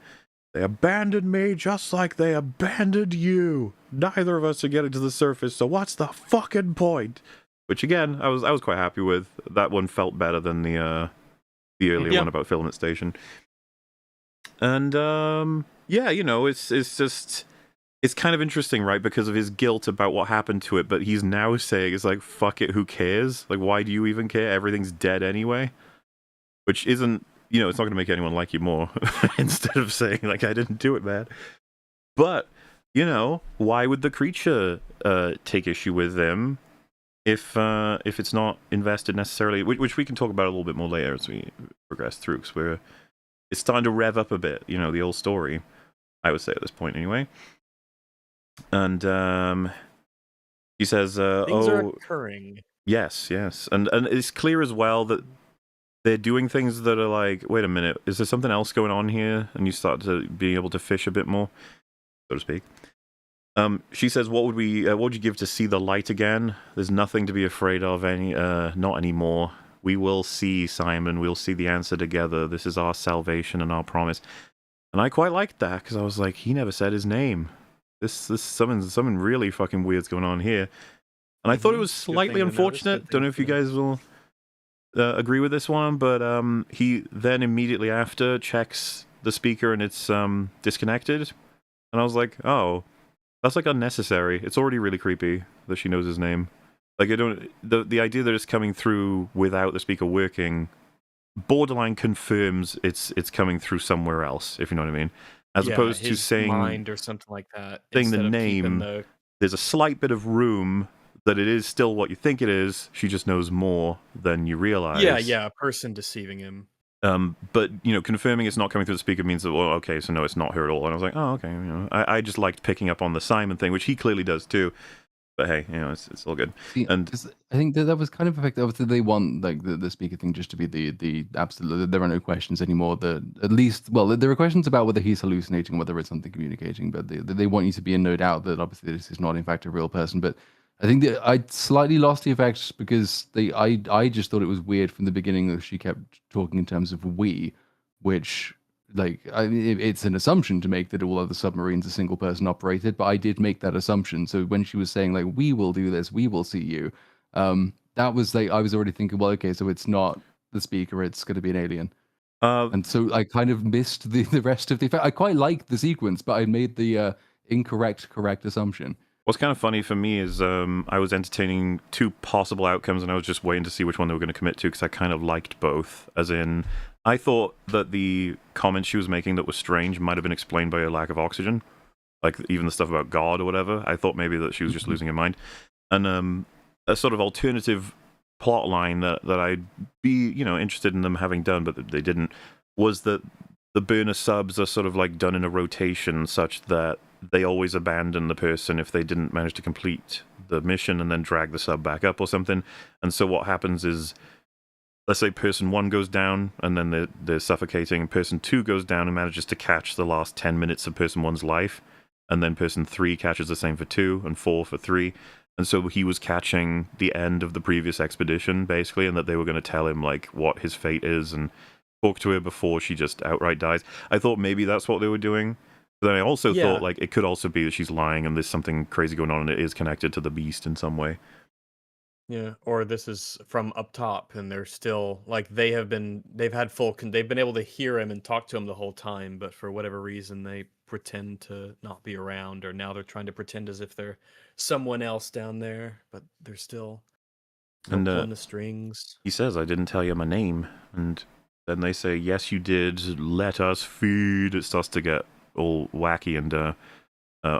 They abandoned me just like they abandoned you. Neither of us are getting to the surface, so what's the fucking point? Which, again, I was quite happy with. That one felt better than the earlier one about Filament Station. And, yeah, you know, it's just... It's kind of interesting, right, because of his guilt about what happened to it, but he's now saying, it's like, fuck it, who cares? Like, why do you even care? Everything's dead anyway. Which isn't, you know, it's not going to make anyone like you more, instead of saying, like, I didn't do it, man. But, you know, why would the creature take issue with them if it's not invested necessarily, which we can talk about a little bit more later as we progress through, because it's starting to rev up a bit, you know, the old story, I would say at this point anyway. And he says, things are occurring. Yes. And it's clear as well that they're doing things that are like, wait a minute, is there something else going on here? And you start to be able to fish a bit more, so to speak. She says, what would you give to see the light again? There's nothing to be afraid of not anymore. We will see, Simon. We'll see the answer together. This is our salvation and our promise. And I quite liked that because I was like, he never said his name. This something really fucking weird's going on here. And I thought it was Good thing slightly to notice, unfortunate. good Don't thing know if to you guys will agree with this one, but he then immediately after checks the speaker and it's disconnected. And I was like, oh, that's like unnecessary. It's already really creepy that she knows his name. Like the idea that it's coming through without the speaker working borderline confirms it's coming through somewhere else, if you know what I mean. As opposed to his saying mind or something like that. saying the instead of keeping name, there's a slight bit of room that it is still what you think it is. She just knows more than you realize. Yeah, a person deceiving him. But confirming it's not coming through the speaker means that, well, okay, so no, it's not her at all. And I was like, oh, okay. I just liked picking up on the Simon thing, which he clearly does too. But hey, it's all good. See, And 'cause I think that was kind of effective. Obviously, they want like the speaker thing just to be the absolute. There are no questions anymore. That at least, well, there are questions about whether he's hallucinating, whether it's something communicating. But they want you to be in no doubt that obviously this is not in fact a real person. But I think that I slightly lost the effect because I just thought it was weird from the beginning that she kept talking in terms of we, which. Like, it's an assumption to make that all other submarines are single person operated, but I did make that assumption. So when she was saying like, we will do this, we will see you, that was like, I was already thinking, well, okay, so it's not the speaker, it's going to be an alien. And so I kind of missed the rest of the effect. I quite liked the sequence, but I made the correct assumption. What's kind of funny for me is I was entertaining two possible outcomes, and I was just waiting to see which one they were going to commit to because I kind of liked both. As in, I thought that the comments she was making that was strange might have been explained by a lack of oxygen, like even the stuff about God or whatever. I thought maybe that she was just losing her mind. And a sort of alternative plot line that I'd be interested in them having done, but they didn't, was that the burner subs are sort of like done in a rotation such that they always abandon the person if they didn't manage to complete the mission and then drag the sub back up or something. And so what happens is, let's say person 1 goes down and then they're suffocating, and person 2 goes down and manages to catch the last 10 minutes of person 1's life, and then person 3 catches the same for 2 and 4 for 3. And so he was catching the end of the previous expedition, basically, and that they were going to tell him like what his fate is and talk to her before she just outright dies. I thought maybe that's what they were doing. But then I also thought like it could also be that she's lying and there's something crazy going on and it is connected to the beast in some way. Yeah, or this is from up top, and they're still like they've been able to hear him and talk to him the whole time, but for whatever reason they pretend to not be around, or now they're trying to pretend as if they're someone else down there, but they're still pulling the strings. He says, "I didn't tell you my name," and then they say, "Yes, you did. Let us feed." It starts to get all wacky, and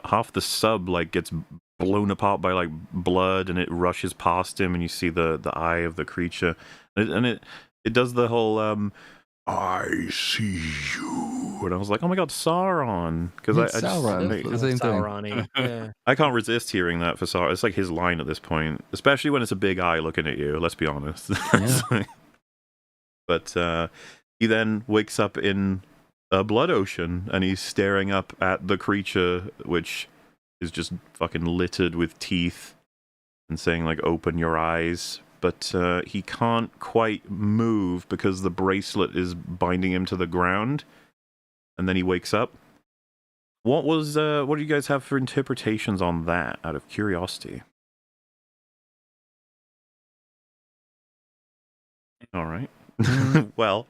half the sub like gets blown apart by like blood, and it rushes past him, and you see the eye of the creature, and it does the whole I see you, and I was like, oh my god, Sauron, because I Sauron, just the same thing. Sauron-y, yeah. I can't resist hearing that for Sauron. It's like his line at this point, especially when it's a big eye looking at you. Let's be honest. Yeah. But he then wakes up in a blood ocean, and he's staring up at the creature, which is just fucking littered with teeth, and saying like, "Open your eyes." But he can't quite move because the bracelet is binding him to the ground. And then he wakes up. What do you guys have for interpretations on that, out of curiosity? All right. Well,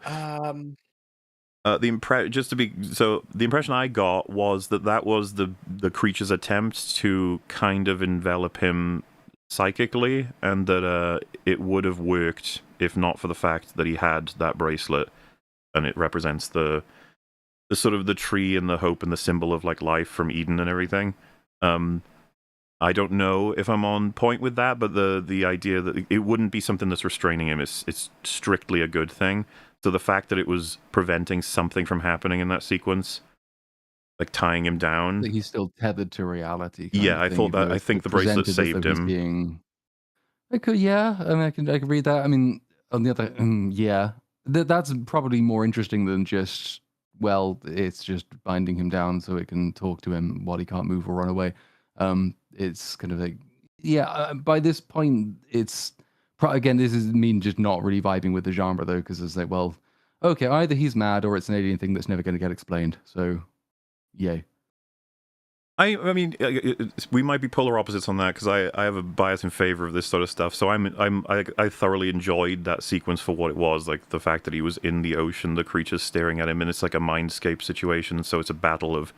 the impression I got was that was the creature's attempt to kind of envelop him psychically, and that it would have worked if not for the fact that he had that bracelet, and it represents the sort of the tree and the hope and the symbol of like life from Eden and everything. I don't know if I'm on point with that, but the idea that it wouldn't be something that's restraining him, it's strictly a good thing. So the fact that it was preventing something from happening in that sequence, like tying him down. Like he's still tethered to reality. Yeah, I thought that. I think the bracelet saved him. I could, yeah. I mean, I could read that. I mean, on the other, yeah, that's probably more interesting than just, well, it's just binding him down so it can talk to him while he can't move or run away. It's kind of like, yeah. By this point, it's Again, this is me just not really vibing with the genre though, because it's like, well, okay, either he's mad or it's an alien thing that's never going to get explained. So, yay. I mean, we might be polar opposites on that because I have a bias in favor of this sort of stuff. So I thoroughly enjoyed that sequence for what it was, like the fact that he was in the ocean, the creatures staring at him, and it's like a mindscape situation. So it's a battle of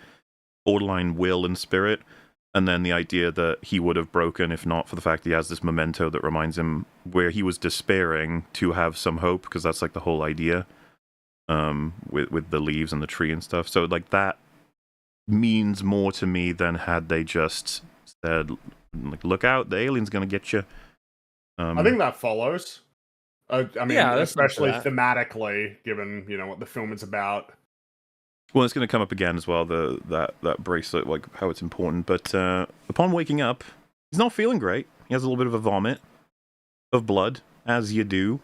borderline will and spirit, and then the idea that he would have broken if not for the fact that he has this memento that reminds him where he was despairing to have some hope, because that's like the whole idea, with the leaves and the tree and stuff. So like that means more to me than had they just said, like, look out, the alien's gonna get you. I think that follows. I mean, Yeah, that's not especially bad. thematically, given what the film is about. Well, it's going to come up again as well, that bracelet, like how it's important. But upon waking up, he's not feeling great. He has a little bit of a vomit of blood, as you do,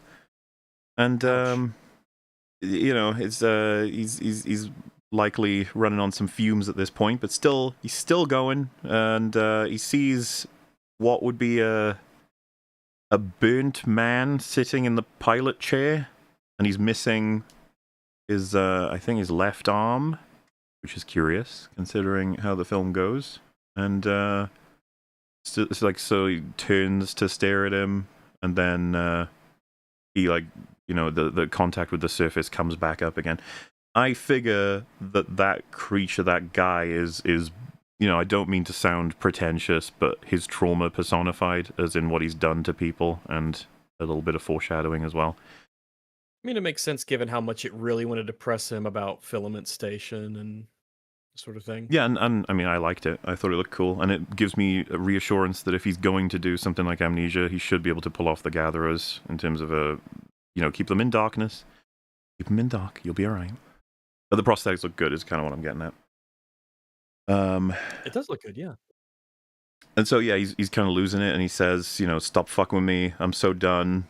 and it's he's likely running on some fumes at this point, but he's still going, and he sees what would be a burnt man sitting in the pilot chair, and he's missing his I think his left arm, which is curious considering how the film goes. And it's like, so he turns to stare at him, and then he, like, the contact with the surface comes back up again. I figure that creature, that guy is I don't mean to sound pretentious, but his trauma personified, as in what he's done to people, and a little bit of foreshadowing as well. I mean, it makes sense given how much it really wanted to press him about Filament Station and sort of thing. Yeah, and I mean, I liked it. I thought it looked cool, and it gives me a reassurance that if he's going to do something like Amnesia, he should be able to pull off the Gatherers in terms of keep them in darkness. Keep them in dark, you'll be alright. But the prosthetics look good, is kind of what I'm getting at. It does look good, yeah. And so, yeah, he's kind of losing it, and he says, stop fucking with me, I'm so done.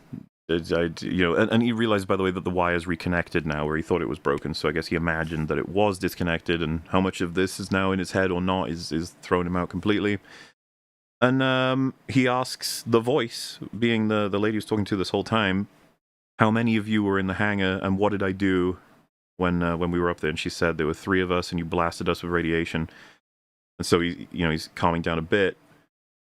And he realized, by the way, that the wire's reconnected now, where he thought it was broken. So I guess he imagined that it was disconnected, and how much of this is now in his head or not is throwing him out completely. And he asks the voice, being the lady who's talking to this whole time, how many of you were in the hangar, and what did I do when we were up there? And she said there were 3 of us, and you blasted us with radiation. And so he's calming down a bit,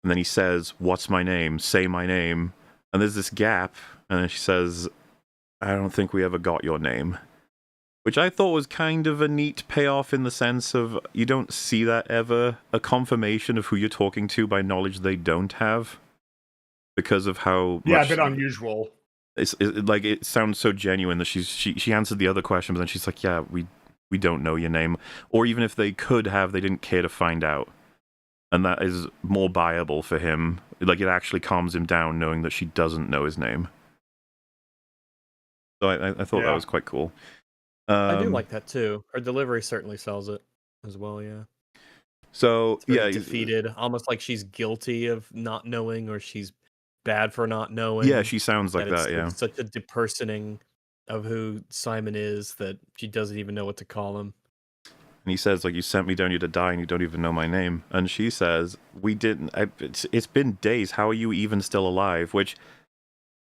and then he says, "What's my name? Say my name." And there's this gap, and then she says, "I don't think we ever got your name." Which I thought was kind of a neat payoff, in the sense of you don't see that ever, a confirmation of who you're talking to by knowledge they don't have, because of how a bit unusual. It sounds so genuine that she answered the other question, but then she's like, "Yeah, we don't know your name," or even if they could have, they didn't care to find out. And that is more viable for him. Like, it actually calms him down knowing that she doesn't know his name. So I thought that was quite cool. I do like that too. Her delivery certainly sells it as well, yeah. So, yeah. Defeated, almost like she's guilty of not knowing, or she's bad for not knowing. Yeah, she sounds like that, yeah. It's such a depersoning of who Simon is that she doesn't even know what to call him. And he says, like, "You sent me down here to die, and you don't even know my name." And she says, "We didn't. It's been days. How are you even still alive?" Which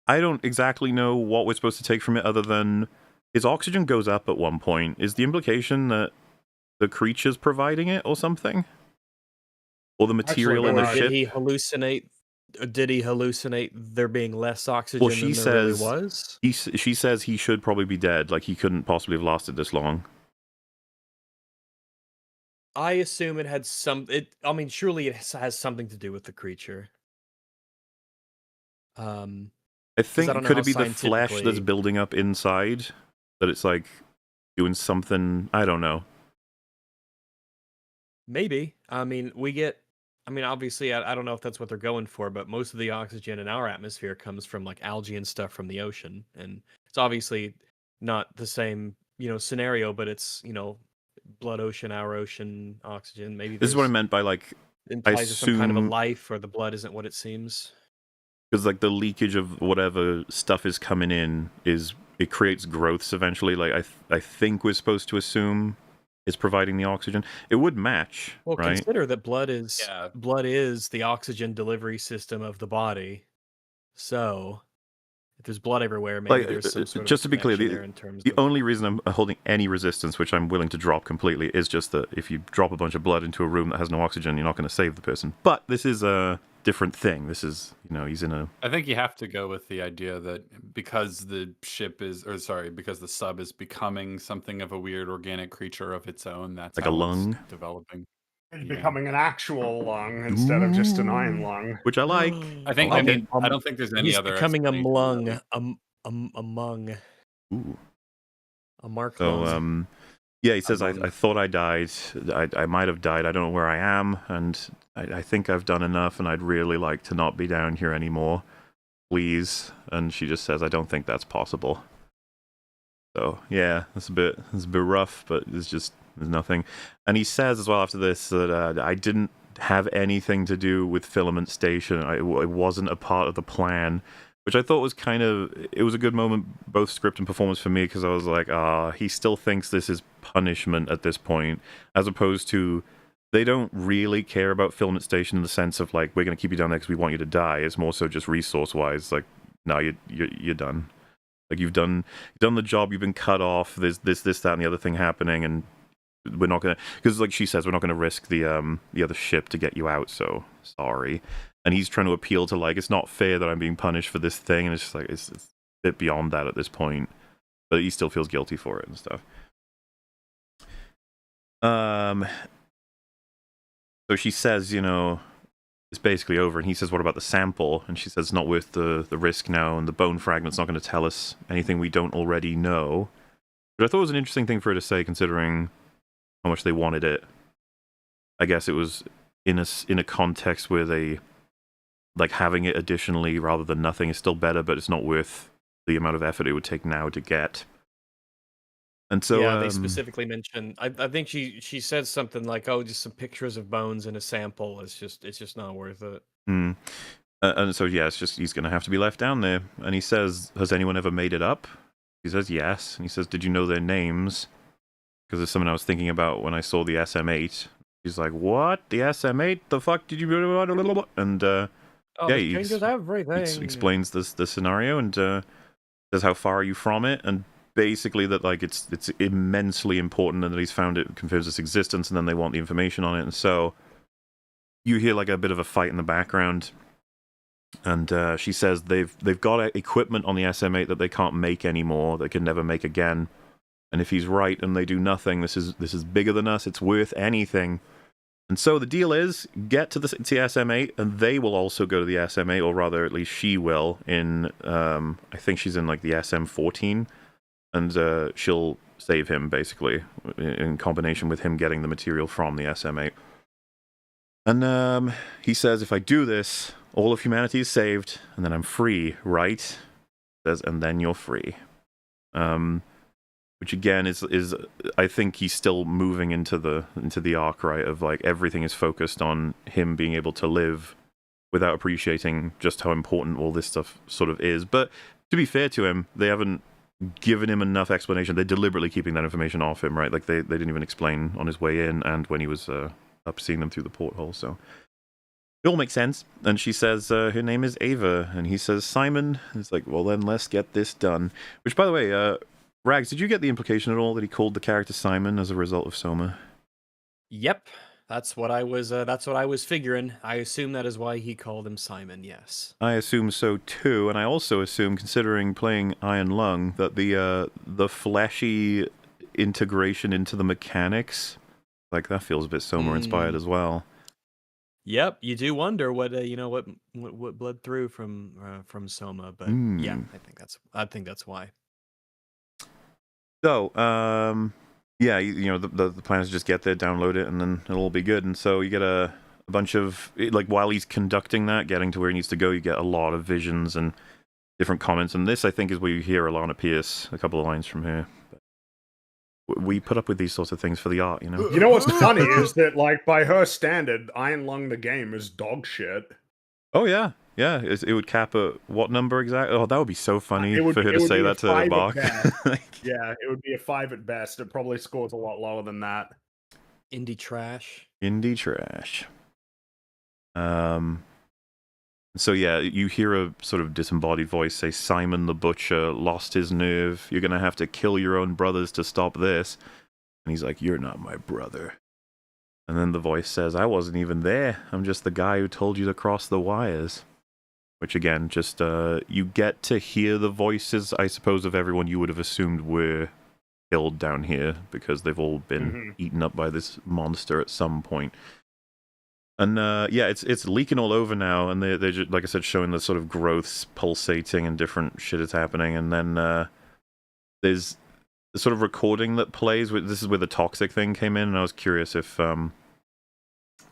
I don't exactly know what we're supposed to take from it, other than his oxygen goes up at one point. Is the implication that the creature's providing it or something? Or the material in the ship? Did he hallucinate there being less oxygen than there really was? She says he should probably be dead. Like, he couldn't possibly have lasted this long. I assume it had surely it has something to do with the creature. I think, could it be the flesh that's building up inside? That it's, like, doing something? I don't know. Maybe. Obviously, I don't know if that's what they're going for, but most of the oxygen in our atmosphere comes from, like, algae and stuff from the ocean. And it's obviously not the same, scenario, but it's, blood ocean, our ocean, oxygen. Maybe this is what I meant by, like, implies some kind of a life, or the blood isn't what it seems. Because, like, the leakage of whatever stuff is coming in it creates growths eventually. Like, I think we're supposed to assume it's providing the oxygen. It would match, well, right? Consider that blood is the oxygen delivery system of the body. So If there's blood everywhere, maybe Like, there's some sort just of to be clear, connection there in terms the of... only reason I'm holding any resistance, which I'm willing to drop completely, is just that if you drop a bunch of blood into a room that has no oxygen, you're not going to save the person. But this is a different thing. This is, he's in a... I think you have to go with the idea that because the ship is, or sorry, because the sub is becoming something of a weird organic creature of its own, that's Like a how lung? it's developing. It's Yeah. becoming an actual lung instead of just an iron lung. Which I like. I think. like I mean, it. I don't think there's any He's other. becoming a explanation, mlung, really. a mung, Ooh. a mark So, lung. yeah, he says, I Among. thought I died. I might have died. I don't know where I am, and I think I've done enough, and I'd really like to not be down here anymore. Please. And she just says, I don't think that's possible. So, yeah, it's a bit rough, but there's nothing. And he says as well after this that I didn't have anything to do with Filament Station. It wasn't a part of the plan, which I thought was it was a good moment, both script and performance for me, because I was like, he still thinks this is punishment at this point, as opposed to they don't really care about Filament Station in the sense of, like, we're going to keep you down there because we want you to die. It's more so just resource-wise, like, no, you're done. Like, you've done the job, you've been cut off, there's this, that, and the other thing happening, and we're not going to... Because, like she says, we're not going to risk the other ship to get you out, so sorry. And he's trying to appeal to, like, it's not fair that I'm being punished for this thing, and it's just like, it's a bit beyond that at this point. But he still feels guilty for it and stuff. So she says, it's basically over, and he says, what about the sample? And she says, it's not worth the risk now, and the bone fragment's not going to tell us anything we don't already know. But I thought it was an interesting thing for her to say, considering how much they wanted it. I guess it was in a context where they, like, having it additionally rather than nothing is still better, but it's not worth the amount of effort it would take now to get. And so, yeah, they specifically mentioned. I think she said something like, "Oh, just some pictures of bones in a sample. It's just not worth it." And so, yeah, it's just he's going to have to be left down there. And he says, "Has anyone ever made it up?" He says, "Yes." And he says, "Did you know their names?" Because there's someone I was thinking about when I saw the SM8. He's like, "What? The SM8? The fuck did you?" And Oh, yeah, it he changes everything. explains the scenario and says how far are you from it, and basically that, like, it's immensely important, and that he's found it, confirms its existence, and then they want the information on it. And so you hear, like, a bit of a fight in the background, and she says they've got equipment on the SM8 that they can't make anymore, they can never make again, and if he's right and they do nothing, this is bigger than us, it's worth anything. And so the deal is, get to the SM8, and they will also go to the SM8, or rather, at least she will, in, I think she's in, like, the SM14, and she'll save him, basically, in combination with him getting the material from the SM8. And he says, if I do this, all of humanity is saved, and then I'm free, right? Says, and then you're free. Which again is I think he's still moving into the arc, right, of, like, everything is focused on him being able to live without appreciating just how important all this stuff sort of is. But to be fair to him, they haven't given him enough explanation. They're deliberately keeping that information off him, right? Like, they didn't even explain on his way in and when he was up seeing them through the porthole, so it all makes sense. And she says her name is Ava, and he says Simon. And it's like, well, then let's get this done. Which, by the way, Rags, did you get the implication at all that he called the character Simon as a result of Soma? Yep, that's what I was figuring. I assume that is why he called him Simon. Yes. I assume so too, and I also assume, considering playing Iron Lung, that the fleshy integration into the mechanics, like, that feels a bit Soma inspired as well. Yep, you do wonder what what bled through from Soma, but yeah, I think that's why. So, yeah, the plan is just get there, download it, and then it'll all be good. And so you get a bunch of, like, while he's conducting that, getting to where he needs to go, you get a lot of visions and different comments. And this, I think, is where you hear Alana Pierce a couple of lines from here. We put up with these sorts of things for the art, You know what's funny is that, like, by her standard, Iron Lung the game is dog shit. Oh, yeah. Yeah, it would cap at what number exactly? Oh, that would be so funny for her to say that to Mark. Yeah, it would be a 5 at best. It probably scores a lot lower than that. Indie trash. Indie trash. So yeah, you hear a sort of disembodied voice say, Simon the Butcher lost his nerve. You're going to have to kill your own brothers to stop this. And he's like, you're not my brother. And then the voice says, I wasn't even there. I'm just the guy who told you to cross the wires. Which again, just you get to hear the voices, I suppose, of everyone you would have assumed were killed down here, because they've all been eaten up by this monster at some point. And yeah, it's leaking all over now, and they're just, like I said, showing the sort of growths pulsating and different shit is happening. And then there's the sort of recording that plays. This is where the toxic thing came in, and I was curious if I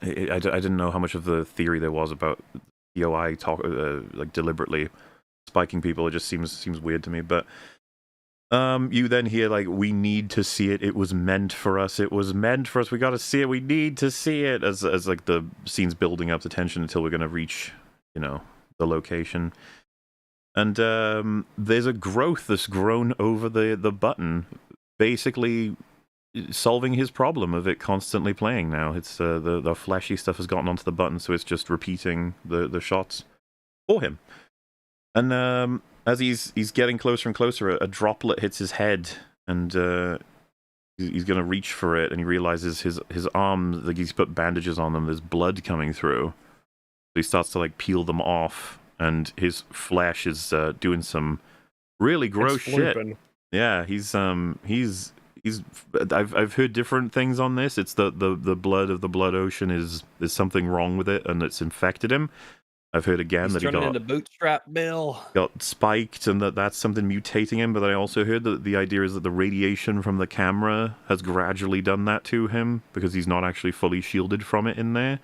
didn't know how much of the theory there was about POI like deliberately spiking people. It just seems weird to me. But you then hear, like, we need to see it. It was meant for us. It was meant for us. We got to see it. We need to see it. As like the scene's building up the tension until we're going to reach, the location. And there's a growth that's grown over the button, basically solving his problem of it constantly playing now. It's the fleshy stuff has gotten onto the button, so it's just repeating the shots for him. And as he's getting closer and closer, a droplet hits his head, and he's going to reach for it, and he realizes his arms, like, he's put bandages on them, there's blood coming through. So he starts to, like, peel them off, and his flesh is doing some really gross shit. Yeah, he's I've heard different things on this. It's the blood of the blood ocean is something wrong with it, and it's infected him. I've heard again that he got into Bootstrap Bill. Got spiked, and that's something mutating him. But I also heard that the idea is that the radiation from the camera has gradually done that to him, because he's not actually fully shielded from it in there.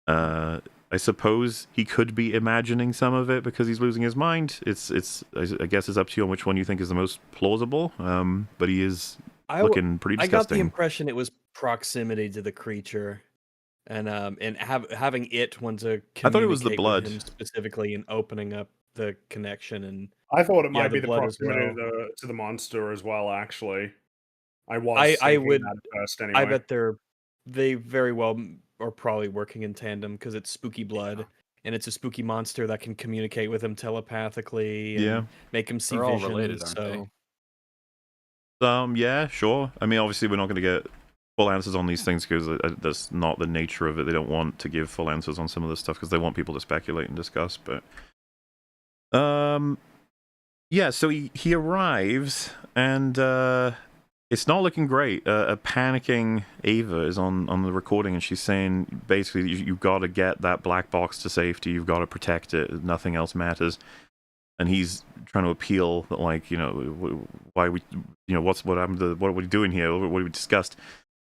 I suppose he could be imagining some of it because he's losing his mind. I guess it's up to you on which one you think is the most plausible. But he is looking pretty disgusting. I got the impression it was proximity to the creature. And having it want to communicate, I thought it was the blood with him specifically, and opening up the connection. And I thought it might be the proximity to the monster as well. Actually, I would that first anyway. I bet they very well are probably working in tandem, because it's spooky blood, and it's a spooky monster that can communicate with him telepathically and make him see visions. All related, aren't they? Yeah, sure. I mean, obviously, we're not going to get full answers on these things, because that's not the nature of it. They don't want to give full answers on some of this stuff because they want people to speculate and discuss. But yeah, so he arrives, and it's not looking great. A panicking Ava is on the recording, and she's saying basically, you've got to get that black box to safety. You've got to protect it. Nothing else matters. And he's trying to appeal that, like, why we, what happened to, what are we doing here? What we discussed?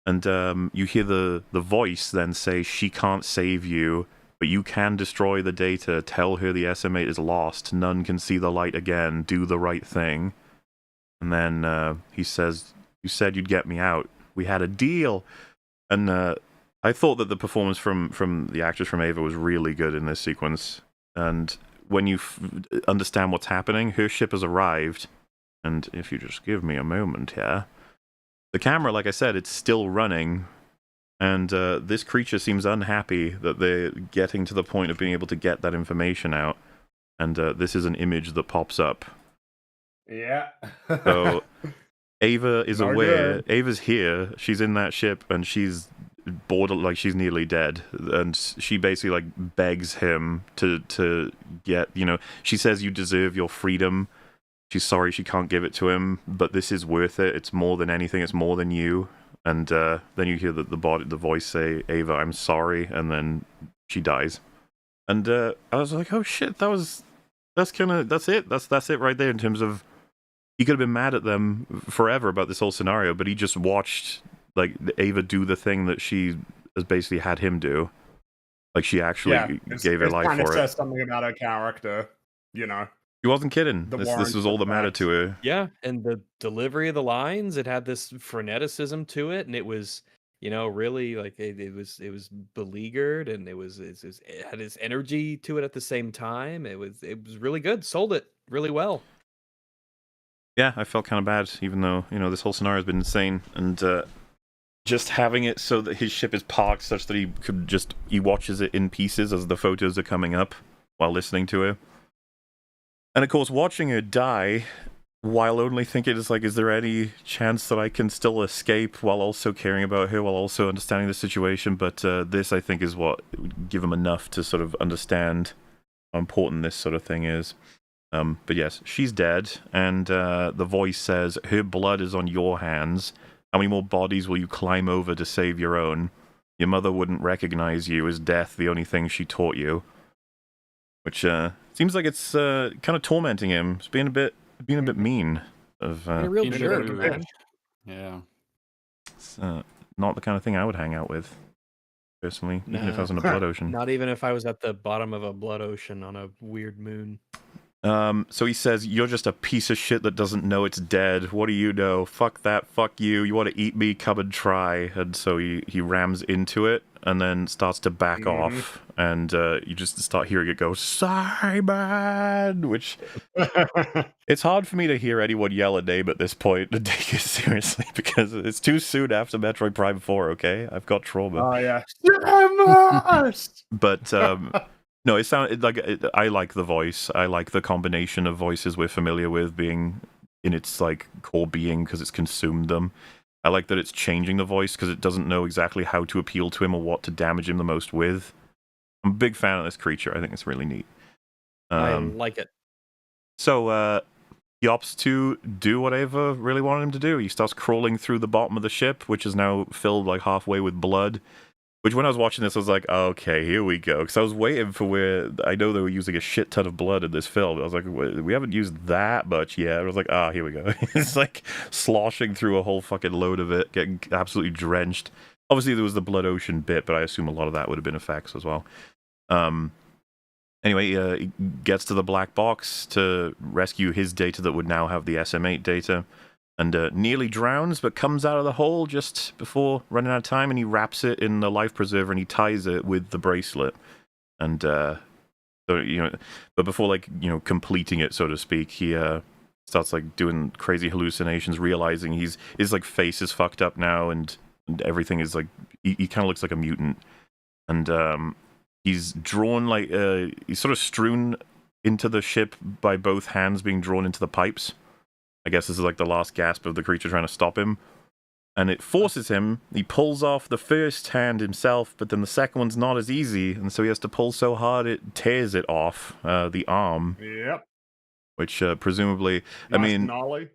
And you hear the voice then say, she can't save you, but you can destroy the data. Tell her the SMA is lost. None can see the light again. Do the right thing. And then he says, you said you'd get me out. We had a deal. And I thought that the performance from the actress from Ava was really good in this sequence. And when you understand what's happening, her ship has arrived. And if you just give me a moment here... The camera, like I said, it's still running, and this creature seems unhappy that they're getting to the point of being able to get that information out, and this is an image that pops up. Yeah. So Ava is aware. Ava's here. She's in that ship, and she's bored, like she's nearly dead, and she basically, like, begs him to get, she says, you deserve your freedom. She's sorry she can't give it to him, but this is worth it. It's more than anything. It's more than you. And then you hear the voice say, Ava, I'm sorry, and then she dies. And I was like, oh shit, that's it. That's it right there in terms of, he could have been mad at them forever about this whole scenario, but he just watched, like, Ava do the thing that she has basically had him do. Like, she actually gave her life for it. It kind of says something about her character, She wasn't kidding. This was all that mattered to her. Yeah, and the delivery of the lines, it had this freneticism to it, and it was, really, like, it was beleaguered, and it had its energy to it at the same time. It was really good. Sold it really well. Yeah, I felt kind of bad, even though this whole scenario has been insane, and just having it so that his ship is parked such that he watches it in pieces as the photos are coming up. while listening to her. And of course, watching her die, while only thinking, is there any chance that I can still escape while also caring about her, while also understanding the situation? But this, I think, is what would give him enough to sort of understand how important this sort of thing is. But yes, she's dead, and the voice says, her blood is on your hands. How many more bodies will you climb over to save your own? Your mother wouldn't recognize you. Is death the only thing she taught you? Which seems like it's kind of tormenting him. It's being a bit mean. Of a real Being a jerk, bit man. Yeah. It's not the kind of thing I would hang out with, personally, even if I was in a blood ocean. Not even if I was at the bottom of a blood ocean on a weird moon. So he says, you're just a piece of shit that doesn't know it's dead. What do you know? Fuck that, fuck you. You want to eat me? Come and try. And so he rams into it and then starts to back off. And you just start hearing it go, Simon! Which, it's hard for me to hear anyone yell a name at this point and take it seriously because it's too soon after Metroid Prime 4, okay? I've got trauma. Oh, yeah. But, no, it sounds like I like the voice. I like the combination of voices we're familiar with being in its like core being because it's consumed them. I like that it's changing the voice because it doesn't know exactly how to appeal to him or what to damage him the most with. I'm a big fan of this creature. I think it's really neat. I like it. So he opts to do what Ava really wanted him to do. He starts crawling through the bottom of the ship, which is now filled like halfway with blood. Which, when I was watching this, I was like, okay, here we go. Because I was waiting for where... I know they were using a shit ton of blood in this film. I was like, we haven't used that much yet. I was like, here we go. It's like sloshing through a whole fucking load of it, getting absolutely drenched. Obviously, there was the blood ocean bit, but I assume a lot of that would have been effects as well. Anyway, he gets to the black box to rescue his data that would now have the SM8 data. And nearly drowns, but comes out of the hole just before running out of time, and he wraps it in the life preserver and he ties it with the bracelet. And so, but before completing it, so to speak, he starts like doing crazy hallucinations, realizing his like face is fucked up now, and everything is like he kind of looks like a mutant, and he's drawn like he's sort of strewn into the ship by both hands being drawn into the pipes. I guess this is like the last gasp of the creature trying to stop him. And it forces him. He pulls off the first hand himself, but then the second one's not as easy. And so he has to pull so hard it tears it off, the arm. Yep. Which presumably, Nice nollie.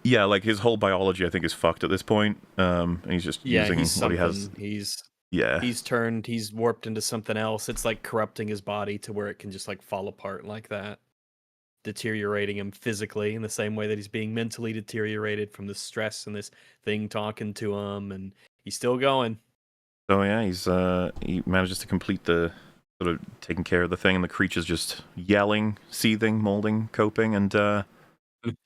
Yeah, like his whole biology, I think, is fucked at this point. And he's just using what he has. He's warped into something else. It's like corrupting his body to where it can just like fall apart like that. Deteriorating him physically in the same way that he's being mentally deteriorated from the stress and this thing talking to him, and he's still going. So yeah, he manages to complete the sort of taking care of the thing, and the creature's just yelling, seething, molding, coping, and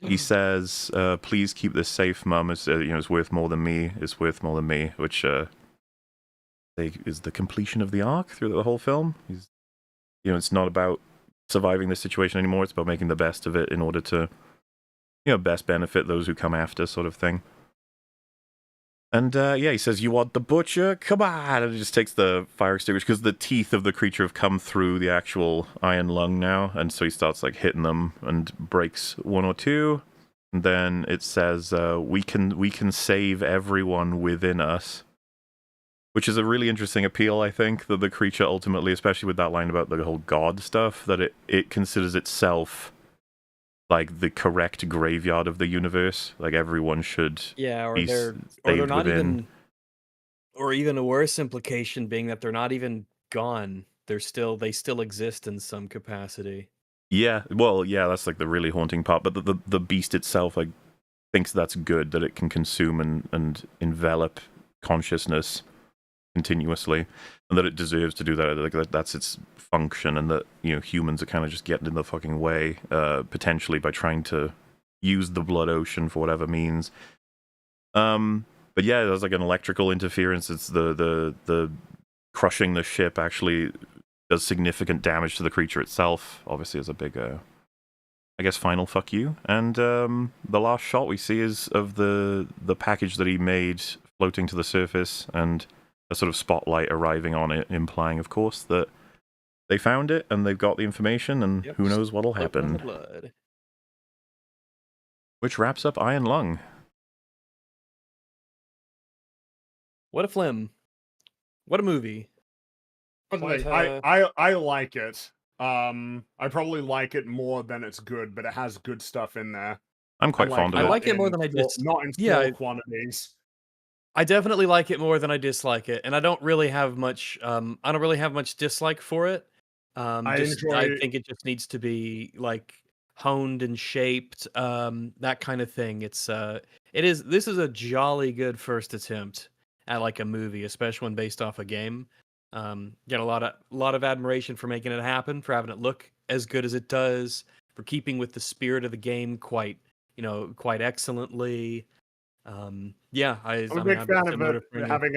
he says, "Please keep this safe, Mum. It's it's worth more than me. It's worth more than me." Which is the completion of the arc through the whole film. It's not about surviving this situation anymore. It's about making the best of it in order to, best benefit those who come after, sort of thing. And he says, "You want the butcher? Come on!" And it just takes the fire extinguisher because the teeth of the creature have come through the actual iron lung now, and so he starts like hitting them and breaks one or two. And then it says, "We can save everyone within us." Which is a really interesting appeal, I think, that the creature ultimately, especially with that line about the whole god stuff, that it considers itself like the correct graveyard of the universe. Like everyone should be saved within. Or even a worse implication being that they're not even gone. They still exist in some capacity. Yeah, well, yeah, that's like the really haunting part. But the beast itself, like, thinks that's good, that it can consume and envelop consciousness continuously, and that it deserves to do that. Like that's its function, and that humans are kind of just getting in the fucking way, potentially by trying to use the blood ocean for whatever means. But yeah, there's like an electrical interference. It's the crushing the ship actually does significant damage to the creature itself. Obviously, as a big, I guess, final fuck you. And the last shot we see is of the package that he made floating to the surface, and a sort of spotlight arriving on it, implying, of course, that they found it and they've got the information, and Yep, who knows what'll floating on the happen. blood. Which wraps up Iron Lung. What a flim. What a movie. Like, I like it. I probably like it more than it's good, but it has good stuff in there. I'm quite fond of I it. like it more than I not in small quantities. I definitely like it more than I dislike it, and I don't really have much. I don't really have much dislike for it. I think it just needs to be like honed and shaped, that kind of thing. This is a jolly good first attempt at like a movie, especially when based off a game. Get a lot of admiration for making it happen, for having it look as good as it does, for keeping with the spirit of the game quite excellently. I'm a big fan of it having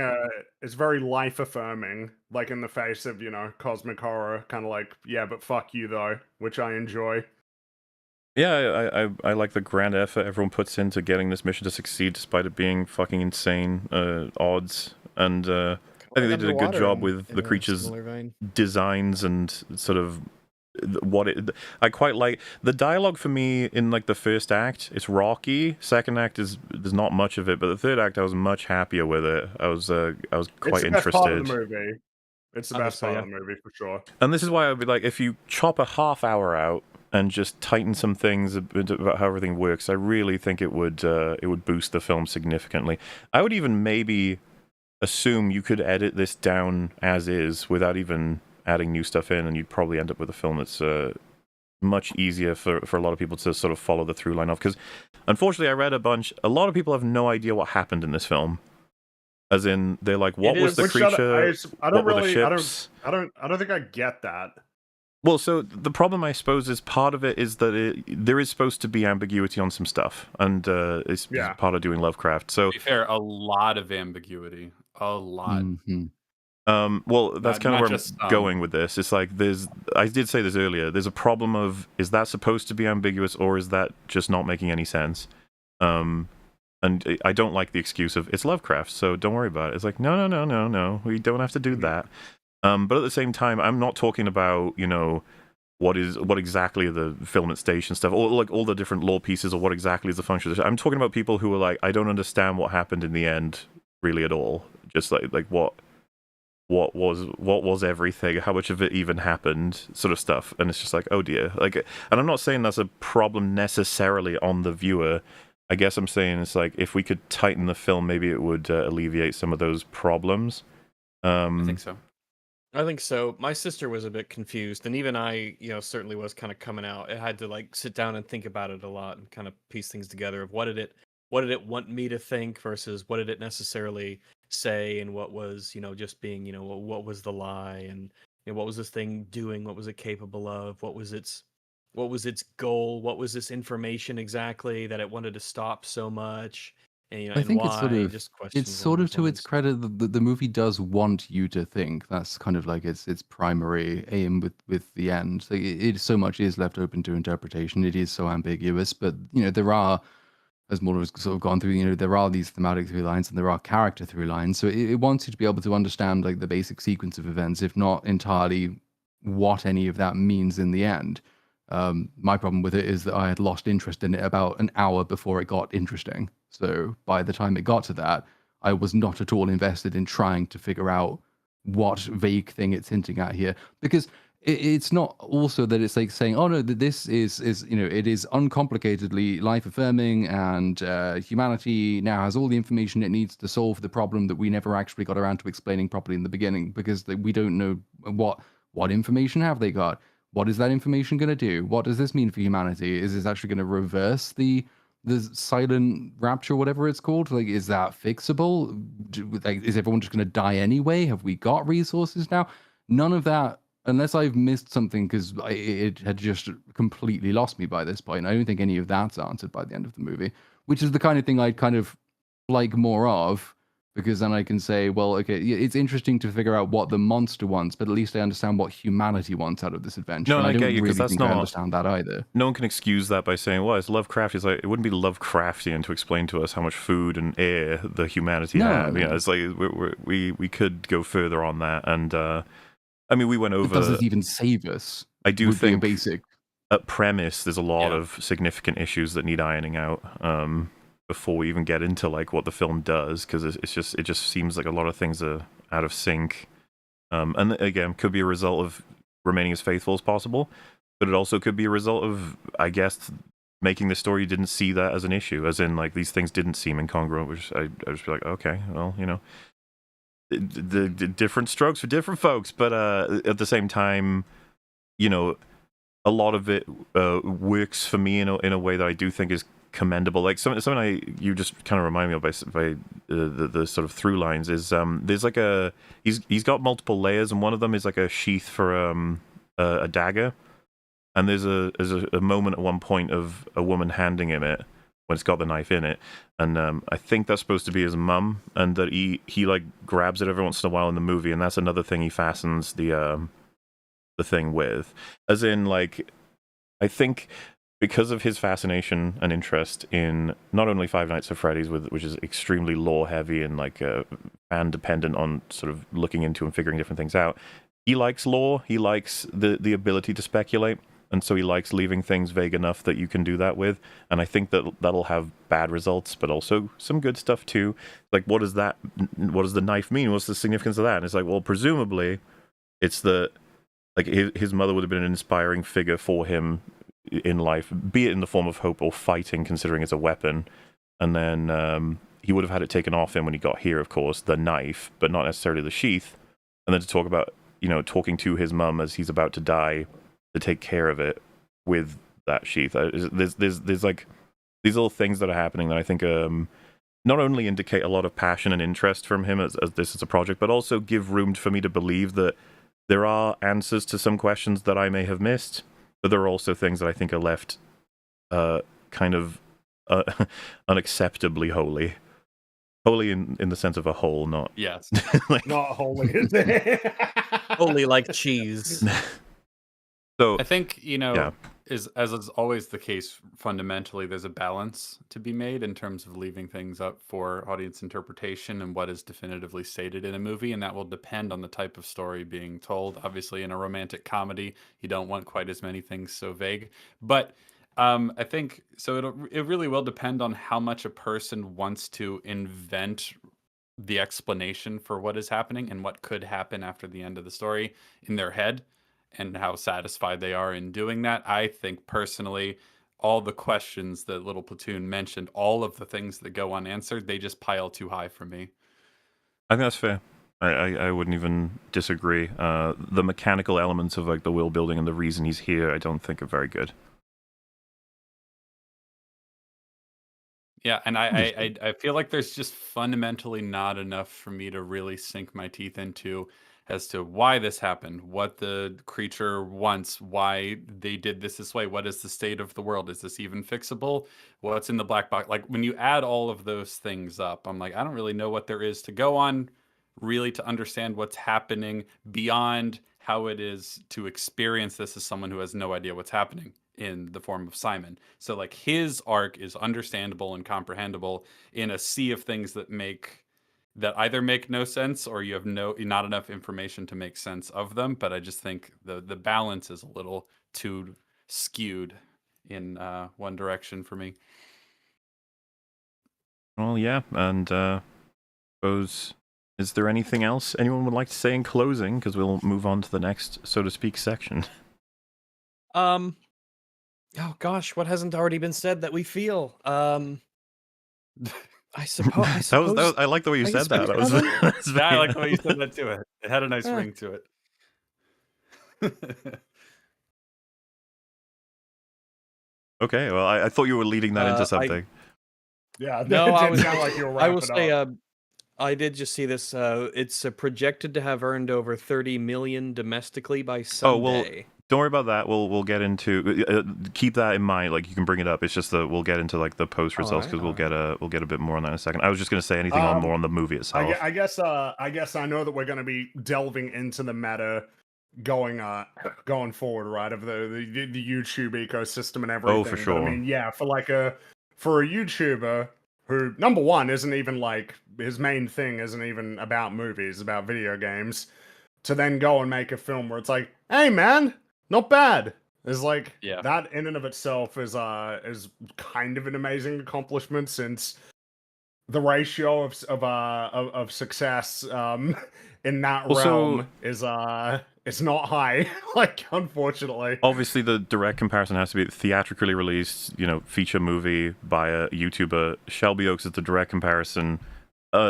it's very life affirming, like in the face of, cosmic horror, kind of like, yeah, but fuck you though, which I enjoy. Yeah, I like the grand effort everyone puts into getting this mission to succeed, despite it being fucking insane odds. And I think they did a good job with the creatures' designs and sort of I quite like the dialogue. For me, in like the first act, it's rocky. Second act there's not much of it, but the third act I was much happier with it. I was quite interested. It's the best part of the movie. It's the best part of the movie for sure. And this is why I'd be like, if you chop a half hour out and just tighten some things about how everything works, I really think it would boost the film significantly. I would even maybe assume you could edit this down as is without even adding new stuff in, and you'd probably end up with a film that's much easier for a lot of people to sort of follow the through line of. Because unfortunately, I read a lot of people have no idea what happened in this film. As in, they're like, what was the creature? I don't think I get that. Well, so the problem, I suppose, is part of it is that there is supposed to be ambiguity on some stuff, and it's part of doing Lovecraft. So, to be fair, a lot of ambiguity, a lot. Mm-hmm. Well, that's kind of where I'm going with this. It's like I did say this earlier, there's a problem of, is that supposed to be ambiguous, or is that just not making any sense? And I don't like the excuse of, it's Lovecraft, so don't worry about it. It's like, no, we don't have to do that. But at the same time, I'm not talking about, what exactly are the filament station stuff, or like all the different lore pieces, or what exactly is the function of the show. I'm talking about people who are like, I don't understand what happened in the end really at all. Just like what was everything, how much of it even happened, sort of stuff. And it's just like, oh dear. Like, and I'm not saying that's a problem necessarily on the viewer. I guess I'm saying it's like, if we could tighten the film, maybe it would alleviate some of those problems. I think so. My sister was a bit confused, and even I, certainly was kind of coming out. I had to like sit down and think about it a lot and kind of piece things together of what did it want me to think versus what did it necessarily say, and what was, just being, what was the lie, and what was this thing doing, what was it capable of, what was its goal, what was this information exactly that it wanted to stop so much. And, I think why, it's sort of to its credit that the movie does want you to think. That's kind of like its primary aim with the end. Like it so much is left open to interpretation. It is so ambiguous, but there are, as Mulder has sort of gone through, there are these thematic through lines and there are character through lines. So it wants you to be able to understand like the basic sequence of events, if not entirely what any of that means in the end. My problem with it is that I had lost interest in it about an hour before it got interesting. So by the time it got to that, I was not at all invested in trying to figure out what vague thing it's hinting at here. Because it's not also that it's like saying, oh no, this is it is uncomplicatedly life affirming, and humanity now has all the information it needs to solve the problem that we never actually got around to explaining properly in the beginning, because we don't know what information have they got. What is that information going to do? What does this mean for humanity? Is this actually going to reverse the silent rapture, whatever it's called? Like, is that fixable? Is everyone just going to die anyway? Have we got resources now? None of that, unless I've missed something, because it had just completely lost me by this point. I don't think any of that's answered by the end of the movie, which is the kind of thing I'd kind of like more of. Because then I can say, well, okay, it's interesting to figure out what the monster wants, but at least I understand what humanity wants out of this adventure. No, and I get you, because that's not. I understand that either. No one can excuse that by saying, well, it's Lovecraft. It's like, it wouldn't be Lovecraftian to explain to us how much food and air the humanity have. It's like we could go further on that, and I mean, we went It over. doesn't even save us. I do would be a think basic. at premise, there's a lot of significant issues that need ironing out before we even get into like what the film does, because it just seems like a lot of things are out of sync. And again, could be a result of remaining as faithful as possible, but it also could be a result of, I guess, making the story didn't see that as an issue, as in like these things didn't seem incongruent, which I just be like, okay, well, you know, the different strokes for different folks, but at the same time, you know, a lot of it works for me in a way that I do think is commendable. Like something you just kind of remind me of by the sort of through lines is there's like he's got multiple layers, and one of them is like a sheath for a dagger, and there's a moment at one point of a woman handing him it when it's got the knife in it, and I think that's supposed to be his mum, and that he like grabs it every once in a while in the movie, and that's another thing he fastens the thing with, as in like I think because of his fascination and interest in not only Five Nights at Freddy's, which is extremely lore heavy and like fan dependent on sort of looking into and figuring different things out, he likes lore, he likes the ability to speculate, and so he likes leaving things vague enough that you can do that with, and I think that'll have bad results but also some good stuff too. Like what does the knife mean? What's the significance of that? And it's like, well, presumably it's the like his mother would have been an inspiring figure for him in life, be it in the form of hope or fighting, considering it's a weapon. And then he would have had it taken off him when he got here, of course, the knife, but not necessarily the sheath. And then to talk about, you know, talking to his mum as he's about to die to take care of it with that sheath. There's like these little things that are happening that I think not only indicate a lot of passion and interest from him as this is a project, but also give room for me to believe that there are answers to some questions that I may have missed, but there are also things that I think are left kind of unacceptably holy. Holy in the sense of a whole, not... Yes. like, not holy, is it? Holy like cheese. So I think, you know, as is always the case, fundamentally, there's a balance to be made in terms of leaving things up for audience interpretation and what is definitively stated in a movie, and that will depend on the type of story being told. Obviously, in a romantic comedy, you don't want quite as many things so vague, but I think so. It really will depend on how much a person wants to invent the explanation for what is happening and what could happen after the end of the story in their head, and how satisfied they are in doing that. I think personally, all the questions that Little Platoon mentioned, all of the things that go unanswered, they just pile too high for me. I think that's fair. I wouldn't even disagree. The mechanical elements of like the world building and the reason he's here, I don't think are very good. Yeah, and I feel like there's just fundamentally not enough for me to really sink my teeth into as to why this happened, what the creature wants, why they did this way, what is the state of the world, is this even fixable, what's in the black box. Like when you add all of those things up, I'm like, I don't really know what there is to go on really to understand what's happening beyond how it is to experience this as someone who has no idea what's happening in the form of Simon. So like his arc is understandable and comprehensible in a sea of things that either make no sense or you have not enough information to make sense of them. But I just think the balance is a little too skewed in one direction for me. Well, yeah, and suppose, is there anything else anyone would like to say in closing? Because we'll move on to the next, so to speak, section. Oh gosh, what hasn't already been said that we feel? I suppose. I like the way you said that. That was I like the way you said that too. It had a nice ring to it. Okay, well, I thought you were leading that into something. No, I was. Sound like you were I will say, up. I did just see this. It's projected to have earned over 30 million domestically by Sunday. Oh well, don't worry about that. We'll get into keep that in mind. Like you can bring it up. It's just that we'll get into like the post results because we'll get a bit more on that in a second. I was just going to say anything more on the movie itself. I guess I know that we're going to be delving into the matter going forward, right? Of the YouTube ecosystem and everything. Oh, for sure. But, I mean, yeah, for a YouTuber who, number one, isn't even like his main thing isn't even about movies, about video games. to then go and make a film where it's like, hey man, not bad. It's like Yeah. that in and of itself is kind of an amazing accomplishment, since the ratio of success in that Also- realm is not high. Like, unfortunately. Obviously, the direct comparison has to be theatrically released, feature movie by a YouTuber. Shelby Oaks is the direct comparison.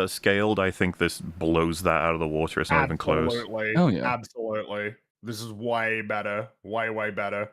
Scaled, I think this blows that out of the water. It's not even close. Absolutely. Oh, yeah. Absolutely. This is way better. Way better.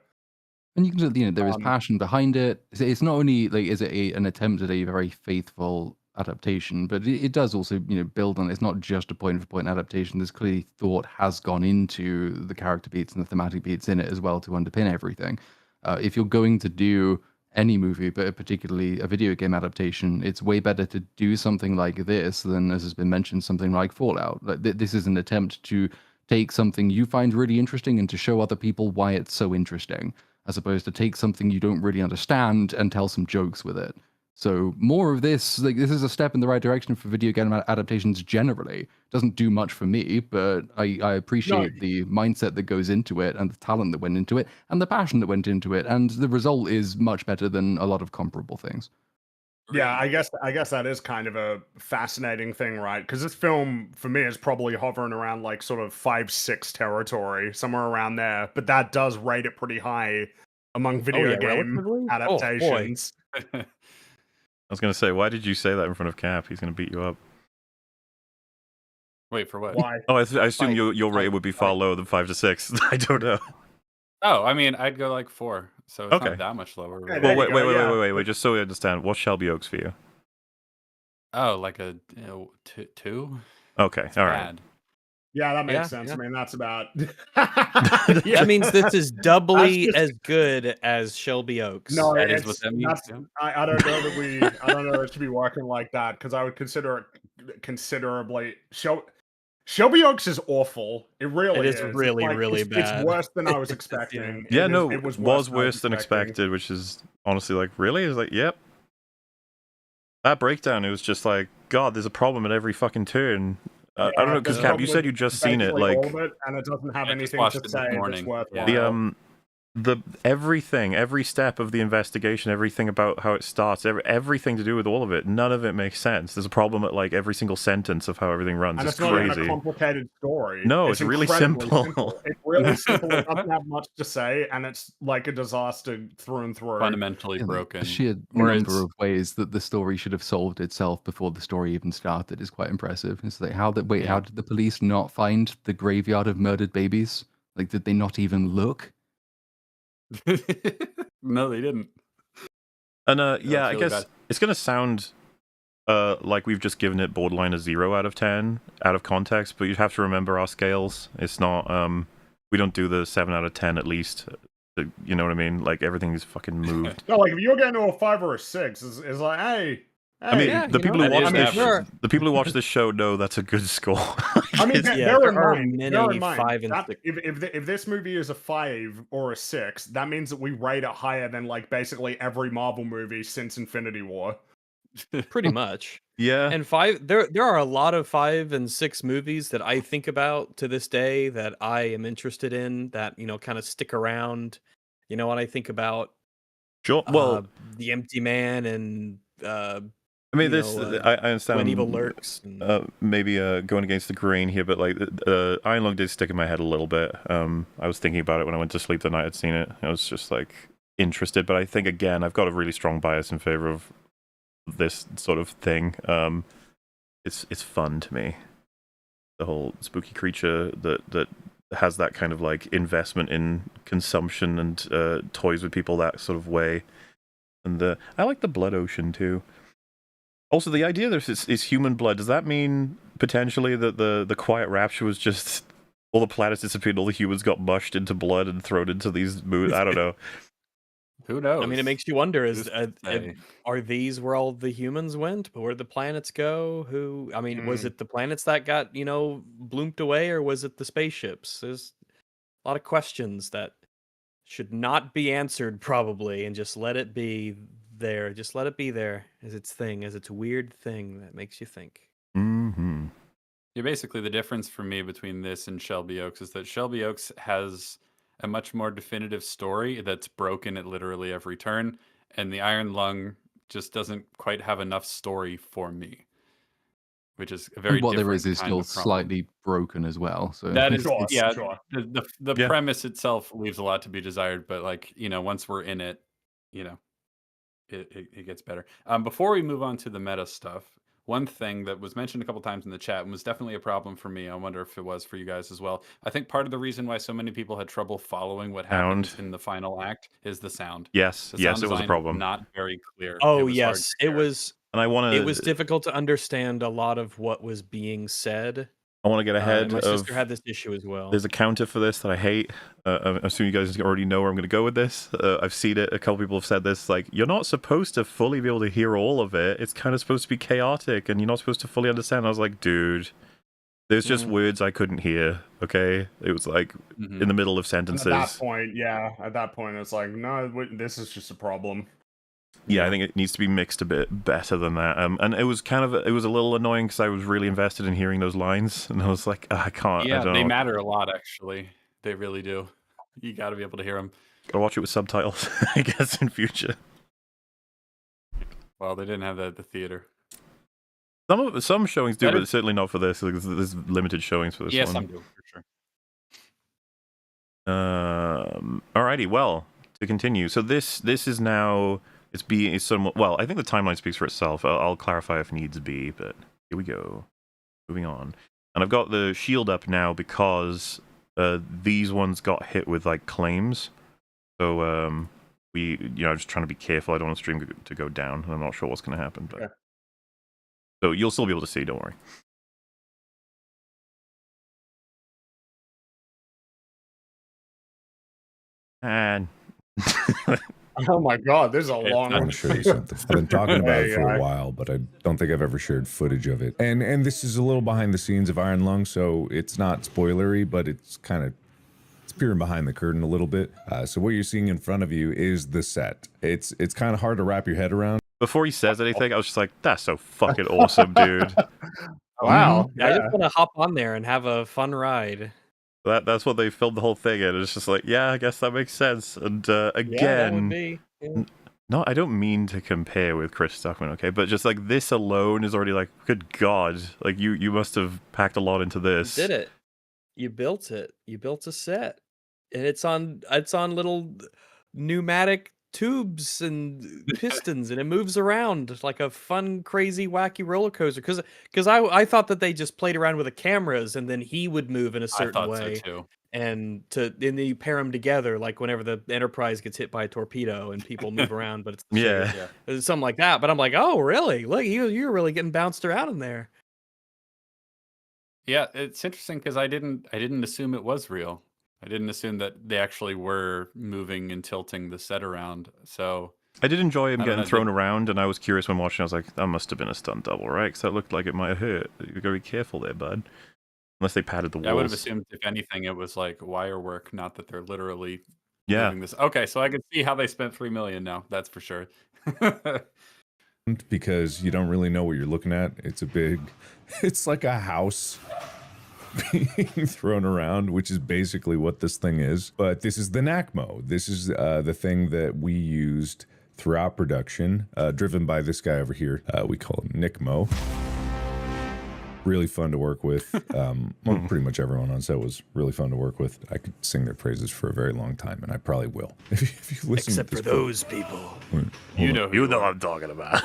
And you can see, there is passion behind it. It's not only like is it an attempt at a very faithful adaptation, but it does also build on. It's not just a point for point adaptation. There's clearly thought has gone into the character beats and the thematic beats in it as well to underpin everything. If you're going to do any movie, but particularly a video game adaptation, it's way better to do something like this than, as has been mentioned, something like Fallout. Like this is an attempt to take something you find really interesting and to show other people why it's so interesting, as opposed to take something you don't really understand and tell some jokes with it. So more of this, like this is a step in the right direction for video game adaptations generally. Doesn't do much for me, but I appreciate the mindset that goes into it and the talent that went into it and the passion that went into it, and the result is much better than a lot of comparable things. Yeah, I guess that is kind of a fascinating thing, right? Because this film, for me, is probably hovering around like sort of 5-6 territory, somewhere around there. But that does rate it pretty high among video game relatively? adaptations. I was going to say, why did you say that in front of Cap? He's going to beat you up. Wait, for what? Why? Oh, I assume your rate would be far lower than 5 to 6. I don't know. Oh, I mean, I'd go like 4, so it's Okay. not that much lower. Yeah, really. Well, wait. Just so we understand, what's Shelby Oaks for you? Oh, like a 2? Okay, all right. Bad. Yeah, that makes Yeah, sense. yeah. I mean, that's about. That means this is doubly just- as good as Shelby Oaks. No, That is it's, what that means, that's, yeah. I don't know that I don't know that it should be working like that, because I would consider it considerably. Shelby Oaks is awful. It really is really, really it's bad. worse than I was expecting. Yeah, It was worse than expected, which is honestly like, really? It's like, yep. That breakdown, it was just like, God, there's a problem at every fucking turn. I don't know, because Cap, you said you just seen it, like, all of it, and it doesn't have I just anything watched to it this say that's morning. worthwhile. everything, every step of the investigation, everything about how it starts, everything to do with all of it, none of it makes sense. There's a problem at like every single sentence of how everything runs. And It's it's not even a crazy. complicated story. No, it's really incredibly simple. It's really simple. It doesn't have much to say, and it's like a disaster through and through. Fundamentally broken. The sheer Whereas- number of ways that the story should have solved itself before the story even started is quite impressive. It's like, how did the police not find the graveyard of murdered babies? Like, did they not even look? No, they didn't. And I really guess bad. it's gonna sound like we've just given it borderline a 0 out of 10 out of context, but you have to remember our scales. It's not we don't do the 7 out of 10 at least. You know what I mean? Like everything is fucking moved. No, like if you're getting to a 5 or a 6, is like, hey. I mean, yeah, the people who that watch is this, average. the people who watch this show know that's a good score. I mean, Yeah, bear in there are mind, many bear in mind 5 and that 6. if this movie is a 5 or a 6, that means that we rate it higher than like basically every Marvel movie since Infinity War. Pretty much. Yeah. And 5 there are a lot of 5 and 6 movies that I think about to this day that I am interested in, that kind of stick around. You know what I think about? Sure. Well, The Empty Man and I mean, I understand. When Evil Lurks. And... maybe going against the grain here, but like Iron Lung did stick in my head a little bit. I was thinking about it when I went to sleep the night I'd seen it. I was just like interested, but I think again I've got a really strong bias in favor of this sort of thing. It's fun to me. The whole spooky creature that has that kind of like investment in consumption and toys with people that sort of way. And I like the blood ocean too. Also, the idea that is human blood, does that mean potentially that the Quiet Rapture was just all the planets disappeared, all the humans got mushed into blood and thrown into these moons? I don't know. Who knows? I mean, it makes you wonder: Say. are these where all the humans went? Where the planets go? Who? I mean, was it the planets that got bloomed away, or was it the spaceships? There's a lot of questions that should not be answered, probably, and just let it be there. Just let it be there as its thing, as its weird thing that makes you think. Mm-hmm. Yeah, basically the difference for me between this and Shelby Oaks is that Shelby Oaks has a much more definitive story that's broken at literally every turn, and the Iron Lung just doesn't quite have enough story for me, which is a very And what there is different kind still of problem. slightly broken as well. So That is, Sure, yeah, sure. the Yeah. premise itself leaves a lot to be desired, but like, once we're in it, you know, it gets better. Before we move on to the meta stuff, one thing that was mentioned a couple times in the chat and was definitely a problem for me, I wonder if it was for you guys as well. I think part of the reason why so many people had trouble following what happens Sound. in the final act is the sound. Yes, The yes, sound it was a design is problem. not very clear. It Oh was hard yes, to hear. And I want it was to difficult to understand a lot of what was being said. get ahead And my of. sister had this issue as well. There's a counter for this that I hate. I assume you guys already know where I'm going to go with this. I've seen it. A couple people have said this. Like, you're not supposed to fully be able to hear all of it. It's kind of supposed to be chaotic, and you're not supposed to fully understand. I was like, dude, there's just words I couldn't hear. Okay, it was like in the middle of And sentences. at that point, it's like, no, this is just a problem. Yeah, I think it needs to be mixed a bit better than that. And it was a little annoying because I was really invested in hearing those lines, and I was like, I can't. Yeah, I don't they know. matter a lot, actually. They really do. You got to be able to hear them. Gotta watch it with subtitles, I guess, in future. Well, they didn't have that at the theater. Some showings do, Better- but certainly not for this. Like, there's limited showings for this Yeah, one. some do, for sure. Alrighty, well, to continue. So this is now it's somewhat, well, I think the timeline speaks for itself. I'll clarify if needs be, but here we go. Moving on. And I've got the shield up now because these ones got hit with like claims. So I'm just trying to be careful. I don't want the stream to go down. I'm not sure what's going to happen, but so you'll still be able to see, don't worry. And Oh my god, this is a long I want to show you something. I've been talking about it for Hey, a while, but I don't think I've ever shared footage of it. And this is a little behind the scenes of Iron Lung, so it's not spoilery, but it's kind of peering behind the curtain a little bit. So what you're seeing in front of you is the set. It's kind of hard to wrap your head around. before he says anything, I was just like, that's so fucking awesome, dude. Wow. I just want to hop on there and have a fun ride. That's what they filmed the whole thing in. It's just like, yeah, I guess that makes sense. And Yeah, that would again, be. Yeah. no, I don't mean to compare with Chris Stuckman, okay? But just like this alone is already like, good God, like you must have packed a lot into this. You did it. You built it. You built a set, and it's on little pneumatic tubes and pistons, and it moves around like a fun, crazy, wacky roller coaster. Because I thought that they just played around with the cameras, and then he would move in a I certain thought way, so too. and then you pair them together, like whenever the Enterprise gets hit by a torpedo and people move around, but it's the Yeah. shape. It's something like that. But I'm like, oh, really? Look, you're really getting bounced around in there. Yeah, it's interesting because I didn't assume it was real. I didn't assume that they actually were moving and tilting the set around. So I did enjoy him I don't getting know, thrown around, and I was curious when watching. I was like, that must have been a stunt double, right? Because that looked like it might have hurt. You gotta be careful there, bud. Unless they padded the walls. I would have assumed, if anything, it was like wire work, not that they're literally Yeah. moving this. Okay, so I can see how they spent $3 million now. That's for sure. Because you don't really know what you're looking at. It's like a house being thrown around, which is basically what this thing is. But this is the NACMO. This is the thing that we used throughout production, driven by this guy over here. We call him Nick Mo. Really fun to work with. Well, pretty much everyone on set was really fun to work with. I could sing their praises for a very long time, and I probably will. If you listen Except to for this those people. You know who You know what I'm talking about.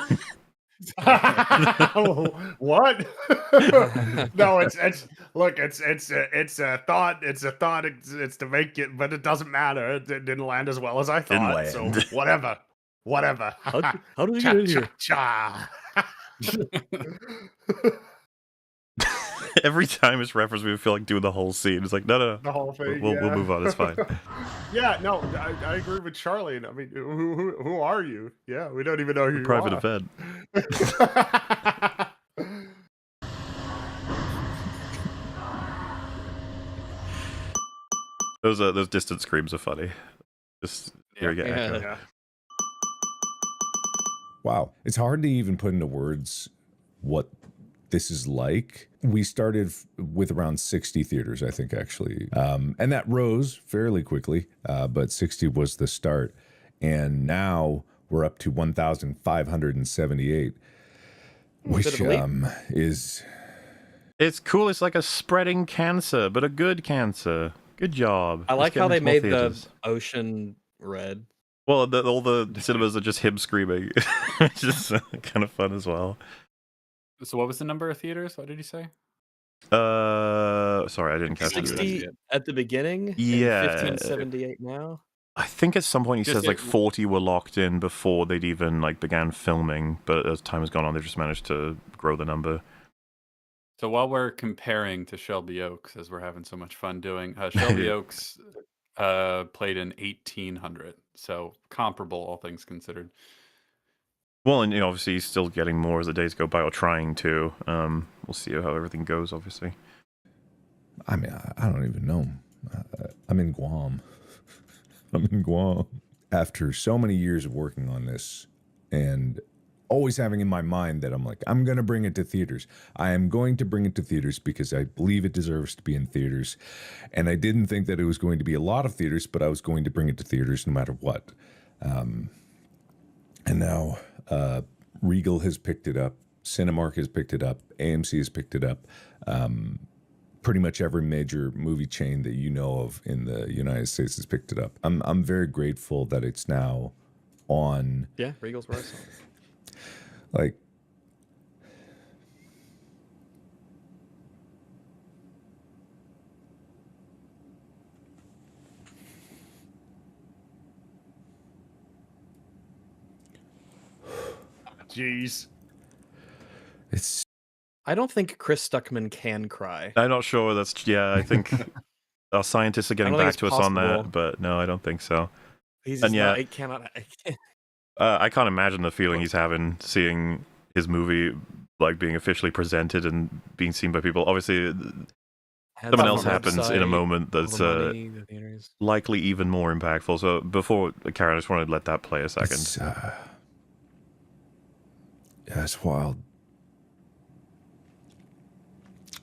What? No, it's a thought. It's a thought. It's to make it, but it doesn't matter. It didn't land as well as I thought. land. So whatever. How did we get in here? Cha. Every time it's referenced, we feel like doing the whole scene. It's like, no. The whole thing. We'll yeah. move on. It's fine. Yeah, no, I agree with Charlie. I mean, who are you? Yeah, we don't even know who you Private are. event. Those distant screams are funny. Just here again. Yeah. Yeah. Wow. It's hard to even put into words what this is like, we started with around 60 theaters, I think, actually. And that rose fairly quickly, but 60 was the start. And now we're up to 1,578, which is... It's cool. It's like a spreading cancer, but a good cancer. Good job. I It's like how getting they into more made theaters. the ocean red. Well, all the cinemas are just him screaming, which is kind of fun as well. So what was the number of theaters? What did you say? Sorry, I didn't catch it. 60 at the beginning. Yeah. And 1578 now. I think at some point he Just says like 40 were locked in before they'd even like began filming, but as time has gone on, they've just managed to grow the number. So while we're comparing to Shelby Oaks, as we're having so much fun doing, Shelby Oaks played in 1800, so comparable, all things considered. Well, and obviously he's still getting more as the days go by, or trying to. We'll see how everything goes, obviously. I mean, I don't even know. I'm in Guam. I'm in Guam. After so many years of working on this and always having in my mind that I'm like, I'm going to bring it to theaters. I am going to bring it to theaters because I believe it deserves to be in theaters. And I didn't think that it was going to be a lot of theaters, but I was going to bring it to theaters no matter what. And now Regal has picked it up. Cinemark has picked it up. AMC has picked it up. Pretty much every major movie chain that you know of in the United States has picked it up. I'm very grateful that it's now on. Yeah, Regal's where I saw it. Like, Jeez. it's I don't think Chris Stuckman can cry. I'm not sure. I think our scientists are getting I don't back think to it's us on possible. that, but no, I don't think so. He's And just yeah. not, I can't. I can't imagine the feeling he's having seeing his movie like being officially presented and being seen by people. Obviously, something else happens in a moment that's likely even more impactful. So before, Karen, I just wanted to let that play a second. Yeah, it's wild.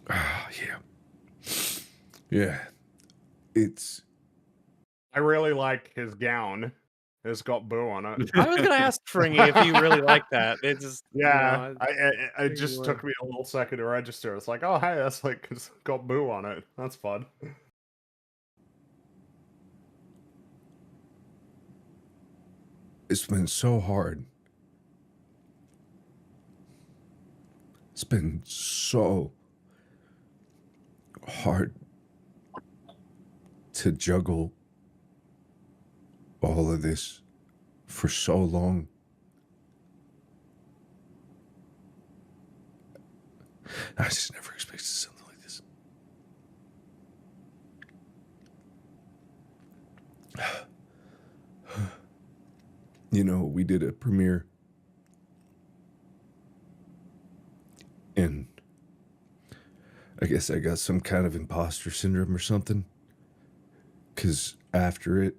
Yeah. Yeah. It's... I really like his gown. It's got boo on it. I was gonna ask Fringy if you really like that. It just Yeah, you know, it just took me a little second to register. It's like, oh hey, that's like it's got boo on it. That's fun. It's been so hard. It's been so hard to juggle all of this for so long. I just never expected something like this. You know, we did a premiere and I guess I got some kind of imposter syndrome or something. 'Cause after it,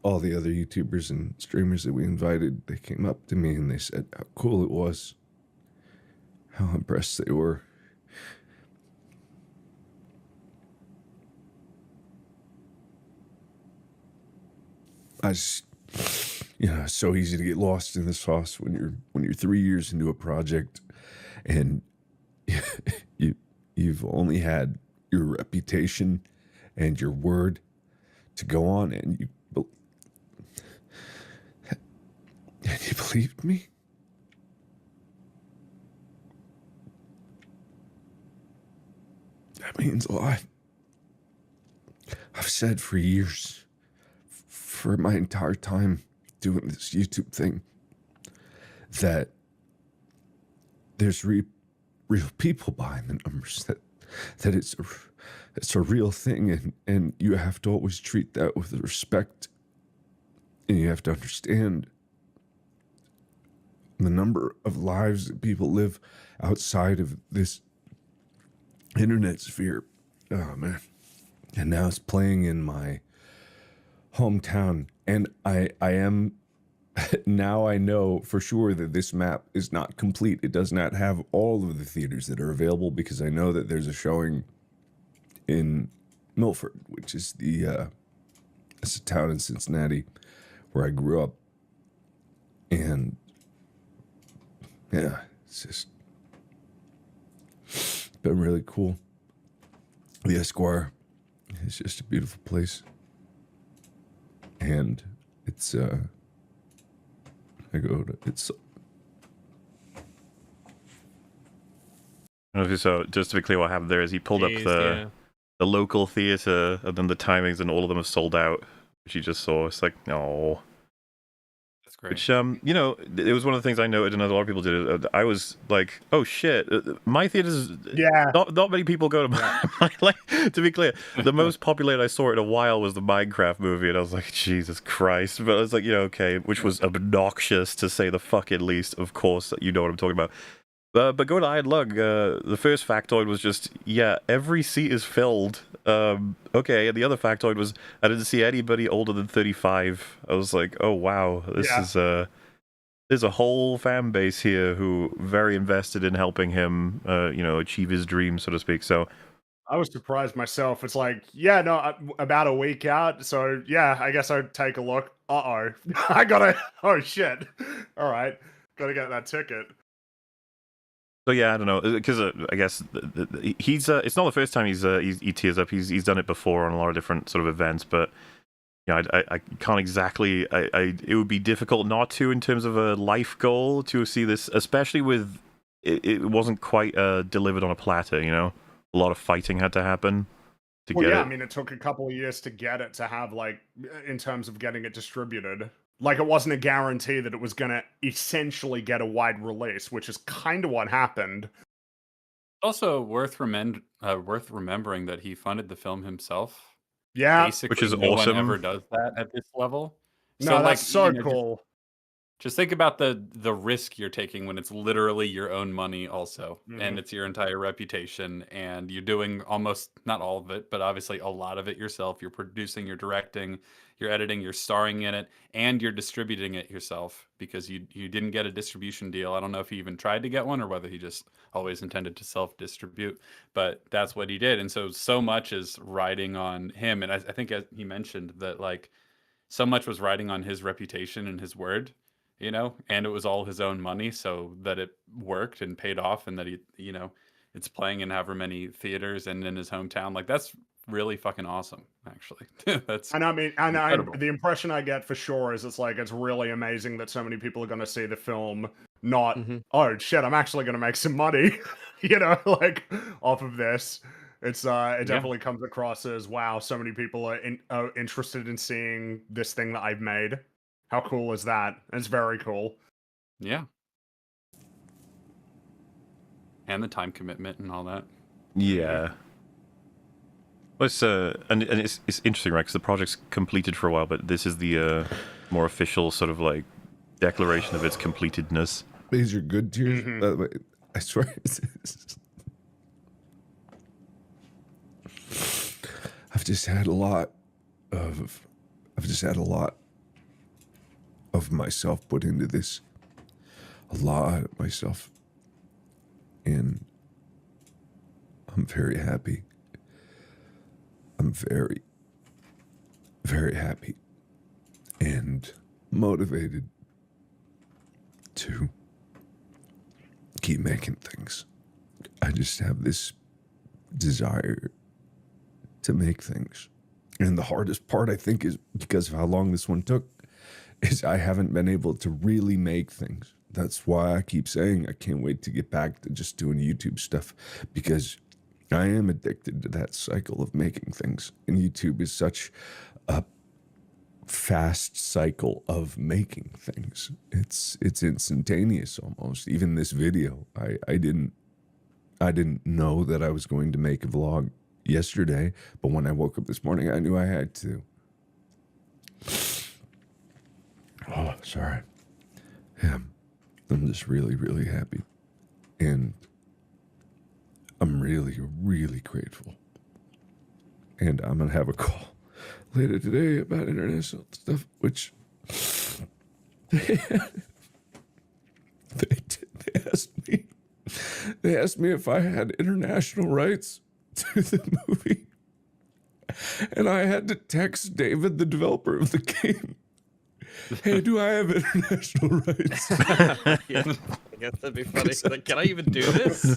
all the other YouTubers and streamers that we invited, they came up to me and they said how cool it was, how impressed they were. I just, you know, it's so easy to get lost in the sauce when you're 3 years into a project and you've only had your reputation and your word to go on, and you believed me. That means a lot. I've said for years, for my entire time doing this YouTube thing, that there's real people behind the numbers, that it's a real thing, and you have to always treat that with respect, and you have to understand the number of lives that people live outside of this internet sphere. Oh man. And now it's playing in my hometown, and I am now I know for sure that this map is not complete. It does not have all of the theaters that are available, because I know that there's a showing in Milford, which is it's a town in Cincinnati where I grew up. And yeah, it's just been really cool. The Esquire is just a beautiful place. And it's So just to be clear, what happened there is he pulled up the local theater, and then the timings, and all of them are sold out, which you just saw. It's like, no. That's great. Which, you know, it was one of the things I noted, and a lot of people did it. I was like, oh shit, my theaters, not many people go to my, like, to be clear, the most popular I saw in a while was the Minecraft movie, and I was like, Jesus Christ. But I was like, you know, okay, which was obnoxious to say the fucking least, of course, you know what I'm talking about. But go to Iron Lung, the first factoid was just, yeah, every seat is filled. Okay, and the other factoid was, I didn't see anybody older than 35. I was like, oh wow, this is, there's a whole fan base here who very invested in helping him, you know, achieve his dream, so to speak. So I was surprised myself. It's like, yeah, no, about a week out. So yeah, I guess I'd take a look. I gotta, oh shit. All right, gotta get that ticket. So yeah, I don't know, because I guess he's it's not the first time he tears up. He's done it before on a lot of different sort of events, but you know, I can't exactly. It would be difficult not to, in terms of a life goal, to see this, especially with it wasn't quite delivered on a platter. You know, a lot of fighting had to happen to get it. I mean, it took a couple of years to get it, to have, like, in terms of getting it distributed. Like, it wasn't a guarantee that it was going to essentially get a wide release, which is kind of what happened. Also worth remembering that he funded the film himself. Yeah, Basically, which is no awesome. one ever does that at this level. No, So, that's like, so you know, cool. Just think about the risk you're taking when it's literally your own money also, and it's your entire reputation, and you're doing almost, not all of it, but obviously a lot of it yourself. You're producing, you're directing, you're editing, you're starring in it, and you're distributing it yourself, because you didn't get a distribution deal. I don't know if he even tried to get one, or whether he just always intended to self-distribute, but that's what he did. And so much is riding on him. And I think, as he mentioned, that, like, so much was riding on his reputation and his word, you know, and it was all his own money, so that it worked and paid off, and that he, you know, it's playing in however many theaters and in his hometown. Like, that's really fucking awesome, actually. That's, and I mean, incredible. The impression I get for sure is, it's like, it's really amazing that so many people are going to see the film, not, oh shit, I'm actually going to make some money, you know, like, off of this. It's it definitely comes across as, wow, so many people are interested in seeing this thing that I've made. How cool is that? It's very cool. Yeah. And the time commitment and all that. Yeah. Well, it's and it's interesting, right? Because the project's completed for a while, but this is the more official sort of, like, declaration of its completedness. These are good tears. I swear. I've just had a lot of myself put into this. A lot of myself. And I'm very happy. I'm very, very happy and motivated to keep making things. I just have this desire to make things. And the hardest part, I think, is because of how long this one took, is I haven't been able to really make things. That's why I keep saying I can't wait to get back to just doing YouTube stuff, because I am addicted to that cycle of making things. And YouTube is such a fast cycle of making things. It's instantaneous almost. Even this video, I didn't know that I was going to make a vlog yesterday, but when I woke up this morning, I knew I had to. Oh, sorry. Yeah, I'm just really, really happy. And I'm really, really grateful. And I'm going to have a call later today about international stuff, which They asked me if I had international rights to the movie. And I had to text David, the developer of the game. Hey, do I have international rights? Yeah, I guess that'd be funny. Like, can I even do this?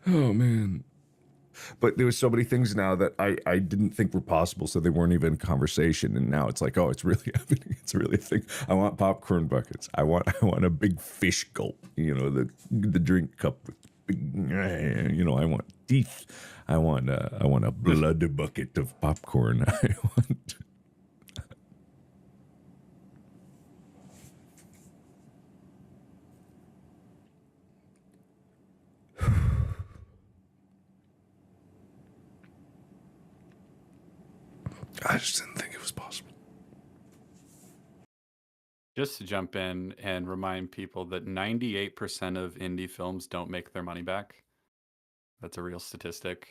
Oh, man. But there was so many things now that I didn't think were possible, so they weren't even in conversation. And now it's like, oh, it's really happening. It's really a thing. I want popcorn buckets. I want a big fish gulp. You know, the drink cup with big. You know, I want teeth. I want a blood bucket of popcorn. I want. I just didn't think it was possible. Just to jump in and remind people that 98% of indie films don't make their money back. That's a real statistic.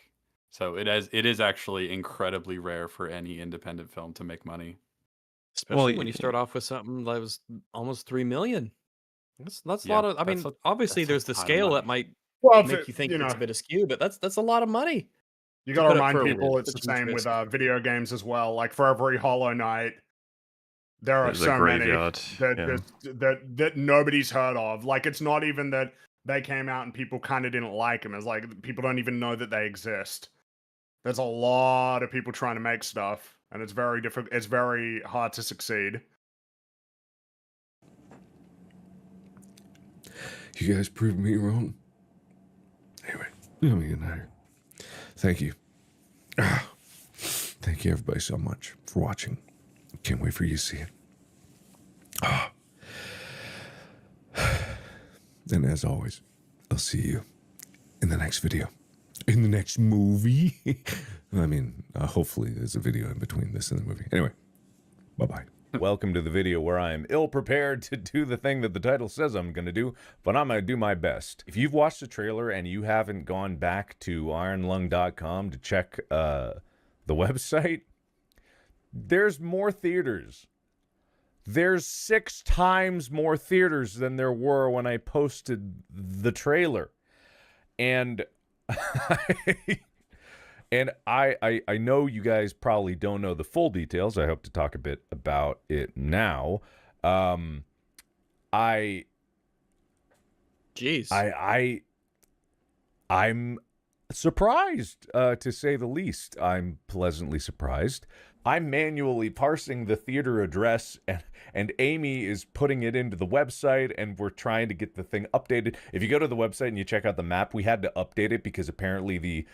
So it is actually incredibly rare for any independent film to make money. Especially when you start off with something that was almost 3 million. That's a lot of. I mean, obviously there's the scale that might make you think it's a bit askew, but that's a lot of money. You got to remind people it's the same with video games as well. Like for every Hollow Knight, there are so many that nobody's heard of. Like it's not even that they came out and people kind of didn't like them. It's like people don't even know that they exist. There's a lot of people trying to make stuff, and it's very difficult. It's very hard to succeed. You guys proved me wrong. Anyway, let me get out of here. Thank you. Thank you, everybody, so much for watching. Can't wait for you to see it. And as always, I'll see you in the next video. In the next movie. I mean, hopefully there's a video in between this and the movie. Anyway, bye-bye. Welcome to the video where I am ill-prepared to do the thing that the title says I'm going to do, but I'm going to do my best. If you've watched the trailer and you haven't gone back to ironlung.com to check the website, there's more theaters. There's 6 times more theaters than there were when I posted the trailer. And I know you guys probably don't know the full details. I hope to talk a bit about it now. I'm surprised, to say the least. I'm pleasantly surprised. I'm manually parsing the theater address, and Amy is putting it into the website, and we're trying to get the thing updated. If you go to the website and you check out the map, we had to update it because apparently the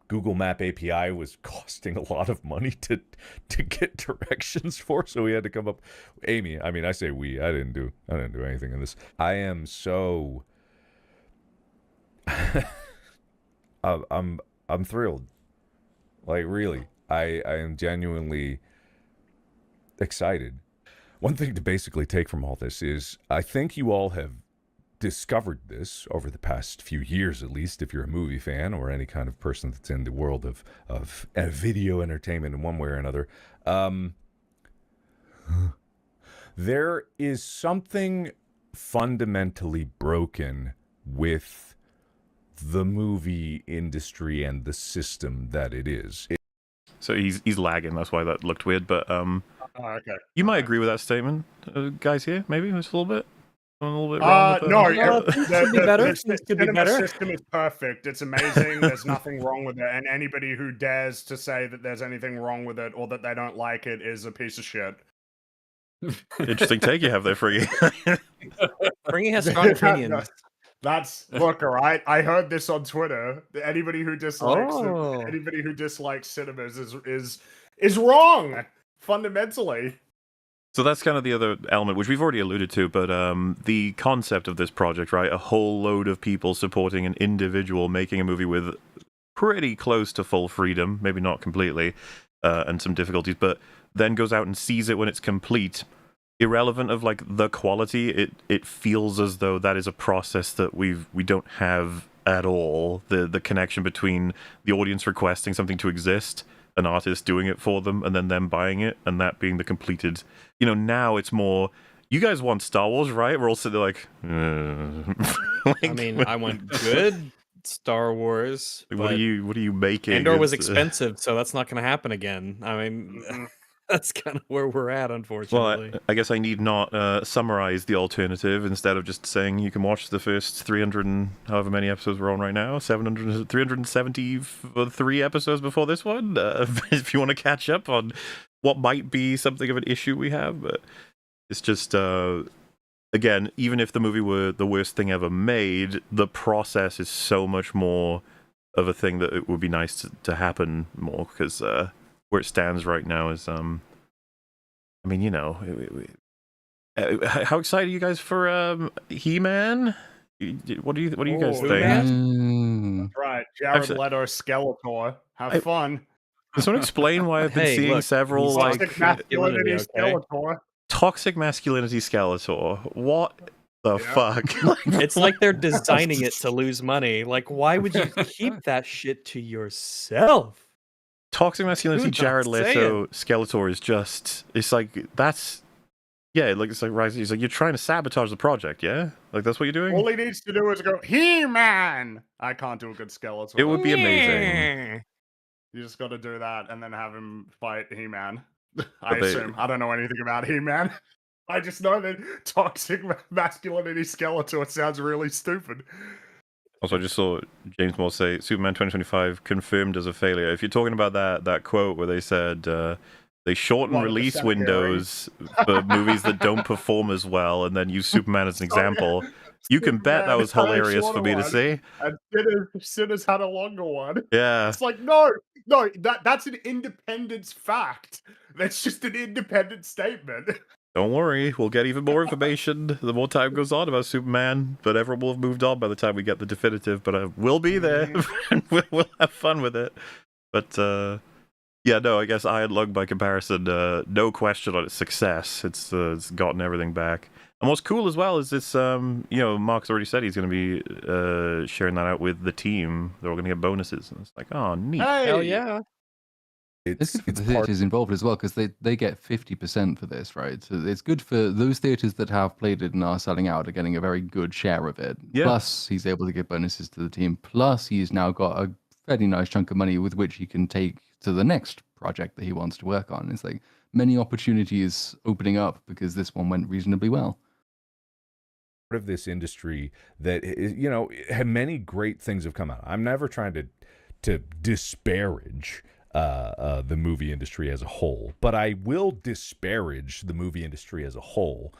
Google Map API was costing a lot of money to get directions for, so we had to come up. Amy, I mean, I say we. I didn't do anything in this. I am so. I'm thrilled. Like really, I am genuinely excited. One thing to basically take from all this is I think you all have discovered this over the past few years, at least, if you're a movie fan or any kind of person that's in the world of video entertainment in one way or another. There is something fundamentally broken with the movie industry and the system that it is. So he's lagging, that's why that looked weird, but Okay. you might agree with that statement, guys here, maybe just a little bit? A little bit wrong with the system is perfect. It's amazing. There's nothing wrong with it. And anybody who dares to say that there's anything wrong with it or that they don't like it is a piece of shit. Interesting take you have there, Friggy. Friggy has strong opinions. Look, all right. I heard this on Twitter. Anybody who dislikes cinemas is wrong fundamentally. So that's kind of the other element, which we've already alluded to, but the concept of this project, right? A whole load of people supporting an individual making a movie with pretty close to full freedom, maybe not completely, and some difficulties, but then goes out and sees it when it's complete. Irrelevant of like the quality, it feels as though that is a process that we don't have at all. The connection between the audience requesting something to exist an artist doing it for them and then them buying it and that being the completed. You know, now it's more. You guys want Star Wars, right? We're all sitting there like, I mean, I want good Star Wars. what are you making? Andor was expensive, so that's not going to happen again. I mean, that's kind of where we're at, unfortunately. Well, I guess I need not summarize the alternative instead of just saying you can watch the first 300 and however many episodes we're on right now, 373 episodes before this one, if you want to catch up on what might be something of an issue we have. But it's just, again, even if the movie were the worst thing ever made, the process is so much more of a thing that it would be nice to happen more, because where it stands right now is, I mean, you know, how excited are you guys for He-Man? What do you guys think? That's right, Jared Leto Skeletor. Have fun. Can someone explain why I've been seeing several toxic masculinity Skeletor? Toxic masculinity Skeletor. What the fuck? It's like they're designing it to lose money. Like, why would you keep that shit to yourself? Toxic masculinity Jared Leto Skeletor is just, it's like, that's, yeah, like, it's like, right, he's like, you're trying to sabotage the project, yeah? Like, that's what you're doing? All he needs to do is go, He-Man! I can't do a good Skeletor. It would be amazing. You just gotta do that and then have him fight He-Man. I assume. I don't know anything about He-Man. I just know that toxic masculinity Skeletor sounds really stupid. Also, I just saw James Moore say Superman 2025 confirmed as a failure. If you're talking about that quote where they said they shorten release windows for movies that don't perform as well and then use Superman as an example, you can bet that was hilarious for me to see. And Sinners had a longer one. Yeah. It's like, no, that's an independence fact. That's just an independent statement. Don't worry, we'll get even more information the more time goes on about Superman, but everyone will have moved on by the time we get the definitive, but I will be there, and we'll have fun with it. But, yeah, no, I guess Iron Lung, by comparison, no question on its success. It's gotten everything back. And what's cool as well is this, you know, Mark's already said he's going to be sharing that out with the team. They're all going to get bonuses. And it's like, oh, neat. Hey! Hell yeah. It's good for the theatres involved as well, because they get 50% for this, right? So it's good for those theatres that have played it and are selling out, are getting a very good share of it. Yeah. Plus, he's able to give bonuses to the team. Plus, he's now got a fairly nice chunk of money with which he can take to the next project that he wants to work on. It's like many opportunities opening up because this one went reasonably well. Of this industry that, you know, many great things have come out. I'm never trying to disparage the movie industry as a whole, but I will disparage the movie industry as a whole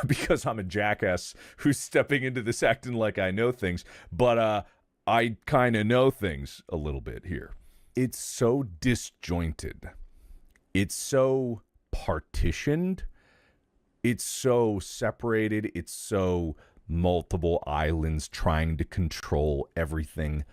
because I'm a jackass who's stepping into this acting like I know things, but I kind of know things a little bit here. It's so disjointed. It's so partitioned. It's so separated. It's so multiple islands trying to control everything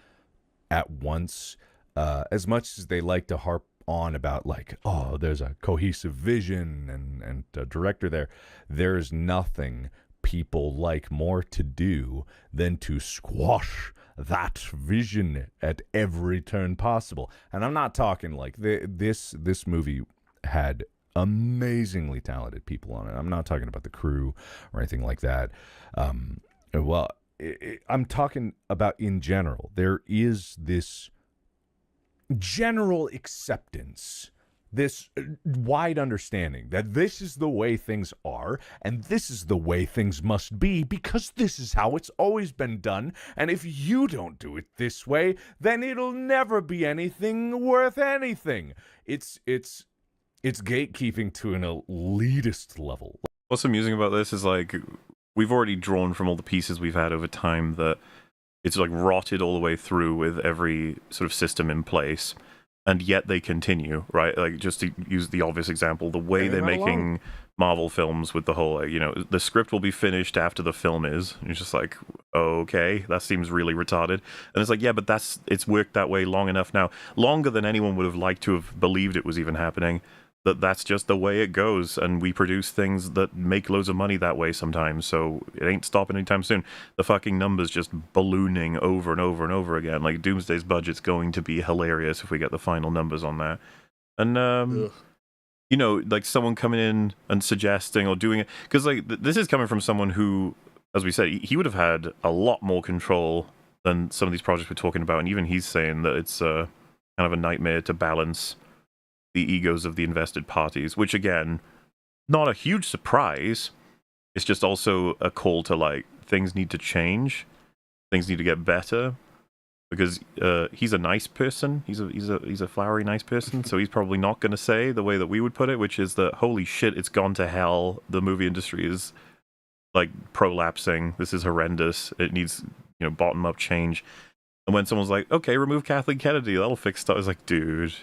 at once. As much as they like to harp on about, like, oh, there's a cohesive vision and a director there, there's nothing people like more to do than to squash that vision at every turn possible. And I'm not talking like this movie had amazingly talented people on it. I'm not talking about the crew or anything like that. I'm talking about in general. There is this general acceptance, this wide understanding that this is the way things are and this is the way things must be because this is how it's always been done. And if you don't do it this way, then it'll never be anything worth anything. It's gatekeeping to an elitist level. What's amusing about this is, like, we've already drawn from all the pieces we've had over time that it's, like, rotted all the way through with every sort of system in place, and yet they continue, right? Like, just to use the obvious example, the way they're making Marvel films with the whole, you know, the script will be finished after the film is. And it's just like, okay, that seems really retarded. And it's like, yeah, but it's worked that way long enough now. Longer than anyone would have liked to have believed it was even happening. That's just the way it goes, and we produce things that make loads of money that way sometimes, so it ain't stopping anytime soon. The fucking numbers just ballooning over and over and over again. Like, Doomsday's budget's going to be hilarious if we get the final numbers on that. And Ugh. you know, like someone coming in and suggesting or doing it, because like this is coming from someone who, as we said, he would have had a lot more control than some of these projects we're talking about, and even he's saying that it's kind of a nightmare to balance the egos of the invested parties, which again, not a huge surprise. It's just also a call to like things need to change, things need to get better, because he's a nice person. He's a flowery nice person, so he's probably not going to say the way that we would put it, which is that holy shit, it's gone to hell. The movie industry is like prolapsing. This is horrendous. It needs, you know, bottom up change. And when someone's like, okay, remove Kathleen Kennedy, that'll fix stuff. It's like, dude,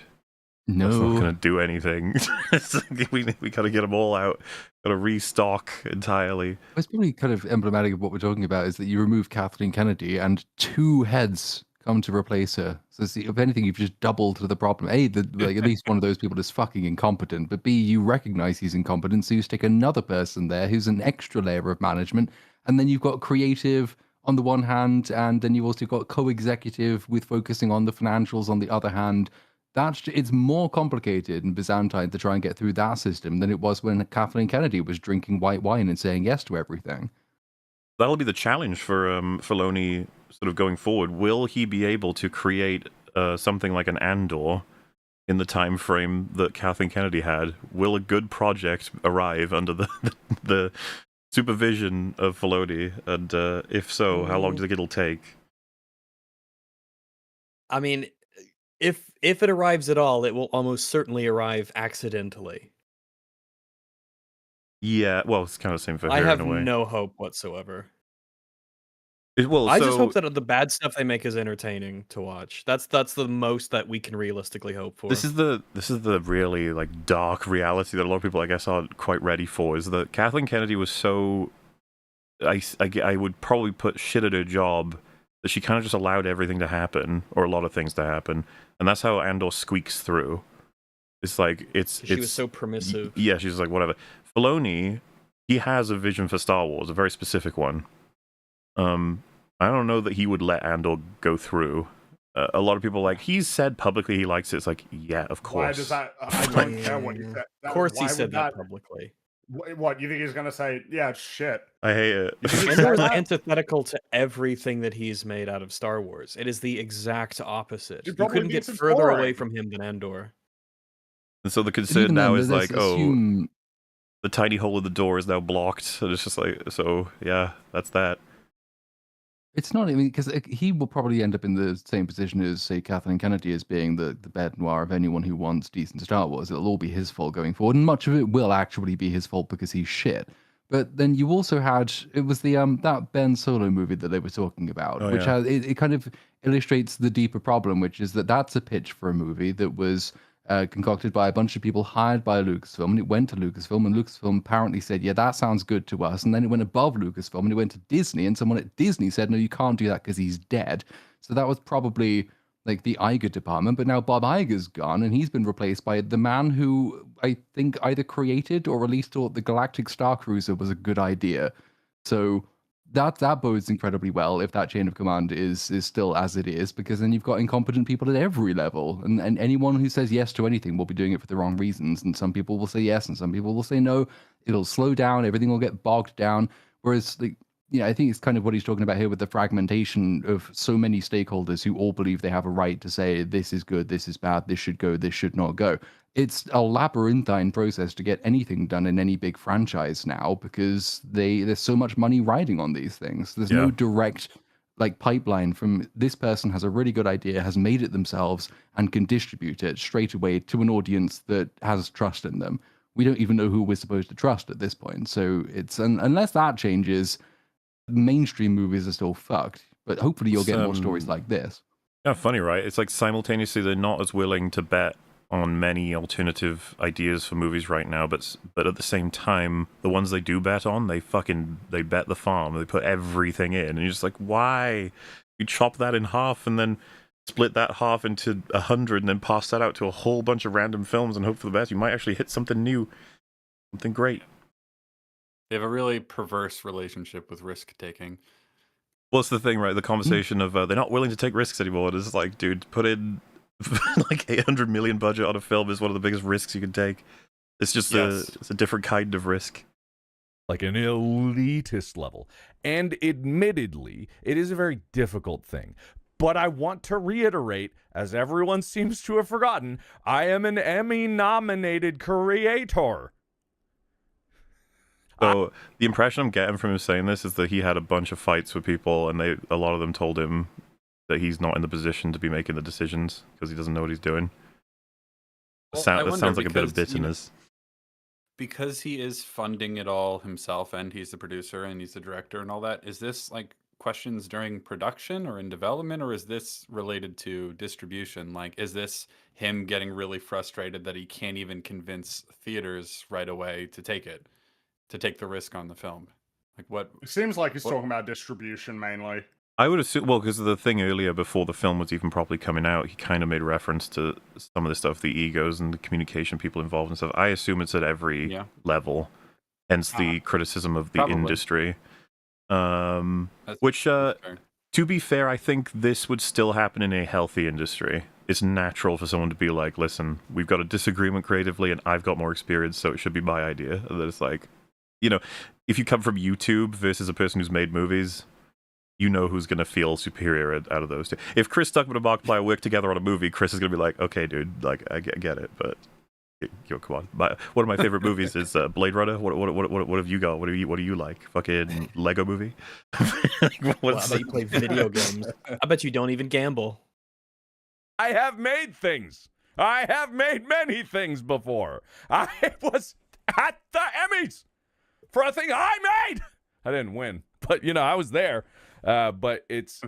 that's not No. going to do anything. It's like, we got to get them all out. Got to restock entirely. It's probably kind of emblematic of what we're talking about is that you remove Kathleen Kennedy and 2 heads come to replace her. So see, if anything, you've just doubled the problem. A, like at least one of those people is fucking incompetent. But B, you recognize he's incompetent, so you stick another person there who's an extra layer of management, and then you've got creative on the one hand, and then you've also got co-executive with focusing on the financials on the other hand. It's more complicated and Byzantine to try and get through that system than it was when Kathleen Kennedy was drinking white wine and saying yes to everything. That'll be the challenge for Filoni sort of going forward. Will he be able to create something like an Andor in the time frame that Kathleen Kennedy had? Will a good project arrive under the supervision of Filoni? And if so, how long do you think it'll take? I mean, if it arrives at all, it will almost certainly arrive accidentally. Yeah, well, it's kind of the same for her I have in a way. no hope whatsoever. Well, I just so hope that the bad stuff they make is entertaining to watch. That's the most that we can realistically hope for. this is the really like dark reality that a lot of people, I guess, aren't quite ready for. Is that Kathleen Kennedy was so I would probably put shit at her job that she kind of just allowed everything to happen, or a lot of things to happen, and that's how Andor squeaks through. It's like She was so permissive. Yeah, she's like whatever. Filoni, he has a vision for Star Wars, a very specific one. I don't know that he would let Andor go through. A lot of people like, he's said publicly he likes it. It's like, yeah, of course. Why does that? I don't care what you said. Of course he Why said would that publicly. What, you think he's gonna say? Yeah, it's shit. I hate it. Andor is antithetical to everything that he's made out of Star Wars. It is the exact opposite. You probably couldn't get thinks it's further boring. away from him than Andor. And so the But concern even now then, is let's like, assume- the tiny hole in the door is now blocked. And it's just like, so yeah, that's that. It's not, I mean, because he will probably end up in the same position as, say, Kathleen Kennedy as being the bête noire of anyone who wants decent Star Wars. It'll all be his fault going forward, and much of it will actually be his fault because he's shit. But then you also had, it was the that Ben Solo movie that they were talking about, Oh, which yeah. has it kind of illustrates the deeper problem, which is that's a pitch for a movie that was concocted by a bunch of people hired by Lucasfilm, and it went to Lucasfilm, and Lucasfilm apparently said, yeah, that sounds good to us, and then it went above Lucasfilm, and it went to Disney, and someone at Disney said, no, you can't do that because he's dead. So that was probably like the Iger department, but now Bob Iger's gone, and he's been replaced by the man who I think either created or at least thought the Galactic Star Cruiser was a good idea. So that bodes incredibly well if that chain of command is still as it is, because then you've got incompetent people at every level, and anyone who says yes to anything will be doing it for the wrong reasons, and some people will say yes and some people will say no. It'll slow down, everything will get bogged down, whereas like, I think it's kind of what he's talking about here with the fragmentation of so many stakeholders who all believe they have a right to say this is good, this is bad, this should go, this should not go. It's a labyrinthine process to get anything done in any big franchise now, because there's so much money riding on these things. There's no direct like pipeline from this person has a really good idea, has made it themselves, and can distribute it straight away to an audience that has trust in them. We don't even know who we're supposed to trust at this point. So it's unless that changes, mainstream movies are still fucked. But hopefully you'll get more stories like this. Yeah, funny, right? It's like simultaneously they're not as willing to bet on many alternative ideas for movies right now, but at the same time, the ones they do bet on, they bet the farm. They put everything in, and you're just like, why? You chop that in half and then split that half into 100 and then pass that out to a whole bunch of random films and hope for the best. You might actually hit something new, something great. They have a really perverse relationship with risk taking. What's the thing, right? The conversation of they're not willing to take risks anymore. It's like, dude, put in like 800 million budget on a film is one of the biggest risks you can take. It's just it's a different kind of risk. Like an elitist level. And admittedly, it is a very difficult thing. But I want to reiterate, as everyone seems to have forgotten, I am an Emmy-nominated creator. So the impression I'm getting from him saying this is that he had a bunch of fights with people, and a lot of them told him that he's not in the position to be making the decisions because he doesn't know what he's doing. Well, That sounds like a bit of because, bitterness. Because he is funding it all himself, and he's the producer and he's the director and all that, is this like questions during production or in development, or is this related to distribution? Like, is this him getting really frustrated that he can't even convince theaters right away to take the risk on the film? Like, what? It seems like he's talking about distribution mainly. I would assume, well, because the thing earlier, before the film was even properly coming out, he kind of made reference to some of the stuff, the egos and the communication people involved and stuff. I assume it's at every level, hence the criticism of the Probably. industry. Which, fair. to be fair, I think this would still happen in a healthy industry. It's natural for someone to be like, listen, we've got a disagreement creatively, and I've got more experience, so it should be my idea. And then it's like, you know, if you come from YouTube versus a person who's made movies, you know who's going to feel superior out of those two. If Chris Stuckman and Markiplier work together on a movie, Chris is going to be like, okay, dude, like, I get it, but come on. One of my favorite movies is Blade Runner. What have you got? What do you like? Fucking Lego Movie? Well, I bet you play video games. I bet you don't even gamble. I have made things. I have made many things before. I was at the Emmys for a thing I made. I didn't win, but I was there. But it's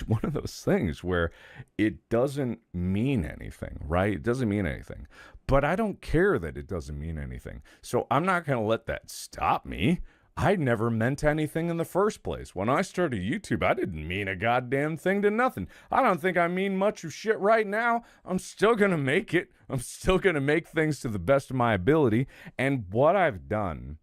one of those things where it doesn't mean anything, right? It doesn't mean anything. But I don't care that it doesn't mean anything. So I'm not going to let that stop me. I never meant anything in the first place. When I started YouTube, I didn't mean a goddamn thing to nothing. I don't think I mean much of shit right now. I'm still going to make it. I'm still going to make things to the best of my ability. And what I've done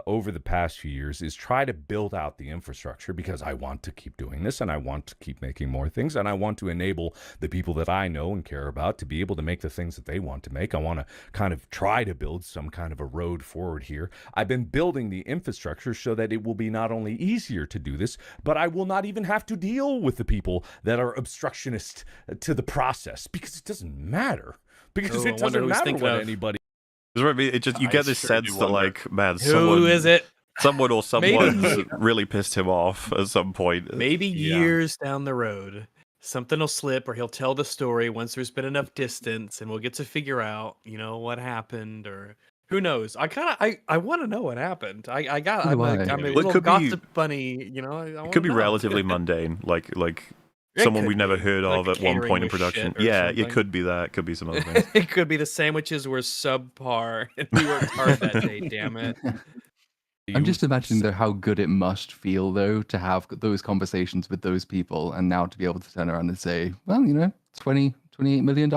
over the past few years is try to build out the infrastructure, because I want to keep doing this and I want to keep making more things, and I want to enable the people that I know and care about to be able to make the things that they want to make. I want to kind of try to build some kind of a road forward here. I've been building the infrastructure so that it will be not only easier to do this, but I will not even have to deal with the people that are obstructionist to the process, because it doesn't matter. Because it doesn't matter what anybody. It just, you get this sense that, like, man, who is it? Someone or someone really pissed him off at some point. Maybe years down the road, something will slip, or he'll tell the story once there's been enough distance, and we'll get to figure out, what happened, or who knows. I want to know what happened. I'm a little gossip bunny, It could be relatively mundane, like someone we've never heard of at one point in production. Yeah, it could be that. It could be some other things. It could be the sandwiches were subpar, and we worked hard that day. Damn it. I'm just imagining though how good it must feel though to have those conversations with those people, and now to be able to turn around and say, well, it's $28 million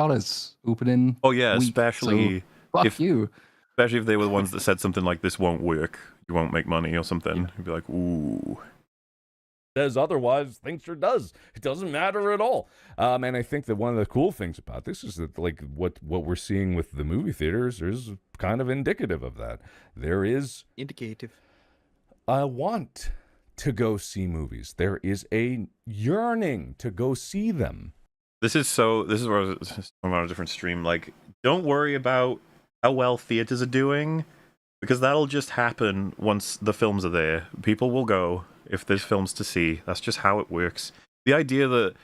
opening. Oh yeah, week, especially if you. Especially if they were the ones that said something like, "This won't work. You won't make money," or something. Yeah. You'd be like, "Ooh." Says otherwise, thinks or does. It doesn't matter at all. And I think that one of the cool things about this is that, like, what we're seeing with the movie theaters is kind of indicative of that. There is indicative a want to go see movies. There is a yearning to go see them. This is where I was on a different stream. Like, don't worry about how well theaters are doing, because that'll just happen once the films are there. People will go if there's films to see. That's just how it works. The idea that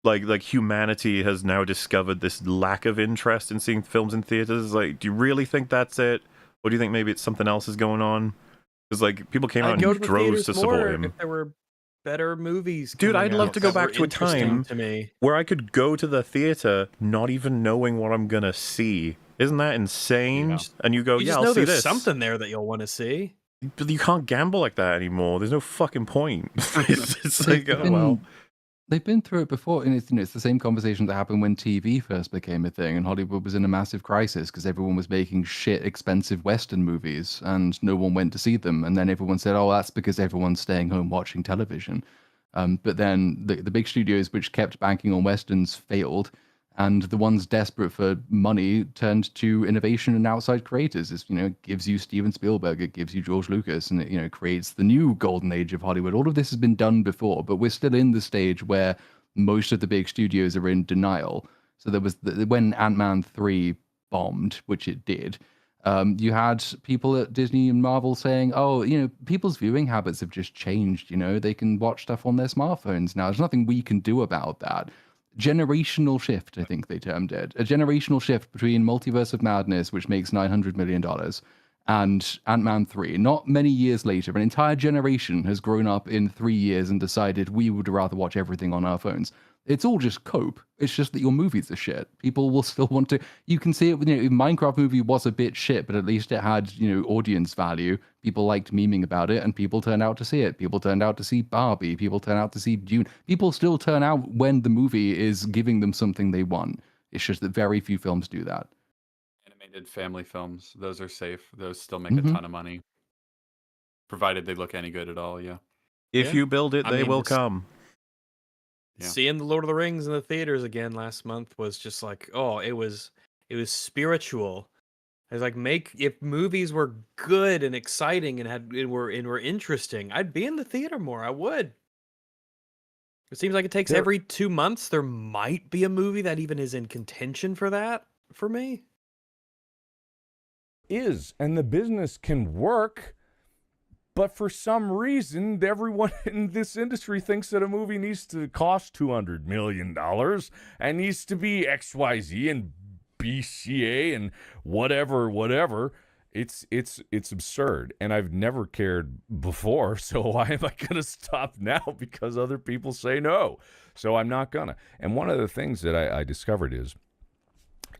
like humanity has now discovered this lack of interest in seeing films in theaters, like, do you really think that's it? Or do you think maybe it's something else is going on? Because, like, people came out in droves to support him. If there were better movies. Dude, I'd love to go back to a time where I could go to the theater not even knowing what I'm gonna see. Isn't that insane? Yeah. And you go, you I'll see this. There's something there that you'll want to see. But you can't gamble like that anymore. There's no fucking point. it's like, oh well. They've been through it before, and it's the same conversation that happened when TV first became a thing, and Hollywood was in a massive crisis because everyone was making shit, expensive Western movies, and no one went to see them. And then everyone said, "Oh, that's because everyone's staying home watching television." But then the big studios, which kept banking on Westerns, failed, And the ones desperate for money turned to innovation and outside creators. It gives you Steven Spielberg, it gives you George Lucas, and it creates the new golden age of Hollywood. All of this has been done before, but we're still in the stage where most of the big studios are in denial. So there was when Ant-Man 3 bombed, which it did. You had people at Disney and Marvel saying, "Oh, people's viewing habits have just changed. They can watch stuff on their smartphones now. There's nothing we can do about that." Generational shift, I think they termed it. A generational shift between Multiverse of Madness, which makes $900 million, and Ant-Man 3. Not many years later, an entire generation has grown up in 3 years and decided we would rather watch everything on our phones. It's all just cope. It's just that your movies are shit. People will still want to. You can see it. Minecraft movie was a bit shit, but at least it had audience value. People liked memeing about it, and people turned out to see it. People turned out to see Barbie. People turned out to see Dune. People still turn out when the movie is giving them something they want. It's just that very few films do that. Animated family films, those are safe. Those still make a ton of money, provided they look any good at all. Yeah. If you build it, they will come. Yeah. Seeing the Lord of the Rings in the theaters again last month was just like, oh, it was spiritual. It was like, if movies were good and exciting and were interesting, I'd be in the theater more. I would. It seems like it takes every 2 months there might be a movie that even is in contention for that for me. And the business can work. But for some reason, everyone in this industry thinks that a movie needs to cost $200 million and needs to be XYZ and BCA and whatever. It's absurd. And I've never cared before, so why am I going to stop now because other people say no? So I'm not gonna. And one of the things that I discovered is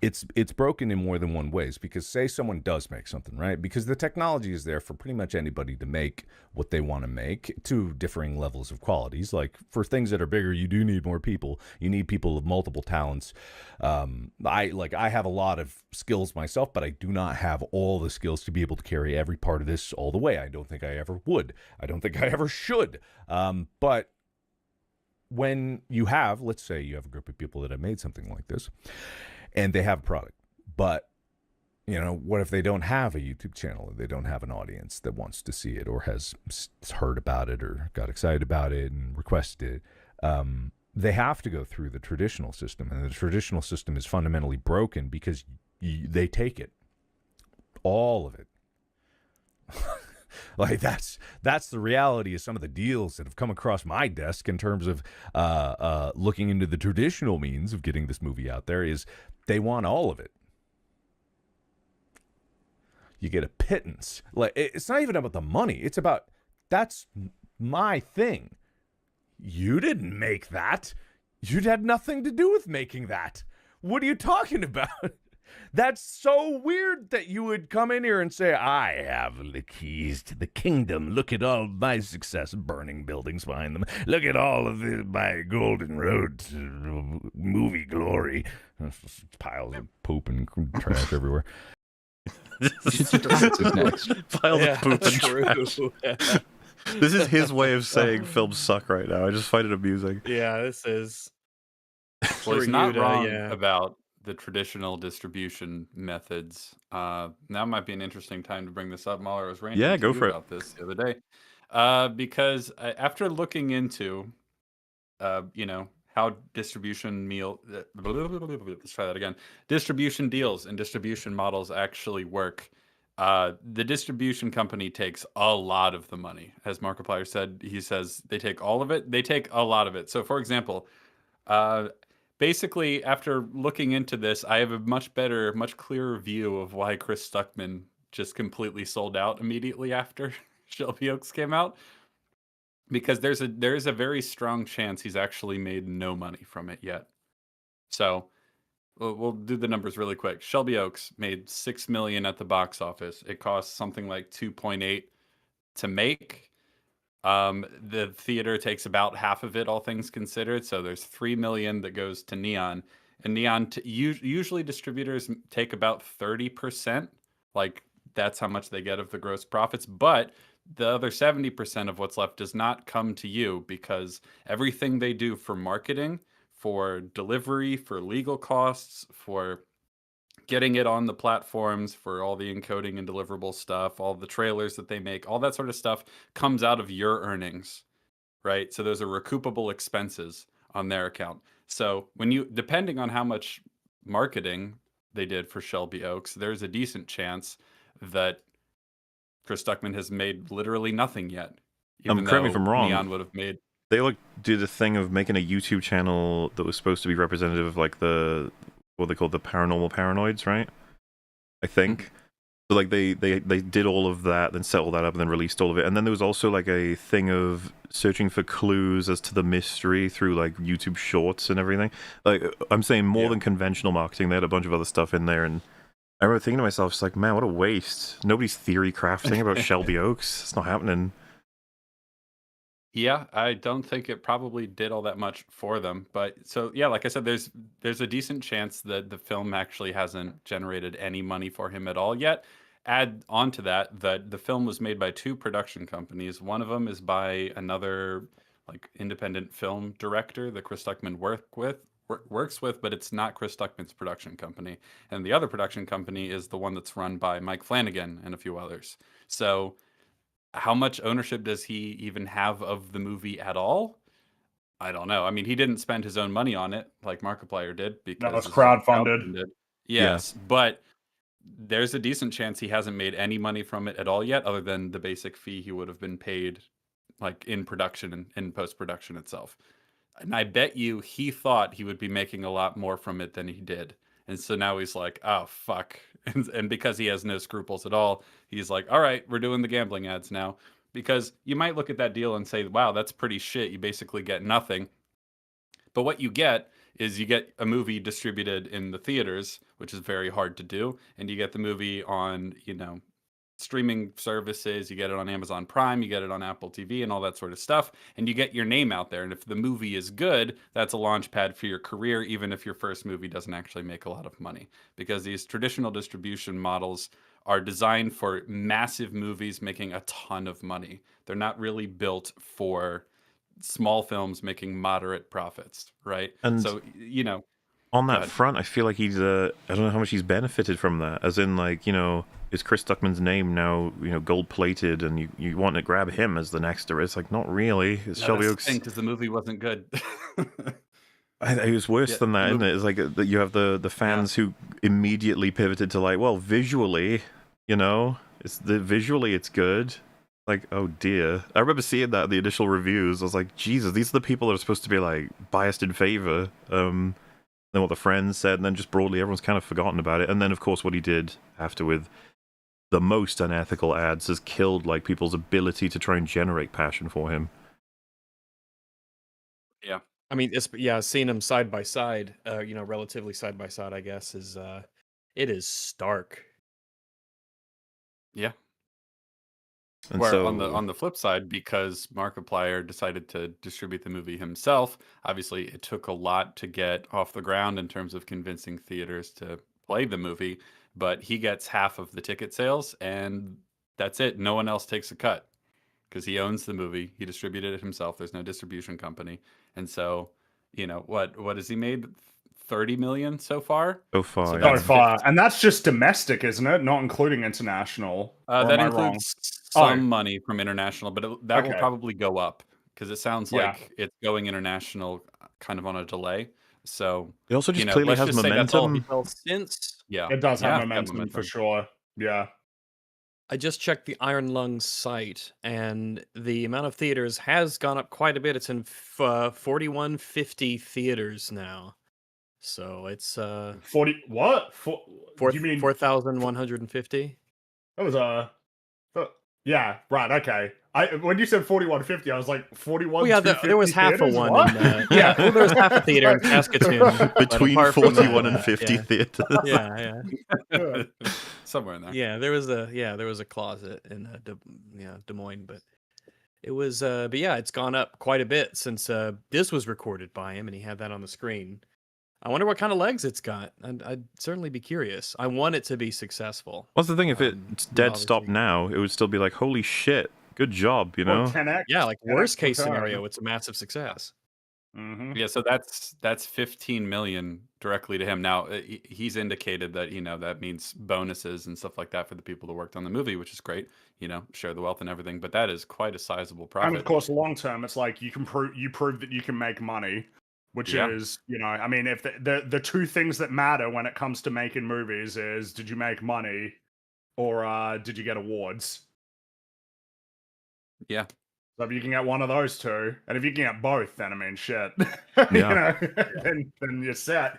it's broken in more than one ways, because say someone does make something, right? Because the technology is there for pretty much anybody to make what they want to make to differing levels of qualities. Like for things that are bigger, you do need more people. You need people of multiple talents. I have a lot of skills myself, but I do not have all the skills to be able to carry every part of this all the way. I don't think I ever would. I don't think I ever should. But when you have, let's say you have a group of people that have made something like this, and they have a product, but what if they don't have a YouTube channel, or they don't have an audience that wants to see it or has heard about it or got excited about it and requested it? They have to go through the traditional system, and the traditional system is fundamentally broken because they take it, all of it. Like that's the reality of some of the deals that have come across my desk in terms of looking into the traditional means of getting this movie out there. Is they want all of it. You get a pittance. Like it's not even about the money. It's about, that's my thing. You didn't make that. You had nothing to do with making that. What are you talking about? That's so weird that you would come in here and say, I have the keys to the kingdom. Look at all my success, burning buildings behind them. Look at all of my golden road to movie glory. Piles of poop and trash everywhere. Next. Piles of poop and trash. This is his way of saying films suck right now. I just find it amusing. Yeah, this is. Well, he's not wrong about the traditional distribution methods. Now might be an interesting time to bring this up. Mahler was ranting go for about this the other day, because after looking into, how distribution let's try that again. Distribution deals and distribution models actually work. The distribution company takes a lot of the money. As Markiplier said, he says they take all of it. They take a lot of it. So, for example, basically, after looking into this, I have a much clearer view of why Chris Stuckman just completely sold out immediately after Shelby Oaks came out. Because there's a very strong chance he's actually made no money from it yet. So we'll do the numbers really quick. Shelby Oaks made $6 million at the box office. It costs something like 2.8 to make. The theater takes about half of it, all things considered. So there's $3 million that goes to Neon, and Neon usually distributors take about 30%. Like that's how much they get of the gross profits, but the other 70% of what's left does not come to you because everything they do for marketing for delivery, for legal costs, for getting it on the platforms, for all the encoding and deliverable stuff, all the trailers that they make, all that sort of stuff comes out of your earnings, right? So those are recoupable expenses on their account. So when you, depending on how much marketing they did for Shelby Oaks, there's a decent chance that Chris Stuckman has made literally nothing yet. Even correct me if though I'm wrong. Neon would have made. They did a thing of making a YouTube channel that was supposed to be representative of like what they call the paranormal paranoids, right? I think. So like they did all of that, then set all that up, and then released all of it. And then there was also like a thing of searching for clues as to the mystery through like YouTube Shorts and everything. Like I'm saying more than conventional marketing. They had a bunch of other stuff in there, and I remember thinking to myself, it's like, man, what a waste. Nobody's theory crafting about Shelby Oaks. It's not happening. Yeah, I don't think it probably did all that much for them. But so yeah, like I said, there's a decent chance that the film actually hasn't generated any money for him at all yet. Add on to that the film was made by two production companies. One of them is by another like independent film director that Chris Stuckman works with, but it's not Chris Stuckman's production company. And the other production company is the one that's run by Mike Flanagan and a few others. So how much ownership does he even have of the movie at all? I don't know. I mean, he didn't spend his own money on it like Markiplier did because That was it's crowdfunded. Yes, but there's a decent chance he hasn't made any money from it at all yet, other than the basic fee he would have been paid like in production and in post-production itself. And I bet you he thought he would be making a lot more from it than he did. And so now he's like, oh, fuck. And because he has no scruples at all, he's like, all right, we're doing the gambling ads now. Because you might look at that deal and say, wow, that's pretty shit. You basically get nothing. But what you get is you get a movie distributed in the theaters, which is very hard to do. And you get the movie on, streaming services, you get it on Amazon Prime, you get it on Apple TV and all that sort of stuff, and you get your name out there. And if the movie is good, that's a launch pad for your career, even if your first movie doesn't actually make a lot of money. Because these traditional distribution models are designed for massive movies making a ton of money. They're not really built for small films making moderate profits, right? And so, on that front, I feel like he's I don't know how much he's benefited from that. As in, like, is Chris Stuckman's name now, gold plated, and you want to grab him as the next? Or it's like, not really. It's Shelby Oaks. Because the movie wasn't good. It was worse than that, isn't it? It's like that you have the fans who immediately pivoted to like, well, visually, visually it's good. Like, oh dear. I remember seeing that in the initial reviews. I was like, Jesus, these are the people that are supposed to be like biased in favor. Then what the friends said, and then just broadly everyone's kind of forgotten about it. And then of course what he did after with the most unethical ads has killed like people's ability to try and generate passion for him. Yeah. I mean, seeing them side by side, relatively side by side, I guess, is it is stark. Yeah. And Where so, on the flip side, because Markiplier decided to distribute the movie himself, obviously it took a lot to get off the ground in terms of convincing theaters to play the movie, but he gets half of the ticket sales, and that's it. No one else takes a cut because he owns the movie. He distributed it himself. There's no distribution company. And so, what has he made? 30 million so far? So far, So yeah. that's So far. And that's just domestic, isn't it? Not including international. Or that am I wrong? includes some money from international, but that will Okay. probably go up because it sounds Yeah. like it's going international kind of on a delay. So it also just clearly let's has just say that's all he momentum. felt since. Yeah, It does yeah, have it's got momentum for sure. Yeah. I just checked the Iron Lung site, and the amount of theaters has gone up quite a bit. It's in 4150 theaters now. So it's 40 what? You mean 4,150? that was yeah, right, okay. When you said 4150, I was like 41. Oh yeah, there was half theaters? a one. What? Yeah, well, there was half a theater in Saskatoon but Between apart from 41 that, and 50 yeah. theaters. Yeah. somewhere in there. Yeah, there was a closet in Des Moines, but it was but yeah, it's gone up quite a bit since this was recorded by him and he had that on the screen. I wonder what kind of legs it's got. I'd certainly be curious. I want it to be successful. What's the thing? If it's dead stop now, it would still be like, holy shit, good job, Well, 10x. Yeah, like 10x worst case return. scenario, it's a massive success. Yeah, so that's 15 million directly to him. Now, he's indicated that, that means bonuses and stuff like that for the people that worked on the movie, which is great, share the wealth and everything, but that is quite a sizable And of profit. course, long term, it's like you prove that you can make money, which Yeah. is, I mean, if the two things that matter when it comes to making movies is, did you make money or did you get awards? Yeah. So if you can get one of those two, and if you can get both, then I mean, shit, Yeah. then you're set.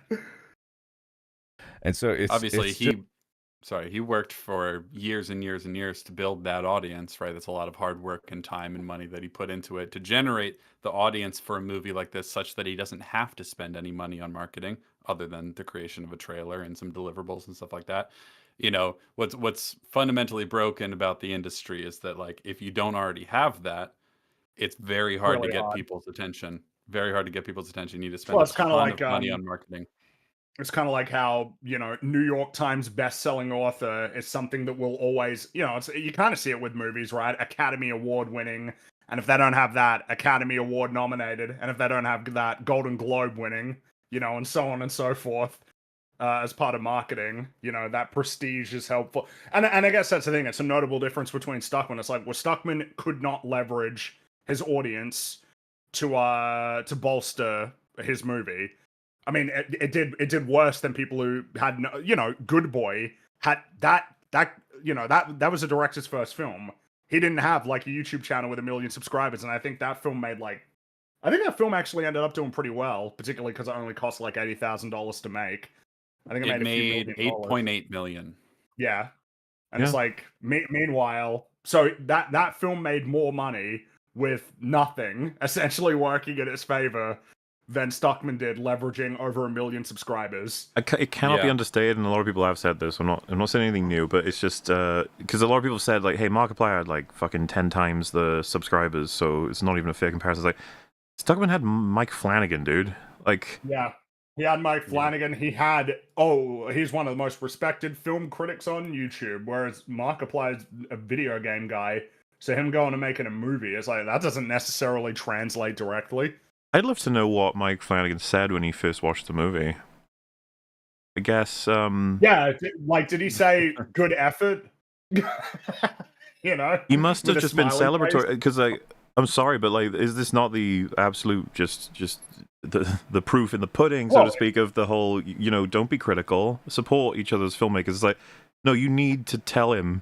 And so it's Obviously, it's just, he worked for years and years and years to build that audience, right? That's a lot of hard work and time and money that he put into it to generate the audience for a movie like this, such that he doesn't have to spend any money on marketing other than the creation of a trailer and some deliverables and stuff like that. What's fundamentally broken about the industry is that, like, if you don't already have that, it's very hard to Really get hard. people's attention. Very hard to get people's attention. You need to spend Well, a it's kind ton of of like money on marketing. it's kind of like how, New York Times best-selling author is something that will always, you kind of see it with movies, right? Academy Award winning, and if they don't have that, Academy Award nominated, and if they don't have that, Golden Globe winning, and so on and so forth. As part of marketing, that prestige is helpful, and I guess that's the thing. It's a notable difference between Stuckman. It's like, well, Stuckman could not leverage his audience to bolster his movie. I mean, it did worse than people who had Good Boy had that was a director's first film. He didn't have like a YouTube channel with 1 million subscribers, and I think that film actually ended up doing pretty well, particularly because it only cost like $80,000 to make. I think it made a few million. 8.8 million. Yeah, and it's like meanwhile, so that film made more money with nothing essentially working in its favor than Stuckman did, leveraging over 1 million subscribers. It cannot be understated, and a lot of people have said this. I'm not saying anything new, but it's just because a lot of people said, like, hey, Markiplier had like fucking 10 times the subscribers, so it's not even a fair comparison. It's like, Stuckman had Mike Flanagan, dude. Like, yeah, he had Mike Flanagan. He had he's one of the most respected film critics on YouTube, whereas Markiplier's a video game guy. So him going and making a movie, it's like that doesn't necessarily translate directly. I'd love to know what Mike Flanagan said when he first watched the movie. I guess, yeah, did he say good effort? He must have just been celebratory, because, like, I'm sorry, but, like, is this not the absolute just the proof in the pudding, so to speak, of the whole, don't be critical, support each other's filmmakers? It's like, no, you need to tell him.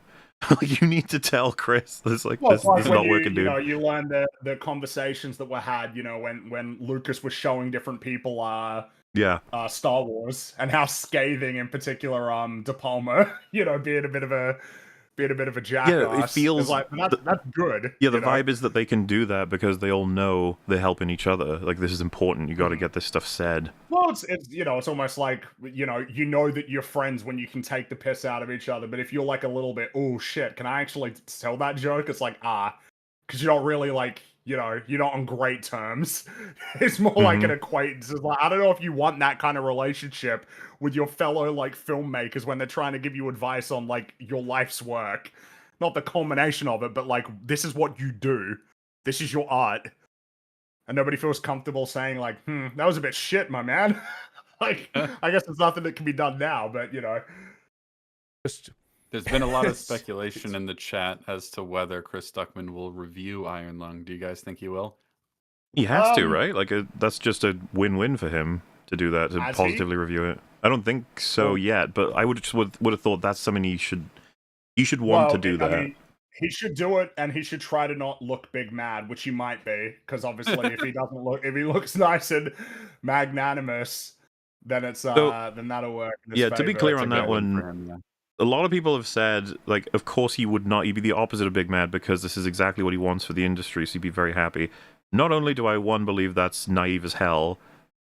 You need to tell Chris this, like, this is not working, dude. You learn the conversations that were had, when Lucas was showing different people Star Wars, and how scathing in particular De Palma, being a bit of a jackass. Yeah, it feels like that's good. Yeah, the vibe is that they can do that because they all know they're helping each other. Like, this is important. You got to get this stuff said. Well, it's almost like you know that you're friends when you can take the piss out of each other. But if you're like a little bit, oh shit, can I actually tell that joke? It's like because you're not really like you're not on great terms. It's more like an acquaintance. It's like, I don't know if you want that kind of relationship with your fellow like filmmakers when they're trying to give you advice on like your life's work, not the culmination of it, but like, this is what you do, this is your art, and nobody feels comfortable saying like, that was a bit shit, my man. Like, I guess there's nothing that can be done now, but There's been a lot of speculation in the chat as to whether Chris Stuckman will review Iron Lung. Do you guys think he will? He has to, right? Like, that's just a win-win for him to do that, to positively review it. I don't think so yet, but I would have thought that's something he should want to do that. I mean, he should do it, and he should try to not look big mad, which he might be, because obviously if he looks nice and magnanimous, then it's then that'll work. Yeah, to be clear on that one, a lot of people have said, like, of course he would not. He'd be the opposite of big mad because this is exactly what he wants for the industry, so he'd be very happy. Not only do I, one, believe that's naive as hell,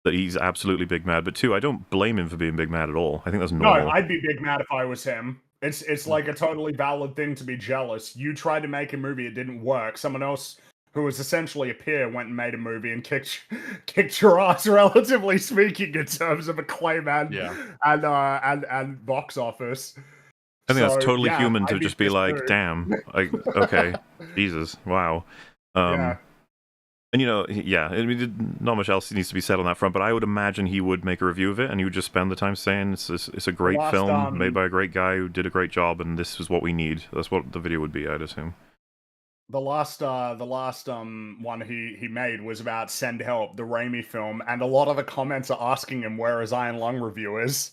that he's absolutely big mad, but two, I don't blame him for being big mad at all. I think that's normal. No, I'd be big mad if I was him. It's like a totally valid thing to be jealous. You tried to make a movie, it didn't work. Someone else who was essentially a peer went and made a movie and kicked your ass, relatively speaking, in terms of acclaim and box office. I think that's totally human to just be like, damn, like, okay, Jesus, wow. And yeah, I mean, not much else needs to be said on that front, but I would imagine he would make a review of it, and he would just spend the time saying it's a great film made by a great guy who did a great job, and this is what we need. That's what the video would be, I'd assume. The last one he made was about Send Help, the Raimi film, and a lot of the comments are asking him where his Iron Lung review is.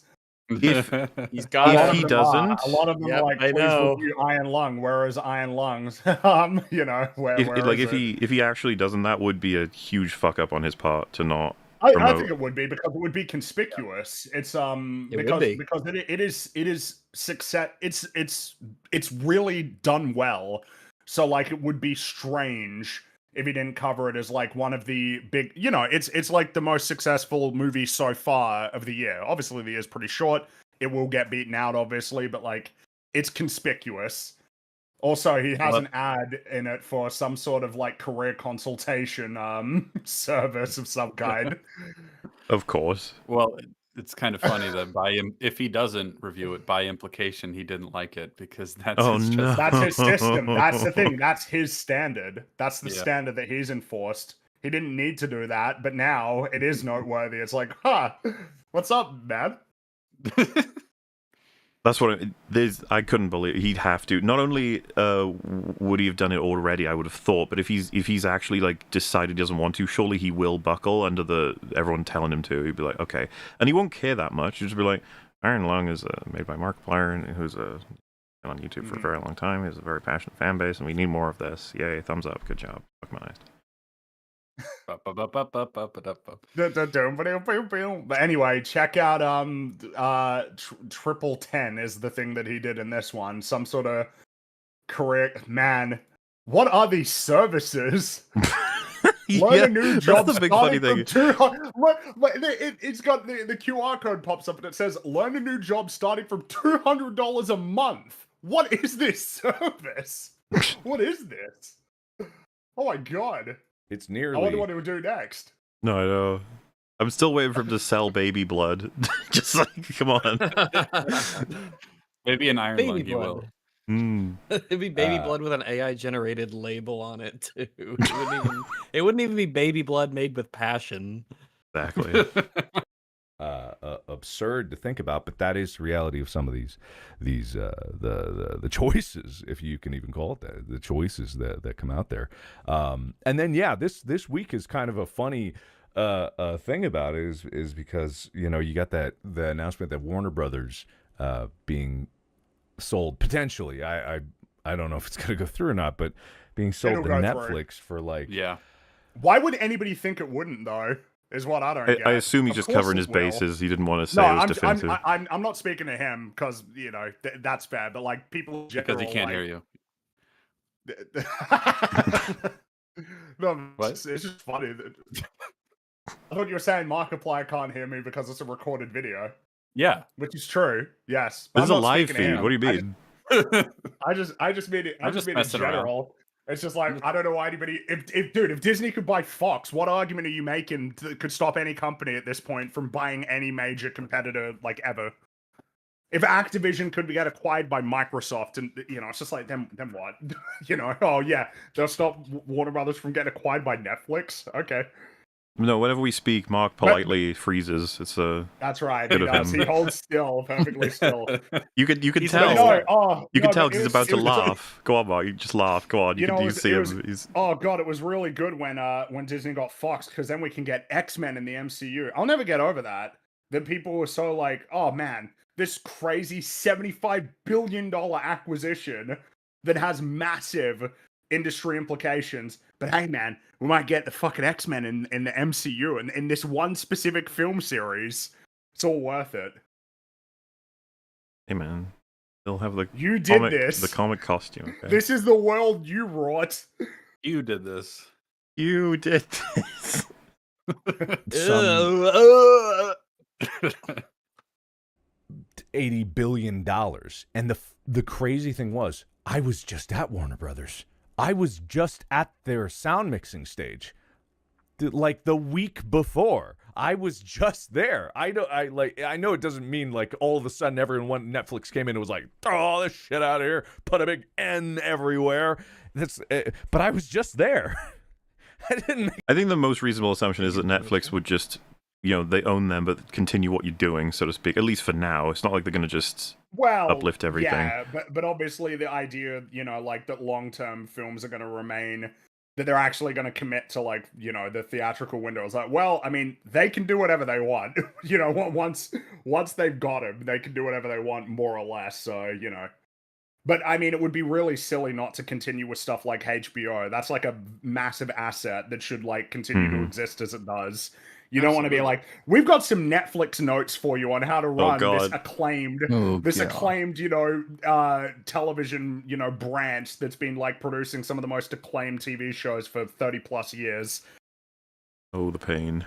He's got if he doesn't, a lot of them are like, I please know. review Iron Lung. Where is Iron Lungs? Where if he actually doesn't, that would be a huge fuck up on his part to not. I think it would be, because it would be conspicuous. It's because it is success. It's really done well. So like it would be strange if he didn't cover it as like one of the big, it's like the most successful movie so far of the year. Obviously the year's pretty short. It will get beaten out, obviously, but like it's conspicuous. Also, he has an ad in it for some sort of like career consultation service of some kind. Of course. Well, it's kind of funny that if he doesn't review it, by implication, he didn't like it, because that's that's his system. That's the thing. That's his standard. That's the standard that he's enforced. He didn't need to do that, but now it is noteworthy. It's like, what's up, man? That's what I couldn't believe he'd have to. Not only would he have done it already, I would have thought, but if he's actually like decided he doesn't want to, surely he will buckle under everyone telling him to. He'd be like, okay, and he won't care that much. He'll just be like, Iron Lung is made by Markiplier, who's been on YouTube for a very long time. He has a very passionate fan base, and we need more of this. Yay! Thumbs up. Good job. Fuck my eyes. But anyway, check out Triple 10 is the thing that he did in this one. Some sort of career, man. What are these services? Learn a new job. That's the big funny thing. It's got the QR code pops up and it says, "Learn a new job starting from $200 a month." What is this service? What is this? Oh my god! It's nearly. I wonder what it would do next. No, I know. I'm still waiting for him to sell baby blood. Just like, come on. Maybe an Iron Lung he will. It'd be baby blood with an AI generated label on it too. It wouldn't even be baby blood made with passion. Exactly. Absurd to think about, but that is the reality of some of these the choices, if you can even call it that, the choices that come out there. And then this week is kind of a funny thing about it is because you got the announcement that Warner Brothers being sold potentially. I don't know if it's gonna go through or not, but being sold to Netflix for like Why would anybody think it wouldn't though? Is what I don't get. I assume he's just covering his bases. He didn't want to say it was definitive. I'm not speaking to him because that's fair. But like people, because he can't hear you. No, it's just funny. I thought you were saying Markiplier can't hear me because it's a recorded video. Yeah, which is true. Yes, this is a live feed. What do you mean? I just mean it. I just mean in general. Around. It's just like, I don't know why anybody. If Disney could buy Fox, what argument are you making that could stop any company at this point from buying any major competitor like ever? If Activision could get acquired by Microsoft, and it's just like then what? Oh yeah, they'll stop Warner Brothers from getting acquired by Netflix. Okay. No, whenever we speak, Mark politely freezes. It's that's right. He does. He holds still, perfectly still. You could tell. You can tell because he's about to laugh. Go on, Mark. You just laugh. Go on. You see him. Oh god, it was really good when Disney got Fox, because then we can get X-Men in the MCU. I'll never get over that. That people were so like, oh man, this crazy $75 billion acquisition that has massive industry implications, but hey man, we might get the fucking X-Men in the MCU and in this one specific film series. It's all worth it. Hey man, they'll have the the comic costume. Okay? This is the world you wrought. You did this. You did this. $80 billion, and the crazy thing was, I was just at Warner Brothers. I was just at their sound mixing stage, like the week before. I was just there. I know it doesn't mean like all of a sudden everyone Netflix came in and was like, throw all this shit out of here, put a big N everywhere. But I was just there. That didn't make I think the most reasonable assumption is that Netflix would just, they own them, but continue what you're doing, so to speak. At least for now. It's not like they're going to just uplift everything. Yeah, but obviously the idea, like that long-term films are going to remain, that they're actually going to commit to like, the theatrical window. It's like, well, I mean, they can do whatever they want. Once they've got them, they can do whatever they want, more or less. So, But I mean, it would be really silly not to continue with stuff like HBO. That's like a massive asset that should like continue to exist as it does. You don't want to be like, we've got some Netflix notes for you on how to run this acclaimed, television, branch that's been like producing some of the most acclaimed TV shows for 30 plus years. Oh, the pain.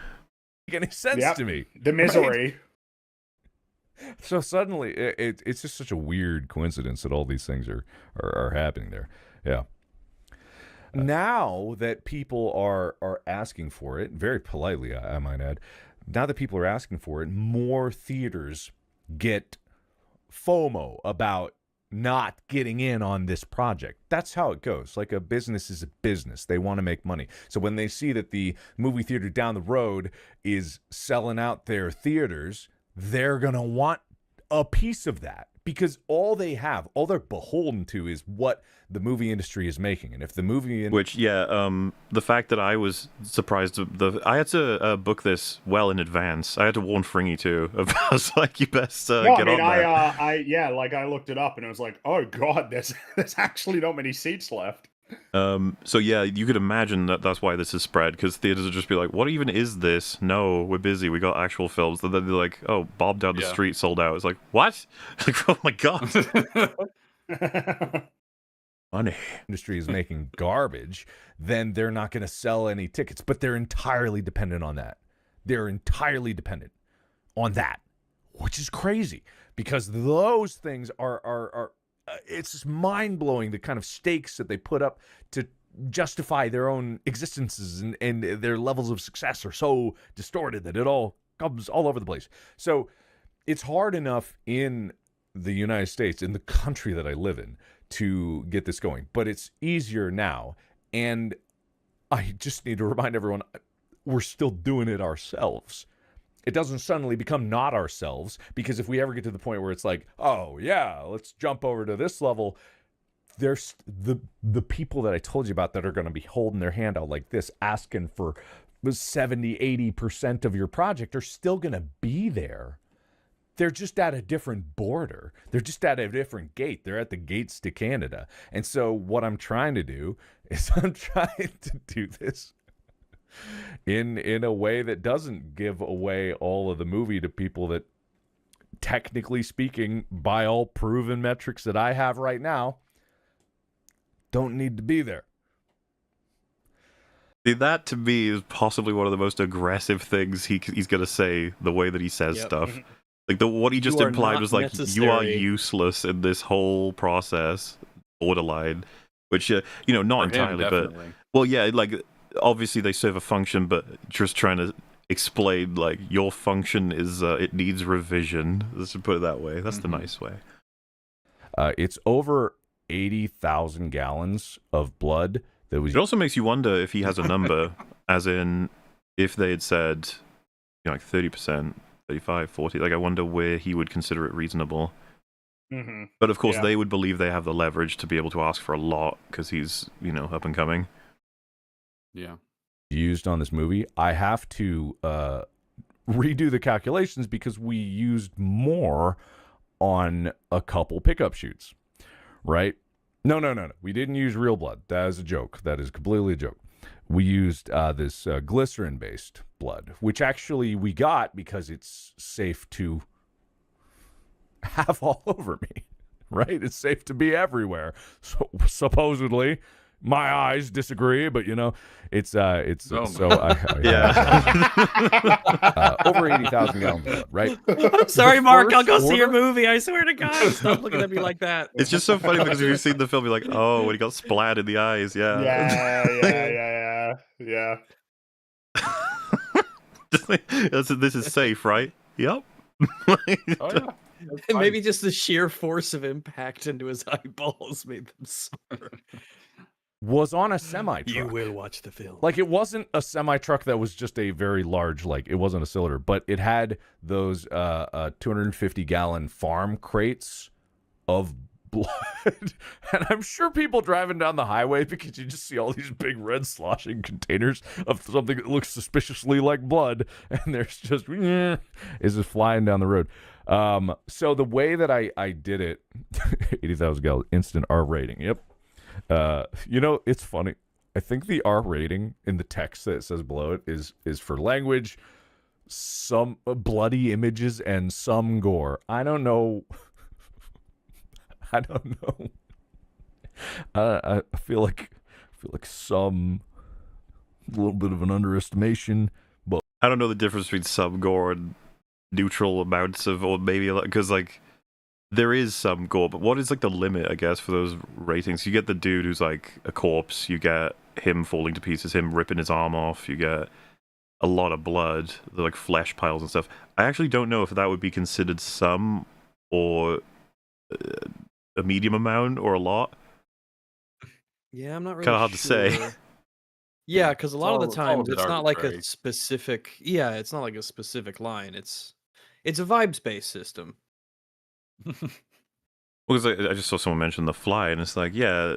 make any sense to me. The misery. Right? So suddenly, it's just such a weird coincidence that all these things are happening there. Yeah. Now that people are asking for it, very politely, I might add, now that people are asking for it, more theaters get FOMO about not getting in on this project. That's how it goes. Like, a business is a business. They want to make money. So when they see that the movie theater down the road is selling out their theaters, they're going to want a piece of that, because all they're beholden to is what the movie industry is making. And if the movie the fact that I was surprised, I had to book this well in advance. I had to warn Fringy too. I was like, you best get on that. I looked it up and it was like, oh god, there's actually not many seats left. So yeah, you could imagine that's why this is spread, because theaters would just be like, what even is this? No, we're busy, we got actual films. Then they're like, oh, Bob down the street sold out. It's like, what? Like, oh my god. Money industry is making garbage, then they're not going to sell any tickets. But they're entirely dependent on that. They're entirely dependent on that, which is crazy, because those things are it's just mind-blowing, the kind of stakes that they put up to justify their own existences, and their levels of success are so distorted that it all comes all over the place. So it's hard enough in the United States, in the country that I live in, to get this going, but it's easier now. And I just need to remind everyone, we're still doing it ourselves. It doesn't suddenly become not ourselves, because if we ever get to the point where it's like, oh yeah, let's jump over to this level, there's the people that I told you about that are going to be holding their hand out like this, asking for 70-80% of your project, are still going to be there. They're just at a different border. They're just at a different gate. They're at the gates to Canada. And so what I'm trying to do is I'm trying to do this in a way that doesn't give away all of the movie to people that, technically speaking, by all proven metrics that I have right now, don't need to be there. See, that to me is possibly one of the most aggressive things he's going to say, the way that he says stuff. Like, what he just implied was like, you are useless in this whole process, borderline, which, not For entirely, him, but, definitely. well, yeah, like, obviously they serve a function, but just trying to explain, like, your function is, it needs revision. Let's put it that way. That's the nice way. It's over 80,000 gallons of blood that was... It also makes you wonder if he has a number, as in, if they had said, like 30%, 35, 40, like, I wonder where he would consider it reasonable. Mm-hmm. But of course, they would believe they have the leverage to be able to ask for a lot, because he's, up and coming. Yeah. Used on this movie, I have to redo the calculations, because we used more on a couple pickup shoots, right? No. We didn't use real blood. That is a joke. That is completely a joke. We used this glycerin-based blood, which actually we got because it's safe to have all over me, right? It's safe to be everywhere. So supposedly, my eyes disagree, but it's over 80,000 gallons of blood, right? I'm sorry, Mark. I'll go see your movie. I swear to God. Stop looking at me like that. It's just so funny, because if you've seen the film, you're like, oh, when he got splat in the eyes, Yeah. This is safe, right? Yep. Oh, yeah. And maybe just the sheer force of impact into his eyeballs made them sore. was on a semi truck. You will watch the film. Like, it wasn't a semi truck that was just a very large, like, it wasn't a cylinder, but it had those 250-gallon farm crates of blood. And I'm sure people driving down the highway, because you just see all these big red sloshing containers of something that looks suspiciously like blood, and there's just is just flying down the road. So the way that I did it, 80,000 gallons instant R rating. Yep. It's funny. I think the R rating in the text that it says below it is for language, some bloody images, and some gore. I don't know. I don't know. I feel like some little bit of an underestimation, but I don't know the difference between some gore and neutral amounts of, or maybe, because, like, there is some gore, but what is, like, the limit, I guess, for those ratings? You get the dude who's, like, a corpse, you get him falling to pieces, him ripping his arm off, you get a lot of blood, the, like, flesh piles and stuff. I actually don't know if that would be considered some, or a medium amount, or a lot. Yeah, I'm not really Kind of hard to say. Yeah, because a lot of the It's all a times bit it's not like a arbitrary. specific. Yeah, it's not like a specific line. It's a vibes-based system. Because I just saw someone mention The Fly, and it's like, yeah,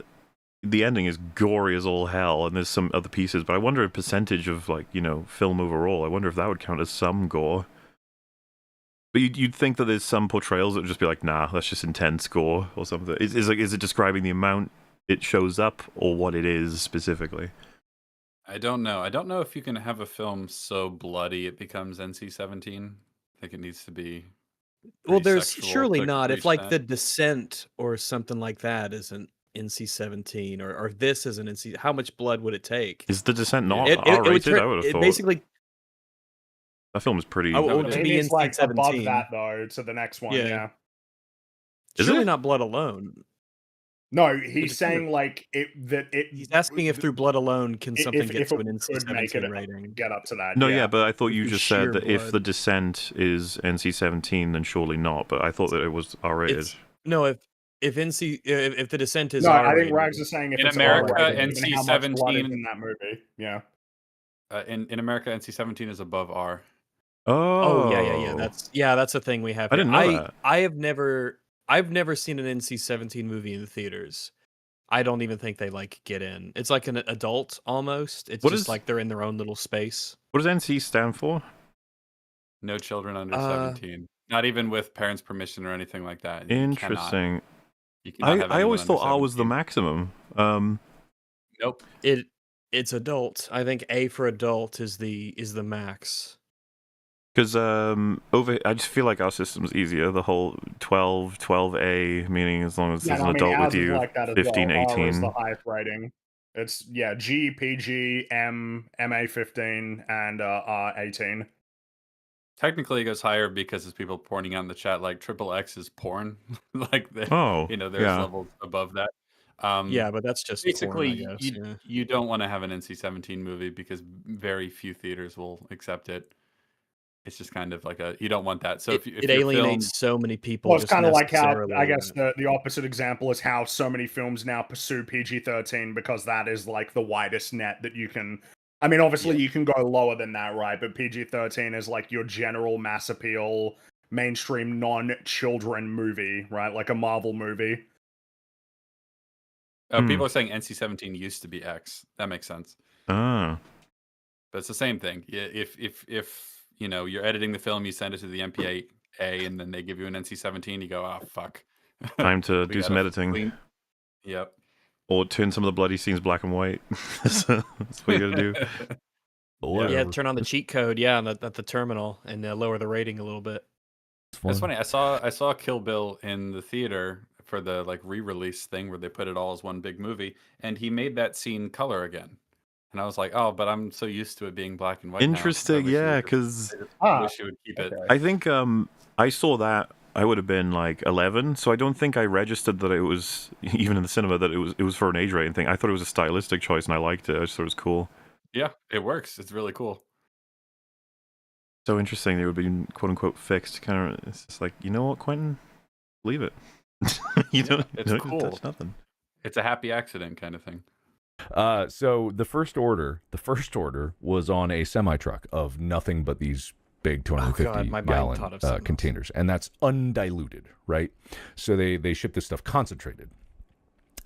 the ending is gory as all hell, and there's some other pieces, but I wonder a percentage of, like, film overall. I wonder if that would count as some gore. But you'd think that there's some portrayals that would just be like, nah, that's just intense gore or something. Is it describing the amount it shows up, or what it is specifically? I don't know. I don't know if you can have a film so bloody it becomes NC-17. I think it needs to be Well, pretty there's sexual surely to not. If reach like that. The Descent or something like that is an NC-17, or this is an NC, how much blood would it take? Is The Descent not It would R-rated? I would have it thought. basically. That film is pretty... Oh, No, to it be It's like above NC-17. that though to the next one. Yeah. Yeah. Is Surely it? not blood alone. No, But he's it's saying like it that it. He's asking if through blood alone can something get if to it an could make it NC-17 rating. get up to that. No, yeah, but I thought you Through just said sheer that if blood. The Descent is NC-17, then surely not. But I thought that it was R-rated. No, if if The Descent is No, I R-rated, think Rags is saying if In it's America, R-rated, given how much blood is NC-17 in that movie. Yeah. in America, NC-17 is above R. Oh, yeah, that's a thing we have. I Here. didn't know that. I've never seen an NC-17 movie in the theaters. I don't even think they like get in. It's like an adult almost. It's What just is- like they're in their own little space. What does NC stand for? No children under Uh, 17. Not even with parents' permission or anything like that. You Interesting. cannot have I always anyone thought under R was the 17. maximum. Nope. It's adult. I think A for adult is the max. Because I just feel like our system's easier. The whole 12A, meaning as long as there's an adult with ours is you, like that as 15, well. R is 18. the highest rating. It's G, PG, M, MA 15, and R 18. Technically, it goes higher because as people pointing out in the chat, like triple X is porn. Like, Oh, there's yeah. levels above that. Yeah, but that's just Basically, porn, I guess. you don't want to have an NC-17 movie because very few theaters will accept it. It's just kind of like you don't want that. So if it your alienates so many people. Well, it's just kind of like how necessarily, I guess the opposite example is how so many films now pursue PG-13 because that is like the widest net that you can. I mean, obviously you can go lower than that, right? But PG-13 is like your general mass appeal, mainstream non-children movie, right? Like a Marvel movie. People are saying NC-17 used to be X. That makes sense. Ah. But it's the same thing. If you're editing the film, you send it to the MPAA, and then they give you an NC-17, you go, oh fuck. Time to We do some gotta editing. clean- Yep. Or turn some of the bloody scenes black and white. That's what you gotta do. yeah, turn on the cheat code, at the terminal, and lower the rating a little bit. It's funny. I saw Kill Bill in the theater for the like re-release thing where they put it all as one big movie, and he made that scene color again. And I was like, oh, but I'm so used to it being black and white. Interesting, yeah, because I wish you would keep it. I think I saw that. I would have been like 11, so I don't think I registered that it was, even in the cinema, that it was for an age rating thing. I thought it was a stylistic choice, and I liked it. I just thought it was cool. Yeah, it works. It's really cool. So interesting. They would be quote unquote fixed. Kind of, it's just like, you know what, Quentin, leave it. you don't It's you don't cool. touch nothing. It's a happy accident kind of thing. So the first order was on a semi truck of nothing but these big 250 my mind gallon thought of something else. containers, and that's undiluted, right? So they ship this stuff concentrated.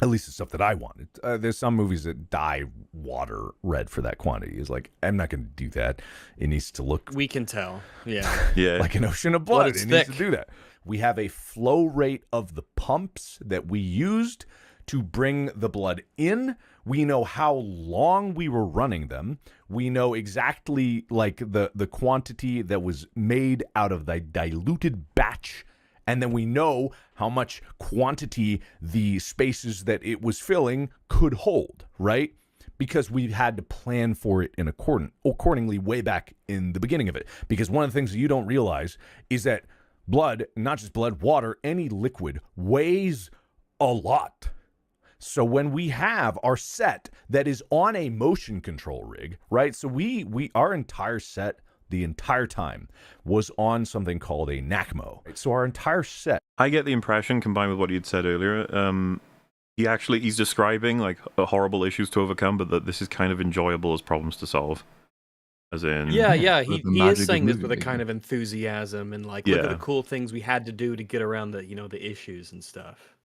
At least the stuff that I wanted. There's some movies that dye water red for that quantity. It's like, I'm not going to do that. It needs to look We can tell. Yeah. Yeah. like an ocean of blood. Blood is It needs to thick. do that. We have a flow rate of the pumps that we used to bring the blood in. We know how long we were running them. We know exactly like the quantity that was made out of the diluted batch. And then we know how much quantity the spaces that it was filling could hold, right? Because we had to plan for it in accordingly way back in the beginning of it. Because one of the things that you don't realize is that blood, not just blood, water, any liquid weighs a lot. So when we have our set that is on a motion control rig, right? So our entire set the entire time was on something called a NACMO. So our entire set. I get the impression, combined with what you'd said earlier, he's describing like horrible issues to overcome, but that this is kind of enjoyable as problems to solve. As in, Yeah, the he magic is of saying this movie with a making. kind of enthusiasm and like, look at Yeah. the cool things we had to do to get around the, the issues and stuff.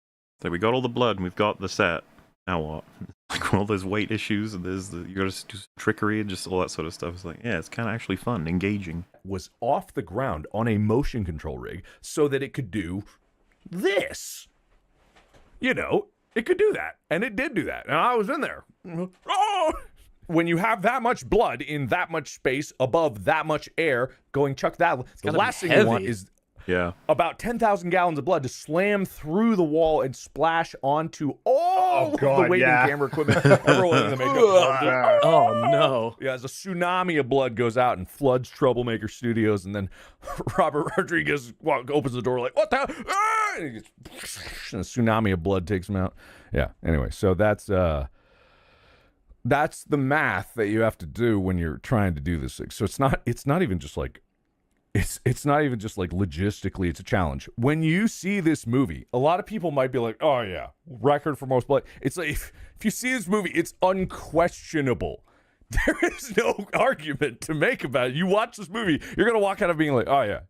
so we got all the blood and we've got the set. Now what? Like all those weight issues and you got to do some trickery and just all that sort of stuff. It's like, yeah, it's kind of actually fun, engaging. Was off the ground on a motion control rig so that it could do this. It could do that. And it did do that. And I was in there. Oh! When you have that much blood in that much space above that much air going chuck that, the gotta be last thing you want heavy. is Yeah. about 10,000 gallons of blood to slam through the wall and splash onto all of the God, waiting yeah. camera equipment. Everyone in the makeup. Oh no. Yeah, as a tsunami of blood goes out and floods Troublemaker Studios, and then Robert Rodriguez opens the door like, what the? Ah! And a tsunami of blood takes him out. Yeah, anyway, so that's the math that you have to do when you're trying to do this thing. So it's not even just like logistically it's a challenge. When you see this movie, a lot of people might be like, oh yeah, record for most blood. It's like if you see this movie, it's unquestionable. There is no argument to make about it. You watch this movie, you're gonna walk out of being like, oh yeah,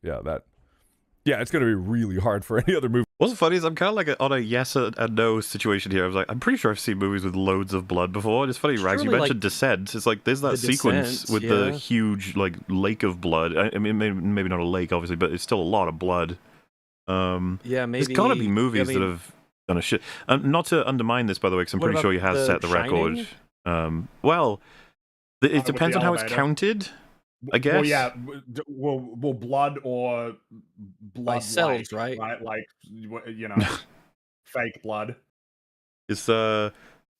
it's gonna be really hard for any other movie. What's funny is I'm kind of like on a yes and no situation here. I was like, I'm pretty sure I've seen movies with loads of blood before. It's funny, Rags, you Surely, mentioned Descent. It's like there's that The sequence Descent, with yeah. the huge like lake of blood. I mean, maybe not a lake, obviously, but it's still a lot of blood. Yeah, maybe. There's gotta be movies that have done a shit. Not to undermine this, by the way, because I'm What pretty about sure he has The set the record. Shining? Well, it with depends the on how it's elevator. counted. I guess. Well, yeah. Will blood or blood cells, like, right? Like, fake blood. It's I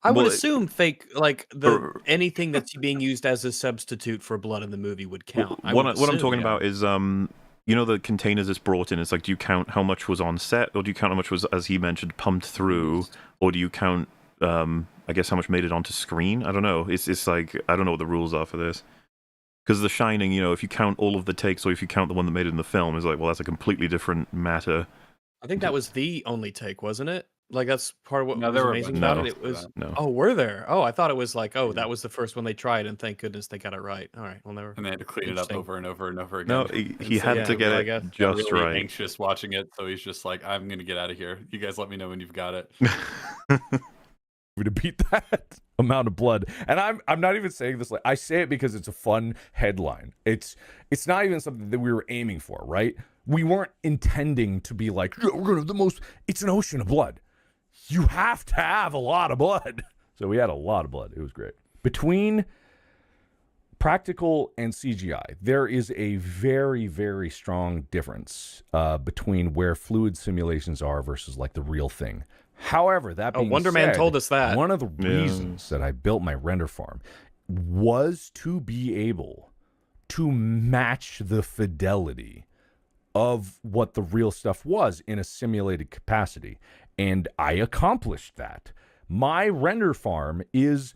well, would it- assume fake, like or- anything that's being used as a substitute for blood in the movie would count. I What would I'm assume, talking yeah. about is the containers it's brought in. It's like, do you count how much was on set, or do you count how much was, as he mentioned, pumped through, or do you count I guess how much made it onto screen? I don't know. It's like, I don't know what the rules are for this. Because The Shining, if you count all of the takes, or if you count the one that made it in the film, is like, well, that's a completely different matter. I think that was the only take, wasn't it? Like that's part of what No, was there were a amazing bunch about of it. It after was. that. No. Oh, were there? Oh, I thought it was like, oh, that was the first one they tried, and thank goodness they got it right. All right, well, never. And they had to clean it up Interesting. over and over and over again. No, he so, had yeah, to get well, I it guess. Got just really right. anxious watching it, so he's just like, I'm gonna get out of here. You guys let me know when you've got it. To beat that amount of blood. And I'm not even saying this like, I say it because it's a fun headline. It's not even something that we were aiming for, right? We weren't intending to be like, yeah, we're gonna have the most. It's an ocean of blood. You have to have a lot of blood. So we had a lot of blood. It was great. Between practical and CGI, there is a very, very strong difference between where fluid simulations are versus like the real thing. However, that being Wonder Man said, told us that. one of the Yeah. reasons that I built my render farm was to be able to match the fidelity of what the real stuff was in a simulated capacity. And I accomplished that. My render farm is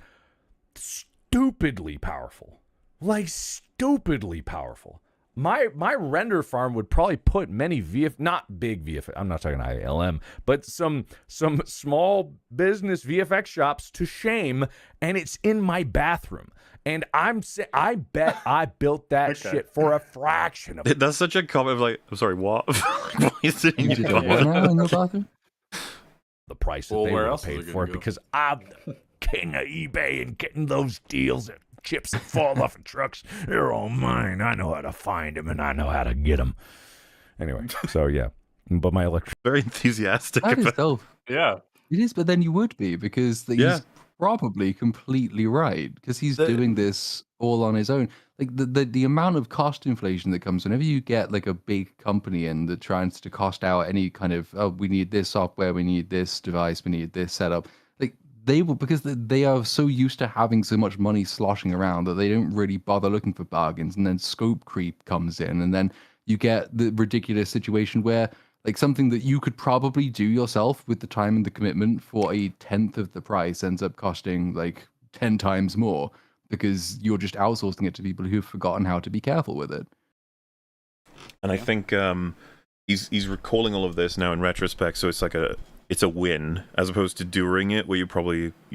stupidly powerful. Like, stupidly powerful. my render farm would probably put many not big VFX, I'm not talking ILM, but some small business VFX shops to shame, and it's in my bathroom. And I bet I built that shit for a fraction of That's such a comment of like, I'm sorry, what? Why is it in You did your what now in your bathroom? the price that Well, they where would have else is paid it for gonna it go? because I'm the king of eBay and getting those deals and chips that fall off of trucks. They're all mine. I know how to find them and I know how to get them. Anyway, so yeah. But my electric. Very enthusiastic That is about dope. Yeah. It is, but then you would be because Yeah. he's probably completely right because he's doing this all on his own. Like the amount of cost inflation that comes whenever you get like a big company in that tries to cost out any kind of we need this software, we need this device, we need this setup. Like they will because they are so used to having so much money sloshing around that they don't really bother looking for bargains, and then scope creep comes in, and then you get the ridiculous situation where like something that you could probably do yourself with the time and the commitment for a tenth of the price ends up costing like 10 times more because you're just outsourcing it to people who've forgotten how to be careful with it. And I think he's recalling all of this now in retrospect, so it's like it's a win as opposed to during it where you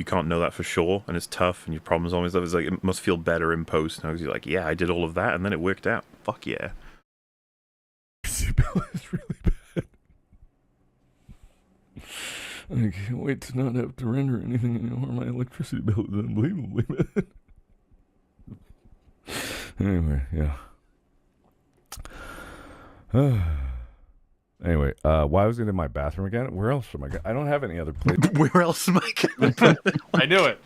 can't know that for sure and it's tough and your problems always stuff. It's like it must feel better in post now because you're like, yeah, I did all of that and then it worked out. Fuck yeah. bill is really bad. I can't wait to not have to render anything anymore. My electricity bill is unbelievably bad. Anyway, yeah. Anyway, why was it in my bathroom again? Where else am I? I don't have any other place. Where else am I going? I knew it.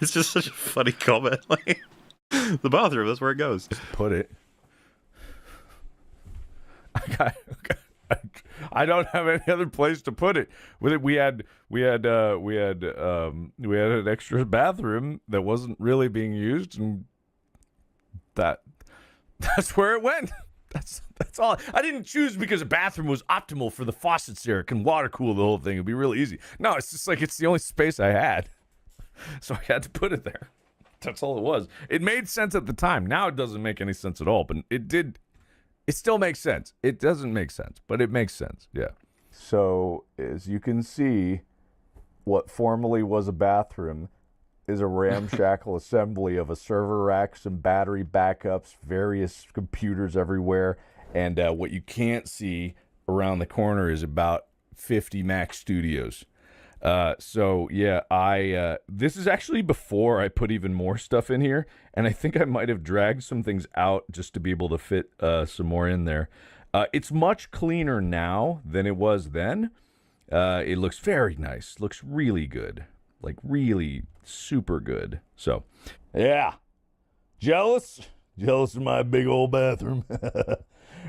It's just such a funny comment. Like the bathroom, that's where it goes. Put it. I don't have any other place to put it. With it, we had an extra bathroom that wasn't really being used, and that's where it went. That's all. I didn't choose because a bathroom was optimal for the faucets there. It can water cool the whole thing. It'd be really easy. No, it's just like it's the only space I had, so I had to put it there. That's all it was. It made sense at the time. Now it doesn't make any sense at all, but it did. It still makes sense. It doesn't make sense, but it makes sense. Yeah. So as you can see, what formerly was a bathroom is a ramshackle assembly of a server rack, some battery backups, various computers everywhere, and what you can't see around the corner is about 50 Mac Studios. So yeah, this is actually before I put even more stuff in here, and I think I might have dragged some things out just to be able to fit some more in there. It's much cleaner now than it was then. It looks very nice. Looks really good. Like really super good. So, yeah. Jealous? Jealous of my big old bathroom?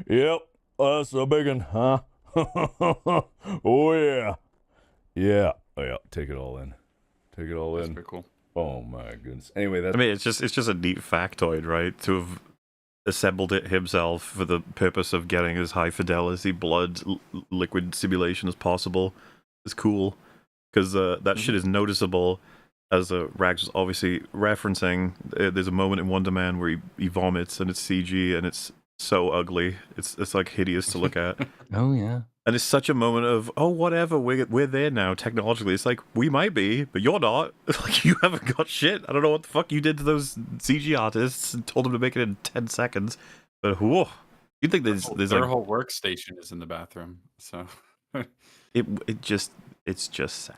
Yep. That's a big one, huh? Oh, yeah. Yeah. Oh, yeah. Take it all in. Take it all That's in. pretty cool. Oh, my goodness. Anyway, that's... I mean, it's just a neat factoid, right? To have assembled it himself for the purpose of getting as high fidelity blood liquid simulation as possible is cool. Because that shit is noticeable, as Rags was obviously referencing. There's a moment in Wonder Man where he vomits and it's CG and it's so ugly. It's like hideous to look at. Oh yeah. And it's such a moment of, oh, whatever, we're there now technologically. It's like, we might be, but you're not. Like, you haven't got shit. I don't know what the fuck you did to those CG artists and told them to make it in 10 seconds. But whoa, you'd think there's Their like whole workstation is in the bathroom, so it's just sad.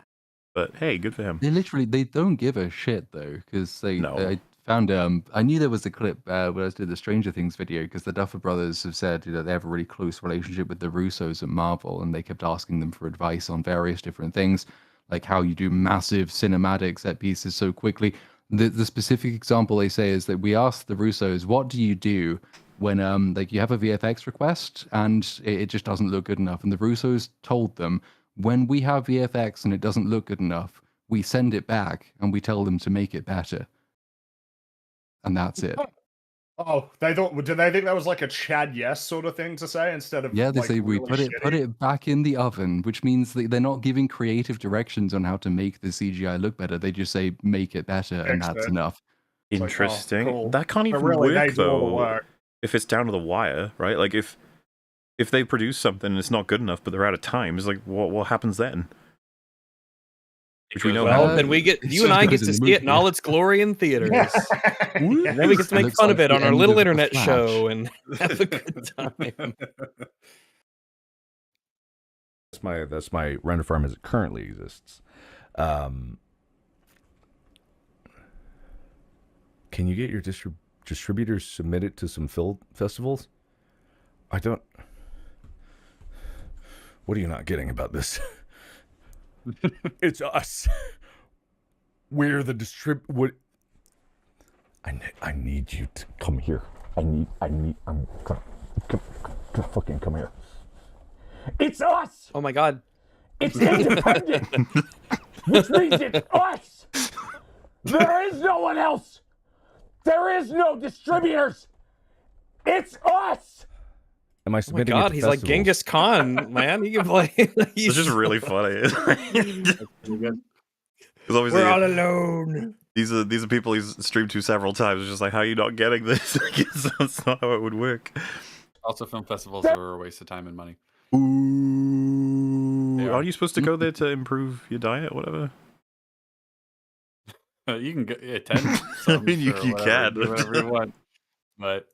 But hey, good for him. They don't give a shit though, because No. I found I knew there was a clip where I was doing the Stranger Things video because the Duffer Brothers have said they have a really close relationship with the Russos at Marvel, and they kept asking them for advice on various different things, like how you do massive cinematic set pieces so quickly. The specific example they say is that we asked the Russos, what do you do when like you have a VFX request and it just doesn't look good enough? And the Russos told them, when we have VFX and it doesn't look good enough, we send it back and we tell them to make it better. And that's it. Oh, did they think that was like a Chad Yes sort of thing to say instead of Yeah, they like, say we really put shitty? it back in the oven, which means they're not giving creative directions on how to make the CGI look better. They just say make it better, and Fix that's it. enough. It's like, oh, Interesting. cool. That can't But even really, they work do all the though. work. if it's down to the wire, right? Like if they produce something and it's not good enough, but they're out of time, it's like what happens then? Which we know. Well, then we get it's you and just I good get as to in the see it in movie. all its glory in theaters. And then we get to make Looks fun like of it the on our end little of The internet Flash. show and have a good time. That's my render farm as it currently exists. Can you get your distributors submitted to some film festivals? I don't. What are you not getting about this? It's us. We're the what? I need you to come here. I'm fucking come here. It's us. Oh my god. It's independent, which means it's us. There is no one else. There is no distributors. It's us. Am I Oh my submitting? god, he's like Genghis Khan, man. He can play. It's just really funny. Because obviously We're all alone. these are people he's streamed to several times. It's just like, how are you not getting this? I guess that's not how it would work. Also, film festivals are a waste of time and money. Ooh, are you supposed to go there to improve your diet, whatever? You can attend. I mean, you can. Do whatever you want, but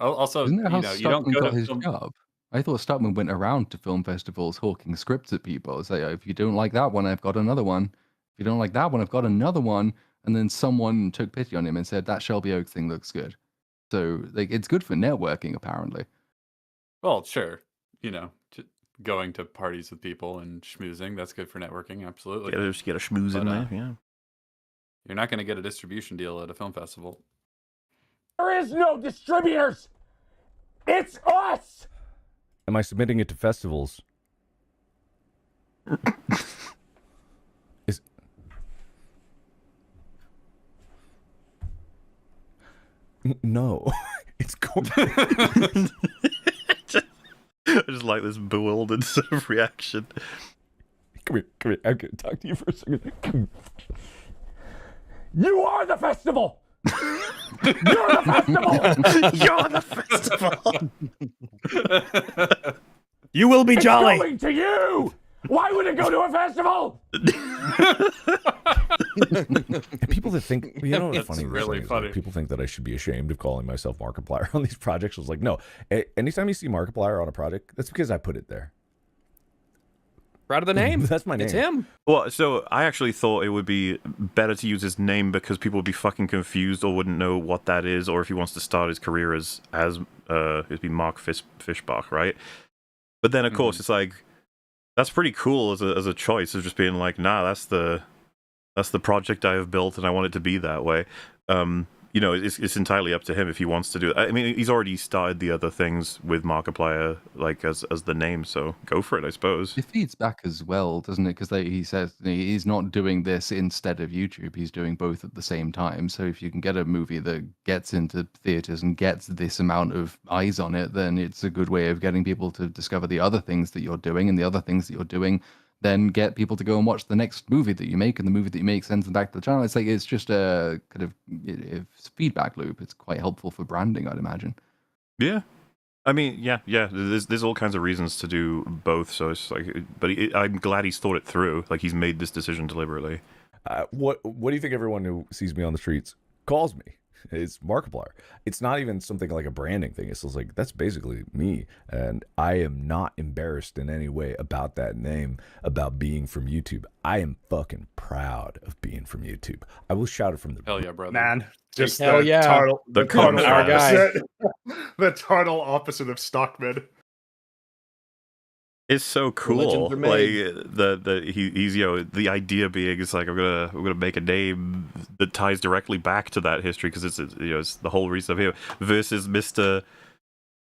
also, Isn't that how you don't Stuckman go got to his film. job? I thought Stuckman went around to film festivals hawking scripts at people. It's like, if you don't like that one, I've got another one. If you don't like that one, I've got another one. And then someone took pity on him and said, that Shelby Oak thing looks good. So like, it's good for networking, apparently. Well, sure, going to parties with people and schmoozing, that's good for networking, absolutely. Yeah, just get a schmooze in there, yeah. You're not going to get a distribution deal at a film festival. There is no distributors. It's us. Am I submitting it to festivals? No, it's going. I just like this bewildered sort of reaction. Come here. I'm gonna talk to you for a second. You are the festival. You're the festival. You will be jolly. It's going to you. Why would it go to a festival? And people that think, what's funny? Really funny. People think that I should be ashamed of calling myself Markiplier on these projects. I was like, no. Anytime you see Markiplier on a project, that's because I put it there. Proud of the name. That's my name. It's him. Well, so I actually thought it would be better to use his name because people would be fucking confused or wouldn't know what that is, or if he wants to start his career as it'd be Mark Fischbach, right? But then of course it's like that's pretty cool as a choice of just being like, nah, that's the project I have built and I want it to be that way. It's entirely up to him if he wants to do it. I mean, he's already started the other things with Markiplier, like as the name, so go for it, I suppose. It feeds back as well, doesn't it? Because he says he's not doing this instead of YouTube. He's doing both at the same time. So if you can get a movie that gets into theaters and gets this amount of eyes on it, then it's a good way of getting people to discover the other things that you're doing, and the other things that you're doing then get people to go and watch the next movie that you make, and the movie that you make sends them back to the channel. It's just a kind of feedback loop. It's quite helpful for branding, I'd imagine. Yeah. I mean, yeah. There's all kinds of reasons to do both. So it's like, but I'm glad he's thought it through. Like he's made this decision deliberately. What do you think everyone who sees me on the streets calls me? It's Markiplier. It's not even something like a branding thing. It's just like, that's basically me. And I am not embarrassed in any way about that name, about being from YouTube. I am fucking proud of being from YouTube. I will shout it from the Hell yeah, brother. Man, just Hell the yeah. total, The total our guy. opposite. The total opposite of Stockman. It's so cool. Legends are Like made. he's the idea being it's like I'm gonna make a name that ties directly back to that history because it's the whole reason I'm here versus Mr.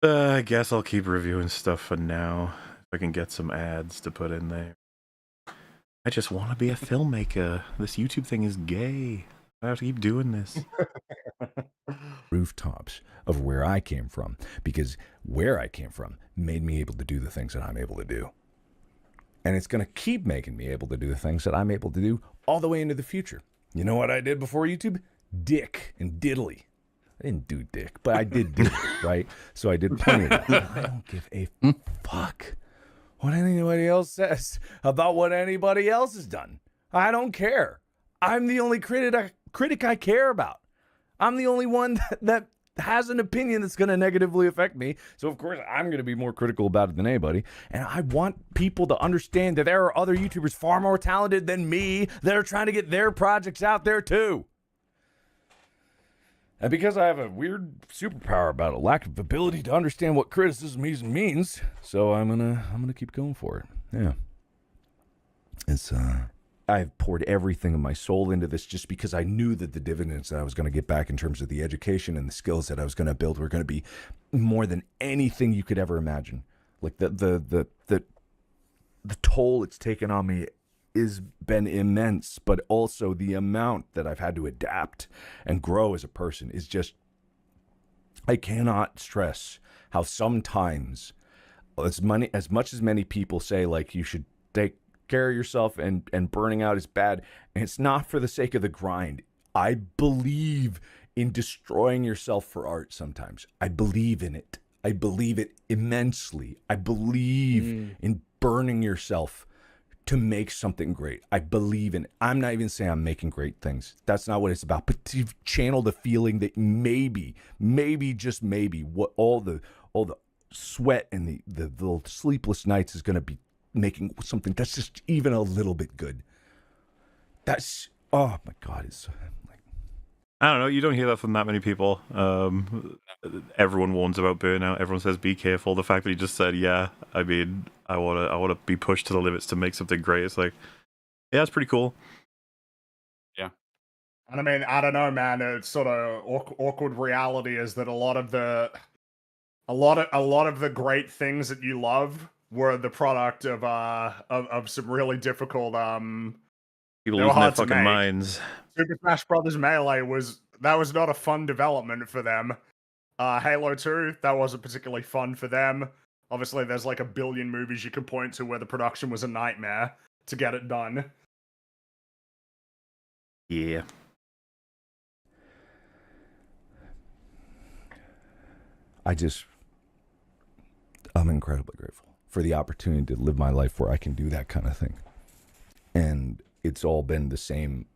I guess I'll keep reviewing stuff for now if I can get some ads to put in there. I just want to be a filmmaker. This YouTube thing is gay. I have to keep doing this. rooftops of where I came from, because where I came from made me able to do the things that I'm able to do. And it's going to keep making me able to do the things that I'm able to do all the way into the future. You know what I did before YouTube? Dick and diddly. I didn't do dick, but I did do it, right? So I did plenty of that. I don't give a fuck what anybody else says about what anybody else has done. I don't care. I'm the only critic I care about. I'm the only one that has an opinion that's going to negatively affect me. So, of course, I'm going to be more critical about it than anybody. And I want people to understand that there are other YouTubers far more talented than me that are trying to get their projects out there, too. And because I have a weird superpower about a lack of ability to understand what criticism even means, so I'm gonna keep going for it. Yeah. It's I've poured everything of my soul into this just because I knew that the dividends that I was going to get back in terms of the education and the skills that I was going to build were going to be more than anything you could ever imagine. Like the toll it's taken on me has been immense, but also the amount that I've had to adapt and grow as a person is just, I cannot stress how sometimes as much as many people say like you should take care of yourself and burning out is bad, and it's not for the sake of the grind. I believe in destroying yourself for art sometimes. I believe in it. I believe it immensely. I believe in burning yourself to make something great. I believe in it. I'm not even saying I'm making great things. That's not what it's about. But to channel the feeling that maybe, just maybe, what all the sweat and the sleepless nights is going to be making something that's just even a little bit good. That's, oh my God, it's like, I don't know. You don't hear that from that many people. Everyone warns about burnout. Everyone says be careful. The fact that he just said, "Yeah, I mean, I wanna be pushed to the limits to make something great." It's like, yeah, it's pretty cool. Yeah. And I mean, I don't know, man. It's sort of awkward reality is that a lot of the great things that you love were the product of some really difficult People they were losing their hard to fucking make. minds. Super Smash Brothers Melee was not a fun development for them. Halo 2, that wasn't particularly fun for them. Obviously, there's like a billion movies you could point to where the production was a nightmare to get it done. Yeah. I'm incredibly grateful for the opportunity to live my life where I can do that kind of thing. And it's all been the same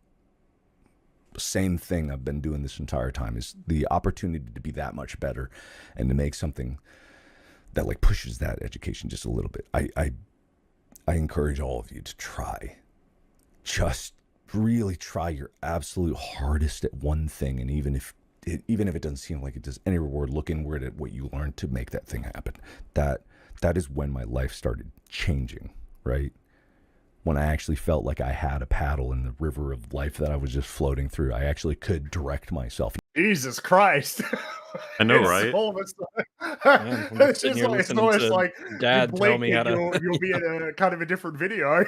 thing I've been doing this entire time, is the opportunity to be that much better and to make something that like pushes that education just a little bit. I encourage all of you to try. Just really try your absolute hardest at one thing, and even if it doesn't seem like it does any reward, look inward at what you learned to make that thing happen. That is when my life started changing, right? When I actually felt like I had a paddle in the river of life that I was just floating through. I actually could direct myself. Jesus Christ. I know, It's right? all of a Man, I'm it's sitting just here like, it's listening almost to like Dad you tell blink me how and to. you'll be in a kind of a different video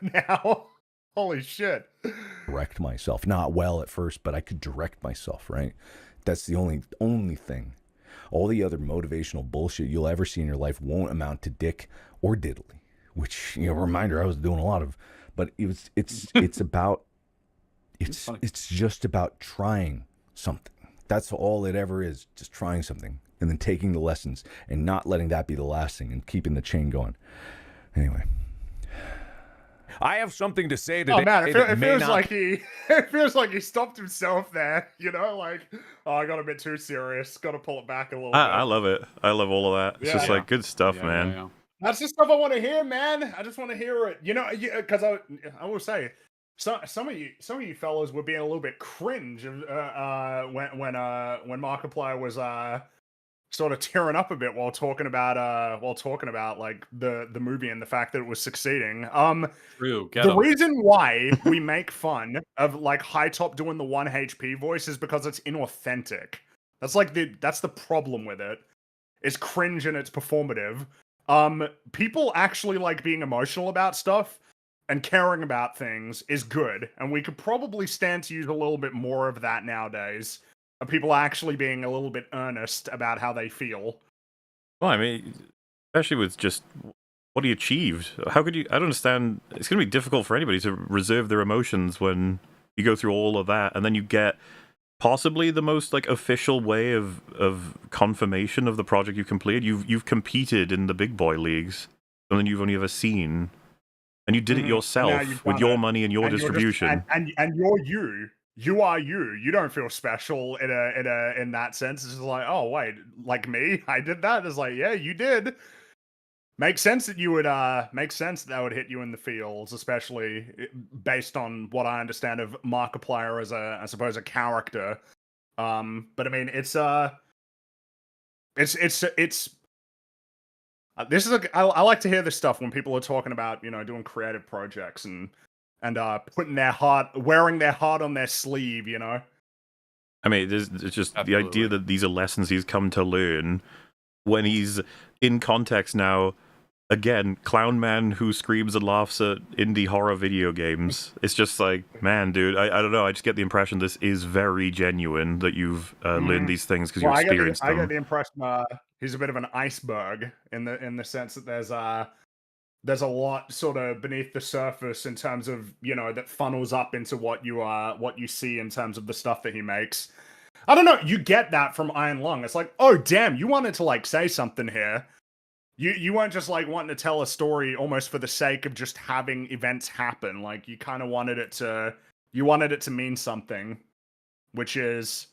now. Holy shit. Direct myself. Not well at first, but I could direct myself, right? That's the only thing. All the other motivational bullshit you'll ever see in your life won't amount to dick or diddly, which, you know, reminder I was doing a lot of, but it's about, it's just about trying something. That's all it ever is, just trying something and then taking the lessons and not letting that be the last thing and keeping the chain going. Anyway. I have something to say today. Oh man, it feels like he stopped himself there. You know, like, oh, I got a bit too serious. Got to pull it back a little bit. I love it. I love all of that. It's just like good stuff, man. Yeah. That's the stuff I want to hear, man. I just want to hear it. You know, because I will say, some of you fellows were being a little bit cringe when Markiplier was sort of tearing up a bit while talking about like the movie and the fact that it was succeeding. True. The reason why we make fun of like High Top doing the 1 HP voice is because it's inauthentic. That's the problem with it. It's cringe and it's performative. People actually like being emotional about stuff and caring about things is good, and we could probably stand to use a little bit more of that nowadays. People actually being a little bit earnest about how they feel. Well, I mean, especially with just what he achieved. How could you? I don't understand. It's going to be difficult for anybody to reserve their emotions when you go through all of that, and then you get possibly the most like official way of confirmation of the project you completed. You've competed in the big boy leagues, something you've only ever seen, and you did it And now yourself you've with done your it, money and your and you're just distribution. and you're you. You are you. You don't feel special in that sense. It's just like, oh wait, like me, I did that. It's like, yeah, you did. Makes sense that you would makes sense that would hit you in the feels, especially based on what I understand of Markiplier as a, I suppose, a character. But I mean, it's this is I like to hear this stuff when people are talking about, you know, doing creative projects and putting their heart, wearing their heart on their sleeve, you know. I mean, it's just Absolutely. the idea that these are lessons he's come to learn when he's in context now. Again, clown man who screams and laughs at indie horror video games. It's just like, man, dude, I don't know. I just get the impression this is very genuine, that you've learned these things because you experienced I them. get the impression he's a bit of an iceberg in the sense that there's a lot sort of beneath the surface in terms of, you know, that funnels up into what you see in terms of the stuff that he makes. I don't know. You get that from Iron Lung. It's like, oh damn, you wanted to like say something here. You weren't just like wanting to tell a story almost for the sake of just having events happen. Like you kind of wanted it to mean something, which is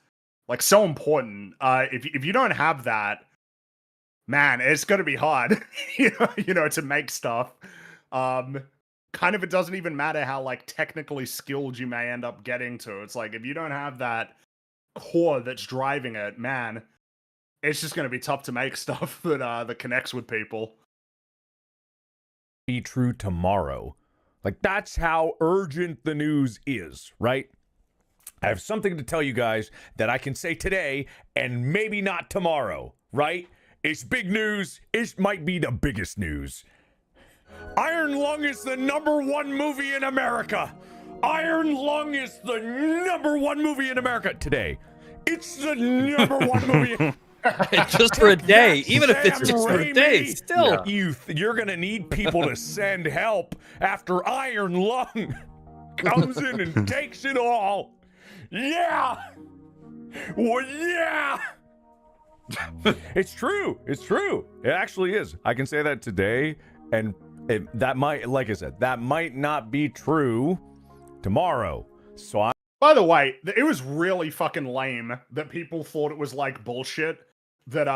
like so important. If you don't have that, man, it's gonna be hard, you know, to make stuff. Kind of, it doesn't even matter how like technically skilled you may end up getting to. It's like if you don't have that core that's driving it, man, it's just going to be tough to make stuff that connects with people. Be true tomorrow. Like, that's how urgent the news is, right? I have something to tell you guys that I can say today and maybe not tomorrow, right? It's big news. It might be the biggest news. Iron Lung is the #1 movie in America. Iron Lung is the #1 movie in America today. It's the #1 movie. Just for a day, even if it's just for a day, Raimi. still. You're gonna need people to send help after Iron Lung comes in and takes it all. Yeah. Well, yeah. It's true. It's true. It actually is. I can say that today, and that might, like I said, that might not be true tomorrow. So By the way, it was really fucking lame that people thought it was like bullshit that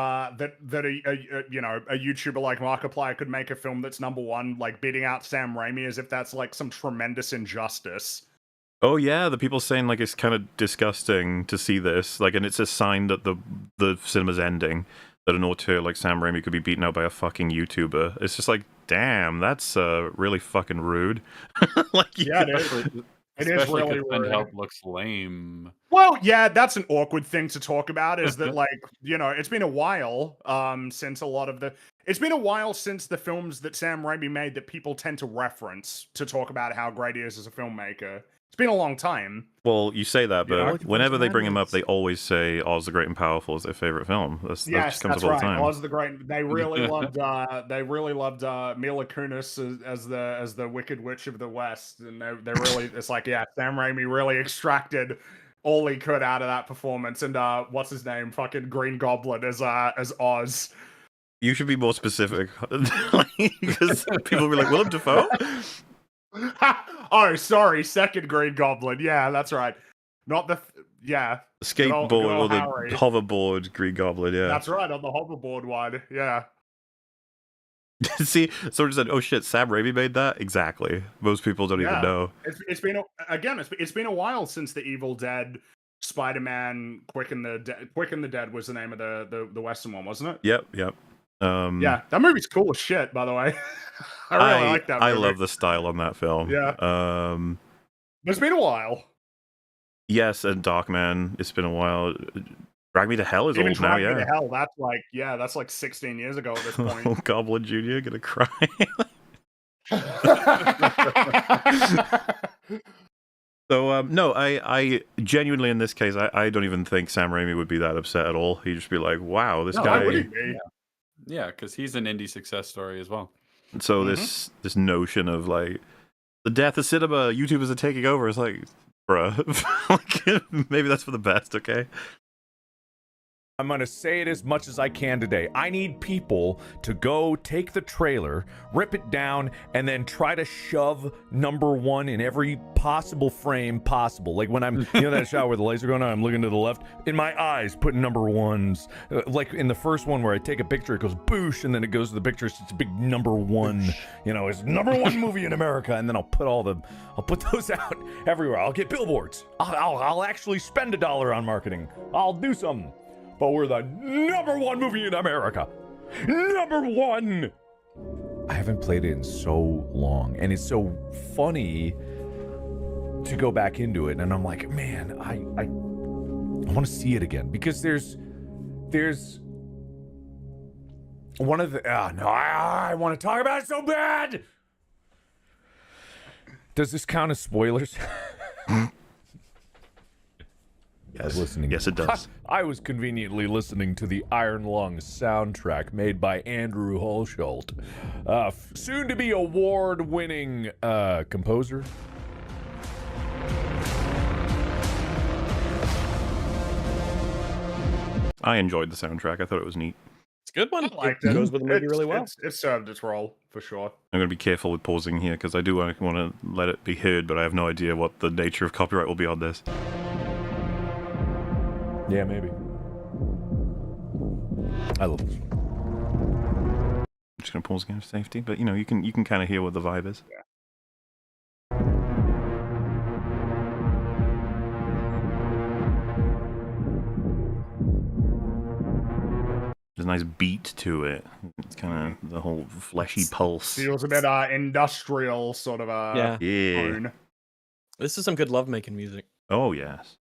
you know, a YouTuber like Markiplier could make a film that's #1, like beating out Sam Raimi, as if that's like some tremendous injustice. Oh yeah, the people saying like it's kind of disgusting to see this, like, and it's a sign that the cinema's ending, that an auteur like Sam Raimi could be beaten out by a fucking YouTuber. It's just like, damn, that's really fucking rude. Like, Yeah, it is. It is Especially really because Send rude. Help looks lame. Well, yeah, that's an awkward thing to talk about, is that, like, you know, it's been a while since it's been a while since the films that Sam Raimi made that people tend to reference to talk about how great he is as a filmmaker. It's been a long time. Well, you say that, You know, but whenever they bring him up, they always say Oz the Great and Powerful is their favorite film. That just Yes, comes that's up all right. the time. Oz the Great. They really loved. They really loved Mila Kunis as the Wicked Witch of the West, and they really. It's like, yeah, Sam Raimi really extracted all he could out of that performance. And what's his name? Fucking Green Goblin as Oz. You should be more specific, because people will be like, Willem Dafoe? Oh, sorry, second Green Goblin. Yeah, that's right. Not the yeah. Skateboard good or old the Harry. hoverboard Green Goblin, yeah. That's right, on the hoverboard one. Yeah. See, someone said, "Oh shit, Sam Raimi made that." Exactly. Most people don't even Yeah. know. It's been it's been a while since the Evil Dead, Spider-Man, Quick and the Dead was the name of the Western one, wasn't it? Yep. Yeah, that movie's cool as shit, by the way. I really like that movie. I love the style on that film. Yeah. It's been a while. Yes, and Darkman. It's been a while. Drag Me to Hell is Even old now. Drag Me Yeah. to Hell, that's like 16 years ago at this point. Oh, Goblin Jr. gonna cry. So no, I genuinely in this case, I don't even think Sam Raimi would be that upset at all. He'd just be like, "Wow, this No, guy." why would he be? Yeah, because he's an indie success story as well. So this notion of like the death of cinema, YouTubers are taking over. It's like, Bruh. Like, maybe that's for the best, okay? I'm going to say it as much as I can today. I need people to go take the trailer, rip it down, and then try to shove number one in every possible frame possible. Like when I'm, that shot where the lights are going on, I'm looking to the left, in my eyes, putting number ones. Like in the first one where I take a picture, it goes boosh, and then it goes to the picture, it's a big number one, it's number one movie in America, and then I'll put those out everywhere. I'll get billboards. I'll actually spend $1 on marketing. I'll do something. But we're the number one movie in America. Number one! I haven't played it in so long, and it's so funny to go back into it, and I'm like, man, I want to see it again, because there's one of the, I want to talk about it so bad! Does this count as spoilers? Yes, it does. I was conveniently listening to the Iron Lung soundtrack made by Andrew Holsholt, soon-to-be award-winning composer. I enjoyed the soundtrack. I thought it was neat. It's a good one. I liked It it. goes with the movie really well. It served its role, for sure. I'm going to be careful with pausing here because I do want to let it be heard, but I have no idea what the nature of copyright will be on this. Yeah, maybe. I love this one. I'm just going to pause again for safety, but you can kind of hear what the vibe is. Yeah. There's a nice beat to it. It's kind of the whole fleshy pulse. Feels a bit industrial sort of Yeah. tone. This is some good lovemaking music. Oh, yes.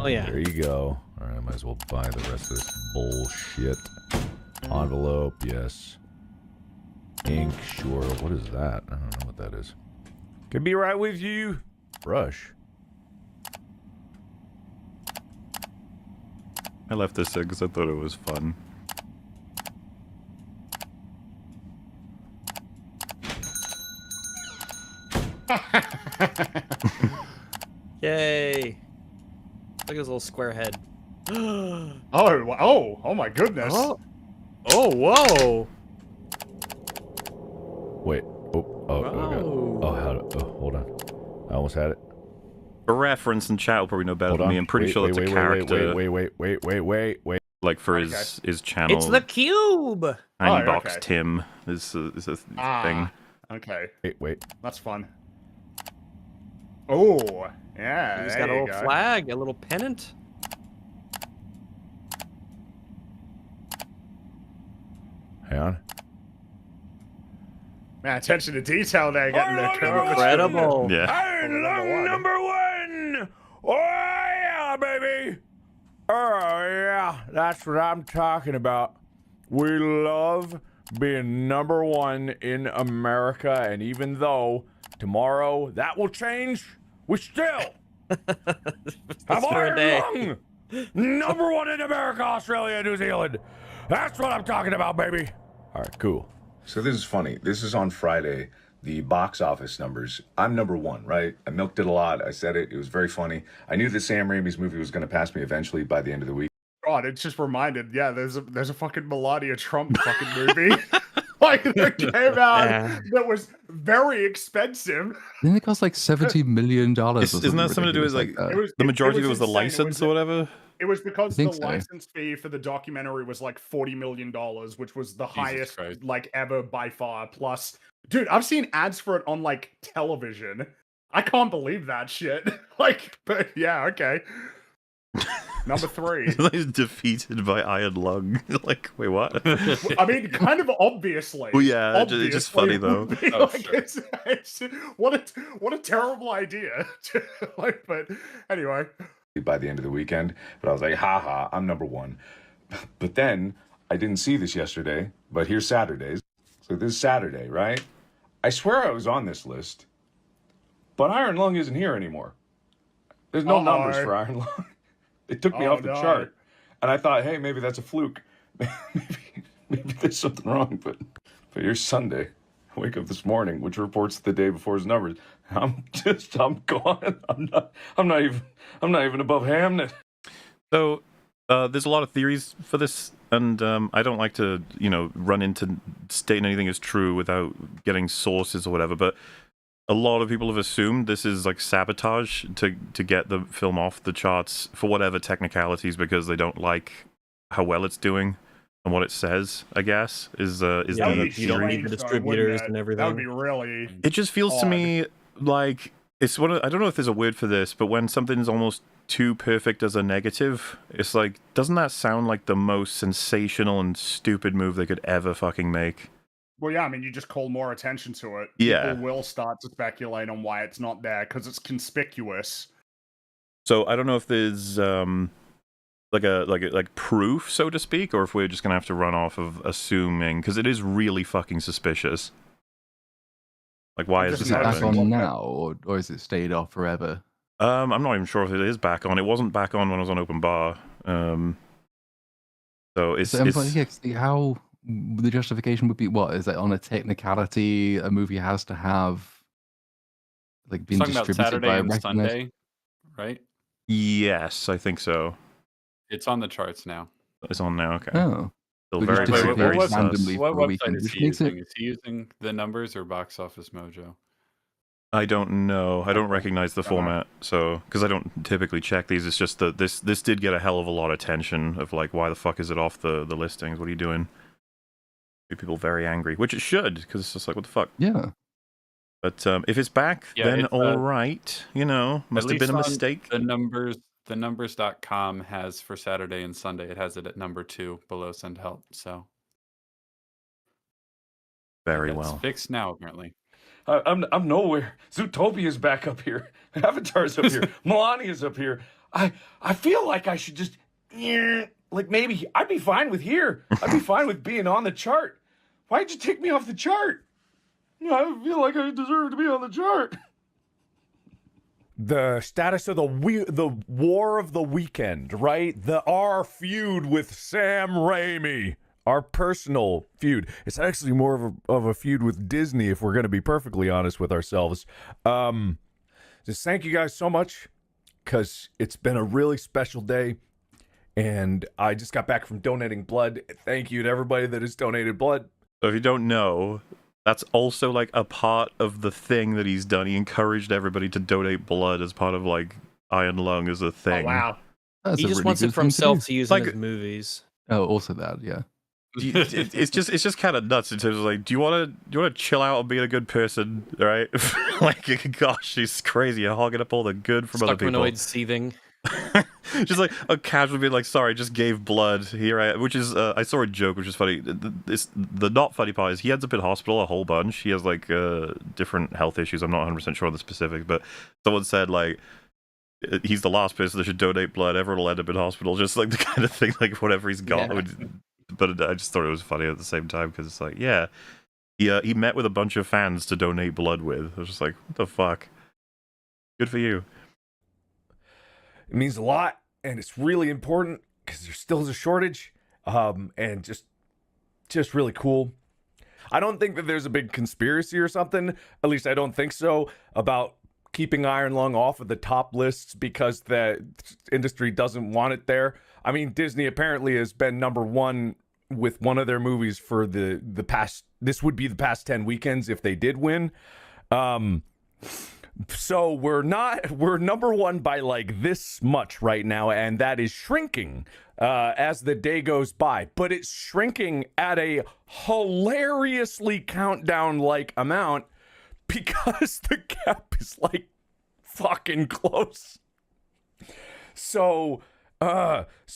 Oh yeah. There you go. All right, I might as well buy the rest of this bullshit. Envelope, yes. Ink, sure. What is that? I don't know what that is. Could be right with you. Brush. I left this in because I thought it was fun. Yay. Look at his little square head. Oh my goodness. Oh, whoa. Wait. Hold on. I almost had it. For reference, and chat will probably know better than me. I'm pretty sure that's a character. Wait. Like for his channel. It's the cube. Tiny Box Tim is a thing. Okay. Wait. That's fun. Oh, yeah. He's got a little flag, a little pennant. Hang on. Man, attention to detail there, getting the curve. Incredible. Yeah. Iron Lung number one! Oh, yeah, baby! Oh, yeah, that's what I'm talking about. We love being number one in America, and even though tomorrow that will change, we still have Iron Lung! Number one in America, Australia, New Zealand. That's what I'm talking about, baby. All right, cool. So this is funny. This is on Friday, the box office numbers. I'm number one, right? I milked it a lot. I said it. It was very funny. I knew that Sam Raimi's movie was going to pass me eventually by the end of the week. God, it's just reminded. Yeah, there's a fucking Melania Trump fucking movie. Like that came out that was very expensive. Didn't it cost like $70 million? Isn't that something to do with like the majority of it was the license or whatever? It was because the so. license fee for the documentary was like $40 million, which was the highest like ever by far. Plus, dude, I've seen ads for it on like television. I can't believe that shit. Like, but yeah, okay. Number 3. He's defeated by Iron Lung. Like, wait, what? I mean, kind of obviously. Well, yeah, it's just funny though. It's what a terrible idea. Like, but anyway. By the end of the weekend, but I was like, haha, I'm number one. But then I didn't see this yesterday, but here's Saturdays. So this is Saturday, right? I swear I was on this list, but Iron Lung isn't here anymore. There's no numbers for Iron Lung. It took me off the chart. And I thought, hey, maybe that's a fluke. maybe there's something wrong, but here's Sunday. I wake up this morning, which reports the day before's numbers. I'm gone. I'm not even above Hamnet. So there's a lot of theories for this, and I don't like to, run into stating anything as true without getting sources or whatever, but a lot of people have assumed this is like sabotage to get the film off the charts for whatever technicalities, because they don't like how well it's doing and what it says, I guess, is That would the be you don't need strange, the though, distributors wouldn't it? and everything. That would be really. It just feels to odd. me like it's one of, I don't know if there's a word for this, but when something's almost too perfect as a negative, it's like, doesn't that sound like the most sensational and stupid move they could ever fucking make? Well, yeah, I mean, you just call more attention to it. Yeah. People will start to speculate on why it's not there because it's conspicuous. So I don't know if there's like proof, so to speak, or if we're just gonna have to run off of assuming, because it is really fucking suspicious. Like, why is Just this Is it back happening? on now, or is it stayed off forever? I'm not even sure if it is back on. It wasn't back on when I was on Open Bar. So it's, So, how the justification would be? What is that on a technicality? A movie has to have like been Talking about distributed Saturday by a and recognized. Sunday, right? yes, I think so. It's on the charts now. It's on now. Okay. Oh, Still we very, just very, distribute very it sus. randomly What for a website weekend, is which he makes it. using? Is he using the numbers or Box Office Mojo? I don't know. I don't recognize the format, so because I don't typically check these. It's just that this did get a hell of a lot of attention of like, why the fuck is it off the listings? What are you doing? Made people very angry, which it should, because it's just like, what the fuck. Yeah. But if it's back, Yeah, then it's, all right. Must have been a mistake. The numbers.com has for Saturday and Sunday. It has it at number 2 below Send Help. So Very it's well. fixed now apparently. I'm nowhere. Zootopia's back up here. Avatar's up here. Melania's up here. I feel like I should just like maybe I'd be fine with here. I'd be fine with being on the chart. Why'd you take me off the chart? I feel like I deserve to be on the chart. The status of the war of the weekend, right? Our feud with Sam Raimi. Our personal feud. It's actually more of a feud with Disney, if we're going to be perfectly honest with ourselves. Just thank you guys so much, because it's been a really special day, and I just got back from donating blood. Thank you to everybody that has donated blood. So if you don't know, that's also like a part of the thing that he's done. He encouraged everybody to donate blood as part of like Iron Lung as a thing. Oh, wow. That's He a just really wants good it for thing to do. himself to use Like- in his movies. Oh, also that, yeah. It's just kind of nuts in terms of like, do you want to chill out and be a good person, right? Like, gosh, she's crazy, you're hogging up all the good from other people. Stuckmanoid seething. Just like a casual being like, sorry, just gave blood here, which is I saw a joke which is funny. The not funny part is he ends up in hospital a whole bunch. He has like different health issues. I'm not 100% sure on the specifics, but someone said like he's the last person that should donate blood. Everyone will end up in hospital, just like the kind of thing, like whatever he's got. Yeah. But I just thought it was funny at the same time, because it's like, yeah, he met with a bunch of fans to donate blood with. I was just like, what the fuck? Good for you. It means a lot, and it's really important because there still is a shortage, and just really cool. I don't think that there's a big conspiracy or something, at least I don't think so, about keeping Iron Lung off of the top lists because the industry doesn't want it there. I mean, Disney apparently has been number one with one of their movies for the past, this would be the past 10 weekends if they did win. So we're number one by like this much right now, and that is shrinking as the day goes by. But it's shrinking at a hilariously countdown-like amount because the gap is like fucking close. So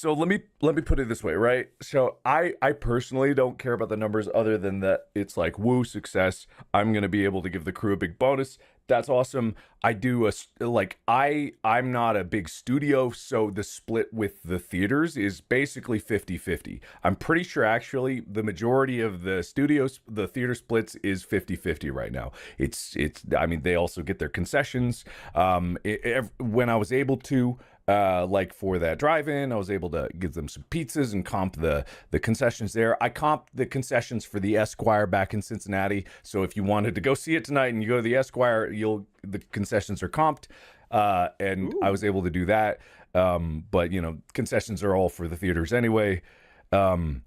let me put it this way, right? So I personally don't care about the numbers other than that it's like woo success. I'm gonna be able to give the crew a big bonus. That's awesome. I do I'm not a big studio, so the split with the theaters is basically 50-50. I'm pretty sure actually the majority of the theater splits is 50-50 right now. It's I mean, they also get their concessions. When I was able to, like for that drive-in, I was able to give them some pizzas and comp the concessions there. I comped the concessions for the Esquire back in Cincinnati. So if you wanted to go see it tonight and you go to the Esquire, the concessions are comped. And I was able to do that. But you know, concessions are all for the theaters anyway. And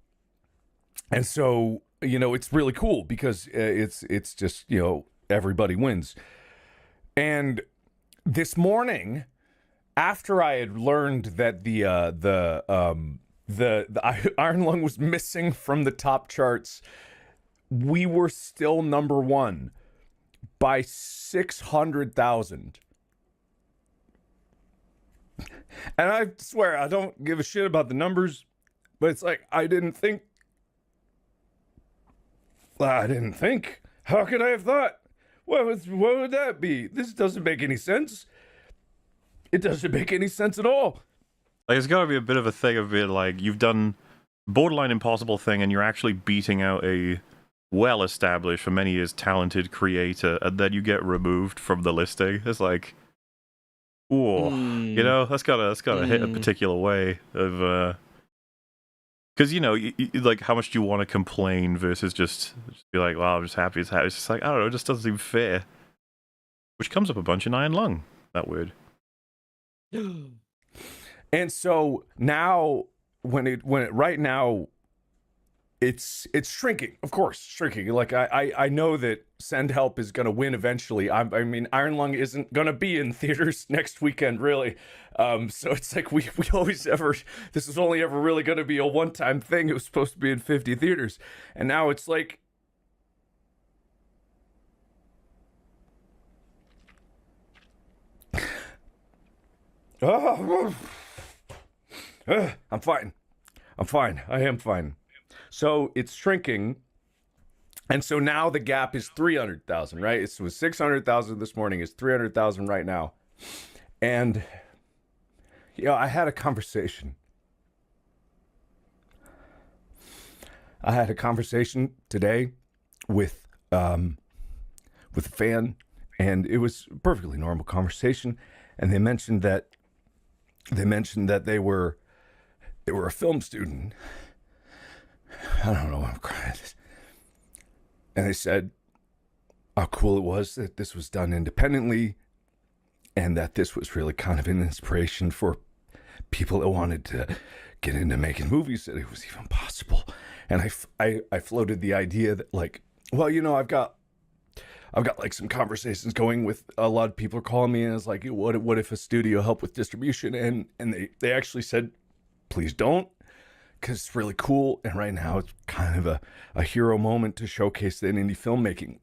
so, you know, it's really cool because it's just, you know, everybody wins. And this morning, after I had learned that the Iron Lung was missing from the top charts, we were still number one by 600,000. And I swear, I don't give a shit about the numbers, but it's like, I didn't think. How could I have thought? What would that be? This doesn't make any sense. It doesn't make any sense at all. Like, it's got to be a bit of a thing of it, like, you've done borderline impossible thing and you're actually beating out a well-established, for many years, talented creator, and then you get removed from the listing. It's like, whoa, you know, that's gotta hit a particular way of, because, you know, like, how much do you want to complain versus just be like, well, I'm just happy it's happy. It's just like, I don't know, it just doesn't seem fair. Which comes up a bunch in Iron Lung, that word. And so now, right now, it's shrinking, of course, shrinking. Like, I know that Send Help is going to win eventually. I mean, Iron Lung isn't going to be in theaters next weekend, really. So it's like we always this was only ever really going to be a one-time thing. It was supposed to be in 50 theaters. And now it's like, I'm fine. I am fine. So it's shrinking. And so now the gap is 300,000, right? It was 600,000 this morning. It's 300,000 right now. And, you know, I had a conversation. Today with a fan, and it was a perfectly normal conversation. And they mentioned that they were a film student. I don't know why I'm crying. And they said how cool it was that this was done independently, and that this was really kind of an inspiration for people that wanted to get into making movies, that it was even possible. And I floated the idea that, like, well, you know, I've got like some conversations going with a lot of people are calling me, and it's like, what if a studio helped with distribution? And they actually said, please don't, because it's really cool. And right now it's kind of a hero moment to showcase that indie filmmaking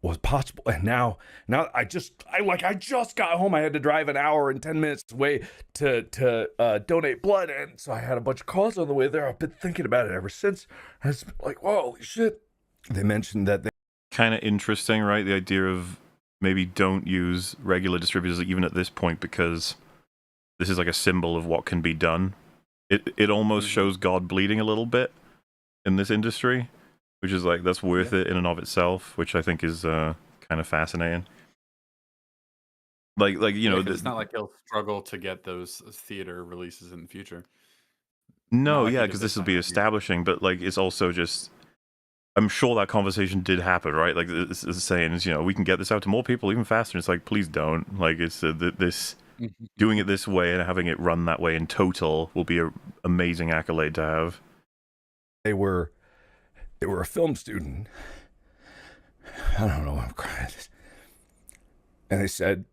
was possible. And now I just got home. I had to drive an hour and 10 minutes away to donate blood. And so I had a bunch of calls on the way there. I've been thinking about it ever since. And it's like, holy shit. They mentioned that kind of interesting, right? The idea of maybe don't use regular distributors even at this point, because this is like a symbol of what can be done. It almost shows God bleeding a little bit in this industry, which is like, that's worth it in and of itself, which I think is kind of fascinating. Like you know, it's not like he'll struggle to get those theater releases in the future. No, yeah, because this will be establishing, but like, it's also just, I'm sure that conversation did happen, right? Like, it's saying, you know, we can get this out to more people even faster. And it's like, please don't. Like, it's this doing it this way and having it run that way in total will be an amazing accolade to have. They were a film student. I don't know why I'm crying. And they said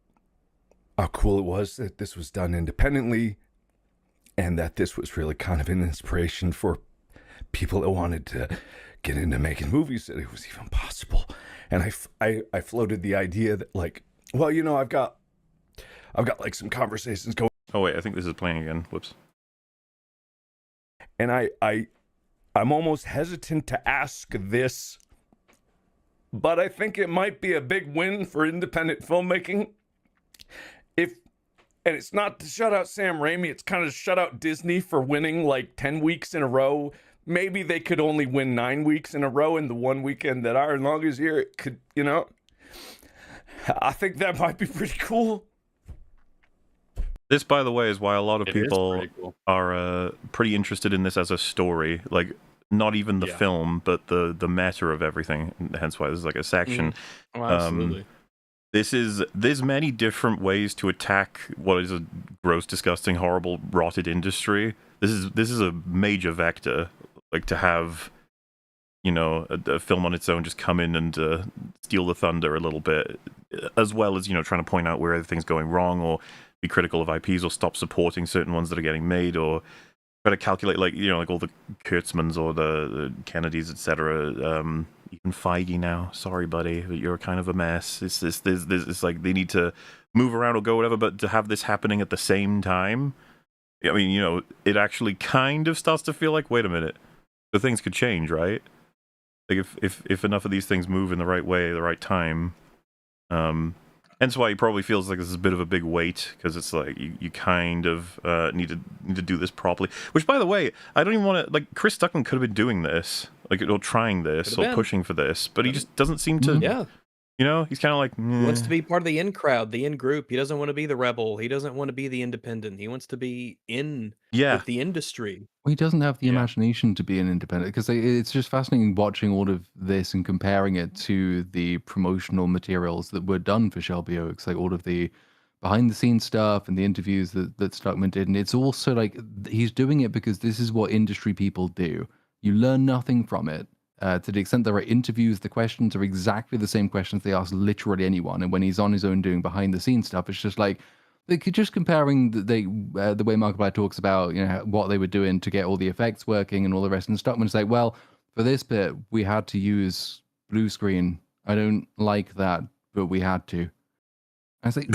how cool it was that this was done independently, and that this was really kind of an inspiration for people that wanted to get into making movies, that it was even possible. And I floated the idea that, like, well, you know, I've got like some conversations going. Oh wait, I think this is playing again. Whoops. And I'm almost hesitant to ask this, but I think it might be a big win for independent filmmaking. And it's not to shut out Sam Raimi, it's kind of to shut out Disney for winning like 10 weeks in a row. Maybe they could only win 9 weeks in a row, and the one weekend that Iron Lung is here, it could, you know. I think that might be pretty cool. This, by the way, is why a lot of It is people pretty cool. are pretty interested in this as a story. Like, not even the Yeah. film, but the meta of everything. Hence why this is like a section. Oh, absolutely. There's many different ways to attack what is a gross, disgusting, horrible, rotted industry. This is a major vector, like to have, you know, a film on its own just come in and steal the thunder a little bit, as well as, you know, trying to point out where everything's going wrong, or be critical of IPs, or stop supporting certain ones that are getting made, or try to calculate, like, you know, like all the Kurtzmans or the Kennedys, etc. Even Feige now. Sorry, buddy, but you're kind of a mess. It's like they need to move around or go whatever, but to have this happening at the same time, I mean, you know, it actually kind of starts to feel like, wait a minute, the things could change, right? Like if enough of these things move in the right way, the right time, hence why he probably feels like this is a bit of a big weight, because it's like you kind of need to do this properly. Which, by the way, I don't even want to, like, Chris Stuckman could have been doing this, like, or trying this, or pushing for this, but he just doesn't seem to. Yeah. You know, he's kind of like, He wants to be part of the in crowd, the in group. He doesn't want to be the rebel. He doesn't want to be the independent. He wants to be in with the industry. Well, he doesn't have the imagination to be an independent, because it's just fascinating watching all of this and comparing it to the promotional materials that were done for Shelby Oaks, like all of the behind the scenes stuff and the interviews that Stuckman did. And it's also like he's doing it because this is what industry people do. You learn nothing from it. To the extent there are interviews, the questions are exactly the same questions they ask literally anyone. And when he's on his own doing behind the scenes stuff, it's just like, just comparing the way Markiplier talks about, you know, what they were doing to get all the effects working and all the rest. And Stockman's like, well, for this bit, we had to use blue screen. I don't like that, but we had to. I was like,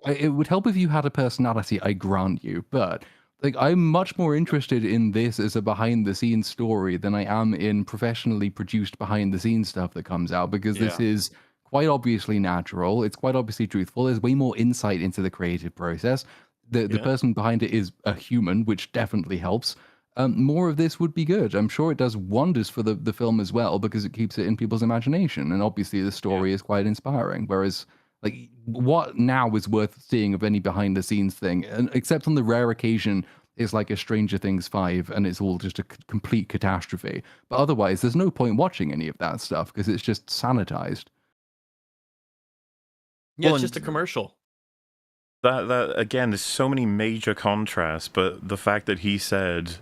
it would help if you had a personality, I grant you, but like, I'm much more interested in this as a behind the scenes story than I am in professionally produced behind the scenes stuff that comes out, because this is quite obviously natural. It's quite obviously truthful. There's way more insight into the creative process. The person behind it is a human, which definitely helps. More of this would be good. I'm sure it does wonders for the film as well, because it keeps it in people's imagination. And obviously the story is quite inspiring. Whereas, like, what now is worth seeing of any behind the scenes thing? And except on the rare occasion is like a Stranger Things 5 and it's all just a complete catastrophe. But otherwise, there's no point watching any of that stuff because it's just sanitized. Yeah, it's just a commercial. That again, there's so many major contrasts, but the fact that he said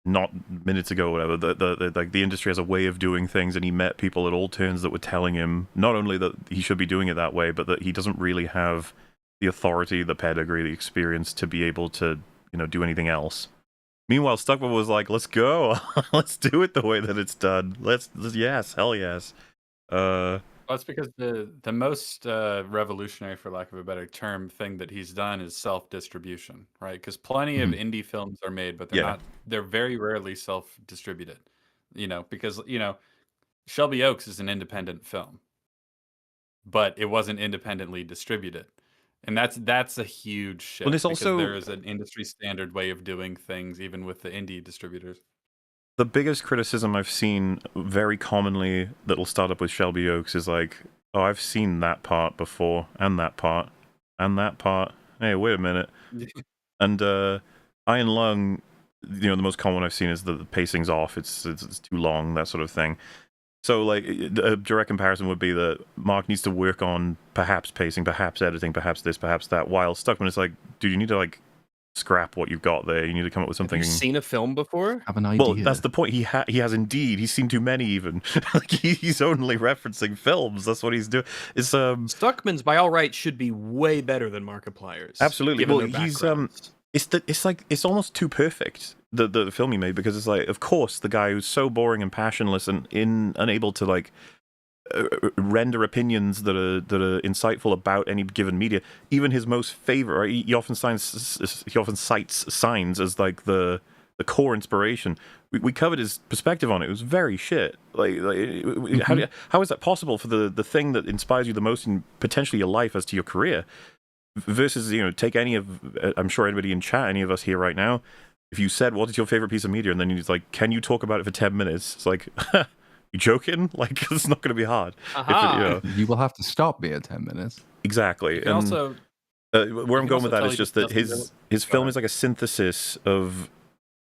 not minutes ago, whatever, like the industry has a way of doing things, and he met people at all turns that were telling him not only that he should be doing it that way, but that he doesn't really have the authority, the pedigree, the experience to be able to, you know, do anything else. Meanwhile, Stuckman was like, "Let's go, let's do it the way that it's done. Let's yes, hell yes." Well, it's because the most revolutionary, for lack of a better term, thing that he's done is self-distribution, right? Because plenty of indie films are made, but they're very rarely self-distributed, you know, because, you know, Shelby Oaks is an independent film, but it wasn't independently distributed. And that's a huge shift. Well, it's also, there is an industry standard way of doing things, even with the indie distributors. The biggest criticism I've seen very commonly that'll start up with Shelby Oaks is like, oh, I've seen that part before, and that part, and that part. Hey, wait a minute. And Iron Lung, you know, the most common I've seen is the pacing's off. It's too long, that sort of thing. So, like, a direct comparison would be that Mark needs to work on perhaps pacing, perhaps editing, perhaps this, perhaps that, while Stuckman is like, dude, you need to, like, scrap what you've got there. You need to come up with something. Have you seen a film before? Have an idea. Well, that's the point. He has indeed. He's seen too many, even. Like, he's only referencing films. That's what he's doing. It's Stuckman's, by all rights, should be way better than Markiplier's. Absolutely. Well, he's it's almost too perfect, the film he made, because it's like, of course, the guy who's so boring and passionless and unable to, like, render opinions that are insightful about any given media. Even his most favorite, right? He often cites Signs as like the core inspiration. We covered his perspective on it. It was very shit. Like how is that possible for the thing that inspires you the most in potentially your life as to your career, versus, you know, take any of, I'm sure anybody in chat, any of us here right now, if you said what is your favorite piece of media, and then you're like, can you talk about it for 10 minutes? It's like, you joking? Like, it's not going to be hard. You will have to stop me at 10 minutes. Exactly. You can also Where I'm can going also with that tell is he just just that doesn't his Go film ahead. is like a synthesis of.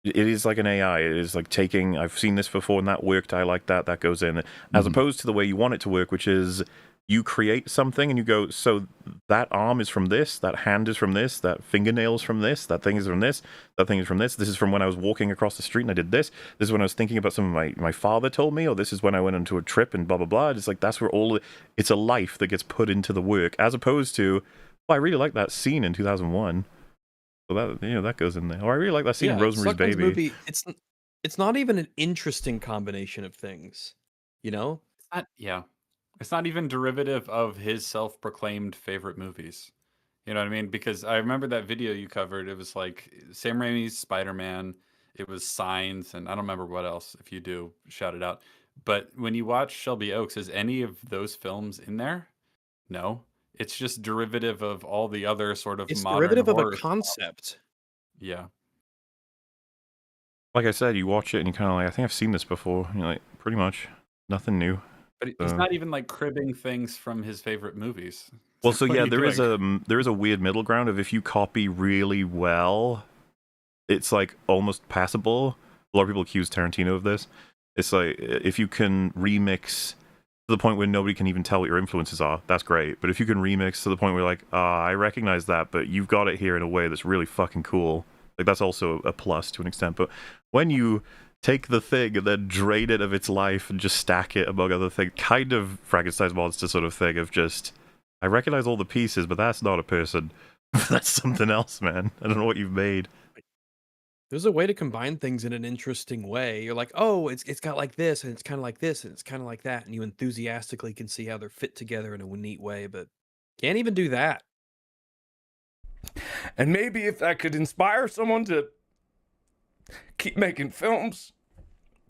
It is like an AI. It is like taking. I've seen this before, and that worked. I like that. That goes in, as opposed to the way you want it to work, which is you create something and you go. So that arm is from this. That hand is from this. That fingernails from this. That thing is from this. That thing is from this. This is from when I was walking across the street and I did this. This is when I was thinking about something my father told me, or this is when I went into a trip and blah blah blah. It's like that's where it's a life that gets put into the work, as opposed to. Well, I really like that scene in 2001. So that that goes in there. Or I really like that scene in Rosemary's Suckling's Baby. movie, it's not even an interesting combination of things, you know? Yeah. It's not even derivative of his self-proclaimed favorite movies. You know what I mean? Because I remember that video you covered. It was like Sam Raimi's Spider-Man. It was Signs, and I don't remember what else. If you do, shout it out. But when you watch Shelby Oaks, is any of those films in there? No. It's just derivative of all the other sort of It's modern derivative of a horror stuff. concept. Yeah. Like I said, you watch it and you kind of like, I think I've seen this before. You're like, pretty much nothing new. But he's not even like cribbing things from his favorite movies. Well, so What are yeah, you there is doing? a weird middle ground of if you copy really well, it's like almost passable. A lot of people accuse Tarantino of this. It's like if you can remix to the point where nobody can even tell what your influences are, that's great. But if you can remix to the point where you're like, I recognize that, but you've got it here in a way that's really fucking cool, like that's also a plus to an extent. But when you take the thing and then drain it of its life and just stack it among other things, kind of Frankenstein's monster sort of thing of just, I recognize all the pieces, but that's not a person. That's something else, man. I don't know what you've made. There's a way to combine things in an interesting way. You're like, oh, it's got like this, and it's kind of like this, and it's kind of like that, and you enthusiastically can see how they're fit together in a neat way, but can't even do that. And maybe if that could inspire someone to keep making films,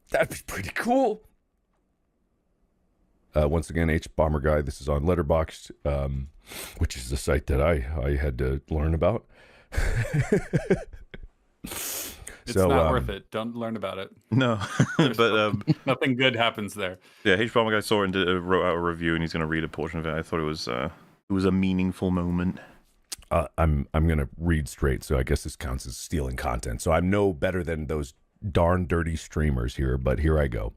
that'd be pretty cool. Once again, H Bomber Guy. This is on Letterboxd, which is the site that I had to learn about. It's not worth it. Don't learn about it. No, but nothing good happens there. Yeah, H Bomber Guy saw it and wrote out a review, and he's going to read a portion of it. I thought it was a meaningful moment. I'm gonna read straight, so I guess this counts as stealing content. So I'm no better than those darn dirty streamers here, but here I go.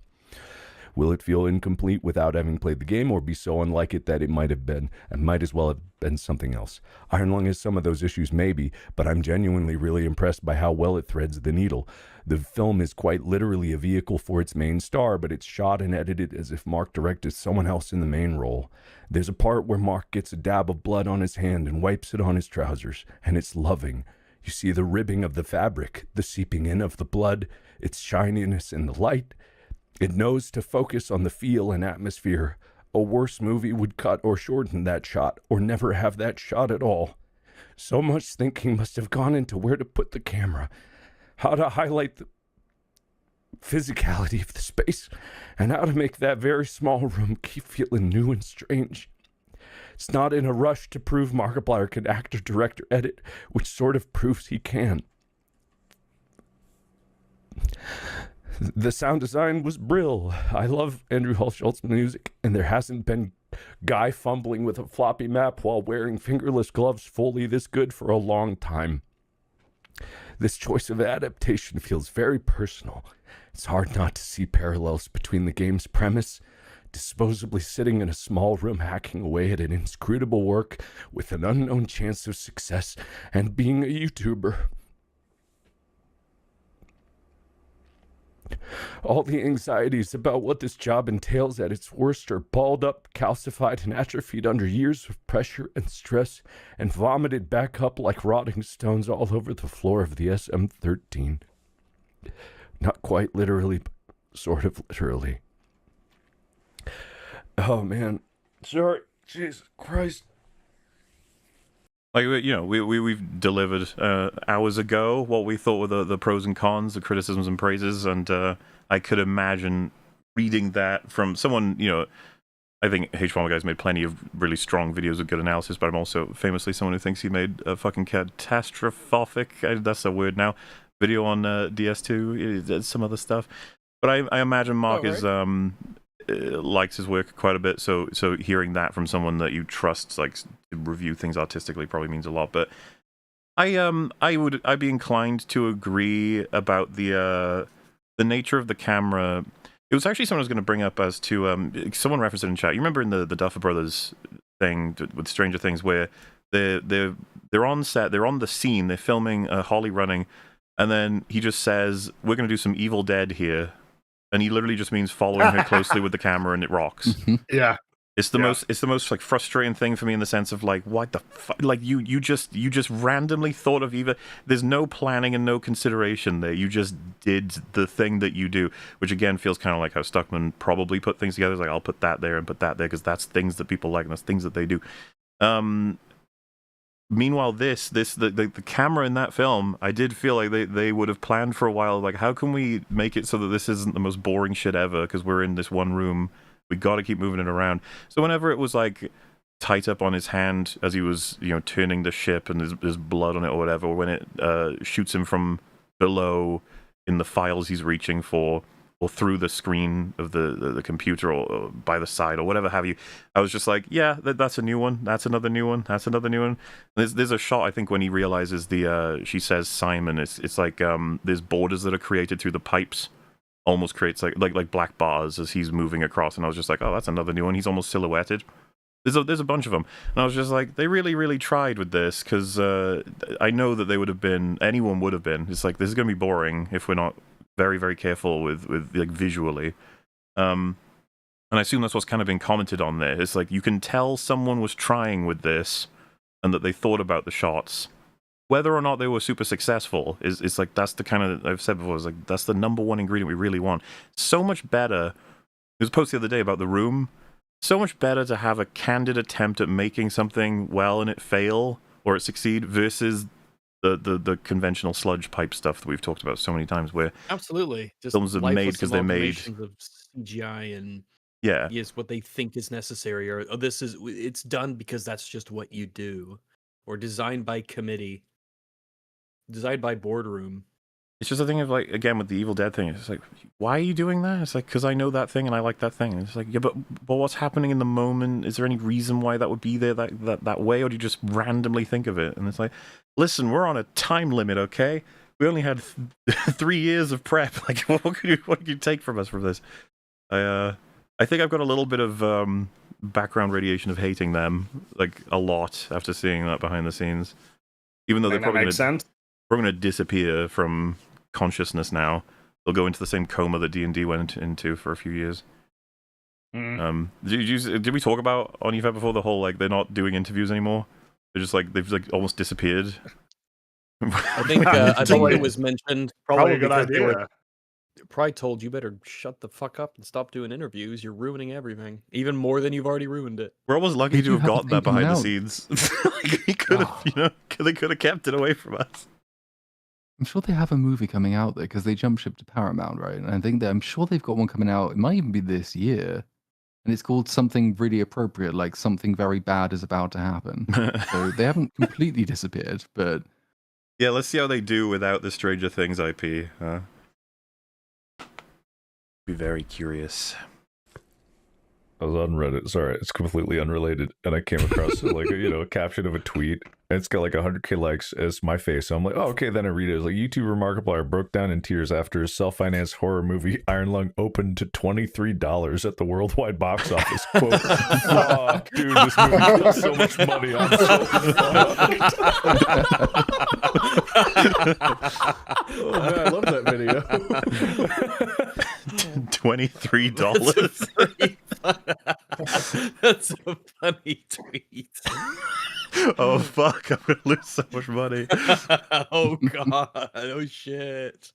Will it feel incomplete without having played the game, or be so unlike it that it might have been, and might as well have been something else? Iron Lung has some of those issues, maybe, but I'm genuinely really impressed by how well it threads the needle. The film is quite literally a vehicle for its main star, but it's shot and edited as if Mark directed someone else in the main role. There's a part where Mark gets a dab of blood on his hand and wipes it on his trousers, and it's loving. You see the ribbing of the fabric, the seeping in of the blood, its shininess in the light. It knows to focus on the feel and atmosphere. A worse movie would cut or shorten that shot, or never have that shot at all. So much thinking must have gone into where to put the camera, how to highlight the physicality of the space, and how to make that very small room keep feeling new and strange. It's not in a rush to prove Markiplier can act or direct or edit, which sort of proves he can. The sound design was brill. I love Andrew Hulshult's music, and there hasn't been guy fumbling with a floppy map while wearing fingerless gloves fully this good for a long time. This choice of adaptation feels very personal. It's hard not to see parallels between the game's premise, disposably sitting in a small room hacking away at an inscrutable work with an unknown chance of success, and being a YouTuber. All the anxieties about what this job entails at its worst are balled up, calcified, and atrophied under years of pressure and stress, and vomited back up like rotting stones all over the floor of the SM-13. Not quite literally, but sort of literally. Oh, man. Sorry. Jesus Christ. Like, we've delivered hours ago what we thought were the pros and cons, the criticisms and praises, and I could imagine reading that from someone, I think H1 Guy's made plenty of really strong videos with good analysis, but I'm also famously someone who thinks he made a fucking catastrophic, that's a word now, video on DS2, some other stuff. But I imagine Mark is likes his work quite a bit. So hearing that from someone that you trust, like to review things artistically, probably means a lot. But I'd be inclined to agree about the nature of the camera. It was actually something I was going to bring up as to someone referenced it in chat. You remember in the Duffer Brothers thing with Stranger Things where they're on set, they're on the scene, they're filming Holly running, and then he just says, "We're going to do some Evil Dead here," and he literally just means following her closely with the camera, and it rocks. Yeah. It's the most like frustrating thing for me in the sense of like, what the fuck? Like you just randomly thought of Eva. There's no planning and no consideration there. You just did the thing that you do, which again feels kind of like how Stuckman probably put things together. It's like, I'll put that there and put that there because that's things that people like and that's things that they do. Meanwhile, the camera in that film, I did feel like they would have planned for a while. Like, how can we make it so that this isn't the most boring shit ever? Because we're in this one room. We got to keep moving it around. So whenever it was like tight up on his hand as he was, turning the ship and there's blood on it or whatever, or when it shoots him from below in the files he's reaching for, or through the screen of the computer or by the side or whatever have you, I was just like, yeah, that's a new one. That's another new one. That's another new one. There's a shot, I think, when he realizes she says Simon. It's like there's borders that are created through the pipes. Almost creates like black bars as he's moving across, and I was just like, oh, that's another new one. He's almost silhouetted. There's a bunch of them, and I was just like, they really tried with this, because I know that anyone would have been. It's like, this is gonna be boring if we're not very, very careful with like visually. And I assume that's what's kind of been commented on there. It's like, you can tell someone was trying with this, and that they thought about the shots. Whether or not they were super successful is like, that's the kind of, I've said before, is like, that's the number one ingredient we really want. So much better. There was a post the other day about The Room. So much better to have a candid attempt at making something well and it fail or it succeed versus the conventional sludge pipe stuff that we've talked about so many times, where absolutely just films are made because they're made of CGI and yes, what they think is necessary, or it's done because that's just what you do, or designed by committee. Designed by boardroom. It's just a thing of like, again, with the Evil Dead thing, it's like, why are you doing that? It's like, because I know that thing and I like that thing. And it's like, yeah, but what's happening in the moment? Is there any reason why that would be there that way, or do you just randomly think of it? And it's like, listen, we're on a time limit, okay? We only had 3 years of prep. Like, what could you take from us from this? I think I've got a little bit of background radiation of hating them, like a lot, after seeing that behind the scenes. Even though they're probably going to disappear from consciousness now. They'll go into the same coma that D&D went into for a few years. Did we talk about on EFAP before the whole, like, they're not doing interviews anymore? They're just like, they've like almost disappeared. I think it was mentioned. Probably a good idea. Probably told you better shut the fuck up and stop doing interviews. You're ruining everything, even more than you've already ruined it. We're almost lucky to have gotten that behind the scenes. Like, he could have, they could have kept it away from us. I'm sure they have a movie coming out there because they jump ship to Paramount, right? And I think I'm sure they've got one coming out. It might even be this year, and it's called something really appropriate, like something very bad is about to happen. So they haven't completely disappeared, but yeah, let's see how they do without the Stranger Things IP. Be very curious. I was on Reddit. Sorry, it's completely unrelated, and I came across like a caption of a tweet. And it's got like 100K likes as my face. So I'm like, oh, okay. Then I read it. It's like, YouTuber Markiplier broke down in tears after his self-financed horror movie Iron Lung opened to $23 at the worldwide box office. Quote, fuck, dude, this movie cost so much money. I'm so fucked. Oh man, I love that video. $23. That's a funny tweet. Oh fuck, I'm gonna lose so much money. Oh god, oh shit.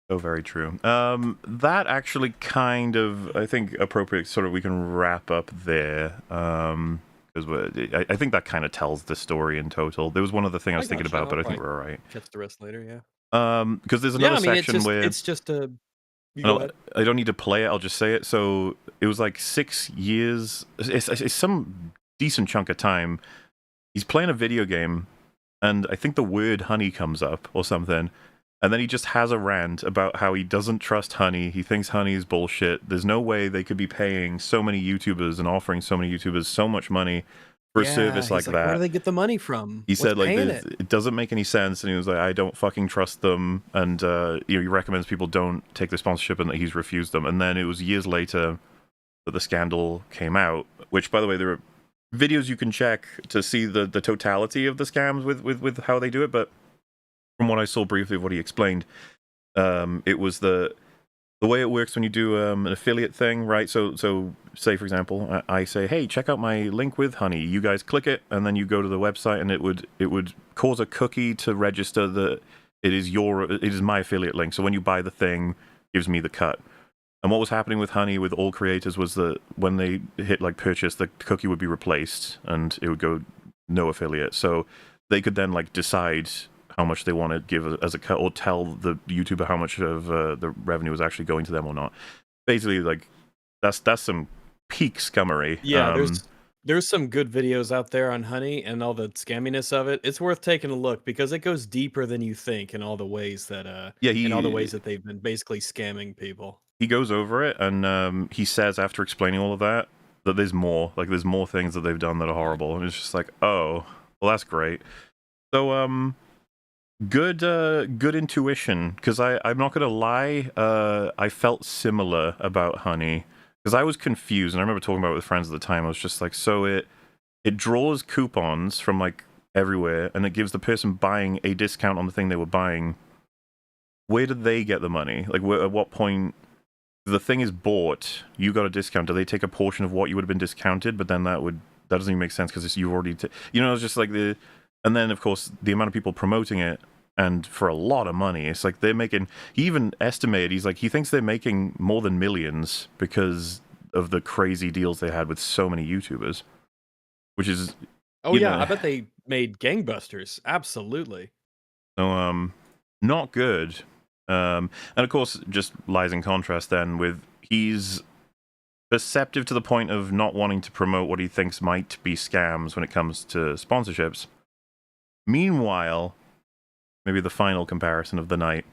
Oh, very true. That actually kind of, I think, appropriate, sort of, we can wrap up there. Because I think that kind of tells the story in total. There was one other thing I was thinking about, but I think we're all right. Catch the rest later, yeah. Because there's another section where... It's just a... I don't need to play it, I'll just say it. So it was like 6 years, it's some decent chunk of time. He's playing a video game, and I think the word honey comes up or something, And then he just has a rant about how he doesn't trust Honey. He thinks Honey is bullshit. There's no way they could be paying so many YouTubers and offering so many YouTubers so much money for a service like he's that. Where do they get the money from? He What's said, like, paying it? it doesn't make any sense. And he was like, I don't fucking trust them. And, he recommends people don't take the sponsorship and that he's refused them. And then it was years later that the scandal came out, which, by the way, there are videos you can check to see the totality of the scams with how they do it. But from what I saw briefly of what he explained, it was the way it works when you do an affiliate thing, right? So say, for example, I say, hey, check out my link with Honey. You guys click it, and then you go to the website, and it would cause a cookie to register that it is my affiliate link. So when you buy the thing, it gives me the cut. And what was happening with Honey with all creators was that when they hit like purchase, the cookie would be replaced, and it would go no affiliate. So they could then like decide how much they want to give as a cut, or tell the YouTuber how much of the revenue is actually going to them or not. Basically, like that's some peak scummery. Yeah, there's some good videos out there on Honey and all the scamminess of it. It's worth taking a look because it goes deeper than you think in all the ways that in all the ways that they've been basically scamming people. He goes over it, and he says after explaining all of that there's more. Like there's more things that they've done that are horrible, and it's just like, oh, well, that's great. So good intuition, because I'm not gonna lie, I felt similar about Honey, because I was confused, and I remember talking about it with friends at the time. I was just like, so it draws coupons from like everywhere, and it gives the person buying a discount on the thing they were buying. Where did they get the money? Like, at what point the thing is bought, you got a discount? Do they take a portion of what you would have been discounted? But then that doesn't even make sense, because you've already it's just like and then, of course, the amount of people promoting it, and for a lot of money, it's like they're making. He even estimated, he thinks they're making more than millions because of the crazy deals they had with so many YouTubers, which is. Oh yeah, I bet they made gangbusters. Absolutely. So not good. And of course, just lies in contrast then with he's perceptive to the point of not wanting to promote what he thinks might be scams when it comes to sponsorships. Meanwhile, maybe the final comparison of the night,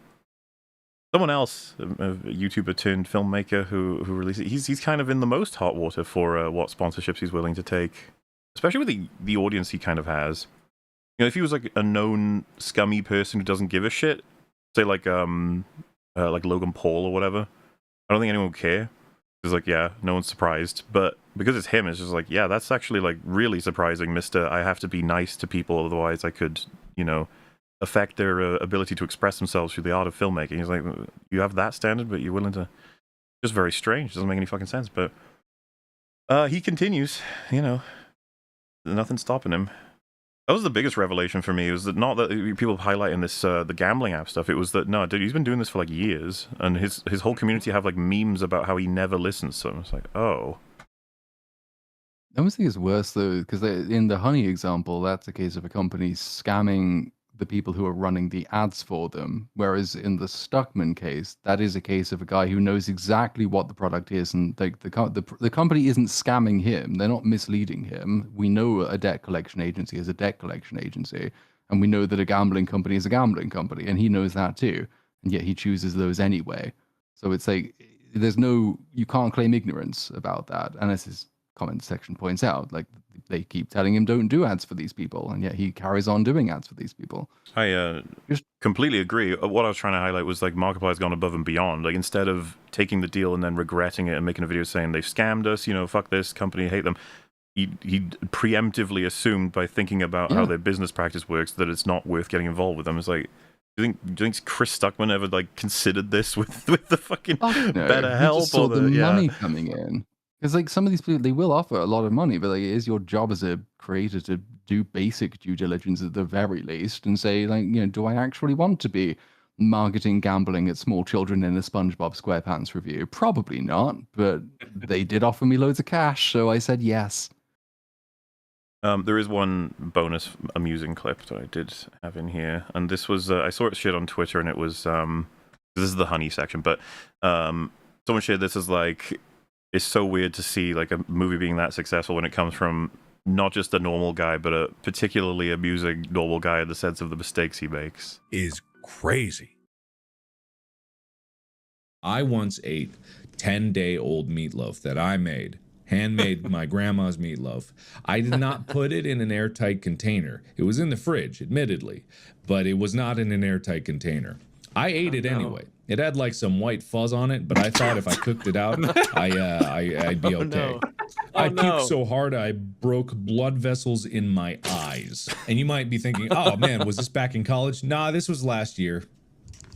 someone else, a YouTuber turned filmmaker who released it, he's kind of in the most hot water for what sponsorships he's willing to take, especially with the audience he kind of has. If he was like a known scummy person who doesn't give a shit, say like Logan Paul or whatever, I don't think anyone would care. It's like, yeah, no one's surprised. But because it's him, it's just like, yeah, that's actually like really surprising, Mr. I have to be nice to people, otherwise I could, affect their ability to express themselves through the art of filmmaking. He's like, you have that standard, but you're willing to. Just very strange. Doesn't make any fucking sense. But he continues, nothing's stopping him. That was the biggest revelation for me. It was that not that people highlighting this the gambling app stuff. It was that no, dude, he's been doing this for like years, and his whole community have like memes about how he never listens to them. It's like, oh. I almost think it's worse though, because in the Honey example, that's a case of a company scamming the people who are running the ads for them. Whereas in the Stuckman case, that is a case of a guy who knows exactly what the product is, and the company isn't scamming him. They're not misleading him. We know a debt collection agency is a debt collection agency, and we know that a gambling company is a gambling company, and he knows that too. And yet he chooses those anyway. So it's like you can't claim ignorance about that. And as his comment section points out, like they keep telling him don't do ads for these people, and yet he carries on doing ads for these people. I completely agree. What I was trying to highlight was like Markiplier's gone above and beyond. Like instead of taking the deal and then regretting it and making a video saying they've scammed us, fuck this company, hate them, he preemptively assumed by thinking about how their business practice works that it's not worth getting involved with them. It's like, do you think Chris Stuckman ever like considered this with the fucking better help? He just saw the money coming in. Because like some of these people, they will offer a lot of money, but like it is your job as a creator to do basic due diligence at the very least, and say like, do I actually want to be marketing gambling at small children in a SpongeBob SquarePants review? Probably not, but they did offer me loads of cash, so I said yes. There is one bonus amusing clip that I did have in here, and this was I saw it shared on Twitter, and it was this is the Honey section, but someone shared this as like, it's so weird to see like a movie being that successful when it comes from not just a normal guy, but a particularly amusing normal guy in the sense of the mistakes he makes. Is crazy. I once ate 10-day-old meatloaf that I made. Handmade my grandma's meatloaf. I did not put it in an airtight container. It was in the fridge, admittedly, but it was not in an airtight container. I ate it anyway. It had like some white fuzz on it, but I thought if I cooked it out, I'd be okay. I puked so hard I broke blood vessels in my eyes. And you might be thinking, oh man, was this back in college? Nah, this was last year.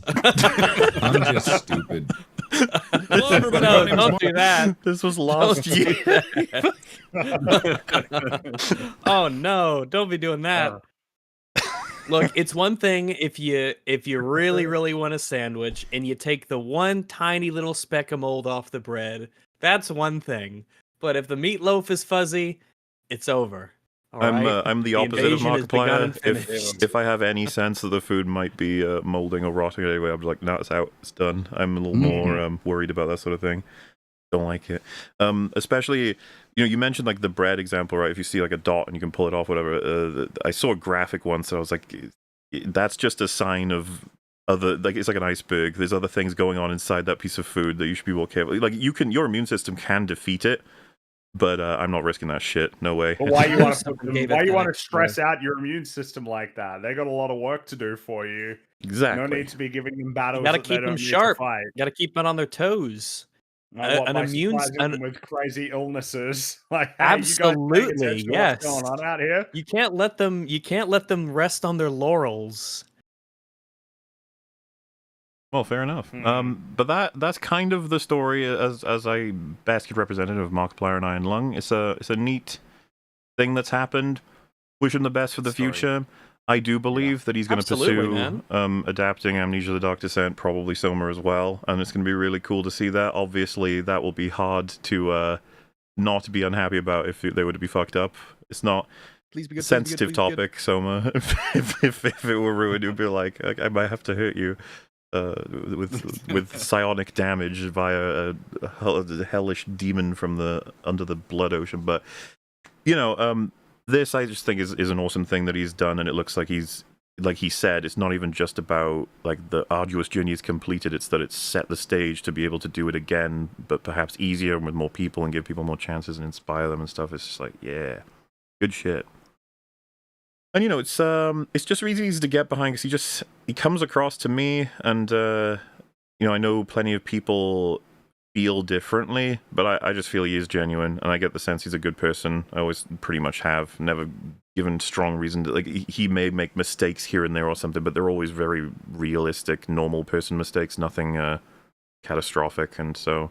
I'm just stupid. Hello, everybody. No, don't do that. This was last year. Oh no, don't be doing that. Look, it's one thing if you really want a sandwich and you take the one tiny little speck of mold off the bread. That's one thing. But if the meatloaf is fuzzy, it's over. All right? I'm the opposite of Markiplier. If I have any sense that the food might be molding or rotting anyway, I'm like, no, it's out, it's done. I'm a little more worried about that sort of thing. Don't like it. Especially, you mentioned like the bread example, right? If you see like a dot and you can pull it off, whatever. I saw a graphic once, and I was like, that's just a sign of other, like it's like an iceberg. There's other things going on inside that piece of food that you should be more careful. Like your immune system can defeat it. But I'm not risking that shit. No way. But why you want to stress out your immune system like that? They got a lot of work to do for you. Exactly. No need to be giving them battles. You got to keep them sharp. You got to keep them on their toes. An immune with crazy illnesses. Like, hey, absolutely, yes. What's going on out here? You can't let them rest on their laurels. Well, fair enough. But that's kind of the story as I best could represent it of Markiplier and Iron Lung. It's a neat thing that's happened. Wish him the best for the future. I do believe that he's going to pursue adapting Amnesia: The Dark Descent, probably Soma as well, and it's going to be really cool to see that. Obviously, that will be hard to not be unhappy about if they were to be fucked up. It's not a sensitive topic, Soma. if it were ruined, it would be like, I might have to hurt you. With psionic damage via a hellish demon from under the blood ocean. But this I just think is an awesome thing that he's done, and it looks like he's, like he said, it's not even just about like the arduous journey is completed, it's that it's set the stage to be able to do it again, but perhaps easier and with more people and give people more chances and inspire them and stuff. It's just like, yeah, good shit. And it's just really easy to get behind because he comes across to me, and I know plenty of people feel differently, but I just feel he is genuine, and I get the sense he's a good person. I always pretty much have, never given strong reason to, like, he may make mistakes here and there or something, but they're always very realistic, normal person mistakes, nothing catastrophic, and so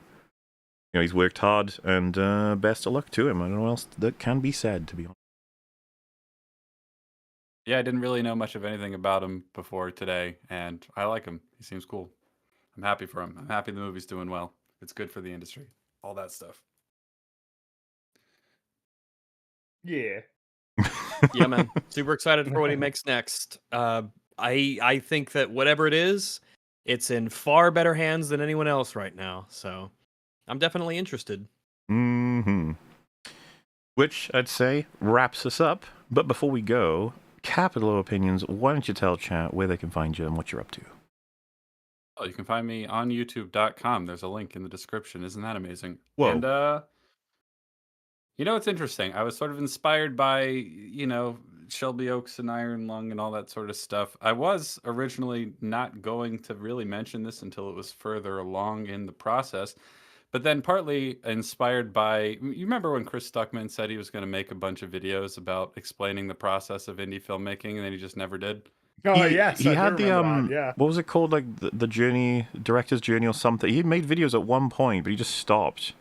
he's worked hard, and best of luck to him. I don't know what else that can be said, to be honest. Yeah, I didn't really know much of anything about him before today, and I like him. He seems cool. I'm happy for him. I'm happy the movie's doing well. It's good for the industry. All that stuff. Yeah. Yeah, man. Super excited for what he makes next. I think that whatever it is, it's in far better hands than anyone else right now. So I'm definitely interested. Which I'd say wraps us up. But before we go, Capital Opinions, why don't you tell chat where they can find you and what you're up to? Oh, you can find me on youtube.com. There's a link in the description. Isn't that amazing? Whoa. And, it's interesting. I was sort of inspired by, Shelby Oaks and Iron Lung and all that sort of stuff. I was originally not going to really mention this until it was further along in the process. But then partly inspired by, you remember when Chris Stuckman said he was going to make a bunch of videos about explaining the process of indie filmmaking, and then he just never did? Oh, yes. He had the, what was it called? Like the journey, director's journey or something. He made videos at one point, but he just stopped.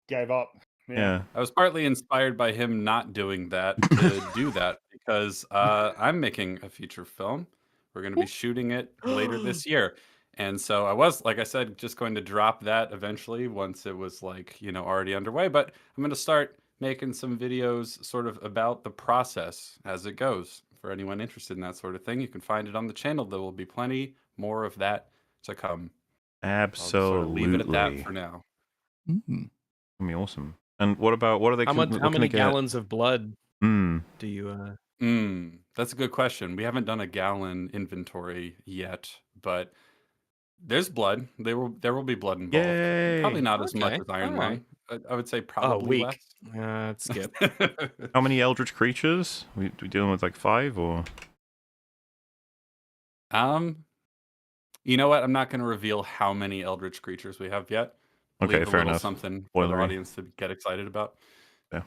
Gave up. Yeah. I was partly inspired by him not doing that to do that, because I'm making a feature film. We're going to be shooting it later this year. And so I was, like I said, just going to drop that eventually once it was already underway. But I'm going to start making some videos sort of about the process as it goes. For anyone interested in that sort of thing, you can find it on the channel. There will be plenty more of that to come. Absolutely. I'll sort of leave it at that for now. That'd be awesome. And what are they? How many gallons of blood do you? That's a good question. We haven't done a gallon inventory yet, but There's blood. There will be blood involved. Yay! Probably not as much Okay, as Iron alright. Lung. I would say Oh, probably weak. less. Skip. How many eldritch creatures? We dealing with like 5 or? You know what? I'm not going to reveal how many eldritch creatures we have yet. Okay, Leave a fair little enough. something for the Spoilery. audience to get excited about. Yeah.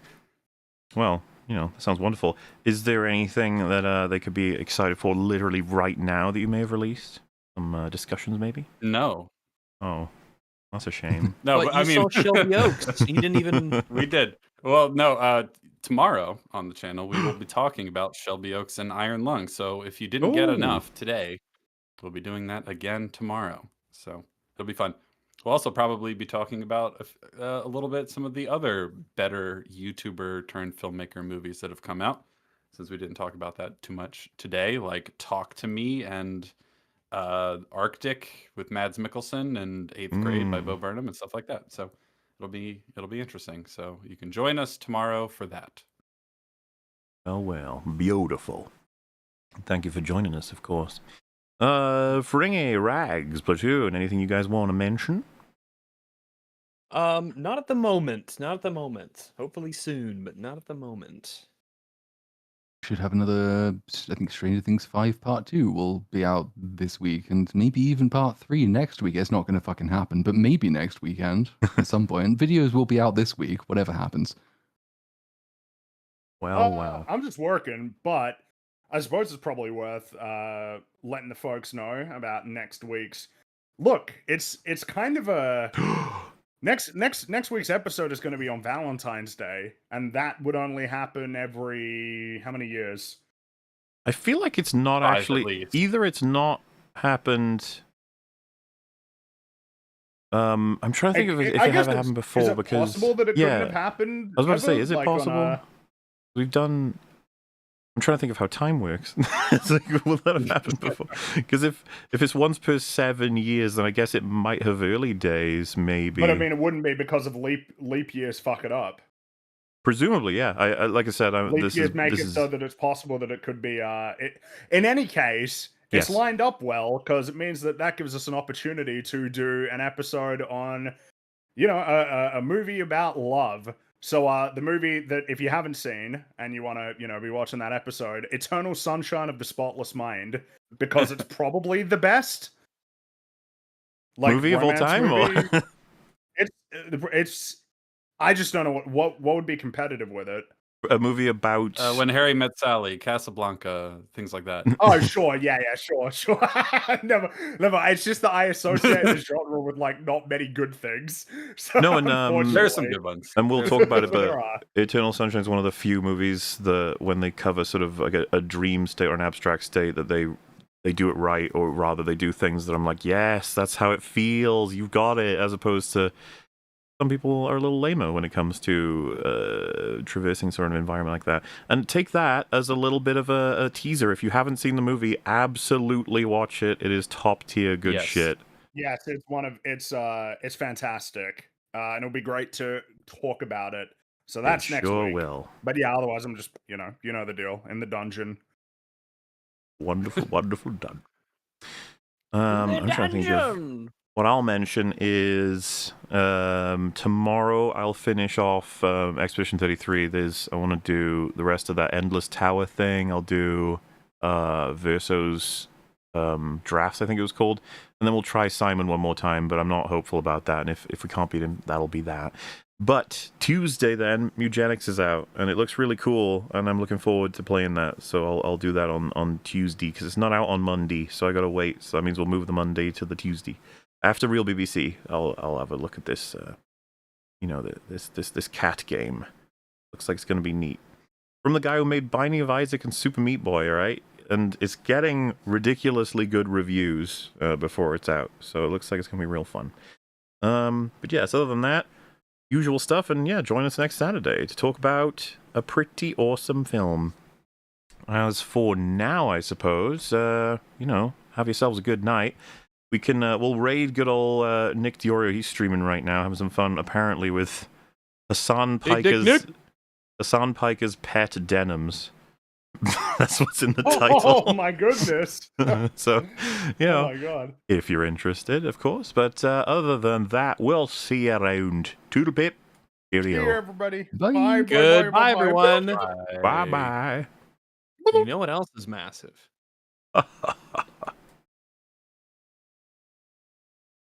Well, that sounds wonderful. Is there anything that they could be excited for literally right now that you may have released? Some discussions, maybe? No. Oh, that's a shame. No, But but you I mean, saw Shelby Oaks. You didn't even. we did. Well, no, tomorrow on the channel, we will be talking about Shelby Oaks and Iron Lung. So if you didn't get Ooh. enough today, we'll be doing that again tomorrow. So it'll be fun. We'll also probably be talking about a little bit some of the other better YouTuber turned filmmaker movies that have come out, since we didn't talk about that too much today, like Talk to Me and Arctic with Mads Mikkelsen and Eighth Grade by Bo Burnham and stuff like that. So it'll be interesting. So you can join us tomorrow for that. Well, beautiful. Thank you for joining us, of course. Fringy, Rags, Platoon, anything you guys want to mention? Not at the moment. Not at the moment. Hopefully soon, but not at the moment. Should have another, I think Stranger Things 5 Part 2 will be out this week, and maybe even Part 3 next week. It's not going to fucking happen, but maybe next weekend at some point. Videos will be out this week, whatever happens. Well. I'm just working, but I suppose it's probably worth letting the folks know about next week's. Look, it's kind of a next week's episode is going to be on Valentine's Day, and that would only happen every how many years? I feel like it's not 5 actually at least. either. It's not happened. I'm trying to think of if it ever happened before. Is it because possible that it couldn't have happened? I was about to say, ever? is it Like on possible? We've done. I'm trying to think of how time works. It's like, will that have happened before? Because if it's once per 7 years, then I guess it might have early days, maybe. But I mean, it wouldn't be because of leap years. Fuck it up. Presumably, yeah. I like I said, Leap years make it so that it's possible that it could be. In any case, it's Yes. lined up well because it means that gives us an opportunity to do an episode on, a movie about love. So the movie that if you haven't seen and you want to, be watching that episode, Eternal Sunshine of the Spotless Mind, because it's probably the best movie of all romance time. movie. Or? It's. I just don't know what would be competitive with it. A movie about When Harry Met Sally, Casablanca, things like that. Oh, sure, yeah, sure. never. It's just that I associate the genre with like not many good things. So No, and There's some good ones. And we'll talk about it, There but are. Eternal Sunshine is one of the few movies that when they cover sort of like a dream state or an abstract state that they do it right, or rather they do things that I'm like, yes, that's how it feels. You've got it, as opposed to some people are a little lamer when it comes to traversing sort of an environment like that. And take that as a little bit of a teaser. If you haven't seen the movie, absolutely watch it. It is top tier good shit. Yes, it's fantastic, and it'll be great to talk about it. So that's next sure week. will. But yeah, otherwise I'm just you know the deal in the dungeon. Wonderful, wonderful done. I'm trying to think of what I'll mention is tomorrow I'll finish off Expedition 33. I want to do the rest of that Endless Tower thing. I'll do Verso's drafts, I think it was called. And then we'll try Simon one more time, but I'm not hopeful about that. And if we can't beat him, that'll be that. But Tuesday then, Mugenics is out, and it looks really cool, and I'm looking forward to playing that. So I'll do that on Tuesday, because it's not out on Monday, so I gotta wait. So that means we'll move the Monday to the Tuesday. After Real BBC, I'll have a look at this, this cat game. Looks like it's gonna be neat. From the guy who made Binding of Isaac and Super Meat Boy, right? And it's getting ridiculously good reviews before it's out, so it looks like it's gonna be real fun. But yes, other than that, usual stuff, and yeah, join us next Saturday to talk about a pretty awesome film. As for now, I suppose, have yourselves a good night. We'll raid good old Nick Diorio. He's streaming right now, having some fun, apparently, with Hassan Piker's pet denims. That's what's in the title. Oh my goodness. So, you know, Oh my god. if you're interested, of course. But other than that, we'll see you around. Toodle pip. See you, Cheerio. everybody. Bye. Bye. Goodbye, everyone. Bye bye. You know what else is massive?